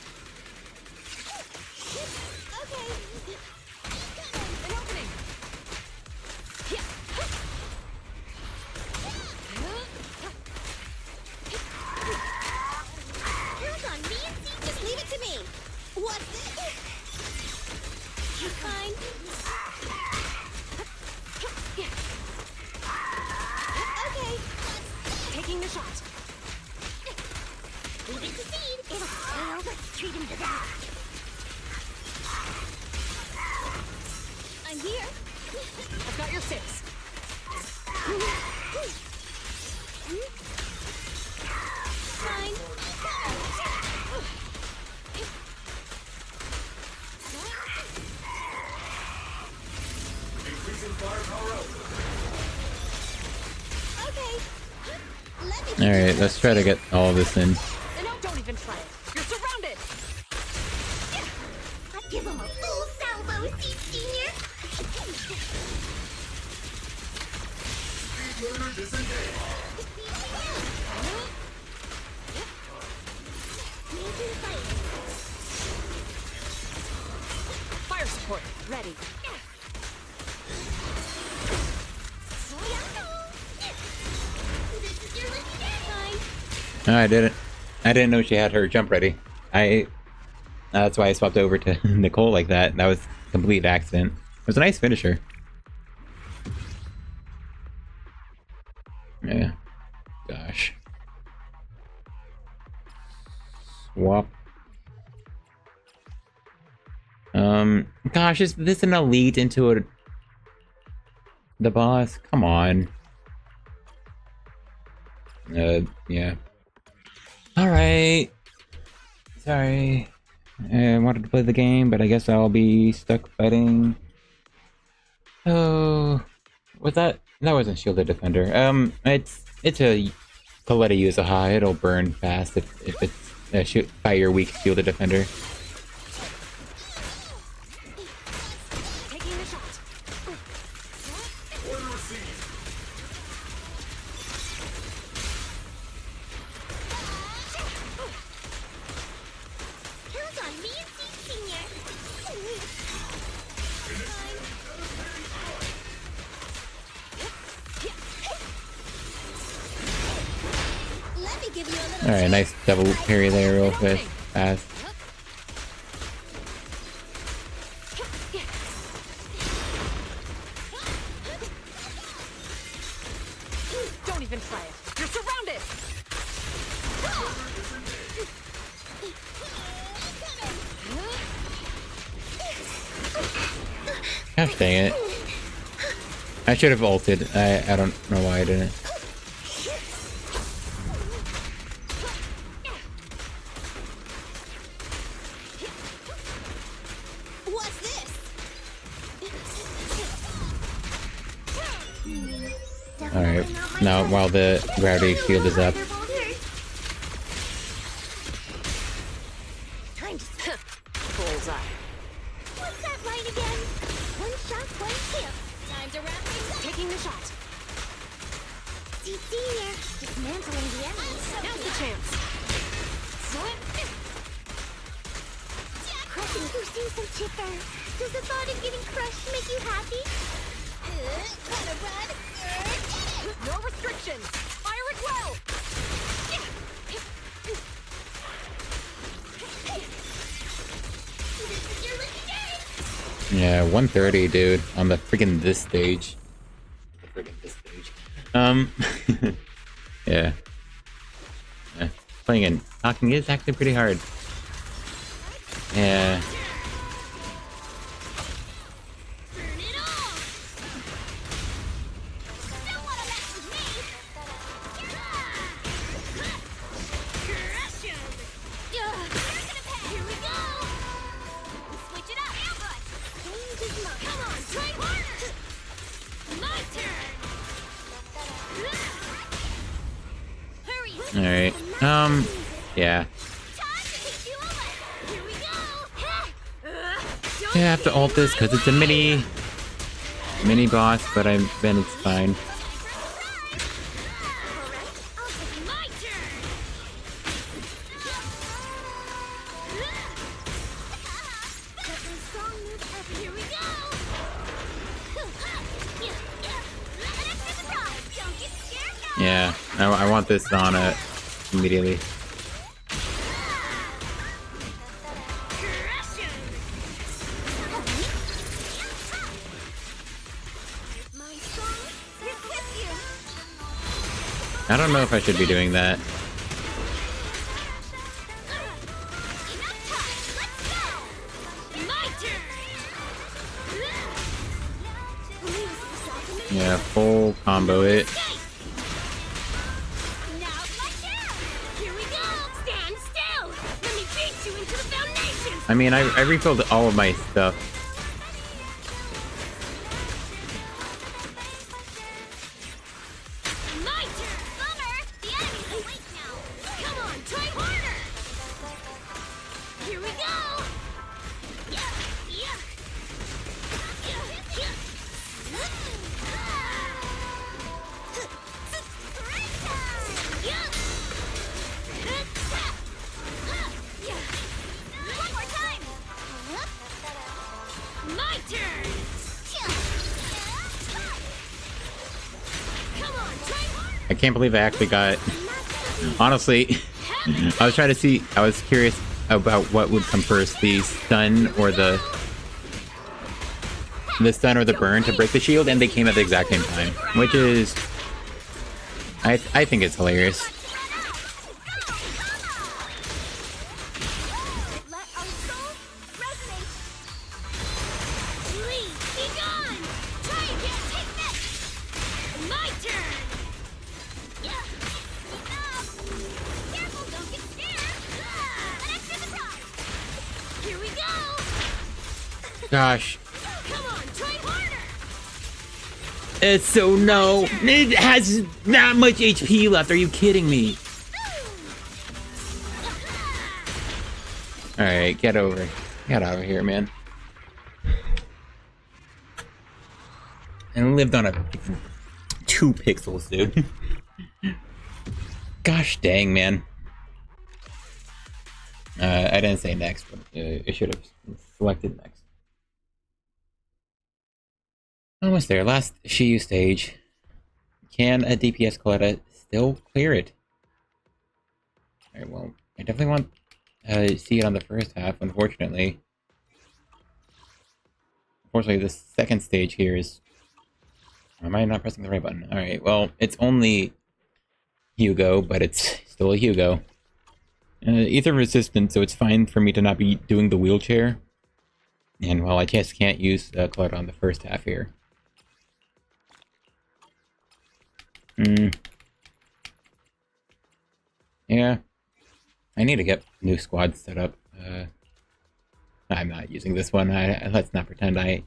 S1: Alright, let's try to get all this in.
S5: Don't even try it. You're surrounded.
S2: Give him a full salvo, senior.
S5: Fire support ready.
S1: No, I didn't know she had her jump ready. That's why I swapped over to Nicole like that. That was a complete accident. It was a nice finisher. Yeah. Gosh. Swap. Gosh, is this an elite into the boss? Come on. Yeah. Alright. Sorry. I wanted to play the game, but I guess I'll be stuck fighting. Oh, was that? That wasn't Shielded Defender. It's a Coletta use a high. It'll burn fast if it's shoot by your weak Shielded Defender.
S5: Taking the shot.
S2: Count on me and senior. Let me give you a little.
S1: All right, nice double parry there, real quick, fast.
S5: Don't even try it. You're surrounded.
S1: Gosh dang it! I should have ulted. I don't know why I didn't.
S2: What's this?
S1: All right, now while the gravity shield is up.
S5: Bullseye.
S2: What's that line again? One shot, one kill. Time to wrap things up.
S5: Taking the shot.
S2: Senior, dismantling the enemy.
S5: Now's the chance.
S2: Crushing you seem so chipper. Does the thought of getting crushed make you happy? Gotta run.
S5: No restrictions. Fire it well.
S2: This is your lucky day.
S1: Yeah, 130, dude, on the freaking this stage. Freaking this stage. Yeah. Playing and talking is actually pretty hard. Yeah.
S2: Burn it all. Don't wanna mess with me. Crush 'em. You're gonna pay. Here we go. Switch it up. Ambush. Change is love. Come on, try harder. My turn. Hurry.
S1: All right. Yeah.
S2: Time to take you away. Here we go.
S1: I have to ult this because it's a mini. mini boss, but it's fine.
S2: My turn. Here we go. Don't get scared, guys.
S1: Yeah, I want this on it immediately.
S2: My song is with you.
S1: I don't know if I should be doing that.
S2: Enough time. Let's go. My turn.
S1: Yeah, full combo it.
S2: Now it's my turn. Here we go. Stand still. Let me beat you into the foundation.
S1: I mean, I refilled all of my stuff.
S2: My turn. Bummer. The enemy's awake now. Come on, try harder. Here we go. Yeah, yeah. Yeah, yeah. Break time. Yeah. Yeah. One more time. My turn. Come on, try harder.
S1: I can't believe I actually got. Honestly, I was trying to see. I was curious about what would come first: the stun or the stun or the burn to break the shield, and they came at the exact same time, which is, I think it's hilarious.
S2: Let our souls resonate. Please be gone. Try again. Take this. My turn. Yeah. Enough. Careful, don't get scared. An extra surprise. Here we go.
S1: Gosh,
S2: Come on, try harder.
S1: it's so no. It has not much HP left. Are you kidding me? All right, get over here, man. And lived on a 2 pixels, dude. Gosh dang, man. I didn't say next, but I should have selected next. Almost there. Last Shiyu stage. Can a DPS Coletta still clear it? Alright, well, I definitely want to see it on the first half, unfortunately. Unfortunately, the second stage here is... Am I not pressing the right button? Alright, well, it's only Hugo, but it's still a Hugo. Ether resistant, so it's fine for me to not be doing the wheelchair. And well, I just can't use Coletta on the first half here. Yeah. I need to get new squads set up. I'm not using this one. Let's not pretend I...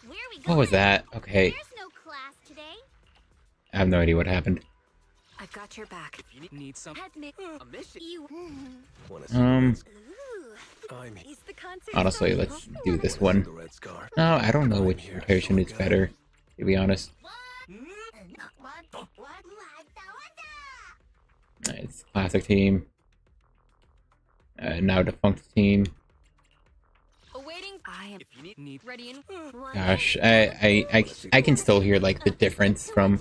S2: Where are we going?
S1: What was that? Okay.
S2: There's no class today.
S1: I have no idea what happened.
S5: I've got your back.
S4: If you need some
S2: Had me.
S4: a mission.
S2: You.
S4: Wanna see
S1: Um,
S2: Ooh.
S4: I'm here.
S2: Is the concert
S1: Honestly,
S2: starting?
S1: let's do this one.
S4: The red scar.
S1: No, I don't know which rotation is better, to be honest. It's classic team. Now defunct team.
S5: Awaiting. I am
S4: If you need
S5: ready and
S1: Gosh, I can still hear like the difference from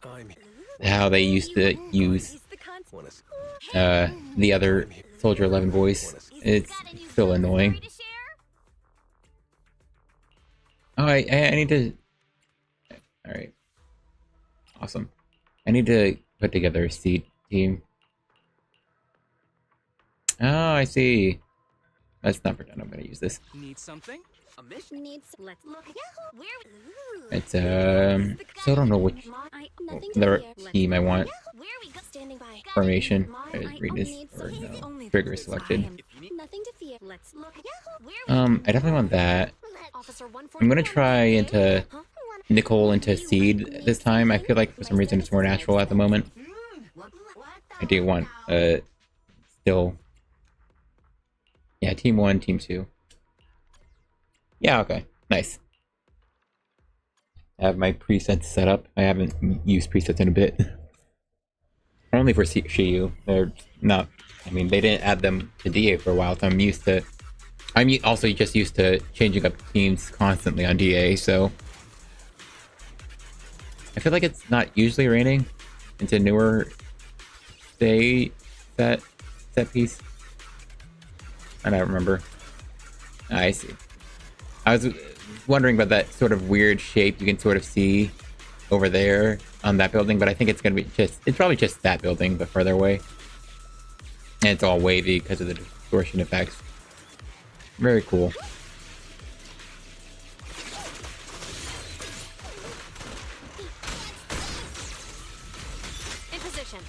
S4: I'm here.
S1: how they used to use
S2: Is the concert?
S4: Wanna see
S1: the other Soldier 11 voice. It's still annoying.
S2: Story to share?
S1: Oh, I need to... Alright. Awesome. I need to put together a seed team. Oh, I see. Let's not pretend I'm gonna use this.
S4: need something? A mission?
S2: Needs. Let's look. Yahoo! Where?
S1: It's, still don't know which
S2: Nothing
S1: the
S2: to fear.
S1: team I want.
S2: Where we go? Standing by.
S1: Formation.
S2: I
S1: Read this,
S2: need
S1: or
S2: something.
S1: no. Trigger is selected.
S4: If you need
S2: Nothing to fear. Let's look. Yahoo! Where?
S1: I definitely want that.
S2: Officer 141.
S1: I'm gonna try into Nicole into Seed this time. I feel like for some reason it's more natural at the moment. I do want, still... Yeah, Team 1, Team 2. Yeah, okay. Nice. I have my presets set up. I haven't used presets in a bit. Only for Shiyu. They're not... I mean, they didn't add them to DA for a while, so I'm used to... I'm also just used to changing up teams constantly on DA, so... I feel like it's not usually raining. It's a newer set piece. I don't remember. I see. I was wondering about that sort of weird shape you can sort of see over there on that building, but I think it's gonna be it's probably just that building, but further away. And it's all wavy because of the distortion effects. Very cool.
S2: In position.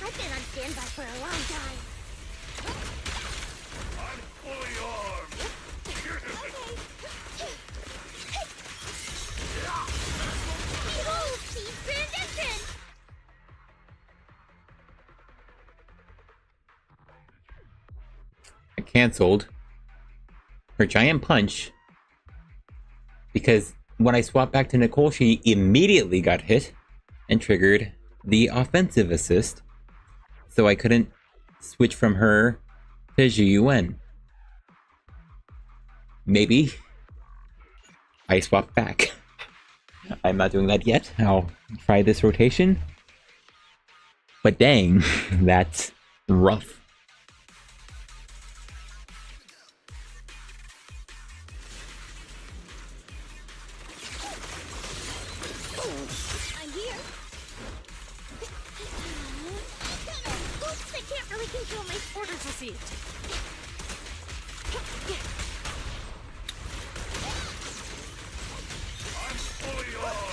S2: I've been on standby for a long time.
S4: I'm fully armed.
S2: Behold, Chief Rendition!
S1: I canceled her giant punch because when I swapped back to Nicole, she immediately got hit and triggered the offensive assist. So I couldn't switch from her to Zhiyuan. Maybe I swapped back. I'm not doing that yet. I'll try this rotation. But dang, that's rough.
S2: I'm here. Oops, I can't really control my
S5: Orders received.
S4: I'm fully armed.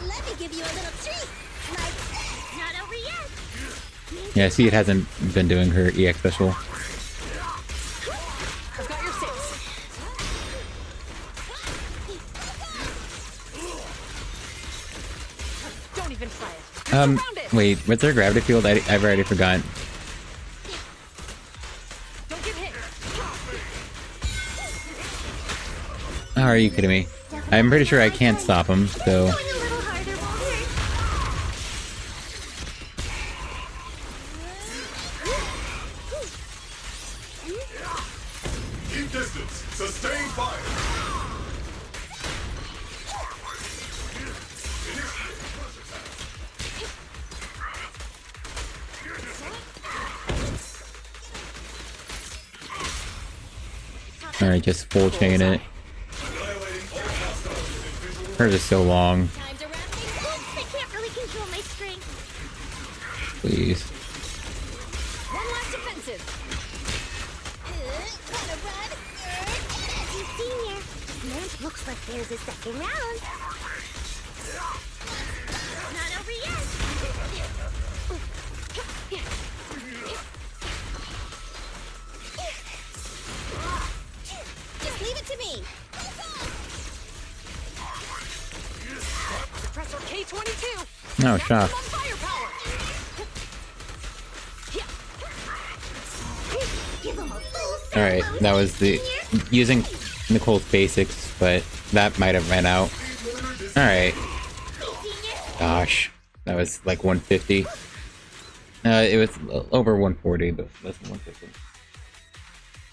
S2: Let me give you a little treat. Like, not over yet.
S1: Yeah, see, it hasn't been doing her EX special.
S5: I've got your six. Don't even try it. You're surrounded.
S1: Wait, what's her gravity field? I've already forgotten.
S5: Don't get hit.
S1: Oh, are you kidding me? I'm pretty sure I can't stop him, so...
S2: Going a little harder won't hurt.
S4: Keep distance. Sustain fire.
S1: Alright, just full chain it. Hers is so long.
S2: Time to wrap things. Oops, I can't really control my strength.
S1: Please.
S5: One last offensive.
S2: Gotta run. You senior. Man, looks like there's a second round. Not over yet. Just leave it to me.
S5: Suppressor K-22.
S1: No,
S5: Maximum
S1: shock.
S5: firepower.
S2: Give him a full
S1: Alright, that was the... using Nicole's basics, but that might have ran out. Alright. Gosh. That was like 150. It was over 140, but less than 150.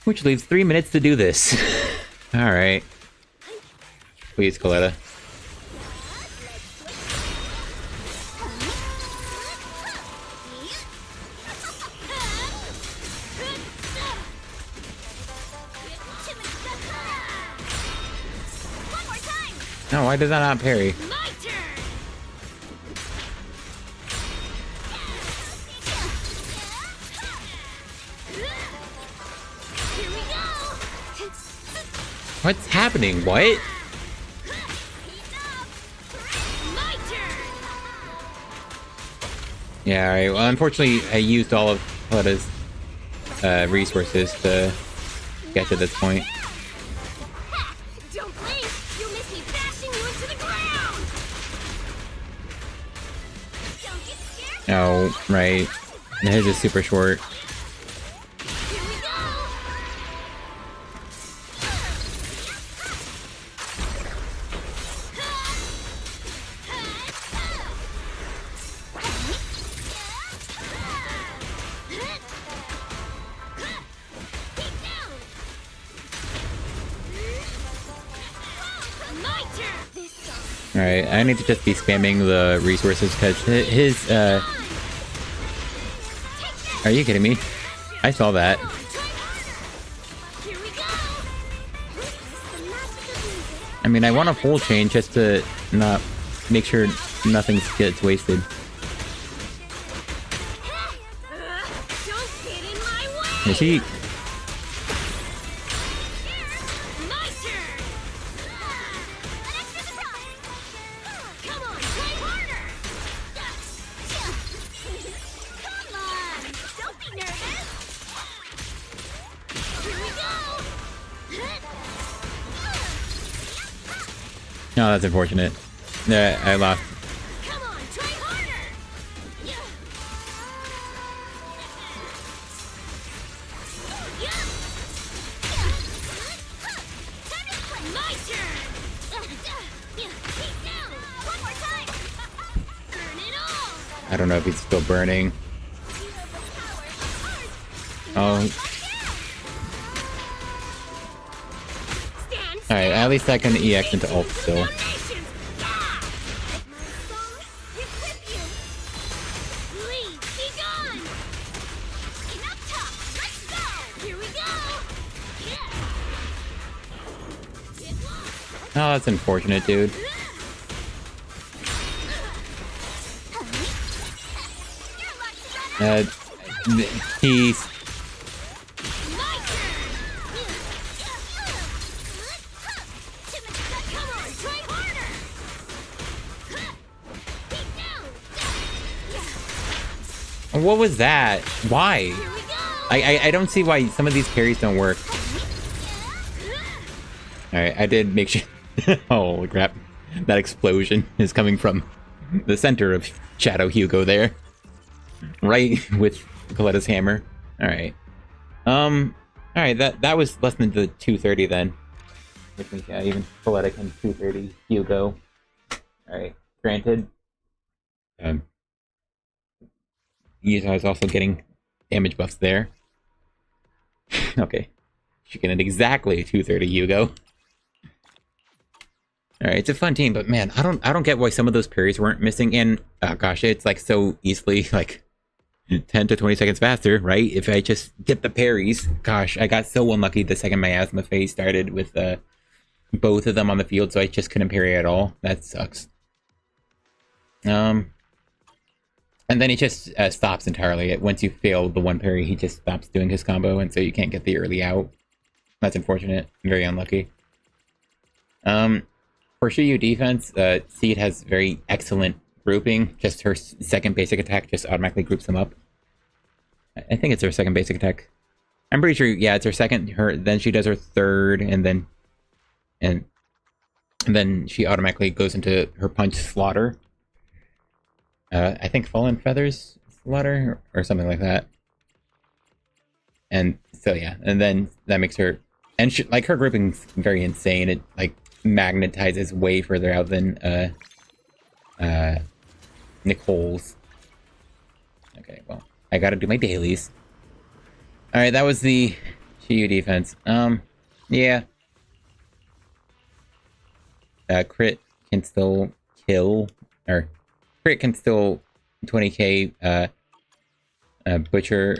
S1: Which leaves 3 minutes to do this. Alright. Please, Coletta.
S2: One more time.
S1: No, why did that not parry?
S2: My turn. Here we go.
S1: What's happening? What?
S2: My turn.
S1: Yeah, alright. Well, unfortunately, I used all of Coletta's resources to get to this point.
S2: Don't blink. You'll miss me bashing you into the ground.
S1: Oh, right. And his is super short.
S2: Here we go. My turn.
S1: Alright, I need to just be spamming the resources because his, Are you kidding me? I saw that.
S2: Here we go.
S1: I mean, I want a full chain just to not make sure nothing gets wasted.
S2: Don't get in my way.
S1: Is he?
S2: My turn. An extra surprise. Come on, try harder. Come on, don't be nervous. Here we go.
S1: No, that's unfortunate. Yeah, I lost.
S2: Come on, try harder. My turn. Keep down. One more time. Burn it all.
S1: I don't know if he's still burning. Oh, alright, at least I can EX into ult still. Oh, that's unfortunate, dude. He's... What was that? Why? I don't see why some of these parries don't work. Alright, I did make sure... Holy crap. That explosion is coming from the center of Shadow Hugo there. Right with Coletta's hammer. Alright. Alright, that was less than the 230 then. Which means, yeah, even Coletta can 230 Hugo. Alright, granted. Yuta is also getting damage buffs there. Okay. She can hit exactly 230 Hugo. Alright, it's a fun team, but man, I don't get why some of those parries weren't missing, and oh gosh, it's like so easily like 10 to 20 seconds faster, right? If I just get the parries. Gosh, I got so unlucky the second my asthma phase started with both of them on the field, so I just couldn't parry at all. That sucks. And then he just stops entirely. Once you fail the one parry, he just stops doing his combo, and so you can't get the early out. That's unfortunate. Very unlucky. For Shiyu defense, Seed has very excellent grouping. Just her second basic attack just automatically groups them up. I think it's her second basic attack. I'm pretty sure, yeah, it's her second. Then she does her third, and then she automatically goes into her punch slaughter. I think Fallen Feathers slaughter or something like that. And so yeah, and then that makes her, and she, like her grouping's very insane. It like magnetizes way further out than Nicole's. Okay, well, I gotta do my dailies. Alright, that was the Shiyu defense. Yeah. Crit can still kill, or crit can still 20k butcher.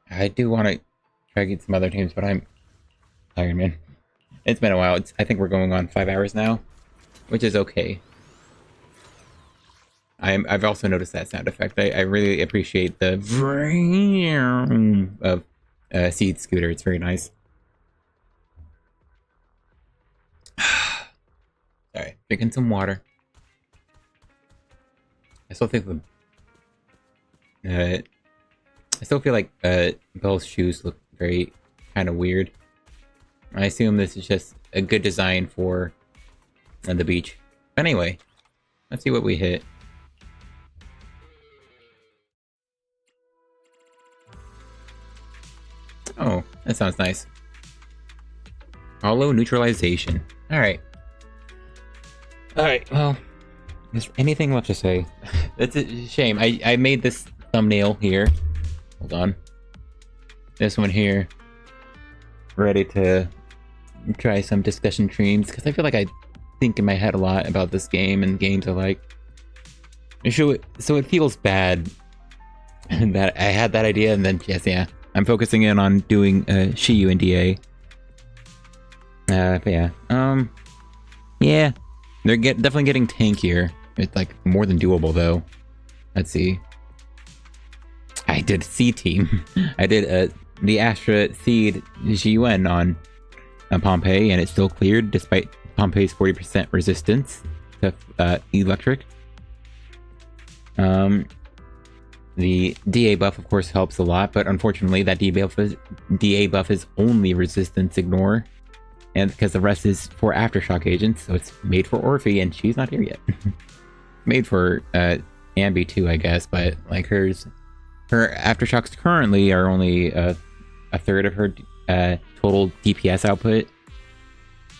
S1: I do want to try to get some other teams, but I'm tired, man. It's been a while. I think we're going on 5 hours now, which is okay. I've also noticed that sound effect. I really appreciate the vroom of Seed Scooter. It's very nice. Sorry, drinking some water. I still think I still feel like Belle's shoes look very kind of weird. I assume this is just a good design for the beach. But anyway, let's see what we hit. Oh, that sounds nice. Hollow neutralization. Alright. Alright, well, is there anything left to say? That's a shame. I made this thumbnail here. Hold on. This one here. Ready to try some discussion streams, because I feel like I think in my head a lot about this game and games I like. So it feels bad that I had that idea, and then, yes, yeah. I'm focusing in on doing Shiyu and DA. But yeah. Yeah. They're definitely getting tankier. It's like more than doable though. Let's see. I did C team. I did the Astra Seed GUN on Pompeii, and it still cleared despite Pompeii's 40% resistance to electric. The DA buff of course helps a lot, but unfortunately that DA buff is only resistance ignore. And because the rest is for aftershock agents, so it's made for Orphe, and she's not here yet. Made for Ambi too, I guess, but like her aftershocks currently are only a third of her total DPS output.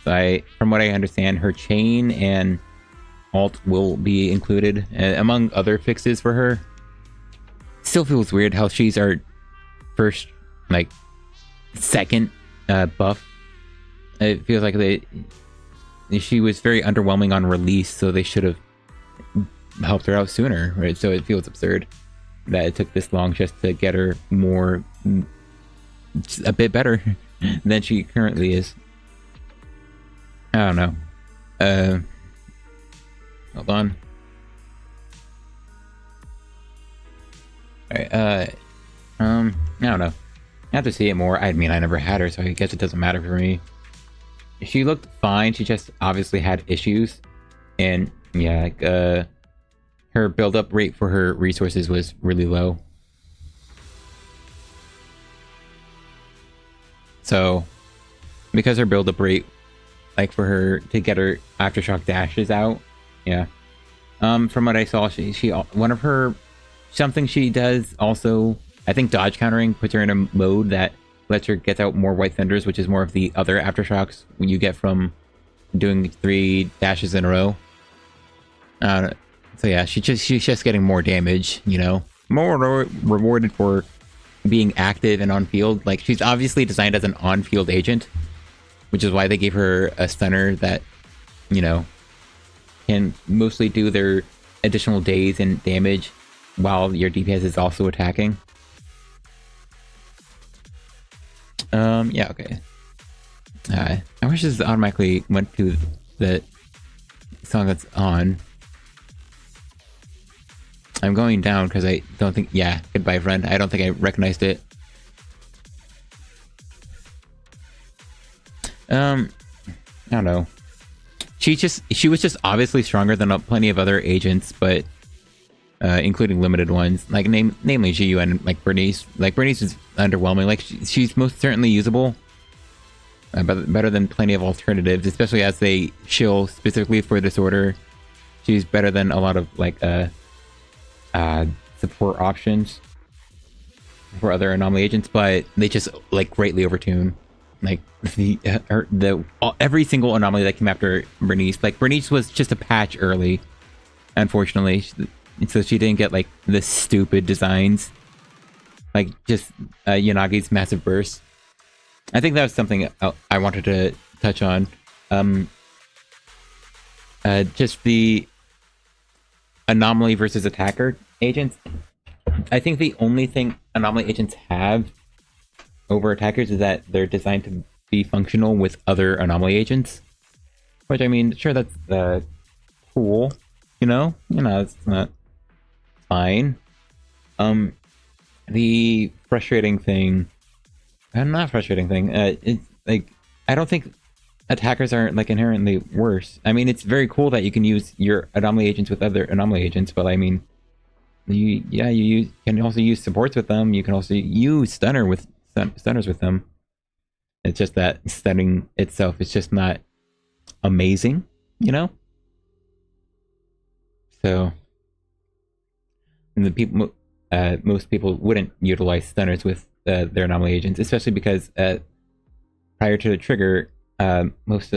S1: So from what I understand, her chain and alt will be included among other fixes for her. Still feels weird how she's our first, like, second buff. It feels like she was very underwhelming on release, so they should have helped her out sooner, right? So it feels absurd that it took this long just to get her a bit better than she currently is. I don't know. Hold on. Alright, I don't know. I have to see it more. I mean, I never had her, so I guess it doesn't matter for me. She looked fine, she just obviously had issues. And, yeah, like, her build-up rate for her resources was really low. So, because her build-up rate, like, for her to get her aftershock dashes out, yeah. From what I saw, she one of her... Something she does also, I think dodge countering puts her in a mode that lets her get out more White Thunders, which is more of the other aftershocks when you get from doing 3 dashes in a row. So yeah, she's just getting more damage, you know? More rewarded for being active and on-field. Like, she's obviously designed as an on-field agent, which is why they gave her a stunner that, you know, can mostly do their additional days and damage while your DPS is also attacking. Yeah, okay. I wish this automatically went to the song that's on. I'm going down because I don't think... Yeah, goodbye, friend. I don't think I recognized it. I don't know. She was just obviously stronger than plenty of other agents, but including limited ones, like namely Shiyu and like Bernice. Like Bernice is underwhelming. Like she's most certainly usable, but better than plenty of alternatives, especially as they shill specifically for disorder. She's better than a lot of like support options for other anomaly agents, but they just like greatly overtune. Like every single anomaly that came after Bernice. Like Bernice was just a patch early, unfortunately. So she didn't get like the stupid designs, like just Yanagi's massive burst. I think that was something I wanted to touch on. Just the anomaly versus attacker agents. I think the only thing anomaly agents have over attackers is that they're designed to be functional with other anomaly agents. Which, I mean, sure, that's cool. You know, it's not fine. The frustrating thing, not frustrating thing, it's like, I don't think attackers are like inherently worse. I mean, it's very cool that you can use your anomaly agents with other anomaly agents, but I mean, you can also use supports with them. You can also use stunners with them. It's just that stunning itself is just not amazing, you know? So, and the people, most people wouldn't utilize stunners with their anomaly agents, especially because prior to the trigger, most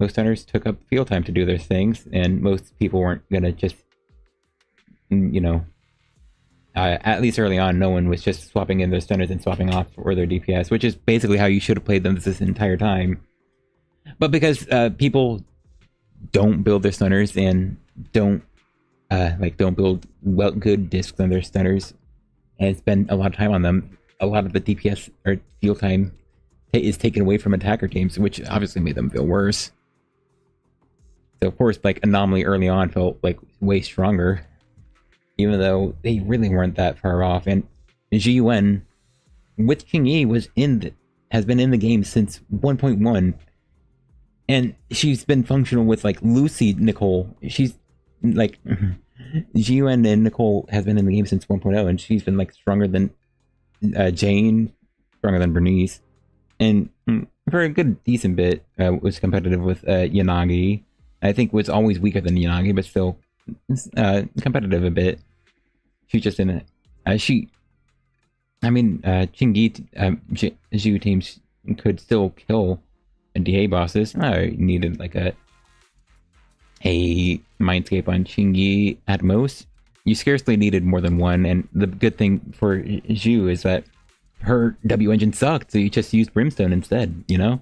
S1: stunners took up field time to do their things, and most people weren't gonna just, at least early on, no one was just swapping in their stunners and swapping off for their DPS, which is basically how you should have played them this entire time. But because people don't build their stunners and don't build good discs on their stunners and spend a lot of time on them, a lot of the DPS or field time is taken away from attacker teams, which obviously made them feel worse. So of course, like, Anomaly early on felt like way stronger, even though they really weren't that far off. And GUN with Qingyi has been in the game since 1.1, and she's been functional with like Lucy Nicole. She's like GUN and Nicole has been in the game since 1.0, and she's been like stronger than Jane, stronger than Bernice, and for a good decent bit was competitive with Yanagi. I think was always weaker than Yanagi, but still competitive a bit. She just didn't. Qingyi Zhu teams could still kill DA bosses. I needed like a Mindscape on Qingyi at most. You scarcely needed more than one, and the good thing for Zhu is that her W engine sucked, so you just used Brimstone instead, Yeah.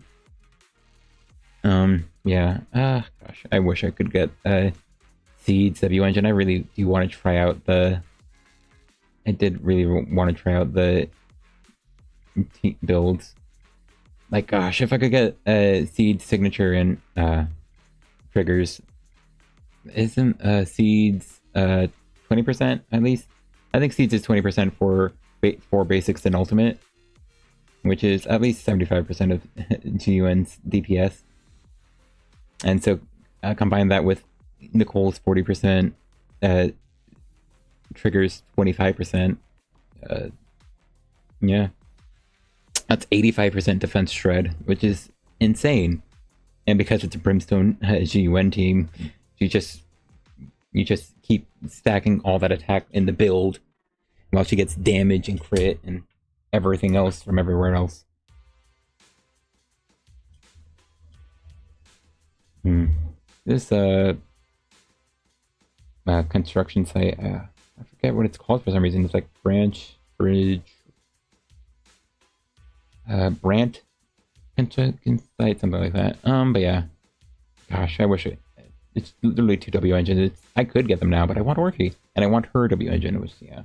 S1: Gosh, I wish I could get Seed's W engine. I really do want to try out the... I did really want to try out the builds. Like, gosh, if I could get Seed's signature and triggers... Isn't Seed's 20% at least? I think Seed's is 20% for basics and ultimate, which is at least 75% of GUN's DPS. And so combine that with Nicole's 40%, triggers 25%. Yeah, that's 85% defense shred, which is insane. And because it's a Brimstone GUN team, you just keep stacking all that attack in the build while she gets damage and crit and everything else from everywhere else. This construction site, I forget what it's called for some reason. It's like Branch Bridge, Brant construction site, something like that. But yeah, gosh, I wish it's literally 2 W engines. I could get them now, but I want Orphe and I want her W engine. It was yeah.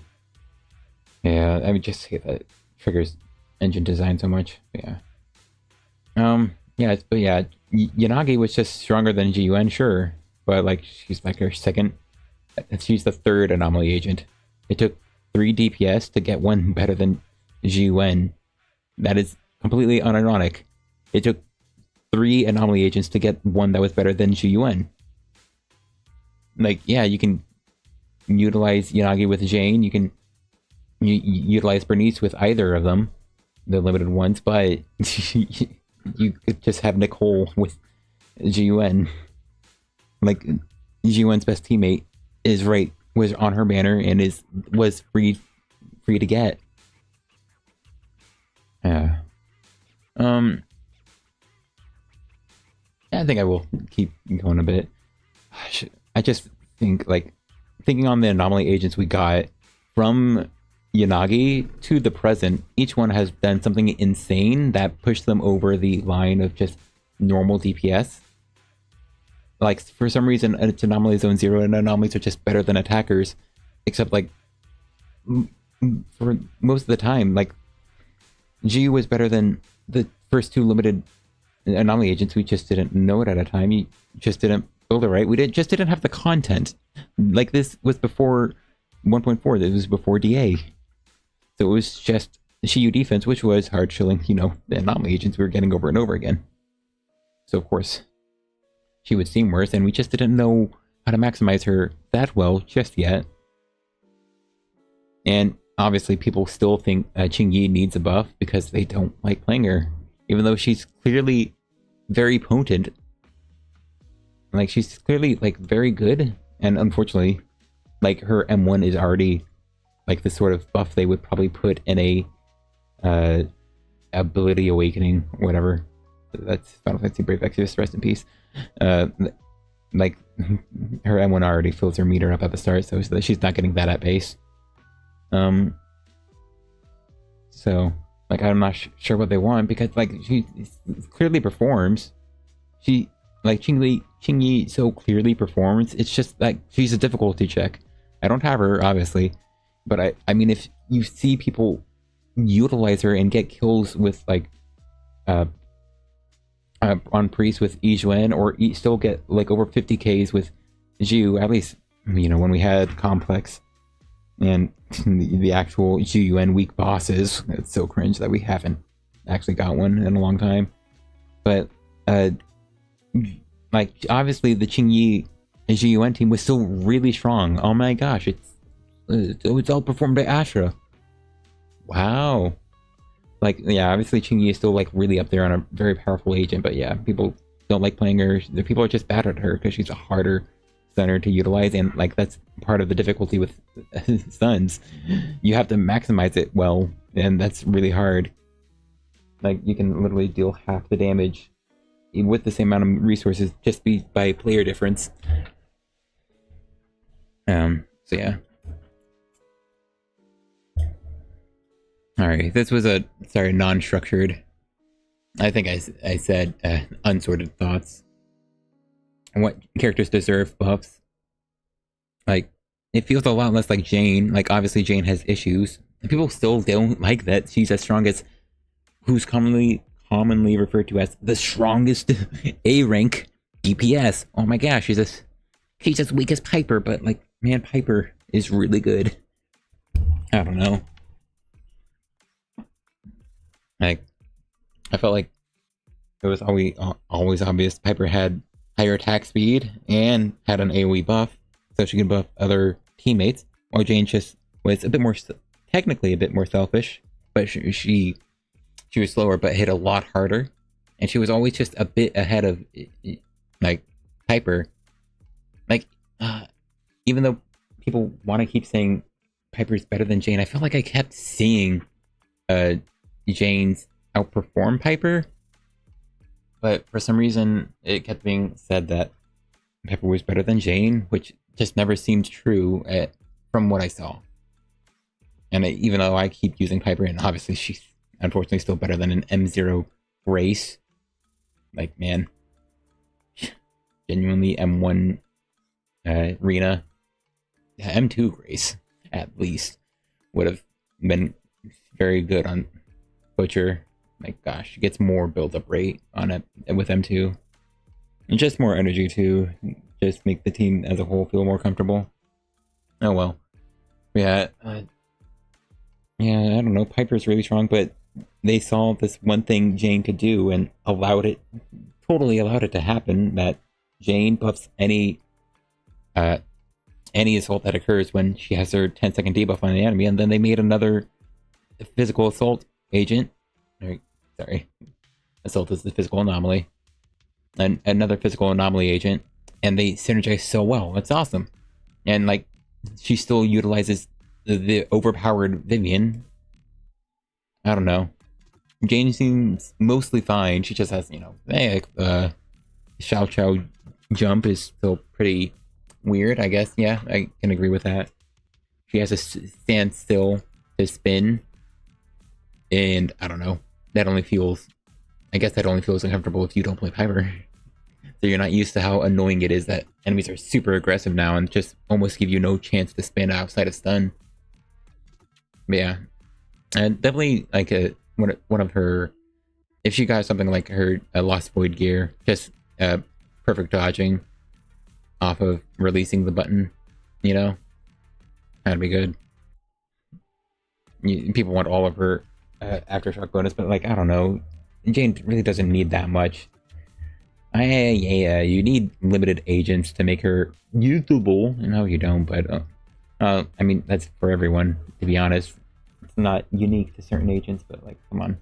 S1: I would just hate that triggers engine design so much. But yeah. Yanagi was just stronger than GUN, sure, but like she's like her second. She's the third anomaly agent. It took 3 DPS to get one better than GUN. That is completely unironic. It took 3 anomaly agents to get one that was better than GUN. Like, yeah, you can utilize Yanagi with Jane. You can utilize Bernice with either of them, the limited ones, but you could just have Nicole with GUN. Like, GUN's best teammate was on her banner and was free to get. Yeah. I think I will keep going a bit. I just think, like, thinking on the anomaly agents we got from Yanagi to the present, each one has done something insane that pushed them over the line of just normal DPS. Like, for some reason, it's Anomaly Zone 0 and anomalies are just better than attackers, except, like, for most of the time, like, Shiyu was better than the first 2 limited anomaly agents. We just didn't know it at a time. You just didn't build it right. We just didn't have the content. Like, this was before 1.4. This was before DA. So it was just Shiyu defense, which was hard chilling, the anomaly agents we were getting over and over again. So of course, she would seem worse, and we just didn't know how to maximize her that well just yet. And obviously people still think Qingyi needs a buff because they don't like playing her, even though she's clearly very potent. Like, she's clearly, like, very good, and unfortunately, like, her M1 is already, like the sort of buff they would probably put in a ability awakening, whatever. That's Final Fantasy Brave Exvius, rest in peace. Like her M1 already fills her meter up at the start, so she's not getting that at base. So like I'm not sure what they want, because like she clearly performs. She like Qingyi so clearly performs. It's just like she's a difficulty check. I don't have her obviously, but I mean if you see people utilize her and get kills with like on priest with Yizhuan, or still get like over 50Ks with Zhu, at least you know when we had complex and the actual Zhu weak bosses. It's so cringe that we haven't actually got one in a long time. But like obviously the Qingyi Zhu team was still really strong. Oh my gosh, it's outperformed by Astra. Wow. Like, yeah, obviously Qingyi is still like really up there on a very powerful agent, but yeah, people don't like playing her. The people are just bad at her because she's a harder stunner to utilize, and like that's part of the difficulty with stuns. You have to maximize it well, and that's really hard. Like you can literally deal half the damage with the same amount of resources just by player difference. So yeah. Alright, this was a, sorry, non-structured. I think I said unsorted thoughts. And what characters deserve buffs. Like, it feels a lot less like Jane. Like, obviously Jane has issues. And people still don't like that she's as strong as who's commonly referred to as the strongest A rank DPS. Oh my gosh, she's as weak as Piper, but like, man, Piper is really good. I don't know. Like, I felt like it was always obvious Piper had higher attack speed and had an AoE buff, so she could buff other teammates, while Jane just was a bit more, technically a bit more selfish, but she was slower but hit a lot harder, and she was always just a bit ahead of like Piper. Like, even though people want to keep saying Piper's better than Jane, I felt like I kept seeing Jane's outperform Piper, but for some reason it kept being said that Piper was better than Jane, which just never seemed true from what I saw. And even though I keep using Piper, and obviously she's unfortunately still better than an M0 Grace, like, man, genuinely M1 Rena, yeah, M2 Grace at least would have been very good on Butcher. Like, gosh, she gets more build-up rate on it with M2. And just more energy too. Just make the team as a whole feel more comfortable. Oh well. Yeah, yeah, I don't know. Piper's really strong, but they saw this one thing Jane could do and totally allowed it to happen, that Jane buffs any assault that occurs when she has her 10-second debuff on the enemy, and then they made another physical assault agent. Sorry. Assault is the physical anomaly. And another physical anomaly agent, and they synergize so well. It's awesome. And like, she still utilizes the overpowered Vivian. I don't know. Jane seems mostly fine. She just has, you know, Xiao Chao jump is still pretty weird, I guess. Yeah, I can agree with that. She has to stand still to spin. And I don't know. I guess that only feels uncomfortable if you don't play Piper. So you're not used to how annoying it is that enemies are super aggressive now and just almost give you no chance to spin outside of stun. But yeah. And definitely like one of her, if she got something like her Lost Void gear, just perfect dodging off of releasing the button, you know? That'd be good. People want all of her aftershock bonus, but like, I don't know, Jane really doesn't need that much. Yeah, you need limited agents to make her usable. No, you don't, but I mean, that's for everyone, to be honest. It's not unique to certain agents, but like, come on.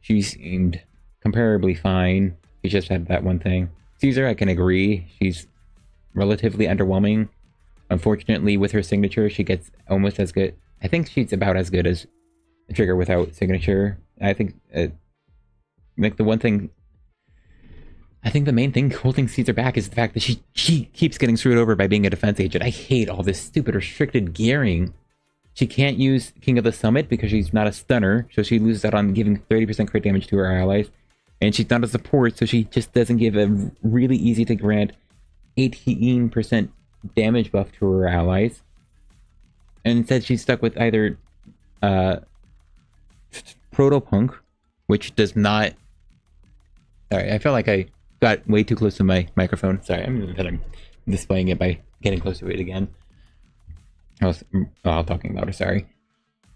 S1: She seemed comparably fine. She just had that one thing. Caesar, I can agree, she's relatively underwhelming. Unfortunately, with her signature, she gets almost as good. I think she's about as good as Trigger without signature. I think, like the one thing, I think the main thing holding Caesar back is the fact that she keeps getting screwed over by being a defense agent. I hate all this stupid restricted gearing. She can't use King of the Summit because she's not a stunner, so she loses out on giving 30% crit damage to her allies. And she's not a support, so she just doesn't give a really easy to grant 18% damage buff to her allies. And instead she's stuck with either Protopunk, which does not... Sorry, I felt like I got way too close to my microphone. Sorry, I'm displaying it by getting close to it again. I was talking louder, sorry.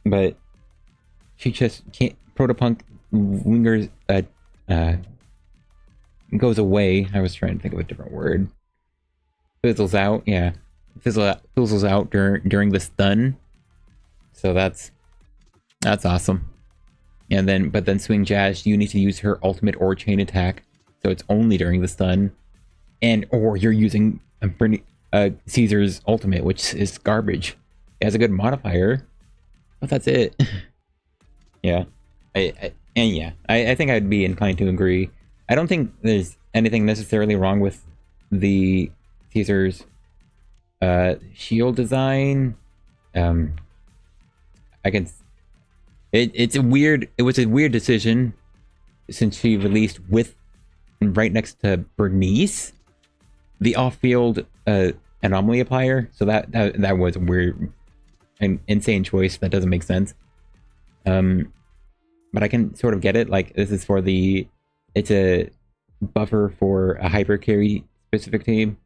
S1: But she just can't... Protopunk lingers... goes away. I was trying to think of a different word. Fizzles out, yeah. Fizzles out during the stun. So that's awesome. And but then Swing Jazz, you need to use her ultimate or chain attack. So it's only during the stun. Or you're using Caesar's ultimate, which is garbage. It has a good modifier, but that's it. Yeah. I think I'd be inclined to agree. I don't think there's anything necessarily wrong with the Caesar's shield design. It was a weird decision since she released with right next to Bernice the off-field anomaly applier. So that was a weird and insane choice that doesn't make sense. But I can sort of get it. Like, this is for it's a buffer for a hyper carry specific team.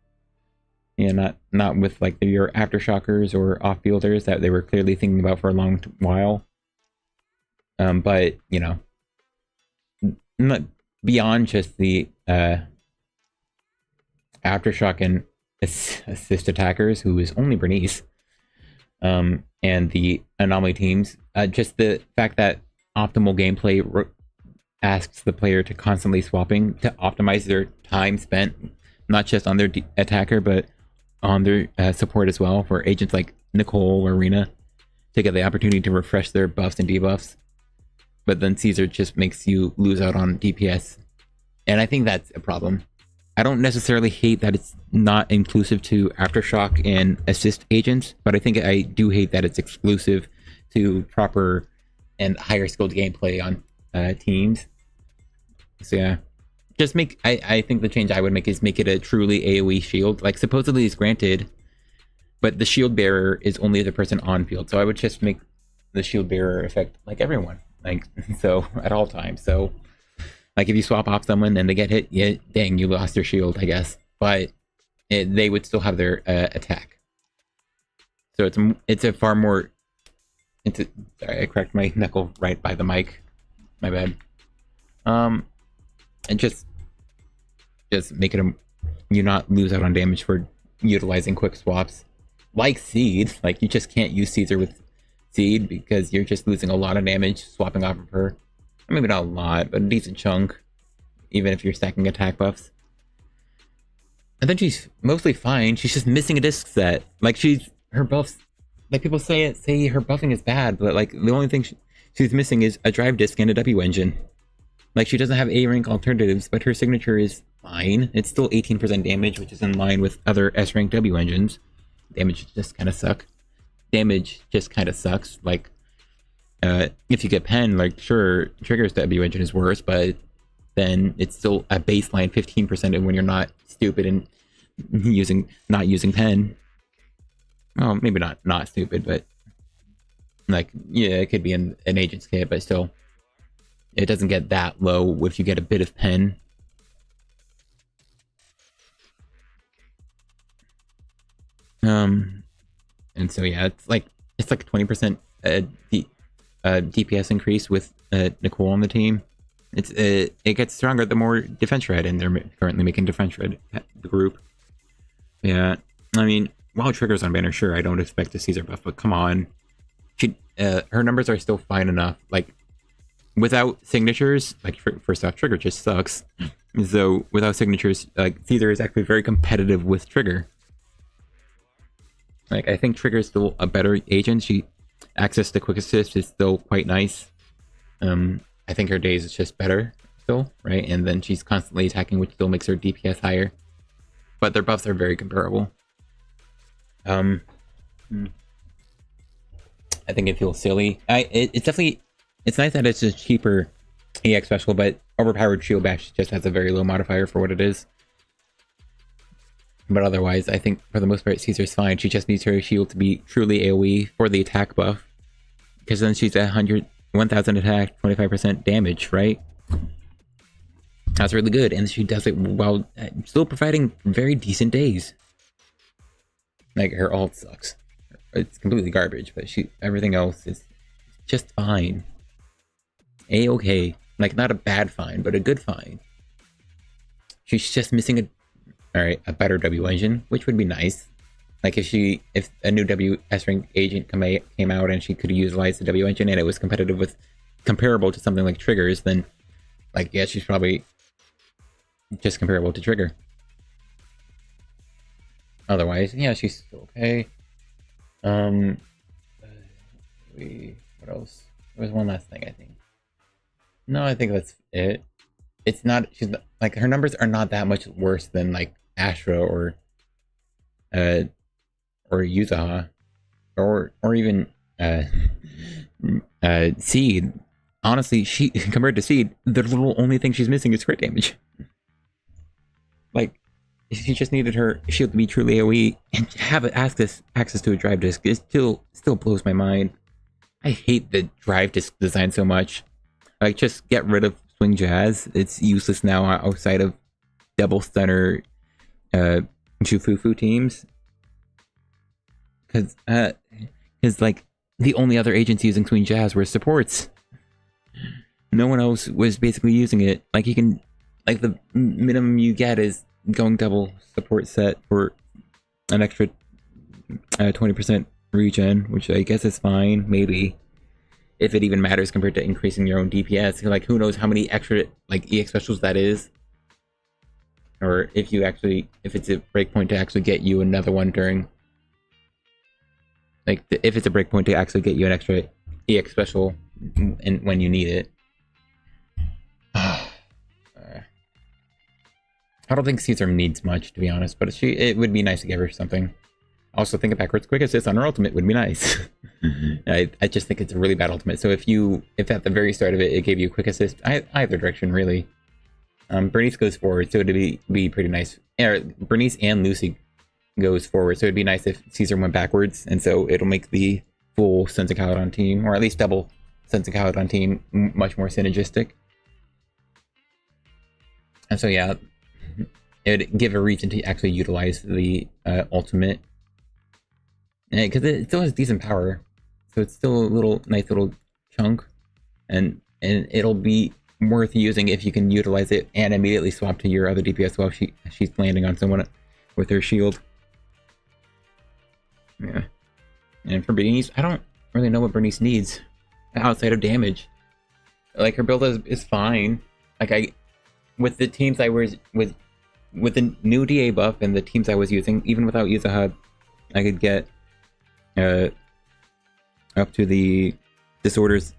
S1: Yeah, not with like your aftershockers or off-fielders that they were clearly thinking about for a long while. But you know, not beyond just the aftershock and assist attackers, who is only Bernice, and the anomaly teams. Just the fact that optimal gameplay asks the player to constantly swapping to optimize their time spent, not just on their attacker, but on their support as well, for agents like Nicole or Rena to get the opportunity to refresh their buffs and debuffs. But then Caesar just makes you lose out on DPS. And I think that's a problem. I don't necessarily hate that it's not inclusive to Aftershock and assist agents, but I think I do hate that it's exclusive to proper and higher skilled gameplay on teams. So yeah, just I think the change I would make is make it a truly AoE shield. Like, supposedly it's granted, but the shield bearer is only the person on field. So I would just make the shield bearer affect like everyone, like, so at all times. So like, if you swap off someone and they get hit, yeah, dang, you lost their shield, I guess. But they would still have their attack. So it's a far more... Sorry, I cracked my knuckle right by the mic. My bad. And just make it you not lose out on damage for utilizing quick swaps. Like Seed, like, you just can't use Caesar with Seed because you're just losing a lot of damage swapping off of her. Maybe not a lot, but a decent chunk, even if you're stacking attack buffs. And then she's mostly fine. She's just missing a disc set. Like, her buffs, like, people say her buffing is bad, but like, the only thing she's missing is a drive disc and a W engine. Like, she doesn't have A rank alternatives, but her signature is fine. It's still 18% damage, which is in line with other S rank W engines. Damage just kind of sucks. Like, if you get Pen, like, sure, Trigger's W engine is worse, but then it's still a baseline 15% when you're not stupid and not using Pen. Well, maybe not stupid, but like, yeah, it could be in an agent's kit, but still, it doesn't get that low if you get a bit of Pen. And so yeah, it's like 20% DPS increase with Nicole on the team. It gets stronger the more defense red, and they're currently making defense red the group. Yeah, I mean, while Trigger's on banner, sure, I don't expect a Caesar buff, but come on, her numbers are still fine enough. Like, without signatures, like, first off, Trigger just sucks. So without signatures, like, Caesar is actually very competitive with Trigger. Like, I think Trigger's still a better agent. Access to quick assist is still quite nice. I think her days is just better still, right? And then she's constantly attacking, which still makes her DPS higher. But their buffs are very comparable. I think it feels silly. It's definitely, it's nice that it's a cheaper EX special, but overpowered shield bash just has a very low modifier for what it is. But otherwise, I think for the most part, Caesar's fine. She just needs her shield to be truly AoE for the attack buff. Because then she's at 1,000 attack, 25% damage, right? That's really good. And she does it while still providing very decent days. Like, her ult sucks. It's completely garbage, but everything else is just fine. A-okay. Like, not a bad fine, but a good fine. She's just missing a better W engine, which would be nice. Like, if a new WS rank agent came out and she could utilize the W engine and it was comparable to something like Triggers, then, like, yeah, she's probably just comparable to Trigger. Otherwise, yeah, she's still okay. What else? There was one last thing, I think. No, I think that's it. She's not, like, her numbers are not that much worse than, like, Astra or Yuzaha, or even Seed. Honestly, compared to Seed, the little only thing she's missing is crit damage. Like, she just needed her shield to be truly AoE and have access to a drive disc. It still blows my mind. I hate the drive disc design so much. Like, just get rid of Swing Jazz. It's useless now outside of double stunner Jufufu teams. Because like, the only other agents using Swing Jazz were supports. No one else was basically using it. Like, you can, like, the minimum you get is going double support set for an extra 20% regen, which I guess is fine, maybe. If it even matters compared to increasing your own DPS. Like, who knows how many extra, like, EX specials that is. Or if it's a breakpoint to actually get you another one during... Like, if it's a breakpoint to actually get you an extra EX special when you need it. I don't think Caesar needs much, to be honest, but it would be nice to give her something. Also, think of backwards quick assist on her ultimate would be nice. I just think it's a really bad ultimate. So if at the very start of it, it gave you quick assist, either direction, really. Bernice goes forward, so it'd be pretty nice. Bernice and Lucy goes forward, so it'd be nice if Caesar went backwards, and so it'll make the full Sense of Caledon team, or at least double Sense of Caledon team, much more synergistic. And so, yeah, it'd give a reason to actually utilize the ultimate. Because it still has decent power, so it's still a nice little chunk, and it'll be worth using if you can utilize it and immediately swap to your other DPS while she's landing on someone with her shield. Yeah, and for Bernice, I don't really know what Bernice needs outside of damage. Like, her build is fine. Like, with the teams I was with the new DA buff and the teams I was using, even without Yuzaha, I could get up to the disorders,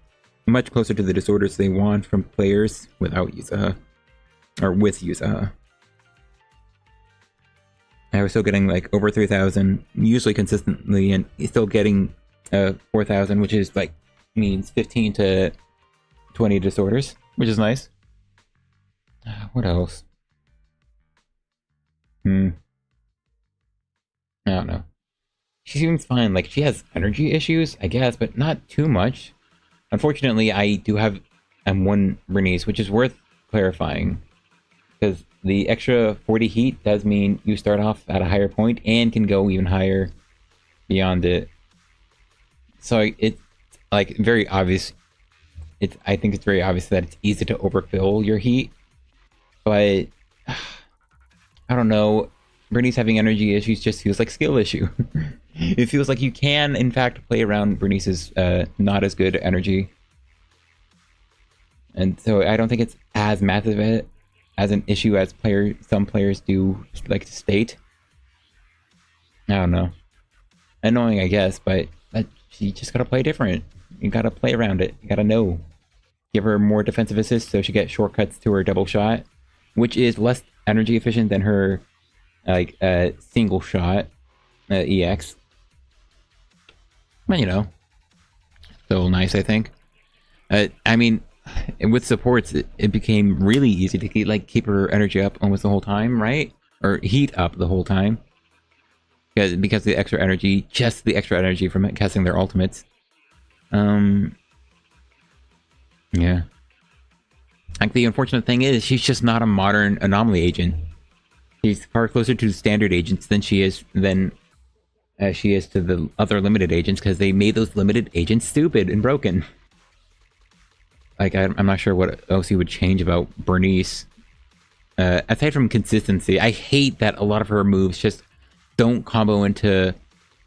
S1: much closer to the disorders they want from players without Yuzaha, or with Yuzaha. I was still getting like over 3,000, usually consistently, and still getting 4,000, which is like means 15 to 20 disorders, which is nice. What else? I don't know. She seems fine. Like, she has energy issues, I guess, but not too much. Unfortunately, I do have M1 Bernice, which is worth clarifying. Because the extra 40 heat does mean you start off at a higher point and can go even higher beyond it. So it's, like, very obvious. I think it's very obvious that it's easy to overfill your heat. But I don't know. Bernice having energy issues just feels like skill issue. It feels like you can, in fact, play around Bernice's not as good energy. And so I don't think it's as massive as an issue as some players do like to state. I don't know. annoying, I guess, but you just gotta play different. You gotta play around it. You gotta know. Give her more defensive assists so she gets shortcuts to her double shot, which is less energy efficient than her like single shot EX. But you know, still nice, I think. I mean, with supports, it became really easy to keep her energy up almost the whole time, right? Or heat up the whole time. Because the extra energy, just the extra energy from casting their ultimates. Yeah. Like, the unfortunate thing is, she's just not a modern Anomaly agent. She's far closer to standard agents than she is to the other limited agents, because they made those limited agents stupid and broken. Like, I'm not sure what else you would change about Bernice. Aside from consistency, I hate that a lot of her moves just don't combo into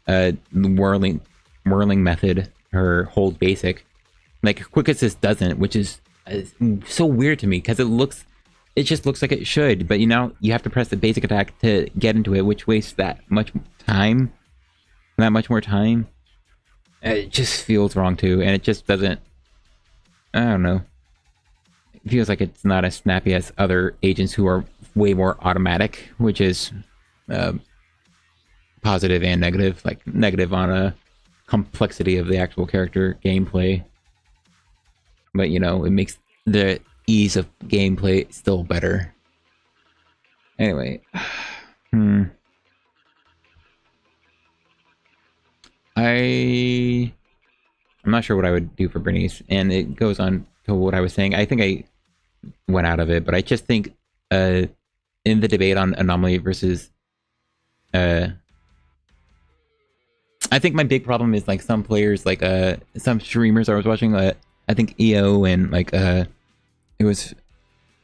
S1: the whirling method, her hold basic. Like, quick assist doesn't, which is so weird to me, because it just looks like it should, but you have to press the basic attack to get into it, which wastes that much more time. It just feels wrong too, and it just doesn't, I don't know. It feels like it's not as snappy as other agents who are way more automatic, which is positive and negative. Like, negative on a complexity of the actual character gameplay. But, it makes the ease of gameplay still better. Anyway. I'm not sure what I would do for Bernice, and it goes on to what I was saying. I think I went out of it, but I just think in the debate on Anomaly versus I think my big problem is, like, some players, like some streamers I was watching, I think EO and it was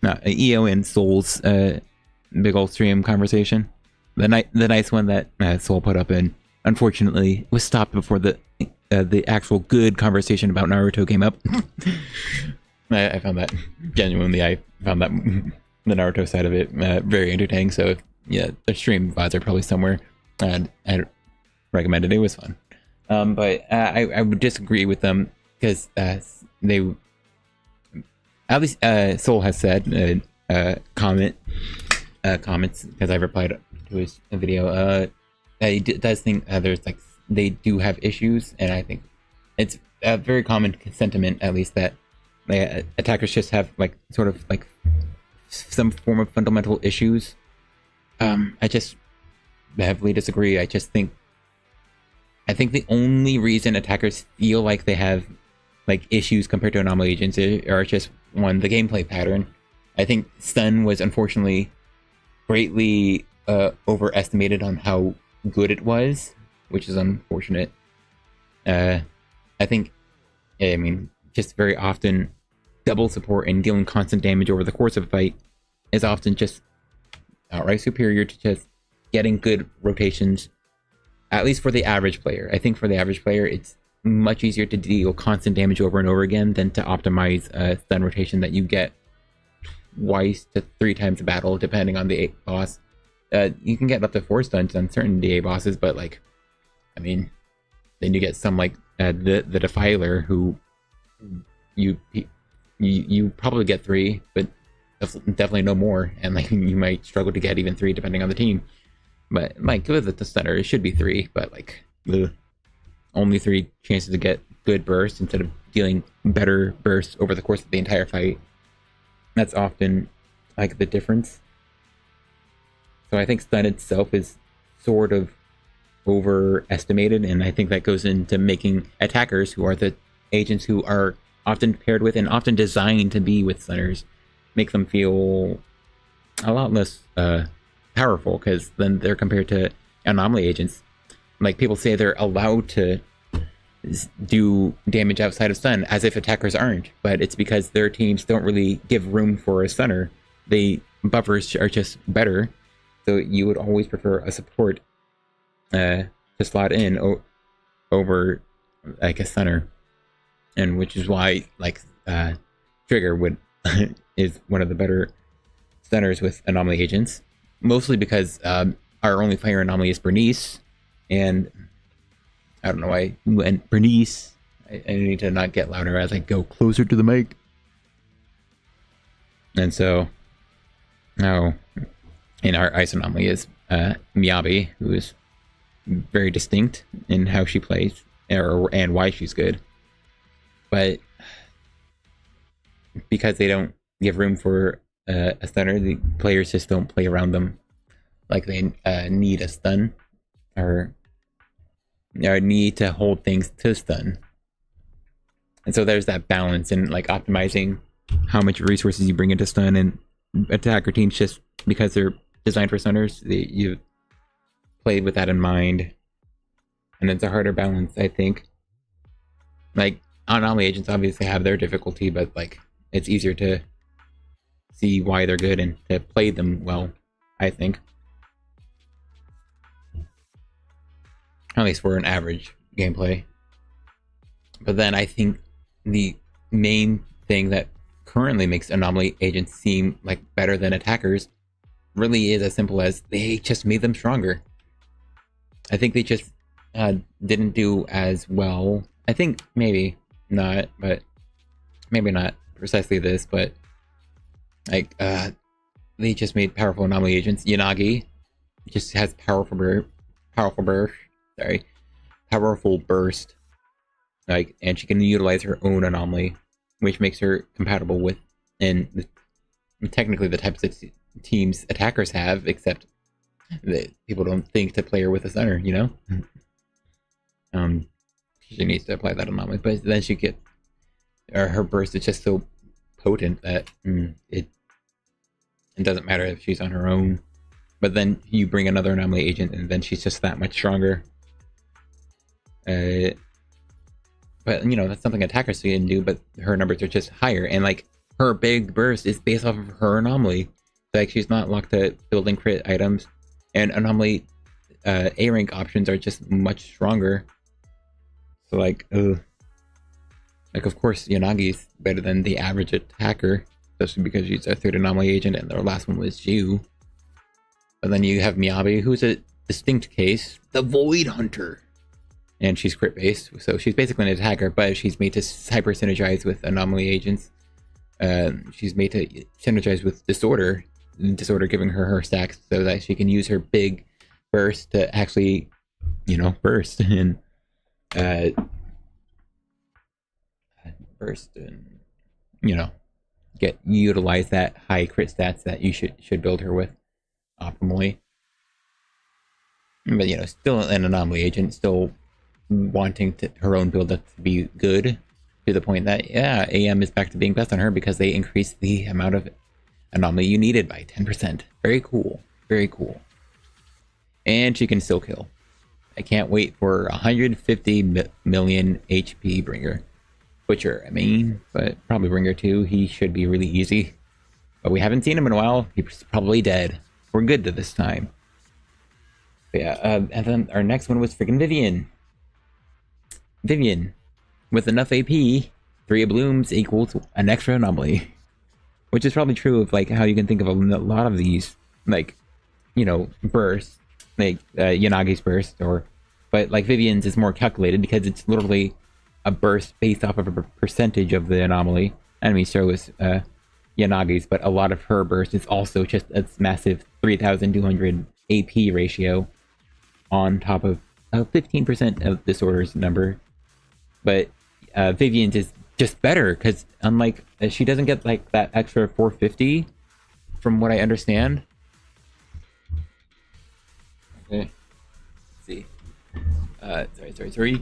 S1: not EO and Soul's big old stream conversation, the nice one that Soul put up, and unfortunately was stopped before the actual good conversation about Naruto came up. I found that genuinely, I found that the Naruto side of it very entertaining. So yeah, the stream VODs are probably somewhere. I'd recommend it. It was fun. But I would disagree with them, because they, at least Soul has said comments, because I replied to his video. He does think they do have issues, and I think it's a very common sentiment, at least, that attackers just have some form of fundamental issues. I just heavily disagree. I think the only reason attackers feel like they have issues compared to Anomaly agents are just, one, the gameplay pattern. I think stun was unfortunately greatly overestimated on how good it was, which is unfortunate. I mean, just very often double support and dealing constant damage over the course of a fight is often just outright superior to just getting good rotations, at least for the average player. I think for the average player, it's much easier to deal constant damage over and over again than to optimize a stun rotation that you get twice to 3 times a battle, depending on the boss. You can get up to 4 stuns on certain DA bosses, but I mean, then you get some the Defiler, who you probably get 3, but definitely no more, and you might struggle to get even 3 depending on the team. But with the stunner, it should be 3, but only 3 chances to get good bursts instead of dealing better bursts over the course of the entire fight. That's often the difference. So I think stun itself is sort of overestimated, and I think that goes into making attackers, who are the agents who are often paired with and often designed to be with stunners, make them feel a lot less powerful, because then they're compared to Anomaly agents. People say they're allowed to do damage outside of stun, as if attackers aren't, but it's because their teams don't really give room for a stunner. Buffers are just better, so you would always prefer a support to slot in over a stunner, and which is why Trigger is one of the better stunners with Anomaly agents, mostly because our only fire Anomaly is Bernice, and I don't know why. And Bernice. I need to not get louder as I go closer to the mic. And so now in our ice anomaly is Miyabi, who is very distinct in how she plays and why she's good. But because they don't give room for a stunner, the players just don't play around them like they need a stun or need to hold things to stun. And so there's that balance in like optimizing how much resources you bring into stun, and attacker teams, just because they're designed for stunners, you play with that in mind. And it's a harder balance, I think. Like, Anomaly agents obviously have their difficulty, but like it's easier to see why they're good and to play them well, I think. At least for an average gameplay. But then I think the main thing that currently makes Anomaly agents seem like better than attackers really is as simple as they just made them stronger. I think they just didn't do as well. I think maybe not, but maybe not precisely this, but like they just made powerful Anomaly agents. Yanagi just has powerful burst, like, and she can utilize her own anomaly, which makes her compatible with technically the types of teams attackers have, except that people don't think to play her with a stunner, you know? She needs to apply that anomaly, but then she get her burst is just so potent that it doesn't matter if she's on her own. But then you bring another anomaly agent, and then she's just that much stronger. But you know, that's something attackers can do, but her numbers are just higher, and like her big burst is based off of her anomaly. Like, she's not locked to building crit items, and anomaly A rank options are just much stronger. So like, of course Yanagi's better than the average attacker, especially because she's a third anomaly agent, and their last one was Shiyu. But then you have Miyabi, who's a distinct case, the Void Hunter. And she's crit based, so she's basically an attacker, but she's made to hyper synergize with anomaly agents. She's made to synergize with Disorder giving her stacks so that she can use her big burst to actually, you know, burst and you know, utilize that high crit stats that you should build her with optimally. But you know, still an anomaly agent, still wanting her own build up to be good, to the point that yeah, AM is back to being best on her because they increased the amount of anomaly you needed by 10%. Very cool, very cool. And she can still kill. I can't wait for 150 million HP Bringer. Butcher, I mean, but probably Bringer too. He should be really easy. But we haven't seen him in a while. He's probably dead. We're good to this time. But yeah, and then our next one was freaking Vivian. Vivian, with enough AP, 3 blooms equals an extra anomaly. Which is probably true of like how you can think of a lot of these, like, you know, bursts, like Yanagi's burst, but like Vivian's is more calculated because it's literally a burst based off of a percentage of the anomaly. I mean, so is Yanagi's, but a lot of her burst is also just a massive 3,200 AP ratio on top of 15% of Disorder's number. But Vivian's is just better because unlike she doesn't get like that extra 450 from what I understand. Okay, let's see. Sorry.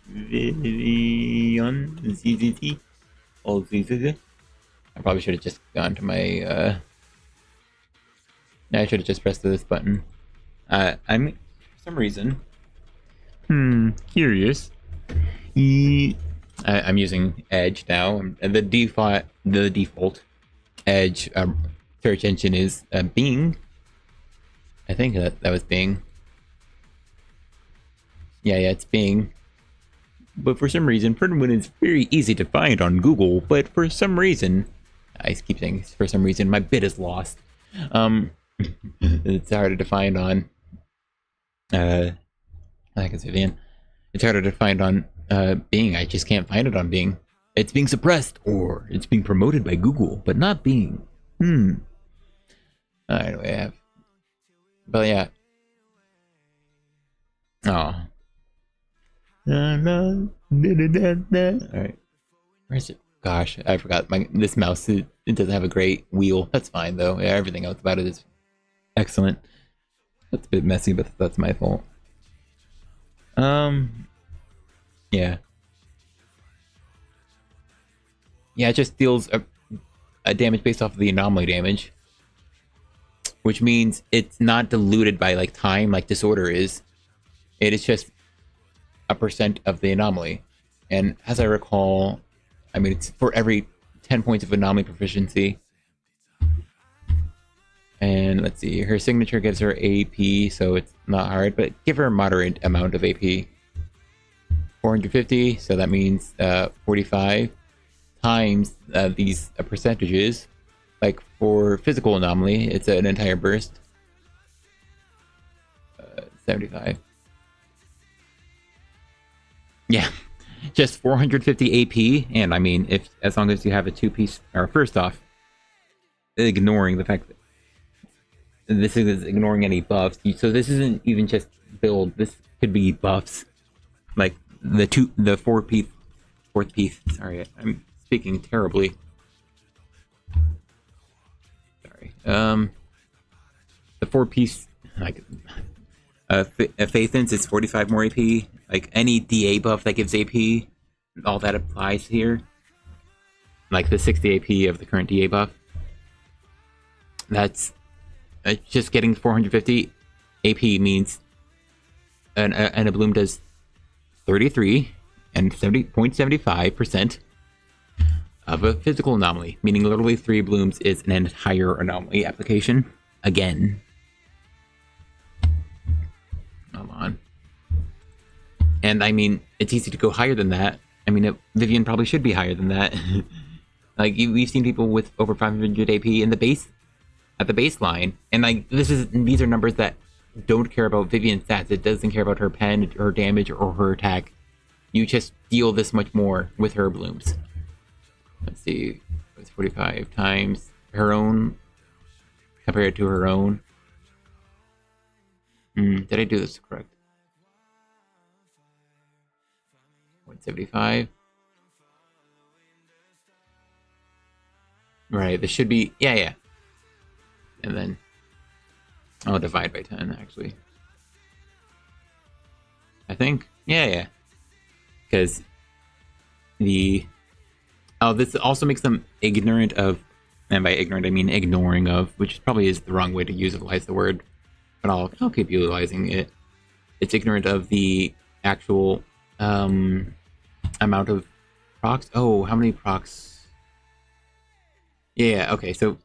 S1: Vivian ZZZ. Oh, ZZZ. I probably should have just gone to my I should have just pressed this button. I'm for some reason curious. I'm using Edge now, and the default Edge search engine is Bing. I think that was Bing. Yeah, it's Bing. But for some reason, Penguin is very easy to find on Google. But for some reason, I keep saying for some reason, my bit is lost. It's harder to find on I guess Vivian. It's harder to find on Bing. I just can't find it on Bing. It's being suppressed, or it's being promoted by Google, but not Bing. Anyway, I have. But yeah. Oh. Alright. Where's it? Gosh, I forgot. This mouse, it doesn't have a great wheel. That's fine, though. Yeah, everything else about it is excellent. That's a bit messy, but that's my fault. Yeah. Yeah, it just deals a damage based off of the anomaly damage. Which means it's not diluted by, like, time like Disorder is. It is just a percent of the anomaly. And as I recall, I mean, it's for every 10 points of anomaly proficiency. And let's see, her signature gives her AP, so it's not hard, but give her a moderate amount of AP. 450, so that means 45 times these percentages. Like for physical anomaly, it's an entire burst. 75. Yeah, just 450 AP, and I mean, if as long as you have a two-piece, or first off, ignoring the fact that this is ignoring any buffs, so this isn't even just build. This could be buffs, like the fourth piece. Sorry, I'm speaking terribly. Sorry. The 4-piece, like Faithens is 45 more AP. Like any DA buff that gives AP, all that applies here. Like the 60 AP of the current DA buff. That's just getting 450 AP means and a bloom does 33 and 70.75% of a physical anomaly, meaning literally 3 blooms is an entire anomaly application. Again. Hold on. And I mean, it's easy to go higher than that. I mean, Vivian probably should be higher than that. Like, we've seen people with over 500 AP in the base, at the baseline, and like these are numbers that don't care about Vivian's stats. It doesn't care about her pen, her damage, or her attack. You just deal this much more with her blooms. Let's see, it's 45 times her own compared to her own. Did I do this correct? 175. Right, this should be, yeah. And then I'll divide by 10, actually. I think, yeah. Because this also makes them ignorant of, and by ignorant I mean ignoring of, which probably is the wrong way to utilize the word, but I'll keep utilizing it. It's ignorant of the actual amount of procs. Oh, how many procs? Yeah, okay, so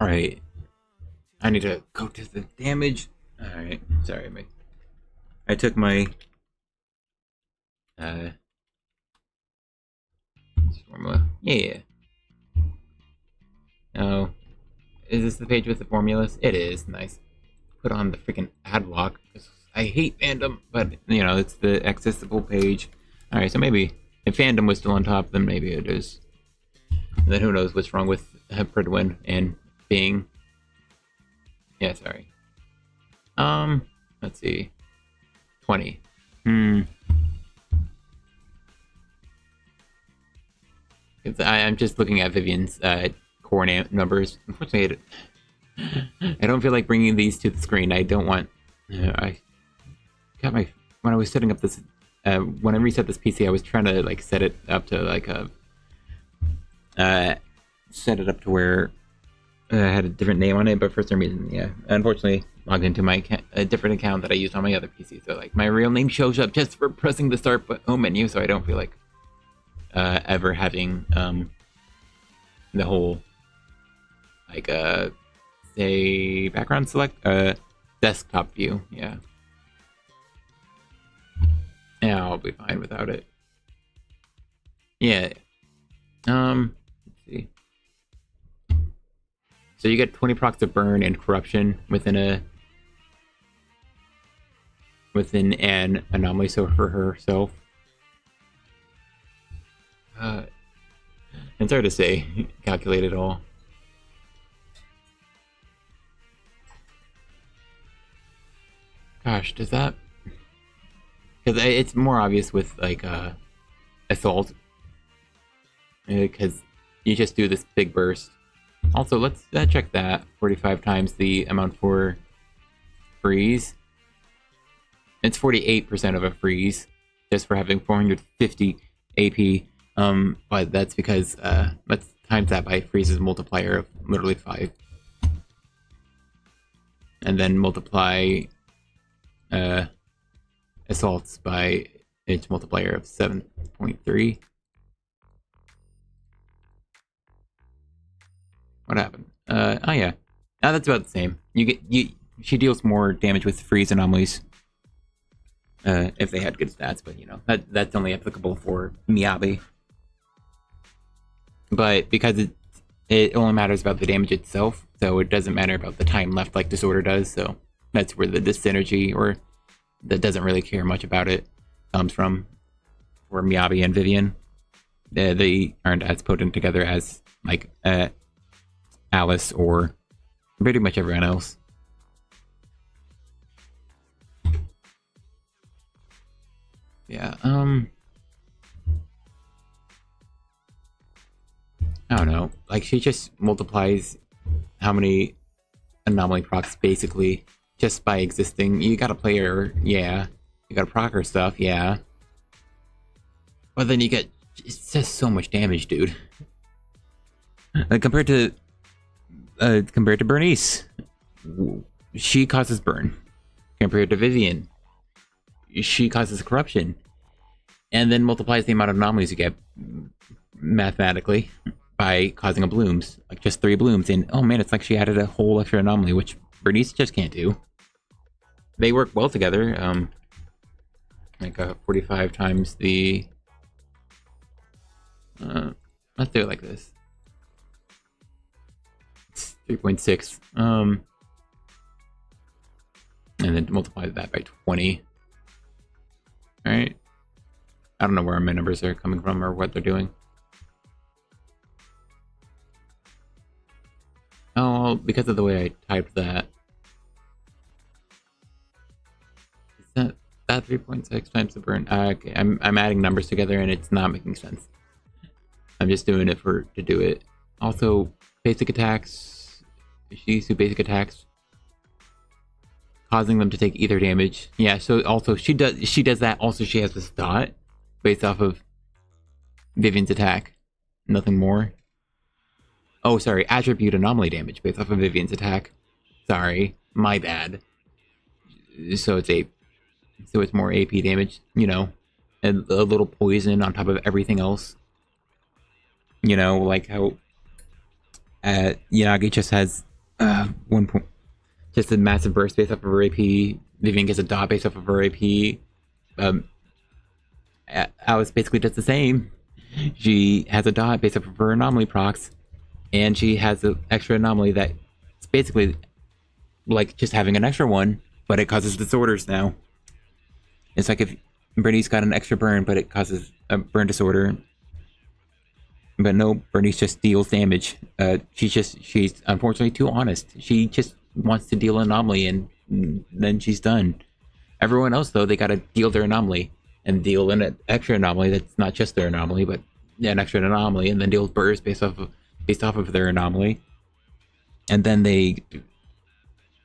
S1: alright. I need to go to the damage. Alright, sorry, I took my formula. Yeah. Oh. Is this the page with the formulas? It is. Nice. Put on the freaking ad block. I hate fandom, but you know, it's the accessible page. Alright, so maybe if fandom was still on top, then maybe it is. And then who knows what's wrong with Pridwin and Bing. Yeah, sorry. Let's see. 20. I'm just looking at Vivian's core numbers. Unfortunately, I don't feel like bringing these to the screen. I don't want... I got my... When I was setting up this... when I reset this PC, I was trying to like set it up to like a... set it up to where I had a different name on it, but for some reason, yeah. Unfortunately, logged into my a different account that I used on my other PC. So like my real name shows up just for pressing the start home menu, so I don't feel like ever having the whole like say background select desktop view. Yeah, I'll be fine without it. Yeah. Let's see. So you get 20 procs of burn and corruption within an anomaly. So for herself, it's hard to say. Calculate it all. Gosh, does that? Because it's more obvious with like assault, because you just do this big burst. Also, let's check that 45 times the amount for freeze. It's 48% of a freeze just for having 450 AP. But that's because let's times that by freeze's multiplier of literally 5, and then multiply assaults by its multiplier of 7.3. What happened? Oh yeah. Now that's about the same. She deals more damage with freeze anomalies. If they had good stats, but you know, that's only applicable for Miyabi. But because it only matters about the damage itself, so it doesn't matter about the time left like Disorder does, so that's where the synergy, or that doesn't really care much about it, comes from for Miyabi and Vivian. They aren't as potent together as like Alice or pretty much everyone else. Yeah, I don't know. Like, she just multiplies how many anomaly procs basically just by existing. You gotta play her, yeah. You gotta proc her stuff, yeah. But then you get, it's just so much damage, dude. Like, compared to Bernice, she causes burn. Compared to Vivian, she causes corruption. And then multiplies the amount of anomalies you get mathematically by causing a blooms. Like, just 3 blooms, and oh man, it's like she added a whole extra anomaly, which Bernice just can't do. They work well together. Like 45 times the... let's do it like this. It's 3.6. And then multiply that by 20. Alright. I don't know where my numbers are coming from or what they're doing. Oh, because of the way I typed that. Is that 3.6 times the burn? Okay, I'm adding numbers together and it's not making sense. I'm just doing it to do it. Also, basic attacks. She used to basic attacks, causing them to take either damage. Yeah, so also she does that. Also, she has this dot based off of Vivian's attack. Nothing more. Oh, sorry, attribute anomaly damage based off of Vivian's attack. Sorry, my bad. So it's more AP damage, you know, and a little poison on top of everything else. You know, like how Yanagi just has just a massive burst based off of her AP. Vivian gets a dot based off of her AP. Alice basically does the same. She has a dot based off of her anomaly procs, and she has an extra anomaly that it's basically like just having an extra one, but it causes disorders now. It's like if Bernice got an extra burn, but it causes a burn disorder. But no, Bernice just deals damage. She's unfortunately too honest. She just wants to deal an anomaly and then she's done. Everyone else, though, they gotta deal their anomaly and deal an extra anomaly that's not just their anomaly, but an extra anomaly, and then deal bursts based off of their anomaly. And then they,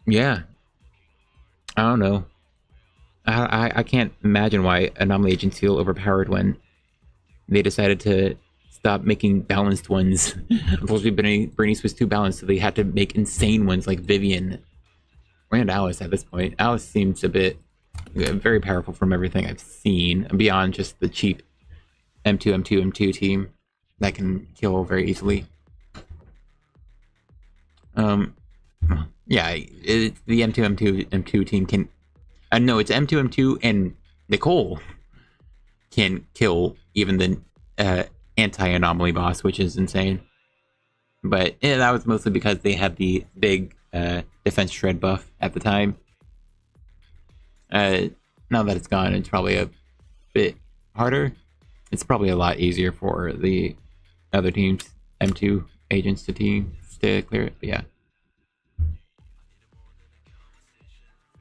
S1: yeah, I don't know. I can't imagine why anomaly agents feel overpowered when they decided to stop making balanced ones. Unfortunately, Bernice was too balanced, so they had to make insane ones like Vivian and Alice at this point. Alice seems a bit very powerful from everything I've seen, beyond just the cheap M2 team that can kill very easily. Yeah, the M2 team can. No, it's M2 and Nicole can kill even the anti-anomaly boss, which is insane. But yeah, that was mostly because they had the big defense shred buff at the time. Now that it's gone, it's probably a bit harder. It's probably a lot easier for the other teams, M2 agents to clear it. But yeah.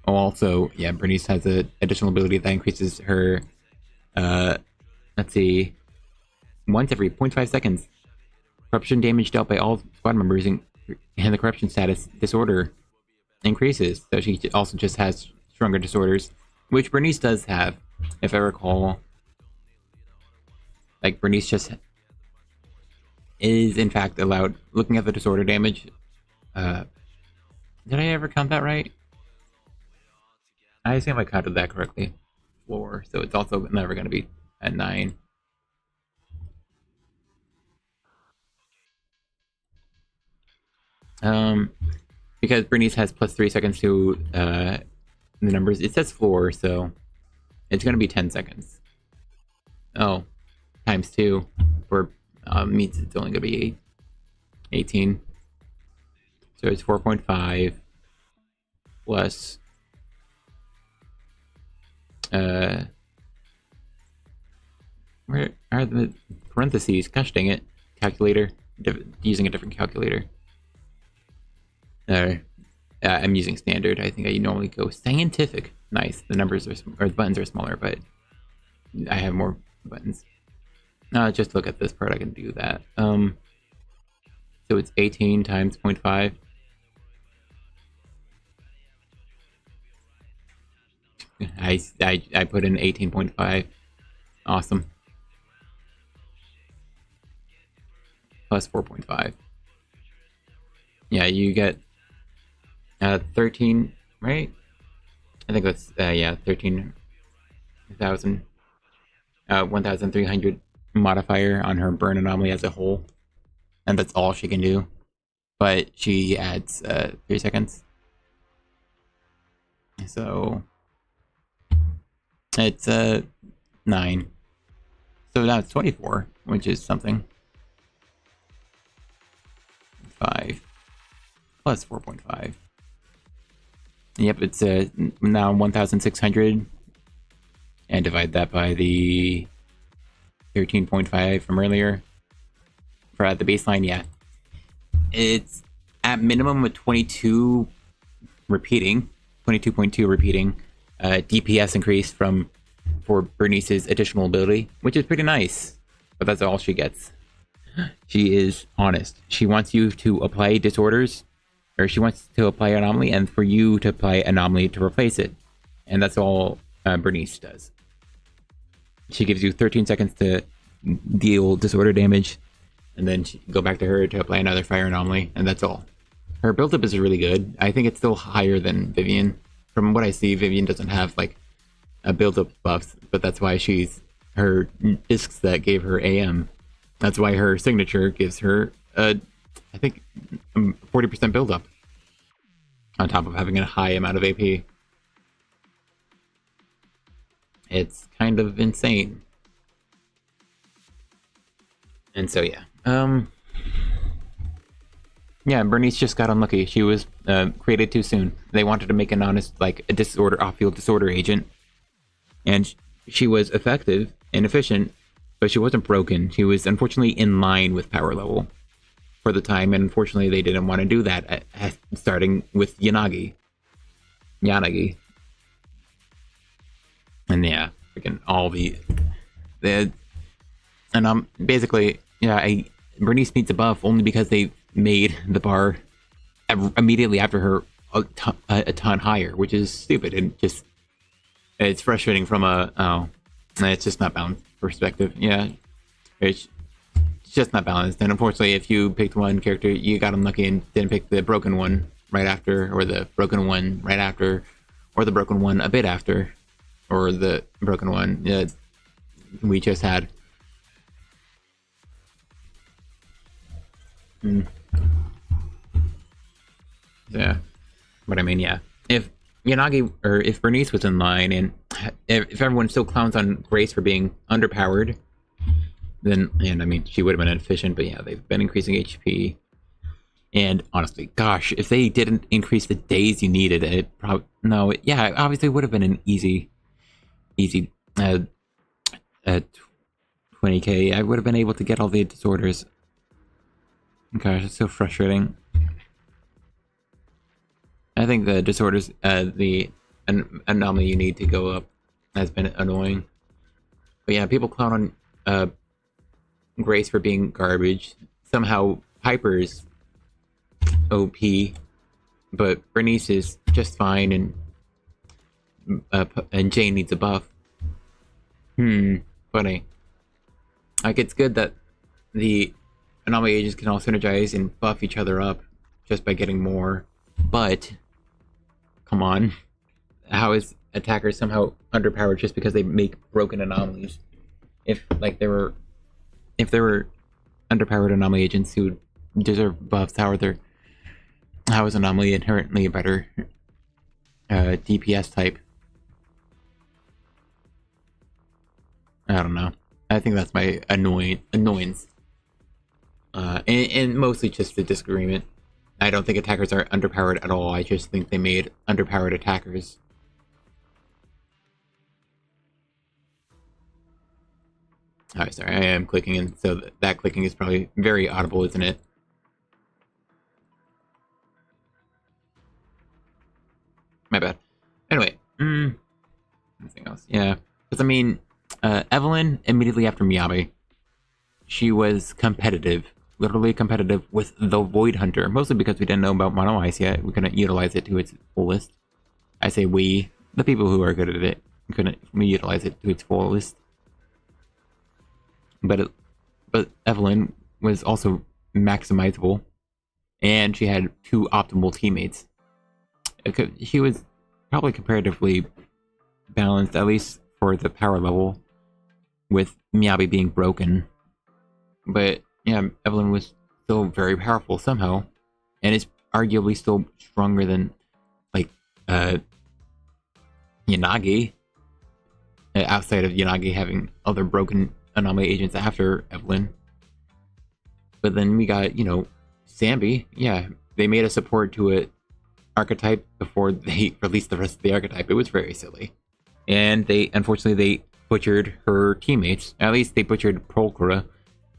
S1: Oh, also, yeah, Bernice has an additional ability that increases her, let's see, once every 0.5 seconds. Corruption damage dealt by all squad members and the corruption status disorder increases. So she also just has stronger disorders, which Bernice does have, if I recall. Like, Bernice just is, in fact, allowed, looking at the disorder damage, did I ever count that right? I assume I counted that correctly. 4, so it's also never going to be at 9. Because Bernice has plus 3 seconds to the numbers. It says floor, so it's going to be 10 seconds. Oh, times 2 for means it's only going to be 18. So it's 4.5 plus where are the parentheses? Gosh dang it. Calculator. Using a different calculator. I'm using standard. I think I normally go scientific. Nice. The numbers are, or the buttons are smaller, but I have more buttons. Just look at this part. I can do that. So it's 18 times 0.5. I put in 18.5. Awesome. Plus 4.5. Yeah, you get 13, right? I think that's yeah, 13,000. 1,300 modifier on her burn anomaly as a whole, and that's all she can do. But she adds 3 seconds, so it's 9. So now it's 24, which is something. 5 plus 4.5. Yep, it's now 1,600, and divide that by the 13.5 from earlier for the baseline. Yeah, it's at minimum a 22 repeating, 22.2 repeating DPS increase for Bernice's additional ability, which is pretty nice. But that's all she gets. She is honest. She wants you to apply disorders, or she wants to apply anomaly, and for you to apply anomaly to replace it. And that's all Bernice does. She gives you 13 seconds to deal disorder damage, and then go back to her to apply another fire anomaly, and that's all. Her build-up is really good. I think it's still higher than Vivian. From what I see, Vivian doesn't have like a build-up buffs, but that's why her discs that gave her AM. That's why her signature gives her I think 40% build-up on top of having a high amount of AP. It's kind of insane. And so yeah. Yeah, Bernice just got unlucky. She was created too soon. They wanted to make an honest, like, a disorder, off-field disorder agent. And she was effective and efficient, but she wasn't broken. She was unfortunately in line with power level for the time, and unfortunately they didn't want to do that, starting with Yanagi. And yeah, freaking all and basically, yeah, Bernice needs a buff only because they made the bar immediately after her a ton higher, which is stupid, and just it's frustrating from it's just not balanced perspective. Yeah, it's just not balanced, and unfortunately, if you picked one character, you got unlucky and didn't pick the broken one right after, or the broken one right after, or the broken one a bit after, or the broken one we just had. Yeah, but I mean, yeah, if Yanagi, or if Bernice was in line, and if everyone still clowns on Grace for being underpowered, then, and I mean, she would have been efficient, but yeah, they've been increasing HP. And honestly, gosh, if they didn't increase the days you needed, it probably no, yeah, it obviously would have been an easy, uh, 20k. I would have been able to get all the disorders. Gosh, it's so frustrating. I think the disorders, the anomaly you need to go up has been annoying. But yeah, people clown on Grace for being garbage. Somehow Piper's OP, but Bernice is just fine, and Jane needs a buff. Funny. Like, it's good that the anomaly agents can all synergize and buff each other up just by getting more, but come on, how is attackers somehow underpowered just because they make broken anomalies? If there were underpowered anomaly agents who deserve buffs, how is anomaly inherently a better DPS type? I don't know. I think that's my annoyance. And mostly just the disagreement. I don't think attackers are underpowered at all. I just think they made underpowered attackers. Oh, sorry, I am clicking, and so that clicking is probably very audible, isn't it? My bad. Anyway, anything else? Yeah, because I mean, Evelyn immediately after Miyabi, she was competitive, literally competitive with the Void Hunter, mostly because we didn't know about Mono Ice yet. We couldn't utilize it to its fullest. I say we, the people who are good at it, couldn't utilize it to its fullest. But Evelyn was also maximizable, and she had 2 optimal teammates. She was probably comparatively balanced, at least for the power level, with Miyabi being broken. But yeah, Evelyn was still very powerful somehow, and is arguably still stronger than like Yanagi. Outside of Yanagi having other broken anomaly agents after Evelyn. But then we got, Sambi. Yeah, they made a support to it archetype before they released the rest of the archetype. It was very silly. And unfortunately they butchered her teammates. At least they butchered Polkra.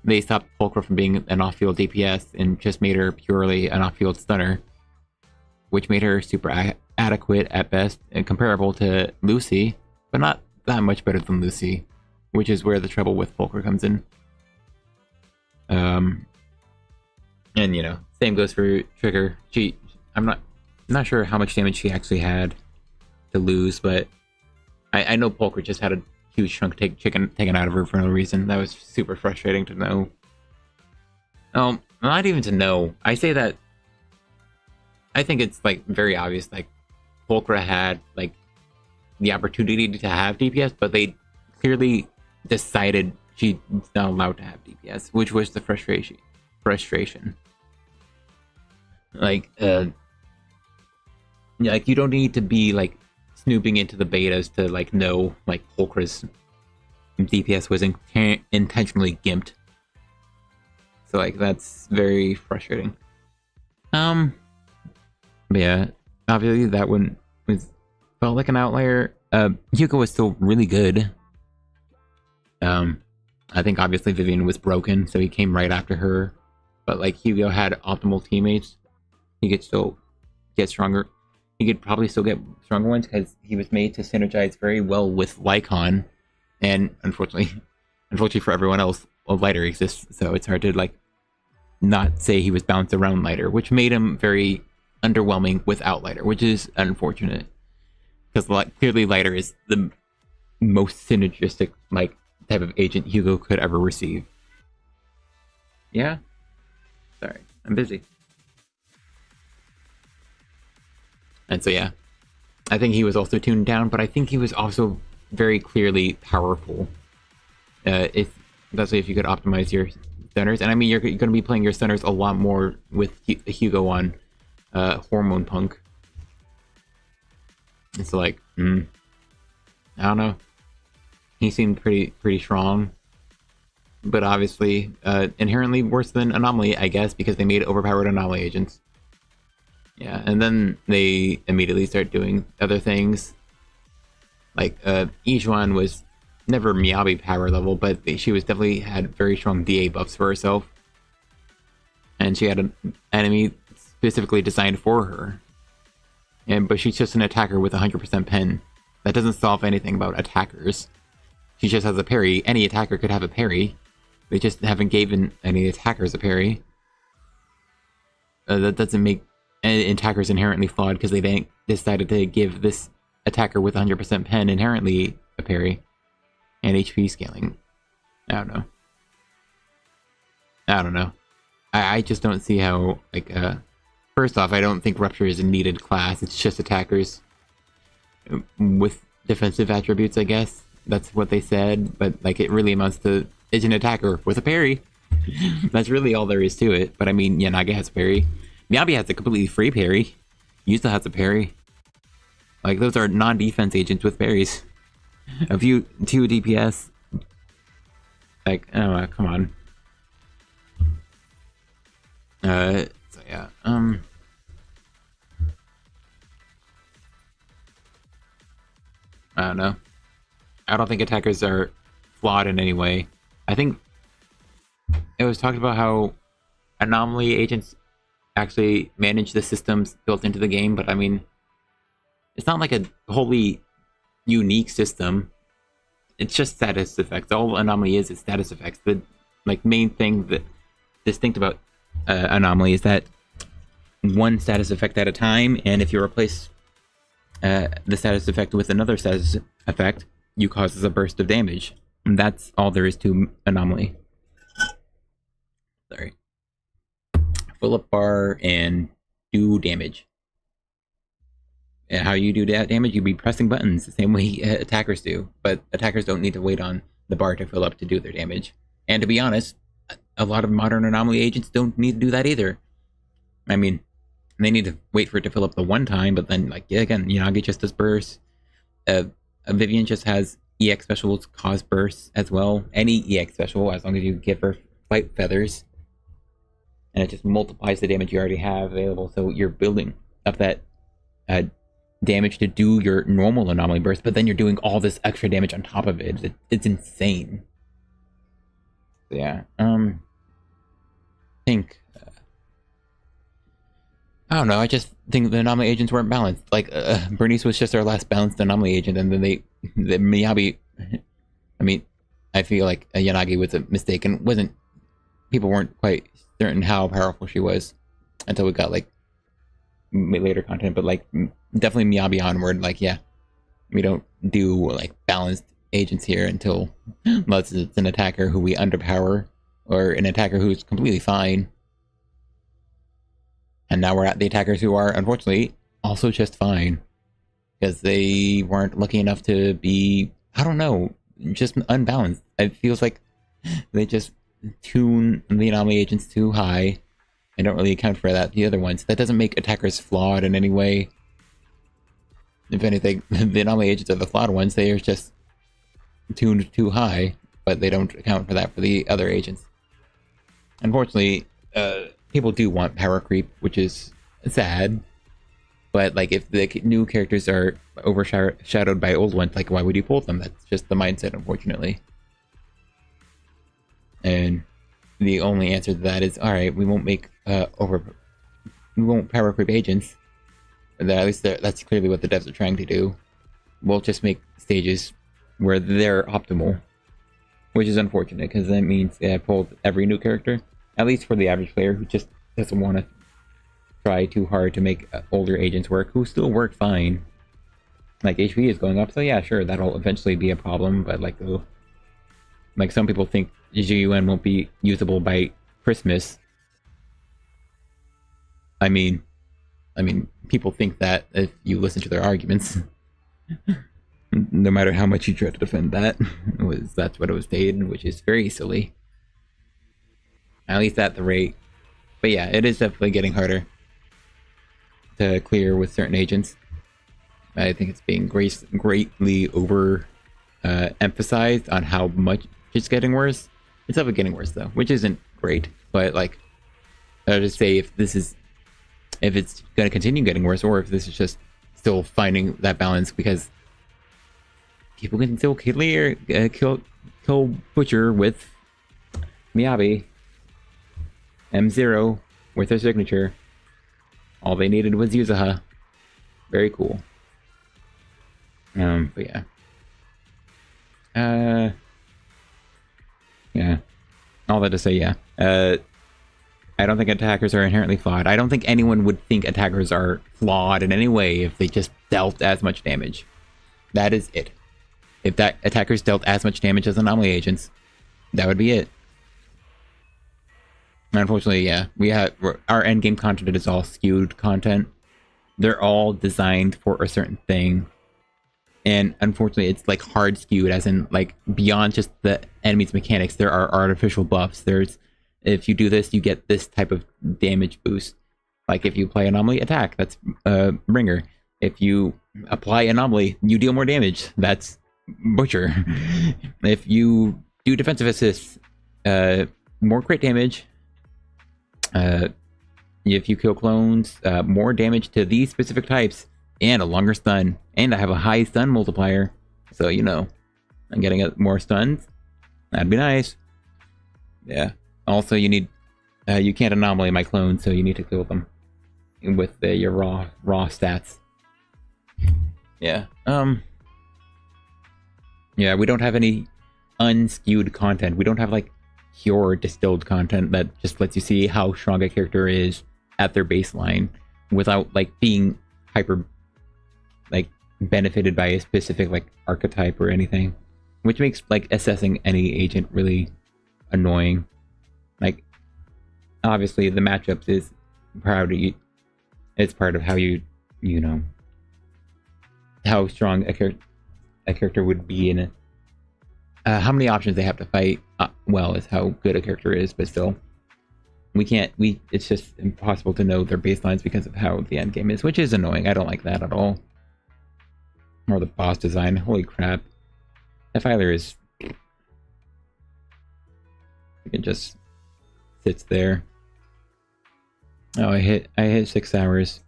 S1: They stopped Polkra from being an off-field DPS and just made her purely an off-field stunner, which made her super adequate at best and comparable to Lucy, but not that much better than Lucy, which is where the trouble with Polkra comes in. And same goes for Trigger. I'm not sure how much damage she actually had to lose, but I know Polkra just had a huge chunk taken out of her for no reason. That was super frustrating to know. Not even to know. I say that I think it's very obvious. Polkra had the opportunity to have DPS, but they clearly decided she's not allowed to have DPS, which was the frustration. You don't need to be snooping into the betas to know Polkra's DPS was intentionally gimped. So that's very frustrating. But yeah, obviously that one felt like an outlier. Hugo was still really good. I think obviously Vivian was broken, so he came right after her. But Hugo had optimal teammates. He could still get stronger. He could probably still get stronger ones because he was made to synergize very well with Lycon. And unfortunately for everyone else, Lighter exists, so it's hard to not say he was bounced around Lighter, which made him very underwhelming without Lighter, which is unfortunate. Because clearly Lighter is the most synergistic type of agent Hugo could ever receive. Yeah? Sorry, I'm busy. And so yeah, I think he was also tuned down, but I think he was also very clearly powerful. Especially if you could optimize your stunners. And I mean, you're going to be playing your stunners a lot more with Hugo on Hormone Punk. It's I don't know. He seemed pretty strong. but obviously inherently worse than Anomaly, I guess, because they made overpowered Anomaly agents. Yeah, and then they immediately start doing other things. Like, each one was never Miyabi power level, but she was definitely had very strong DA buffs for herself. And she had an enemy specifically designed for her. But she's just an attacker with 100% pen. That doesn't solve anything about attackers. She just has a parry. Any attacker could have a parry. They just haven't given any attackers a parry. That doesn't make attackers inherently flawed because they decided to give this attacker with 100% pen inherently a parry. And HP scaling. I don't know. I just don't see how, like, first off, I don't think Rupture is a needed class. It's just attackers with defensive attributes, I guess. That's what they said, but, like, it really amounts to, it's an attacker with a parry. That's really all there is to it. But, I mean, Yanagi has a parry. Miyabi has a completely free parry. Yusa has a parry. Like, those are non-defense agents with parries. A few, 2 DPS. Like, oh, come on. So yeah, I don't know. I don't think attackers are flawed in any way. I think it was talked about how Anomaly agents actually manage the systems built into the game, but I mean, it's not like a wholly unique system. It's just status effects. All Anomaly is status effects. The like main thing that distinct about Anomaly is that one status effect at a time, and if you replace the status effect with another status effect, you causes a burst of damage. And that's all there is to Anomaly. Sorry. Fill up bar and do damage. And how you do that damage, you'd be pressing buttons the same way attackers do, but attackers don't need to wait on the bar to fill up to do their damage. And to be honest, a lot of modern Anomaly agents don't need to do that either. I mean, they need to wait for it to fill up the one time, but then, like, yeah, again, Yanagi just does bursts. Vivian just has EX specials cause bursts as well. Any EX special, as long as you give her Fight Feathers. And it just multiplies the damage you already have available, so you're building up that damage to do your normal Anomaly burst, but then you're doing all this extra damage on top of it. It's insane. So yeah, I think... I don't know, I just think the Anomaly agents weren't balanced. Like, Bernice was just our last balanced Anomaly agent, and then the Miyabi... I mean, I feel like Yanagi was a mistake, and people weren't quite certain how powerful she was until we got, like, later content, but, like, definitely Miyabi onward, like, yeah, we don't do, like, balanced agents here unless it's an attacker who we underpower, or an attacker who's completely fine. And now we're at the attackers who are, unfortunately, also just fine. Because they weren't lucky enough to be, I don't know, just unbalanced. It feels like they just tune the Anomaly agents too high. I don't really account for the other ones. That doesn't make attackers flawed in any way. If anything, the Anomaly agents are the flawed ones. They are just tuned too high, but they don't account for that for the other agents. Unfortunately, people do want power creep, which is sad. But, like, if the new characters are overshadowed by old ones, like, why would you pull them? That's just the mindset, unfortunately. And the only answer to that is, alright, we won't make we won't power creep agents. At least that's clearly what the devs are trying to do. We'll just make stages where they're optimal. Which is unfortunate, because that means they have pulled every new character. At least for the average player who just doesn't want to try too hard to make older agents work, who still work fine. Like, HP is going up, so yeah, sure, that'll eventually be a problem, but like, ugh. Like, some people think GUN won't be usable by Christmas. I mean, people think that if you listen to their arguments. No matter how much you try to defend that, that's what it was stated, which is very silly. At least at the rate. But yeah, it is definitely getting harder to clear with certain agents. I think it's being greatly over emphasized on how much it's getting worse. It's definitely getting worse though, which isn't great. But like, I'll just say if it's going to continue getting worse, or if this is just still finding that balance, because people can still kill Butcher with Miyabi M0 with their signature. All they needed was Yuzaha. Very cool. But yeah. Yeah. All that to say, yeah. I don't think attackers are inherently flawed. I don't think anyone would think attackers are flawed in any way if they just dealt as much damage. That is it. If that attackers dealt as much damage as anomaly agents, that would be it. Unfortunately, yeah, our endgame content is all skewed content. They're all designed for a certain thing. And unfortunately, it's like hard skewed, as in like beyond just the enemy's mechanics, there are artificial buffs. If you do this, you get this type of damage boost. Like if you play Anomaly, attack, that's Bringer. If you apply Anomaly, you deal more damage, that's Butcher. If you do defensive assists, more crit damage. If you kill clones, more damage to these specific types, and a longer stun. And I have a high stun multiplier, so you know, I'm getting more stuns. That'd be nice. Yeah. Also, you can't anomaly my clones, so you need to kill them with your raw stats. Yeah. Yeah, we don't have any unskewed content. We don't have like pure distilled content that just lets you see how strong a character is at their baseline without like being hyper like benefited by a specific like archetype or anything, which makes like assessing any agent really annoying. Like obviously the matchups is it's part of how you know how strong a character would be in it. How many options they have to fight well is how good a character is, but still it's just impossible to know their baselines because of how the end game is, which is annoying. I don't like that at all. Or the boss design, holy crap. Defiler is, it just sits there. Oh, I hit 6 hours.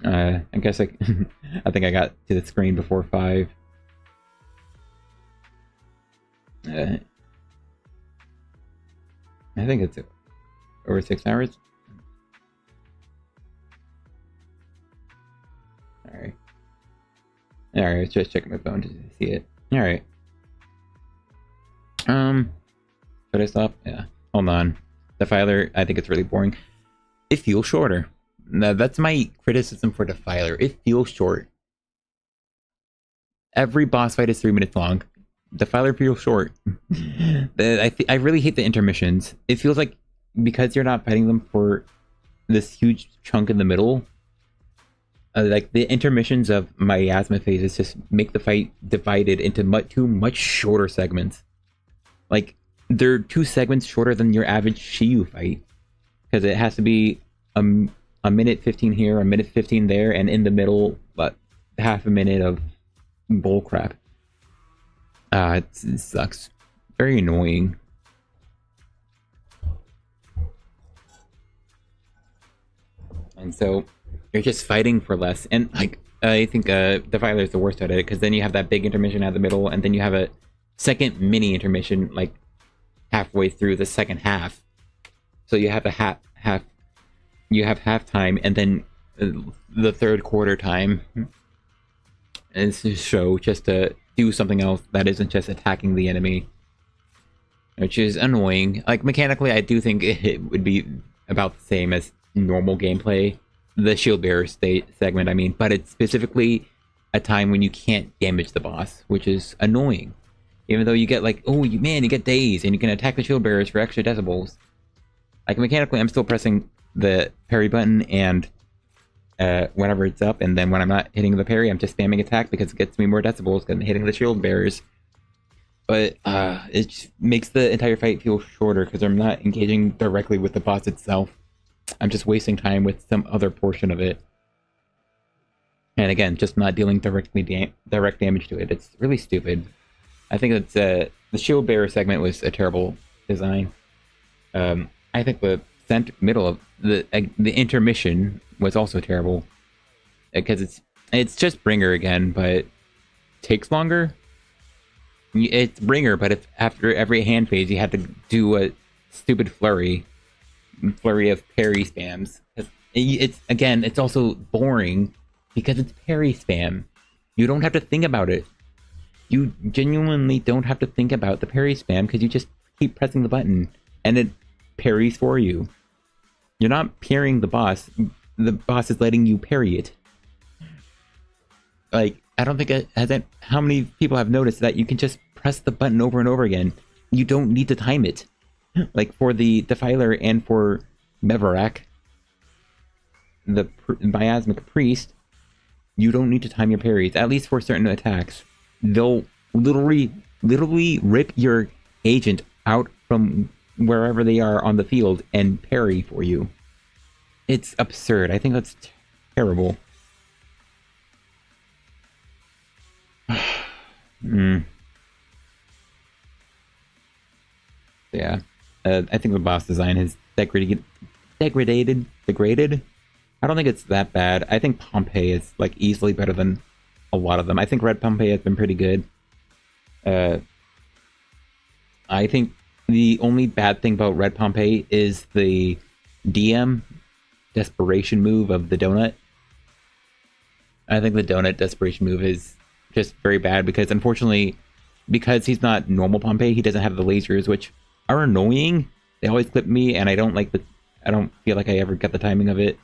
S1: I guess I think I got to the screen before 5. I think it's over 6 hours. Alright, just checking my phone to see it. Alright. Should I stop? Yeah. Hold on. Defiler, I think it's really boring. It feels shorter. Now, that's my criticism for Defiler. It feels short. Every boss fight is 3 minutes long. Defiler feels short. I really hate the intermissions. It feels like because you're not fighting them for this huge chunk in the middle, like the intermissions of miasma phases just make the fight divided into two much shorter segments. Like they're 2 segments shorter than your average Shiyu fight, because it has to be a minute 15 here, a minute 15 there, and in the middle, but half a minute of bullcrap. It sucks. Very annoying. And so you're just fighting for less. And like I think Defiler is the worst at it, because then you have that big intermission at the middle, and then you have a second mini intermission like halfway through the second half. So you have a you have halftime, and then the third quarter time is to show just to do something else that isn't just attacking the enemy, which is annoying. Like mechanically, I do think it would be about the same as normal gameplay, the shield bearer segment, I mean, but it's specifically a time when you can't damage the boss, which is annoying. Even though you get like, oh man, you get days, and you can attack the shield bearers for extra decibels. Like mechanically, I'm still pressing the parry button and whenever it's up, and then when I'm not hitting the parry, I'm just spamming attack because it gets me more decibels than hitting the shield bearers. But it just makes the entire fight feel shorter because I'm not engaging directly with the boss itself. I'm just wasting time with some other portion of it. And again, just not dealing direct damage to it. It's really stupid. I think it's the shield bearer segment was a terrible design. I think the middle of the intermission was also terrible because it's just Bringer again, but takes longer. It's Bringer, but if after every hand phase you had to do a stupid flurry of parry spams, it's also boring because it's parry spam. You don't have to think about it. You genuinely don't have to think about the parry spam because you just keep pressing the button and it parries for you. You're not parrying the boss. The boss is letting you parry it. Like, I don't think it has. How many people have noticed that you can just press the button over and over again? You don't need to time it. Like for the Defiler and for Mevarak, the Miasmic Priest, you don't need to time your parries, at least for certain attacks. They'll literally rip your agent out from wherever they are on the field and parry for you. It's absurd. I think that's terrible. Yeah. I think the boss design has degraded. I don't think it's that bad. I think Pompeii is like easily better than a lot of them. I think Red Pompeii has been pretty good. I think the only bad thing about Red Pompeii is the DM desperation move of the donut. I think the donut desperation move is just very bad because unfortunately, because he's not normal Pompeii, he doesn't have the lasers, which are annoying. They always clip me, and I don't feel like I ever get the timing of it.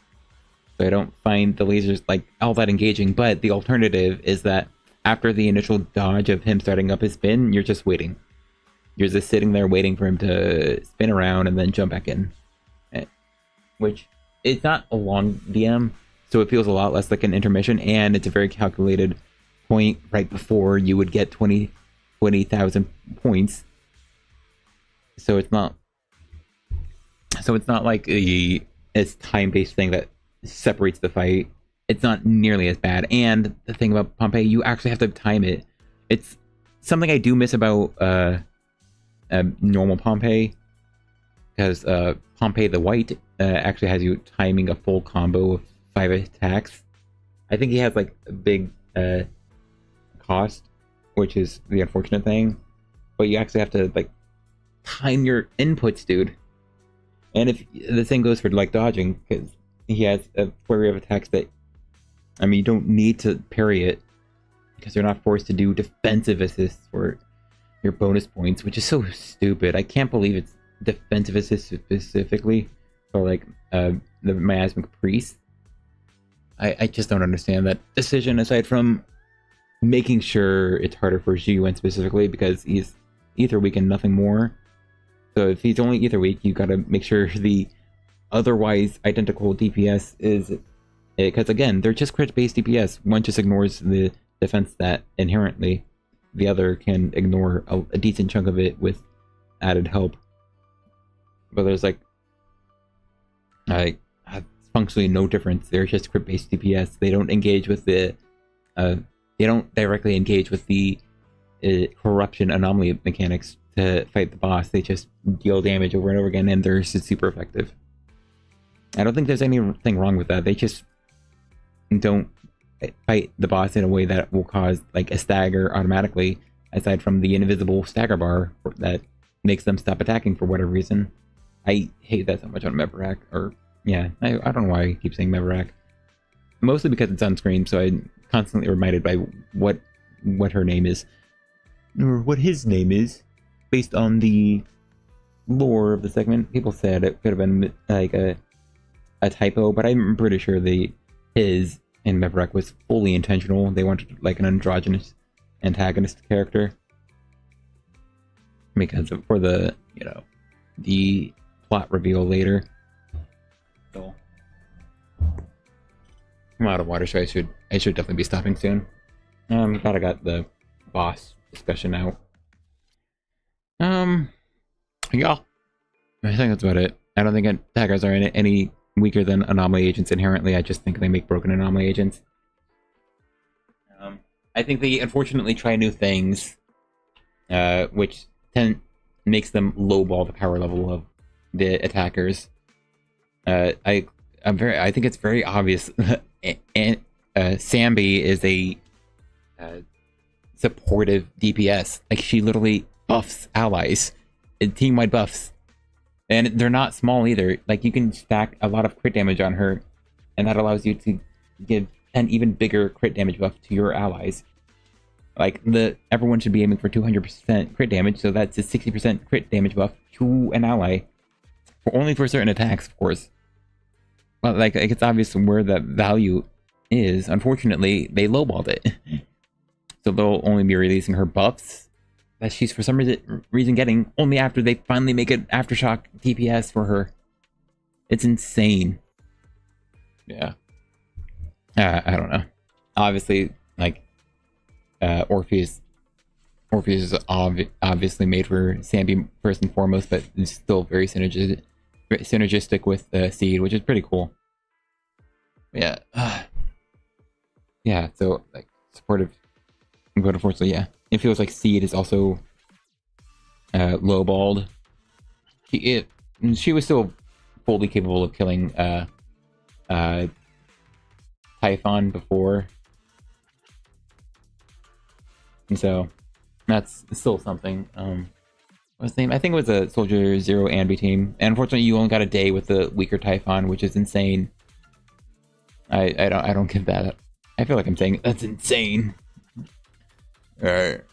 S1: So I don't find the lasers like all that engaging. But the alternative is that after the initial dodge of him starting up his spin, you're just waiting. You're just sitting there waiting for him to spin around and then jump back in. Which, it's not a long DM, so it feels a lot less like an intermission, and it's a very calculated point right before you would get 20,000 points. So it's not like it's time-based thing that separates the fight. It's not nearly as bad. And the thing about Pompeii, you actually have to time it. It's something I do miss about normal Pompeii, because Pompeii the White actually has you timing a full combo of 5 attacks. I think he has like a big cost, which is the unfortunate thing. But you actually have to like time your inputs, dude. And if the same goes for like dodging, because he has a flurry of attacks that, I mean, you don't need to parry it because you're not forced to do defensive assists for your bonus points, which is so stupid. I can't believe it's defensive assists specifically for like the Miasmic Priest. I just don't understand that decision, aside from making sure it's harder for Shiyu specifically because he's Ether Weak and nothing more. So if he's only Ether Weak, you gotta make sure the otherwise identical DPS is, because again, they're just crit-based DPS. One just ignores the defense stat inherently. The other can ignore a decent chunk of it with added help. But there's like functionally no difference. They're just crit-based DPS. They don't engage with the they don't directly engage with the corruption anomaly mechanics to fight the boss. They just deal damage over and over again, and they're just super effective. I don't think there's anything wrong with that. They just don't fight the boss in a way that will cause like a stagger automatically, aside from the invisible stagger bar that makes them stop attacking for whatever reason. I hate that so much on Mevarak, or yeah, I don't know why I keep saying Mevarak. Mostly because it's on screen, so I'm constantly reminded by what her name is, or what his name is, based on the lore of the segment. People said it could have been like a typo, but I'm pretty sure his in Mevarak was fully intentional. They wanted like an androgynous antagonist character because for the the plot reveal later. So I'm out of water, so I should definitely be stopping soon. I'm glad I got the boss discussion out. Yeah, I think that's about it. I don't think attackers are any weaker than anomaly agents inherently. I just think they make broken anomaly agents. I think they unfortunately try new things which makes them lowball the power level of the attackers. I think it's very obvious. And Sambi is a supportive DPS. Like, she literally buffs allies, team-wide buffs, and they're not small either. Like, you can stack a lot of crit damage on her, and that allows you to give an even bigger crit damage buff to your allies. Like, everyone should be aiming for 200% crit damage, so that's a 60% crit damage buff to an ally. Only for certain attacks, of course. But like it's obvious where that value is. Unfortunately, they lowballed it. So they'll only be releasing her buffs that she's for some reason getting only after they finally make an Aftershock DPS for her. It's insane. Yeah. I don't know. Obviously, like, Orpheus is obviously made for Sambi first and foremost, but it's still very synergistic with Seed, which is pretty cool. Yeah. Yeah, so, like, supportive. But unfortunately, yeah. It feels like Seed is also lowballed. She was still fully capable of killing Typhon before. And so that's still something. What's the name? I think it was a Soldier Zero Ambi team. And unfortunately, you only got a day with the weaker Typhon, which is insane. I don't get that. I feel like I'm saying that's insane. Or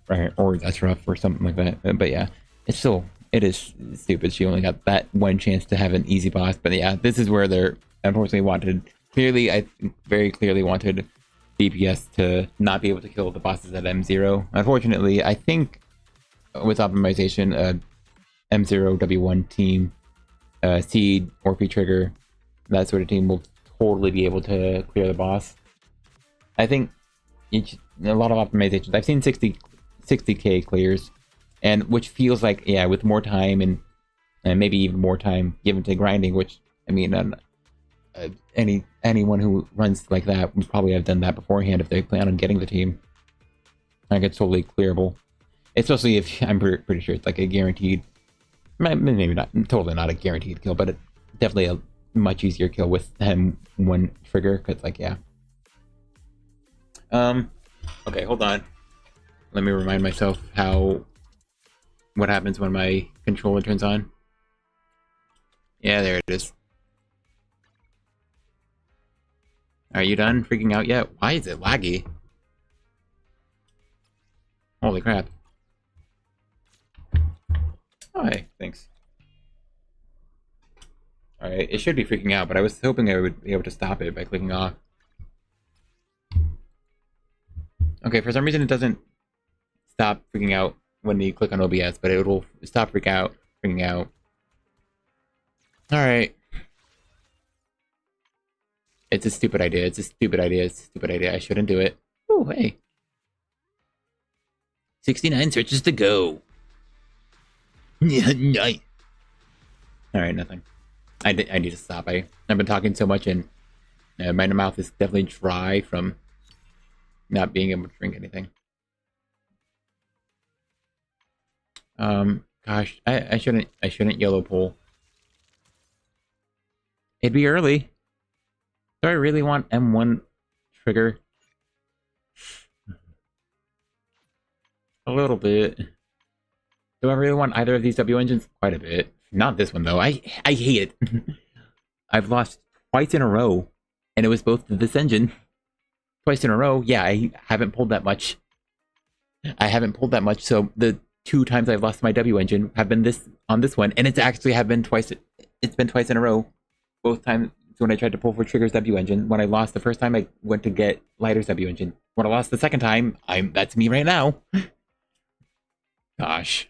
S1: that's rough or something like that. But yeah, it is stupid. She only got that one chance to have an easy boss. But yeah, this is where they're unfortunately very clearly wanted DPS to not be able to kill the bosses at M0. Unfortunately, I think with optimization, M0 W1 team, Seed, Orphe Trigger, that sort of team will totally be able to clear the boss. I think a lot of optimizations. I've seen 60k clears, and which feels like, yeah, with more time and maybe even more time given to grinding, which, I mean, anyone who runs like that would probably have done that beforehand if they plan on getting the team. Like, it's totally clearable. Especially if, I'm pretty sure it's like a guaranteed, maybe not, totally not a guaranteed kill, but definitely a much easier kill with one trigger, because, like, yeah. Okay, hold on. Let me remind myself what happens when my controller turns on. Yeah, there it is. Are you done freaking out yet? Why is it laggy? Holy crap. Oh, hey, thanks. Alright, it should be freaking out, but I was hoping I would be able to stop it by clicking off. Okay, for some reason it doesn't stop freaking out when you click on OBS, but it will stop freaking out. Alright. It's a stupid idea. It's a stupid idea. It's a stupid idea. I shouldn't do it. Oh, hey. 69 searches to go. Alright, nothing. I need to stop. I've been talking so much, and my mouth is definitely dry from not being able to drink anything. Gosh, I shouldn't yellow pull. It'd be early. Do I really want M1 trigger? A little bit. Do I really want either of these W engines? Quite a bit. Not this one, though. I hate it. I've lost twice in a row, and it was both this engine. Twice in a row. Yeah, I haven't pulled that much. So the 2 times I've lost my W engine have been on this one, and it's actually been twice. It's been twice in a row. Both times when I tried to pull for Trigger's W engine. When I lost the first time, I went to get Lighter's W engine. When I lost the second time, that's me right now. Gosh.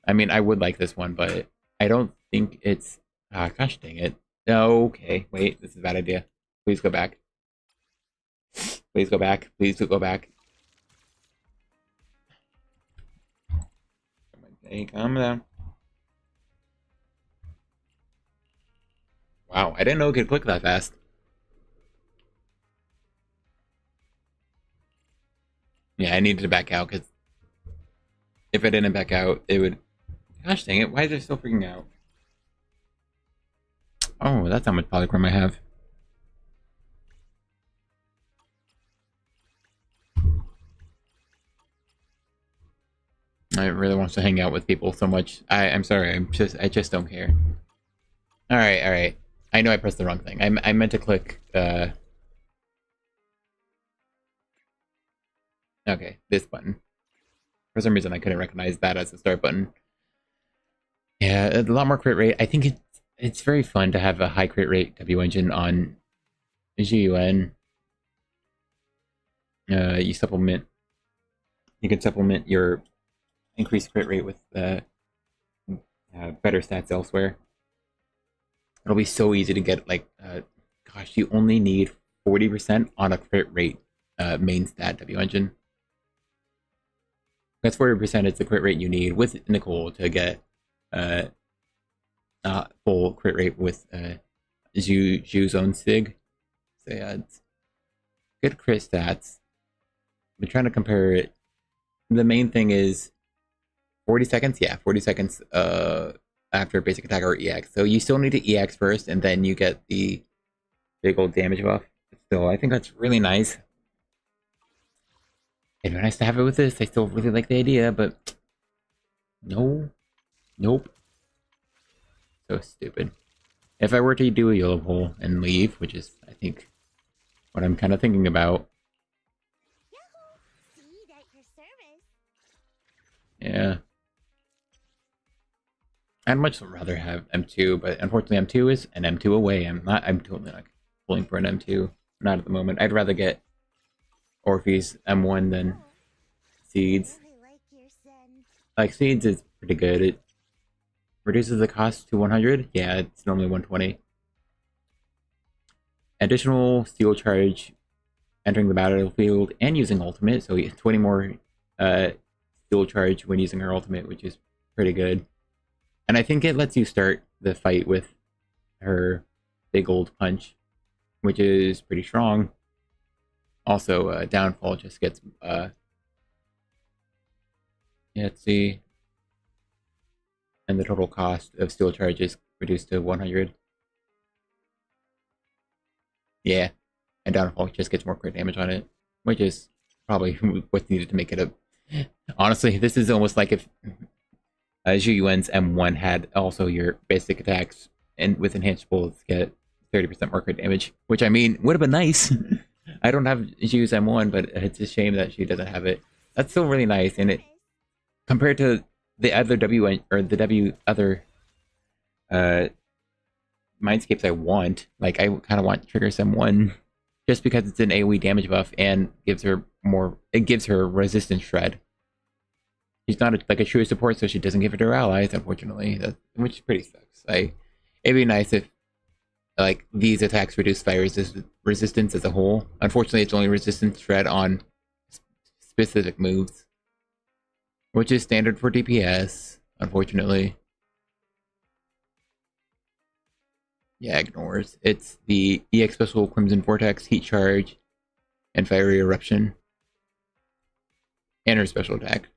S1: I mean, I would like this one, but I don't think it's... gosh dang it. Okay, wait, this is a bad idea. Please go back. Please go back. Please go back. Hey, calm down. Wow, I didn't know it could click that fast. Yeah, I needed to back out because If I didn't back out, it would... Gosh dang it, why is it still freaking out? Oh, that's how much polychrome I have. I really wants to hang out with people so much. I'm sorry, I just don't care. Alright, alright. I know I pressed the wrong thing. I meant to click, okay, this button. For some reason, I couldn't recognize that as the start button. Yeah, a lot more crit rate. I think it's very fun to have a high crit rate W engine on GUN. You can supplement your increased crit rate with better stats elsewhere. It'll be so easy to get, like, gosh, you only need 40% on a crit rate main stat W engine. That's 40% is the crit rate you need with Nicole to get full crit rate with Zhu's own Sig. So yeah, it's good crit stats. I'm trying to compare it. The main thing is 40 seconds? Yeah, 40 seconds after basic attack or EX. So you still need to EX first, and then you get the big old damage buff. So I think that's really nice. It'd be nice to have it with this. I still really like the idea, but no. Nope. So stupid. If I were to do a yellow hole and leave, which is, I think, what I'm kind of thinking about.
S2: Yahoo! See at your service.
S1: Yeah. I'd much rather have M2, but unfortunately M2 is an M2 away. I'm totally not pulling for an M2. Not at the moment. I'd rather get Orpheus M1 than Seeds.
S2: Really like your scent.
S1: Like, Seeds is pretty good. It reduces the cost to 100. Yeah, it's normally 120. Additional steel charge entering the battlefield and using ultimate, so 20 more steel charge when using her ultimate, which is pretty good. And I think it lets you start the fight with her big old punch, which is pretty strong. Also, downfall just gets yeah, let's see. And the total cost of steel charge is reduced to 100. Yeah, and downfall just gets more crit damage on it, which is probably what's needed to make it a... Honestly, this is almost like if Zhuyuan's M1 had also your basic attacks and with enhanced bullets get 30% more crit damage, which, I mean, would have been nice. I don't have Zhuyu's M1, but it's a shame that she doesn't have it. That's still really nice, and it, compared to the other other Mindscapes I want, like, I kind of want Trigger's M1 just because it's an AoE damage buff and gives her more, it gives her resistance shred. She's not like a true support, so she doesn't give it to her allies, unfortunately, which pretty sucks. It'd be nice if, like, these attacks reduce fire resistance as a whole. Unfortunately, it's only resistance shred on specific moves, which is standard for DPS, unfortunately. Yeah, ignores. It's the EX Special Crimson Vortex, Heat Charge, and Fiery Eruption. And her special attack.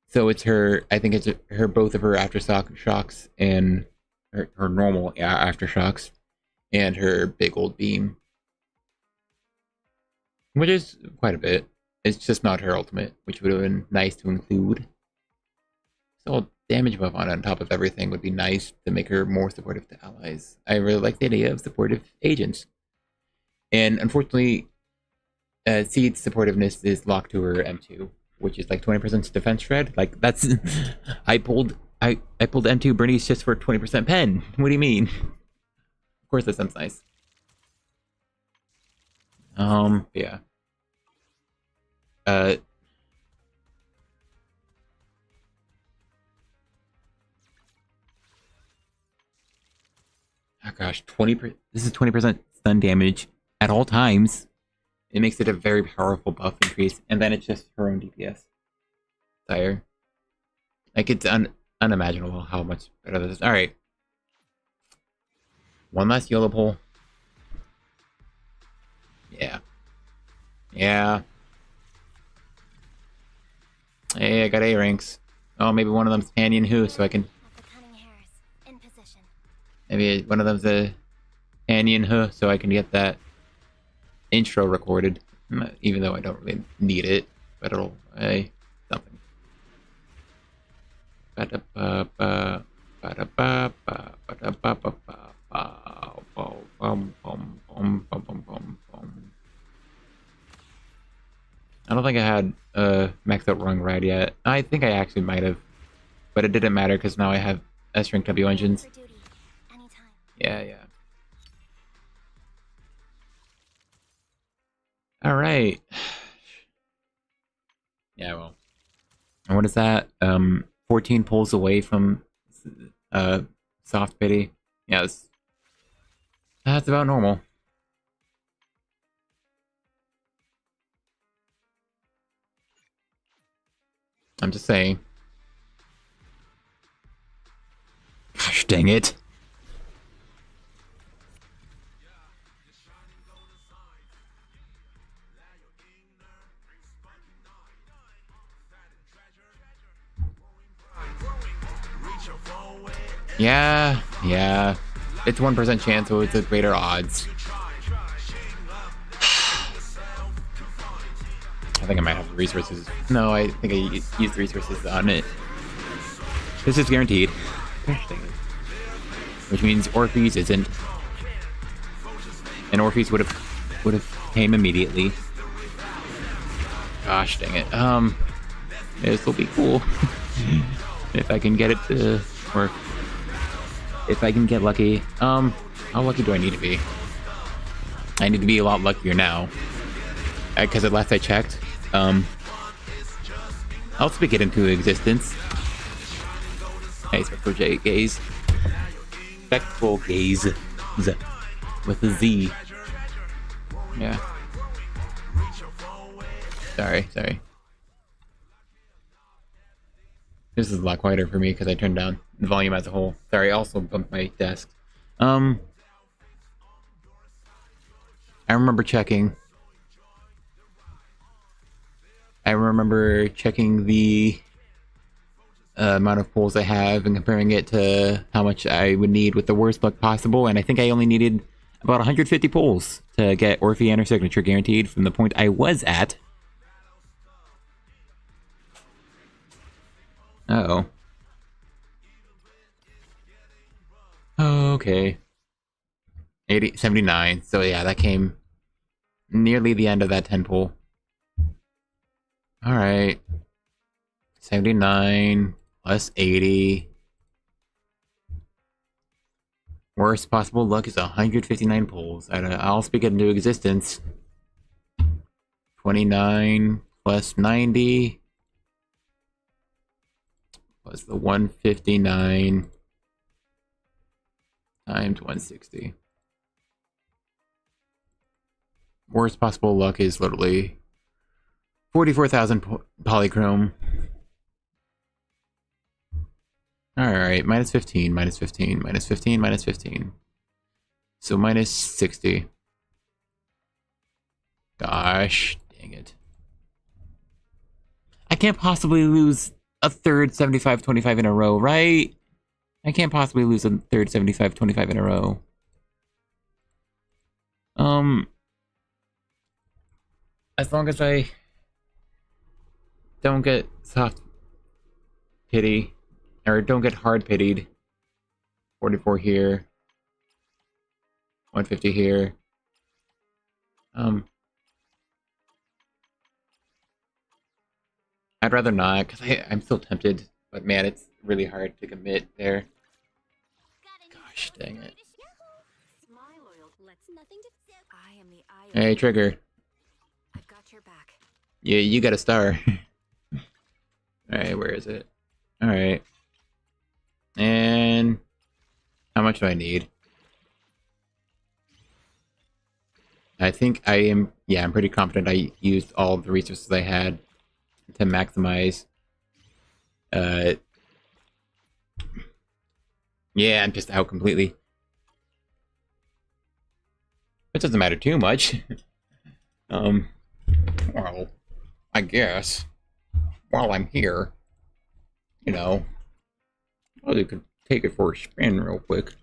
S1: So it's her, I think it's her, both of her aftershocks and her normal aftershocks and her big old beam. Which is quite a bit. It's just not her ultimate, which would have been nice to include. So damage buff on top of everything would be nice to make her more supportive to allies. I really like the idea of supportive agents. And unfortunately, Seed's supportiveness is locked to her M2, which is like 20% defense shred. Like, that's... I pulled M2 Bernice just for 20% pen. What do you mean? Of course that sounds nice. Yeah. Oh gosh, this is 20% stun damage at all times. It makes it a very powerful buff increase, and then it's just her own DPS. Dire. Like, it's unimaginable how much better this is. Alright. One last yellow pole. Yeah. Yeah. Hey, I got A ranks. Oh, maybe one of them's Canyon Who, so I can...
S2: Have the cunning hairs in position.
S1: Maybe one of them's a Canyon Who, so I can get that intro recorded. Even though I don't really need it, but it'll... Hey, something. Ba-da-ba-ba, ba-da-ba-ba, ba-da-ba-ba-ba, bum, bum, bum, bum, bum, bum, bum. I don't think I had maxed out rung ride yet. I think I actually might have, but it didn't matter because now I have S rank W engines.
S2: For duty, anytime.
S1: Yeah, yeah. All right. Yeah, well. And what is that? 14 pulls away from soft pity. Yeah, that's about normal. I'm just saying. Gosh dang it. Yeah. It's 1% chance, so it's a greater odds. I think I might have the resources. No, I think I used the resources on it. This is guaranteed. Gosh dang it. Which means Orpheus isn't. And Orpheus would have came immediately. Gosh dang it. This will be cool. If I can get it to work. If I can get lucky. How lucky do I need to be? I need to be a lot luckier now. Because at last I checked, I'll speak it into existence. Hey, spectral gaze. Spectral gaze. With a Z. Yeah. Sorry. This is a lot quieter for me because I turned down the volume as a whole. Sorry, I also bumped my desk. I remember checking. I remember checking the amount of pulls I have and comparing it to how much I would need with the worst luck possible, and I think I only needed about 150 pulls to get Orpheus signature guaranteed from the point I was at. Uh-oh. Okay. 79. So yeah, that came nearly the end of that 10 pull. Alright. 79 plus 80. Worst possible luck is 159 pulls. I'll speak it into existence. 29 plus 90 plus the 159 times 160. Worst possible luck is literally 44,000 polychrome. Alright, minus 15, minus 15, minus 15, minus 15. So minus 60. Gosh, dang it. I can't possibly lose a third 75-25 in a row, right? I can't possibly lose a third 75-25 in a row. As long as I don't get soft pity, or don't get hard pitied. 44 here. 150 here. I'd rather not, because I'm still tempted. But man, it's really hard to commit there. Gosh dang it. Hey, Trigger.
S5: I've got your back.
S1: Yeah, you got a star. Alright, where is it? Alright. And how much do I need? I think I am, yeah, I'm pretty confident I used all the resources I had to maximize. Yeah, I'm just out completely. It doesn't matter too much. Well, I guess. while I'm here, you know, I could take it for a spin real quick.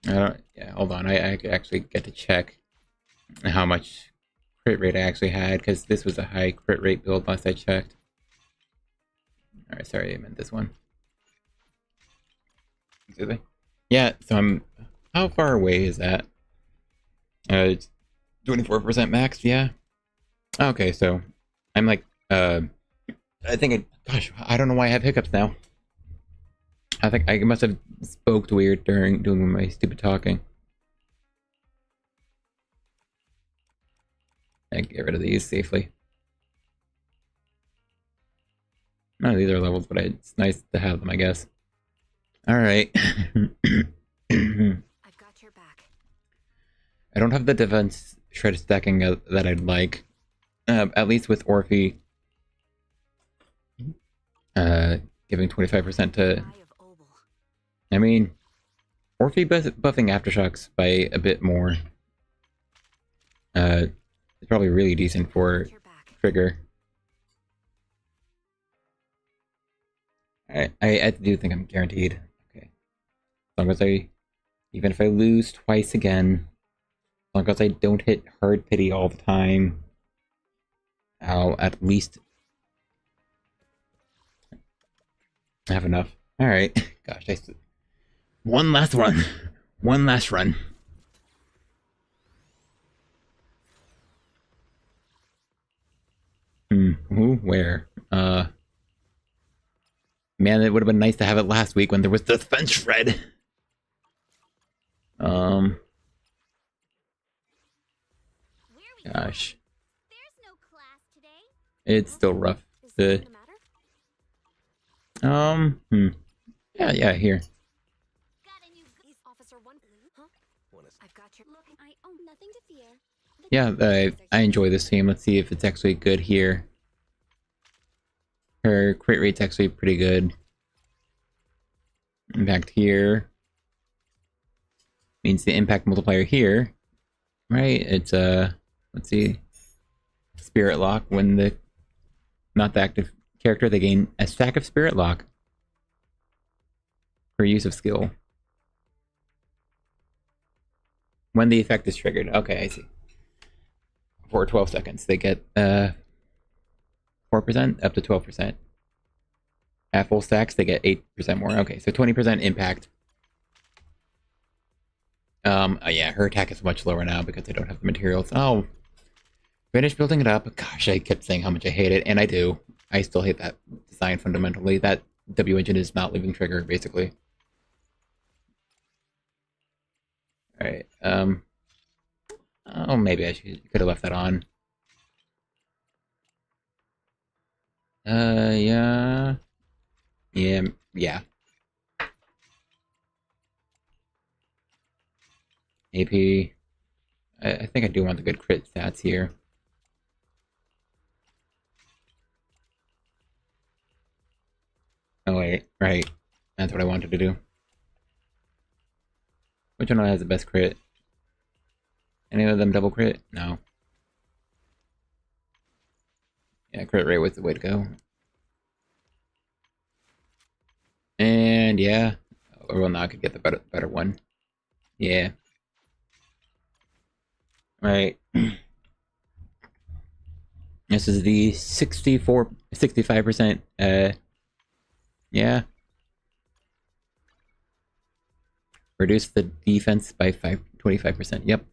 S1: Yeah, hold on. I actually get to check how much crit rate I actually had, because this was a high crit rate build last I checked. Alright, sorry, I meant this one. Excuse me. Yeah, so I'm... How far away is that? It's 24% max, yeah? Okay, so I'm like, I think gosh, I don't know why I have hiccups now. I think I must have spoke weird during doing my stupid talking. I can get rid of these safely. None of these are levels, but it's nice to have them, I guess. Alright.
S5: I've got your back.
S1: I don't have the defense shred stacking that I'd like. At least with Orphe. Giving 25% to... I mean, Orphe buffing Aftershocks by a bit more. It's probably really decent for Trigger. I do think I'm guaranteed. Okay. As long as even if I lose twice again, as long as I don't hit hard pity all the time, I'll at least have enough. Alright. Gosh, one last run. One last run. Ooh, where? Man, it would have been nice to have it last week when there was defense shred. Gosh.
S2: There's no class today.
S1: It's still rough. Yeah, here.
S2: Got a new officer one. Huh? I've got your look. I own nothing to fear.
S1: Yeah, I enjoy this team. Let's see if it's actually good here. Her crit rate's actually pretty good. Impact here means the impact multiplier here, right? It's let's see, Spirit Lock. When not the active character, they gain a stack of Spirit Lock for use of skill when the effect is triggered. Okay, I see. For 12 seconds, they get 4% up to 12%. At full stacks, they get 8% more. Okay, so 20% impact. Yeah, her attack is much lower now because I don't have the materials. Oh, finish building it up. Gosh, I kept saying how much I hate it, and I do. I still hate that design fundamentally. That W engine is not leaving trigger, basically. Alright, oh, maybe I could have left that on. Yeah. Yeah. AP. I think I do want the good crit stats here. Oh wait, right. That's what I wanted to do. Which one has the best crit? Any of them double crit? No. Yeah, crit rate was the way to go. And yeah. Or well, now I could get the better one. Yeah. Right. This is the 65%, yeah. Reduce the defense by 25%, yep.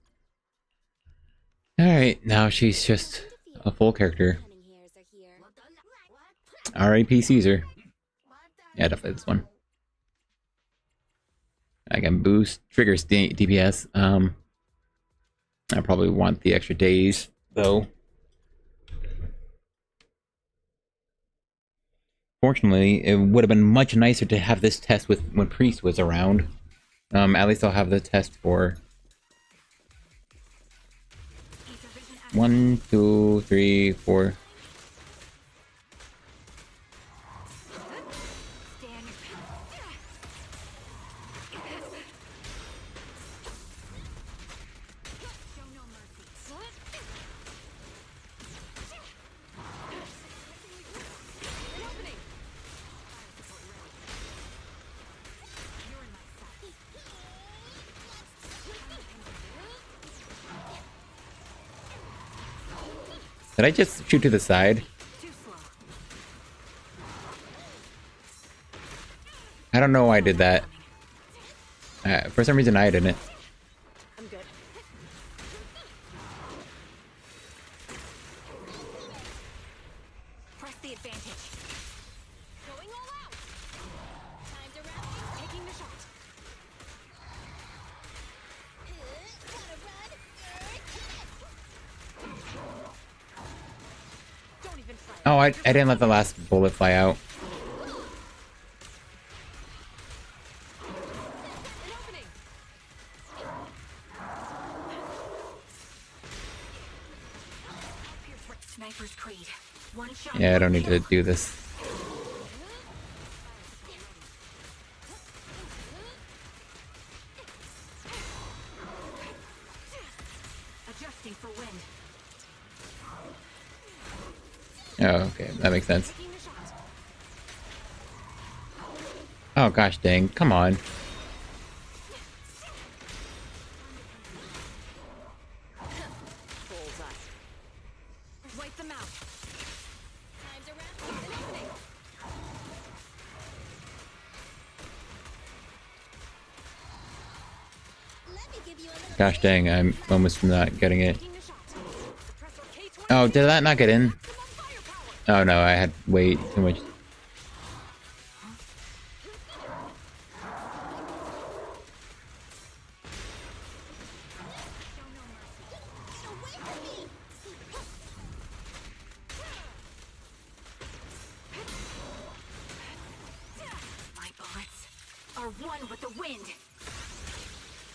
S1: Alright, now she's just a full character. R.I.P. Caesar. Yeah, definitely this one. I can boost triggers DPS. I probably want the extra days, though. Fortunately, it would have been much nicer to have this test when Priest was around. At least I'll have the test for 1, 2, 3, 4. Did I just shoot to the side?
S5: Too slow.
S1: I don't know why I did that. For some reason I didn't.
S5: I'm good. Press the advantage.
S2: Going all out. Time to wrap.
S5: Taking the shot.
S2: Gotta run.
S5: Don't even try.
S1: Oh, I didn't let the last bullet fly out.
S5: An opening. Sniper's Creed. One shot.
S1: Yeah, I don't need to do this.
S5: Adjusting for wind.
S1: Oh, okay, that makes sense.
S5: Taking the shot.
S1: Oh gosh dang, come on.
S5: Bullseye. Wipe them out.
S2: Time to wrap. An opening. Let me give you a little.
S1: Gosh dang, I'm almost not getting it.
S5: Taking the shot. Suppressor K20.
S1: Oh, did that not get in?
S5: Maximum firepower.
S1: Oh no, I had way too much.
S2: Get away from me.
S5: My bullets are one with the wind.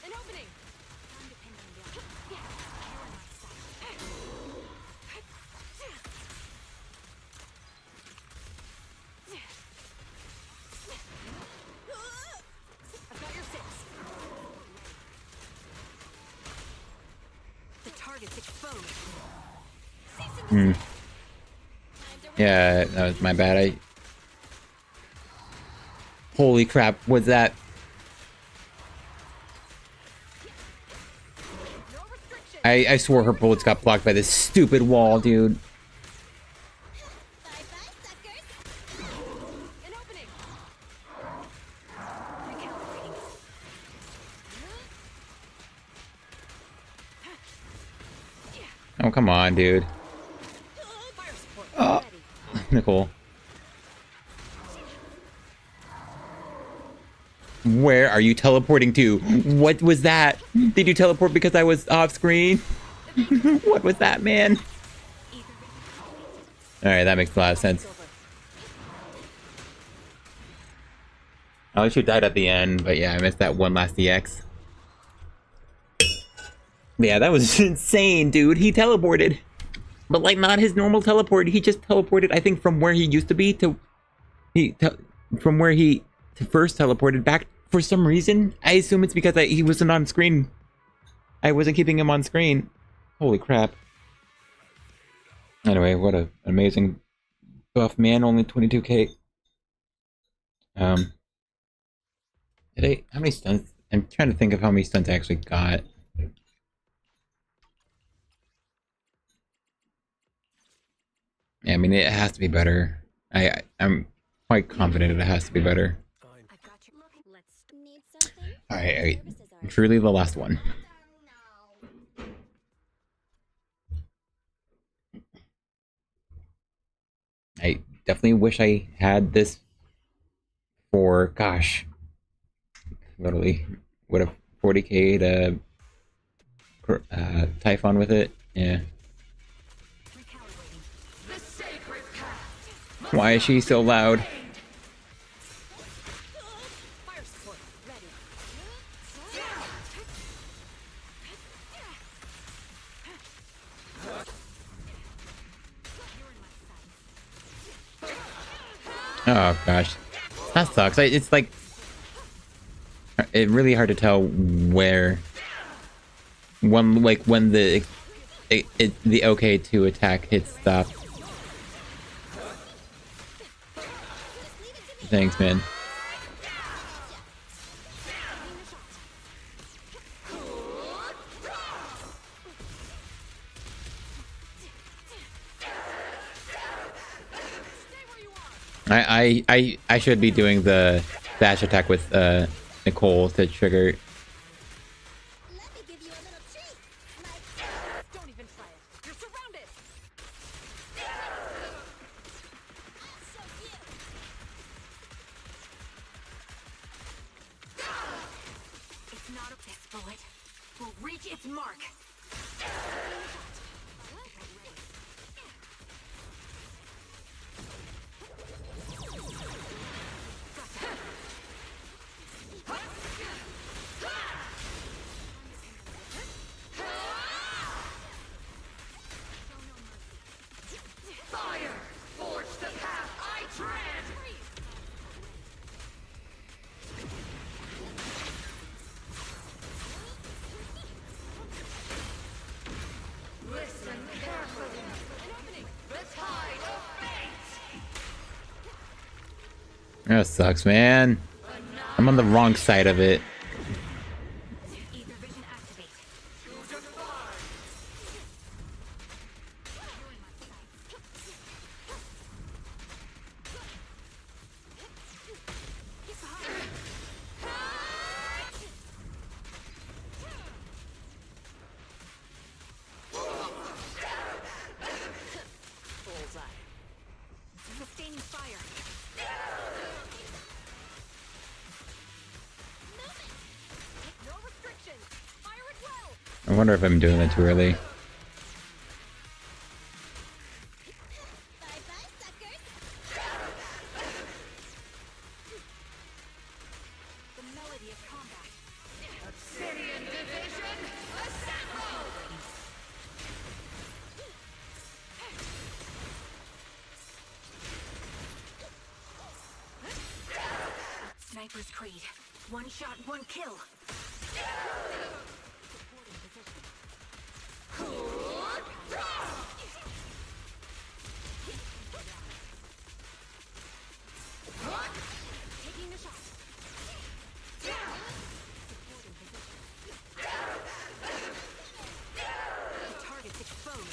S5: An opening. Time to pin them down. Yeah, you're on my side. I've got your six. The target's exposed.
S1: Hmm. Yeah, that was my bad. Holy crap, what's that?
S5: No restriction.
S1: I swore her bullets got blocked by this stupid wall, dude.
S2: Bye bye, suckers.
S5: An opening. Recalibrating.
S1: Oh, come on, dude.
S5: Fire support.
S1: Oh.
S5: Ready.
S1: Nicole. Where are you teleporting to? What was that? Did you teleport because I was off screen? What was that, man? Alright, that makes a lot of sense. I wish you died at the end, but yeah, I missed that one last EX. Yeah, that was insane, dude. He teleported. But like not his normal teleport. He just teleported, I think, from where he used to be to from where he first teleported back for some reason. I assume it's because he wasn't on screen. I wasn't keeping him on screen. Holy crap. Anyway, what an amazing buff, man. Only 22k. How many stunts? I'm trying to think of how many stunts I actually got. Yeah, I mean, it has to be better. I'm quite confident it has to be better.
S5: I've got you.
S2: Look, let's need something.
S1: Alright,
S2: Services are
S1: truly the last one. I definitely wish I had this for, gosh, literally would have 40k to Typhon with it. Yeah.
S5: Recalibrating. The sacred path.
S1: Why is she so loud?
S5: Fire support. Ready. You're in my sight.
S1: Oh gosh, that sucks. It's like it's really hard to tell where when the the okay to attack hits stop. Thanks, man. I should be doing the dash attack with Nicole to trigger.
S2: Let me give you a little treat. Like,
S5: Don't even try it. You're surrounded.
S2: I'll show you.
S5: It's not a this bullet. Will reach its mark.
S4: Fire! Forge the path I tread! Listen carefully. The tide of fate!
S1: That sucks, man. I'm on the wrong side of it.
S5: Ether vision activate. Bullseye. Sustaining fire. No restrictions. Fire it well.
S1: I wonder if I'm doing it too early.
S2: Bye-bye, suckers.
S5: The melody of combat.
S4: Obsidian Division, assemble!
S5: Sniper's Creed. One shot, one kill. Taking the shot. The target's exposed.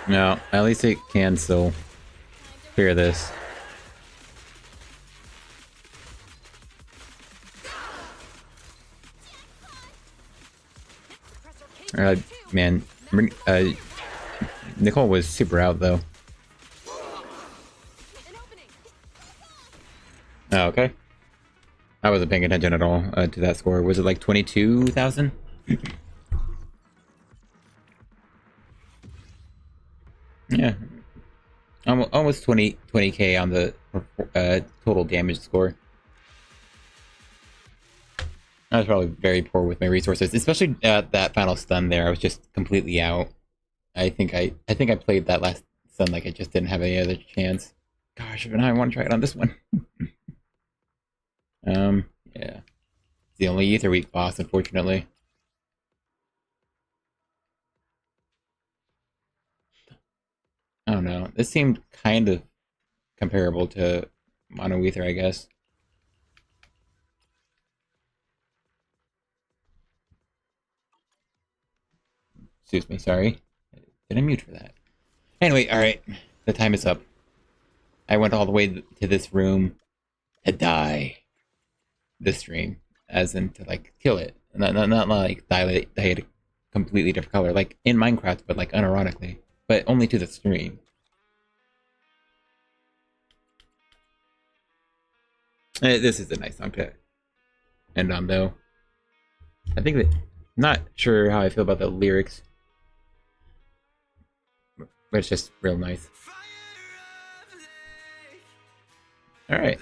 S1: No, at least it can still clear this. Man, Nicole was super out though.
S5: An opening.
S1: Oh, okay. I wasn't paying attention at all to that score. Was it like 22,000? Yeah. Almost 20k on the total damage score. I was probably very poor with my resources, especially that final stun there. I was just completely out. I think I played that last stun like I just didn't have any other chance. Gosh, but now I want to try it on this one. Yeah. It's the only Ether Week boss, unfortunately. I don't know. This seemed kind of comparable to Mono Ether, I guess. Excuse me, sorry. Did I mute for that? Anyway, alright. The time is up. I went all the way to this room to die. This stream. As in to, like, kill it. Not like dye it a completely different color. Like, in Minecraft, but, like, unironically. But only to the stream. This is a nice song to end on, though. I think that... Not sure how I feel about the lyrics. But it's just real nice. Alright.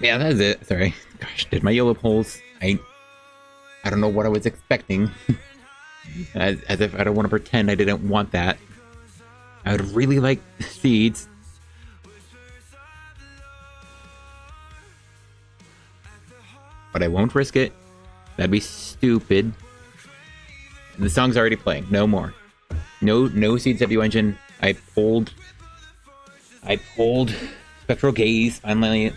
S1: Yeah, that is it. Sorry. Gosh, did my yellow poles. I don't know what I was expecting. as if I don't want to pretend I didn't want that. I would really like seeds. But I won't risk it. That'd be stupid. The song's already playing. No more. No Seeds W Engine. I pulled Spectral Gaze finally.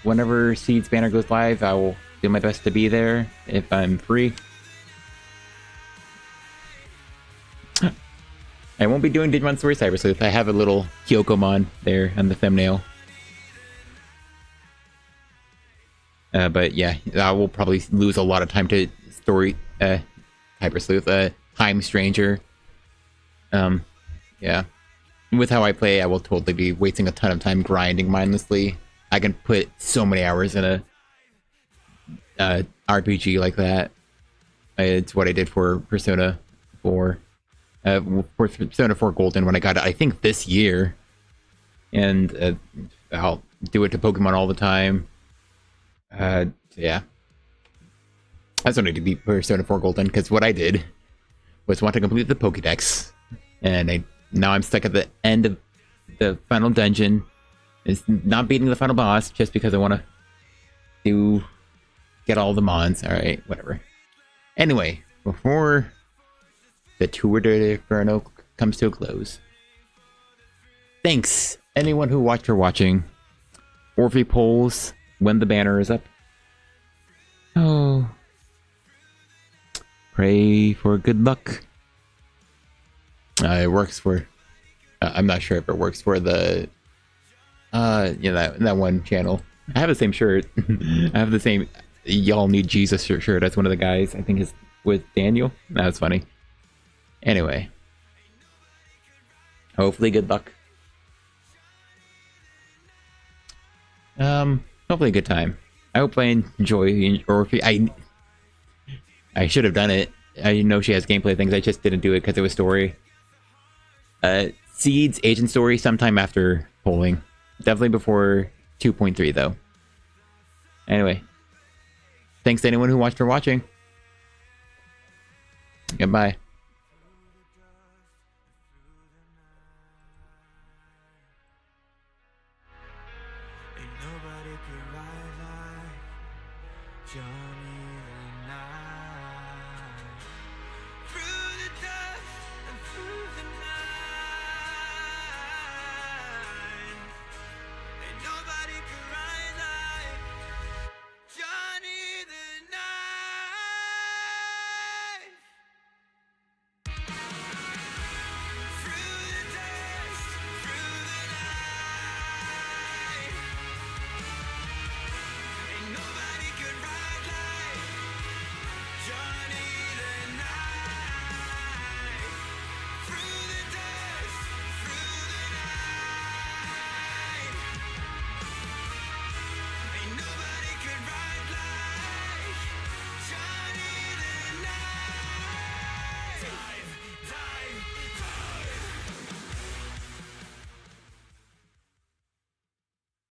S1: Whenever Seeds banner goes live, I will do my best to be there if I'm free. I won't be doing Digimon Story Cyber Sleuth. I have a little Hyokomon there on the thumbnail. But yeah, I will probably lose a lot of time to Story Cyber Sleuth. Time Stranger. Yeah. With how I play, I will totally be wasting a ton of time grinding mindlessly. I can put so many hours in a RPG like that. It's what I did for Persona 4. For Persona 4 Golden when I got it, I think this year. And I'll do it to Pokemon all the time. Yeah. I just wanted to beat Persona 4 Golden, because what I did was want to complete the Pokédex. And now I'm stuck at the end of the final dungeon. It's not beating the final boss, just because I want to get all the mons. Alright, whatever. Anyway, before the Tour de Inferno comes to a close, thanks anyone who watched or watching. Orphe polls when the banner is up. Oh. Pray for good luck. It works for... I'm not sure if it works for the... yeah, that one channel. I have the same shirt. I have the same Y'all Need Jesus shirt. That's one of the guys. I think is with Daniel. That's funny. Anyway. Hopefully good luck. Hopefully a good time. I hope I enjoy, or if I should have done it. I know she has gameplay things, I just didn't do it because it was story. Seeds, Agent Story, sometime after polling. Definitely before 2.3 though. Anyway. Thanks to anyone who watched or watching. Goodbye.